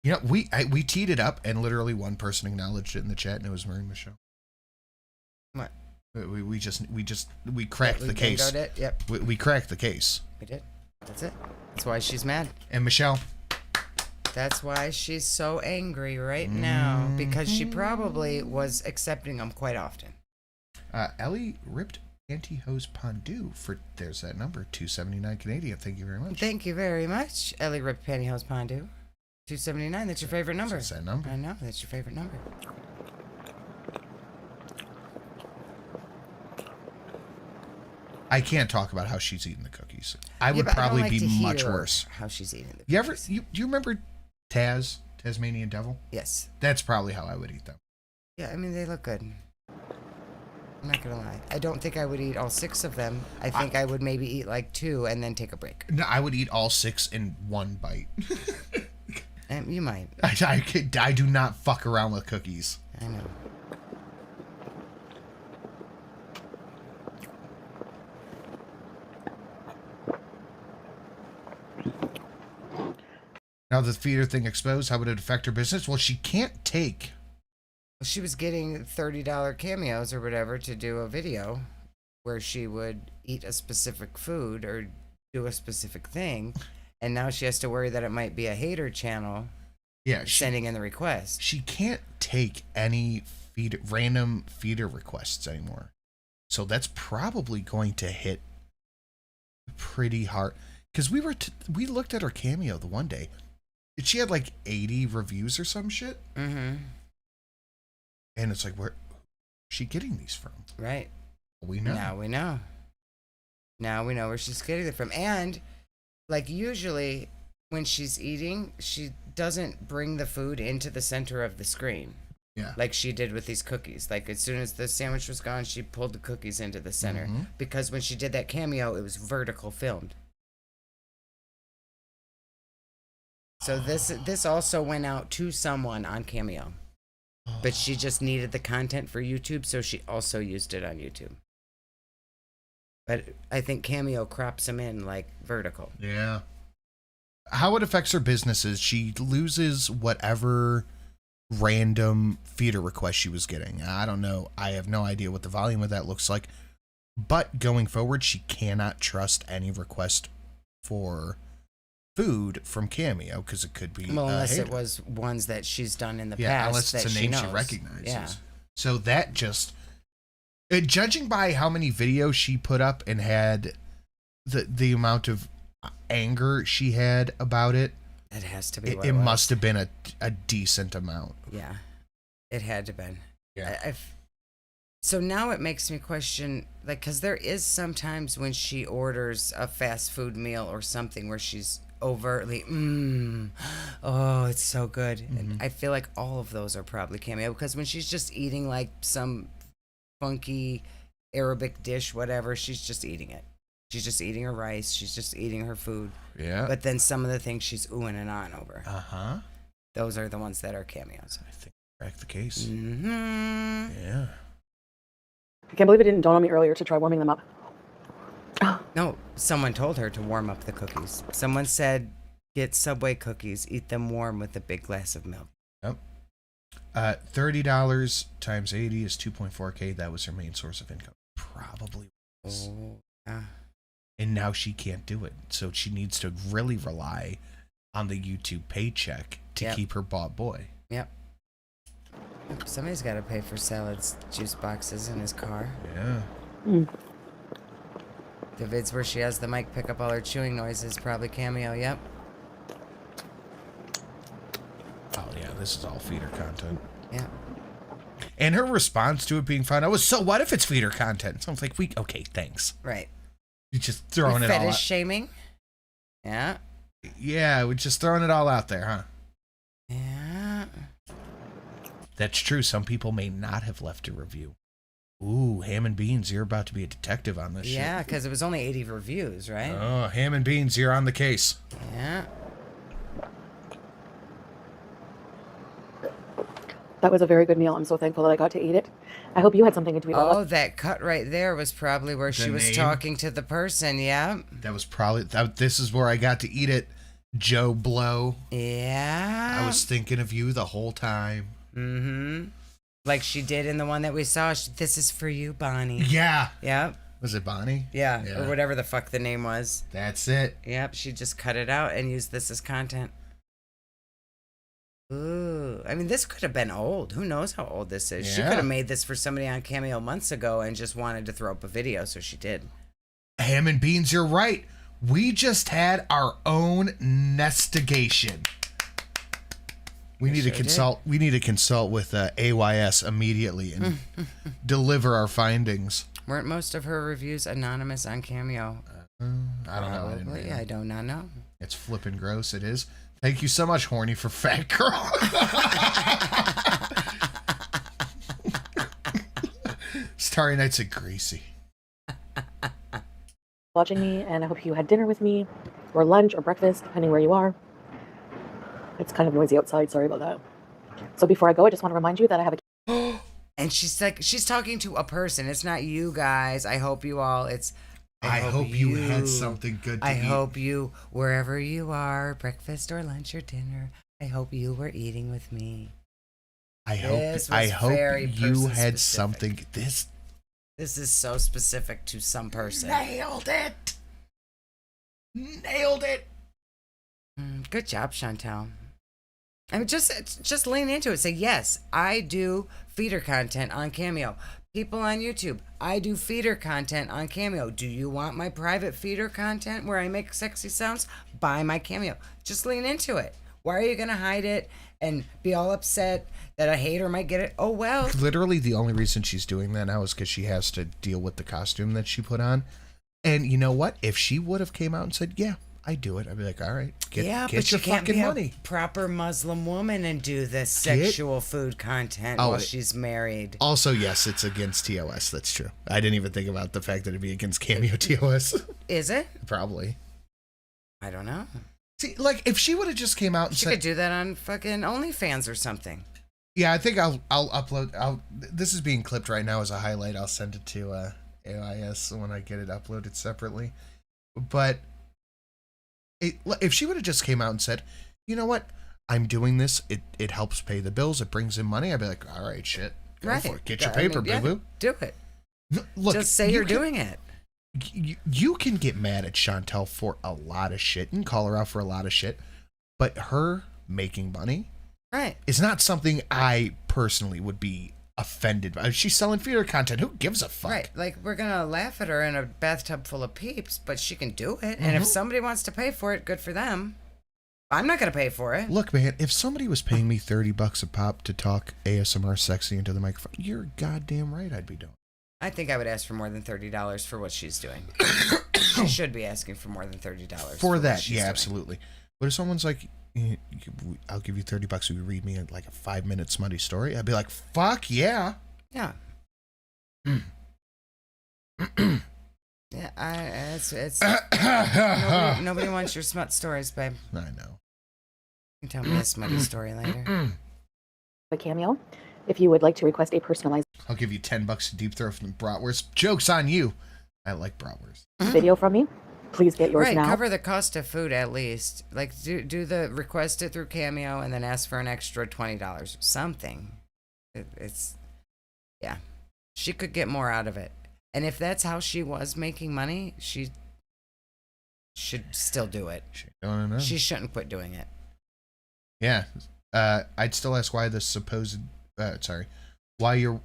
know, we teed it up, and literally one person acknowledged it in the chat, and it was Marie Michelle. What? We cracked the case. It. Yep. We cracked the case. We did. That's it. That's why she's mad. And Michelle. That's why she's so angry right now, because she probably was accepting them quite often. Ellie ripped pantyhose Pondu for, there's that number, $2.79 Canadian. Thank you very much. Thank you very much, Ellie ripped pantyhose Pondu. $2.79. That's your favorite number. That's that number. I know. That's your favorite number. I can't talk about how she's eating the cookies. I would probably be much worse. How she's eating the cookies. Do you remember Tasmanian Devil? Yes. That's probably how I would eat them. Yeah, I mean, they look good. I'm not gonna lie. I don't think I would eat all 6 of them. I think I would maybe eat like 2 and then take a break. No, I would eat all 6 in one bite. You might. I do not fuck around with cookies. I know. Now the feeder thing exposed, how would it affect her business? Well, she can't take. She was getting $30 cameos or whatever to do a video where she would eat a specific food or do a specific thing. And now she has to worry that it might be a hater channel sending in the request. She can't take any random feeder requests anymore. So that's probably going to hit pretty hard. Because we looked at her Cameo the one day. She had like 80 reviews or some shit. Mm-hmm. And it's like, where's she getting these from? Right. We know. Now we know. Now we know where she's getting it from. And like usually when she's eating, she doesn't bring the food into the center of the screen. Yeah. Like she did with these cookies. Like as soon as the sandwich was gone, she pulled the cookies into the center. Mm-hmm. Because when she did that Cameo, it was vertical filmed. So this also went out to someone on Cameo. But she just needed the content for YouTube, so she also used it on YouTube. But I think Cameo crops them in like vertical. Yeah. How it affects her business is she loses whatever random feeder request she was getting. I don't know. I have no idea what the volume of that looks like. But going forward, she cannot trust any request for food from Cameo because it could be unless it was ones that she's done in the past. Yeah, unless it's a name she recognizes. Yeah. So that just judging by how many videos she put up and had the amount of anger she had about it, it has to be. It must have been a decent amount. Yeah, it had to have been. Yeah. So now it makes me question, like, because there is sometimes when she orders a fast food meal or something where she's overtly, oh, it's so good. Mm-hmm. And I feel like all of those are probably Cameo, because when she's just eating like some funky Arabic dish, whatever, she's just eating it. She's just eating her rice. She's just eating her food. Yeah. But then some of the things she's oohing and on over. Uh-huh. Those are the ones that are Cameos. I think crack the case. Mm-hmm. Yeah. I can't believe it didn't dawn on me earlier to try warming them up. No, someone told her to warm up the cookies. Someone said, get Subway cookies, eat them warm with a big glass of milk. Yep. $30 times 80 is 2.4K. That was her main source of income. Probably was. Oh, yeah. And now she can't do it. So she needs to really rely on the YouTube paycheck to keep her bought boy. Yep. Somebody's got to pay for salads, juice boxes in his car. Yeah. The vids where she has the mic pick up all her chewing noises, probably Cameo, yep. Oh, yeah, this is all feeder content. Yeah. And her response to it being fun, so what if it's feeder content? So I was like, okay, thanks. Right. You're just throwing it all out. Fetish shaming? Yeah. Yeah, we're just throwing it all out there, huh? Yeah. That's true. Some people may not have left a review. Ooh, Ham and Beans, you're about to be a detective on this shit. Yeah, because it was only 80 reviews, right? Oh, Ham and Beans, you're on the case. Yeah. That was a very good meal. I'm so thankful that I got to eat it. I hope you had something to eat. Oh, that cut right there was probably where she was talking to the person, yeah. That was probably, this is where I got to eat it, Joe Blow. Yeah. I was thinking of you the whole time. Mm-hmm. Like she did in the one that we saw. This is for you, Bonnie. Yeah. Yep. Was it Bonnie? Yeah, or whatever the fuck the name was. That's it. Yep, she just cut it out and used this as content. Ooh, I mean, this could have been old. Who knows how old this is? Yeah. She could have made this for somebody on Cameo months ago and just wanted to throw up a video, so she did. Ham and Beans, you're right. We just had our own nestigation. We need to consult. We need to consult with AYS immediately and deliver our findings. Weren't most of her reviews anonymous on Cameo? I don't know. I do not know. It's flippin' gross. It is. Thank you so much, horny for fat girl. Starry Nights at Greasy. Watching me, and I hope you had dinner with me, or lunch, or breakfast, depending where you are. It's kind of noisy outside. Sorry about that. So before I go, I just want to remind you that I have a... And she's talking to a person. It's not you guys. I hope you all. I hope you had something good to eat. I hope you, wherever you are, breakfast or lunch or dinner, I hope you were eating with me. I hope you had something. This is so specific to some person. Nailed it. Nailed it. Good job, Chantel. I mean, just lean into it. Say, yes, I do feeder content on Cameo. People on YouTube, I do feeder content on Cameo. Do you want my private feeder content where I make sexy sounds? Buy my Cameo. Just lean into it. Why are you going to hide it and be all upset that a hater might get it? Oh, well. Literally the only reason she's doing that now is because she has to deal with the costume that she put on. And you know what? If she would have came out and said, yeah, I do it, I'd be like, all right, get but your you can't fucking be money. A proper Muslim woman and do this sexual food content while she's married. Also, yes, it's against TOS. That's true. I didn't even think about the fact that it'd be against Cameo TOS. Is it? Probably. I don't know. See, like, if she would have just came out and she said... could do that on fucking OnlyFans or something. Yeah, I think I'll upload. This is being clipped right now as a highlight. I'll send it to AIS when I get it uploaded separately. But if she would have just came out and said, you know what, I'm doing this. It helps pay the bills. It brings in money. I'd be like, all right, shit, go for it. Get your paper, boo boo. Do it. Look, just say you're doing it. You can get mad at Chantel for a lot of shit and call her out for a lot of shit, but her making money, right, is not something I personally would be offended by. If she's selling theater content, who gives a fuck? Right, like we're gonna laugh at her in a bathtub full of peeps, but she can do it. And if somebody wants to pay for it, good for them. I'm not gonna pay for it. Look, man, if somebody was paying me $30 a pop to talk ASMR sexy into the microphone, you're goddamn right I'd be doing it. I think I would ask for more than $30 for what she's doing. She should be asking for more than $30 for that. what she's Yeah, doing. absolutely. But if someone's like, I'll give you $30 if you read me like a 5-minute smutty story, I'd be like, fuck yeah. Yeah. Yeah, it's nobody wants your smut stories, babe. I know. You can tell me a smutty story later. A Cameo. If you would like to request a personalized I'll give you $10 to deep throw from bratwurst. Joke's on you. I like bratwurst. video from me, please get yours Right, now. cover the cost of food at least. Like do the request it through Cameo and then ask for an extra $20. Something. It's yeah. She could get more out of it. And if that's how she was making money, she should still do it. She shouldn't quit doing it. Yeah. I'd still ask why the supposed why you're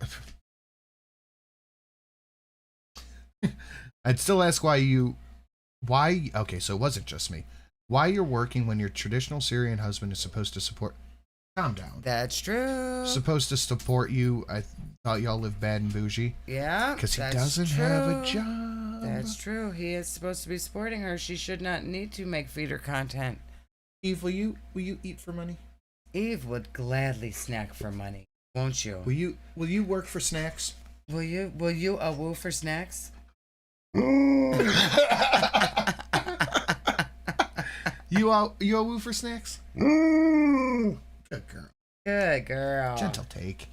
I'd still ask okay, so it wasn't just me. Why you're working when your traditional Syrian husband is supposed to support. Calm down. That's true. Supposed to support you. I thought y'all live bad and bougie. Yeah. Because he that's doesn't true. have a job. That's true. He is supposed to be supporting her. She should not need to make feeder content. Eve, will you eat for money? Eve would gladly snack for money, won't you? Will you work for snacks? Will you awoo for snacks? You awoo for snacks? Good girl. Good girl. Gentle take.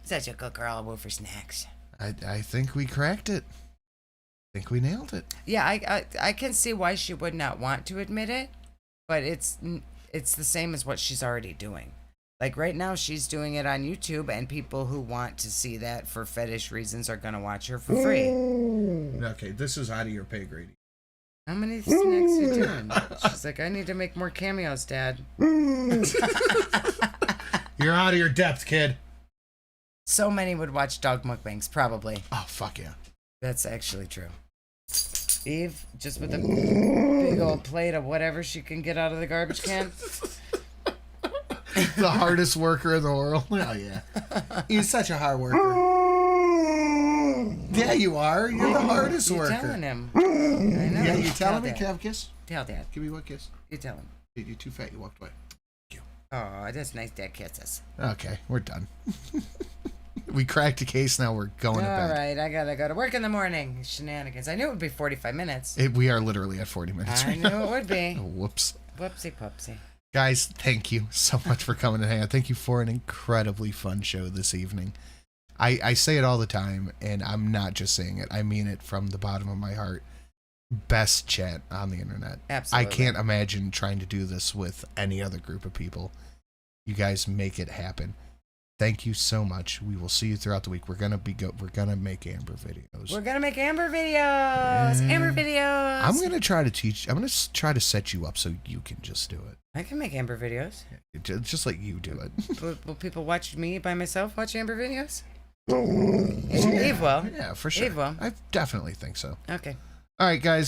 Such a good girl, awoo for snacks. I think we cracked it. I think we nailed it. Yeah, I can see why she would not want to admit it, but it's the same as what she's already doing. Like right now, she's doing it on YouTube, and people who want to see that for fetish reasons are gonna watch her for free. Okay, this is out of your pay grade. How many snacks you doing? She's like, I need to make more cameos, Dad. You're out of your depth, kid. So many would watch dog mukbangs, probably. Oh, fuck yeah. That's actually true. Eve, just with a big old plate of whatever she can get out of the garbage can. The hardest worker in the world. Oh, yeah. He's such a hard worker. Yeah, you are. You're the hardest worker. You're telling him. I know. Yeah, you telling me? Dad. Can I have a kiss? Tell Dad. Give me one kiss. You tell him. You're too fat. You walked away. Thank you. Oh, that's nice. Dad kisses. Okay, we're done. We cracked a case. Now we're going to bed. All right, I gotta go to work in the morning. Shenanigans. I knew it would be 45 minutes. We are literally at 40 minutes. I knew it would be. Oh, whoops. Whoopsie poopsie. Guys, thank you so much for coming and hanging out. Thank you for an incredibly fun show this evening. I say it all the time, and I'm not just saying it. I mean it from the bottom of my heart. Best chat on the internet. Absolutely. I can't imagine trying to do this with any other group of people. You guys make it happen. Thank you so much. We will see you throughout the week. We're gonna make Amber videos. We're gonna make Amber videos. Amber videos. I'm gonna try to try to set you up so you can just do it. I can make Amber videos. Just like you do it. Will people watch me by myself watch Amber videos? Eve will. Yeah, for sure. Eve will. I definitely think so. Okay. All right, guys.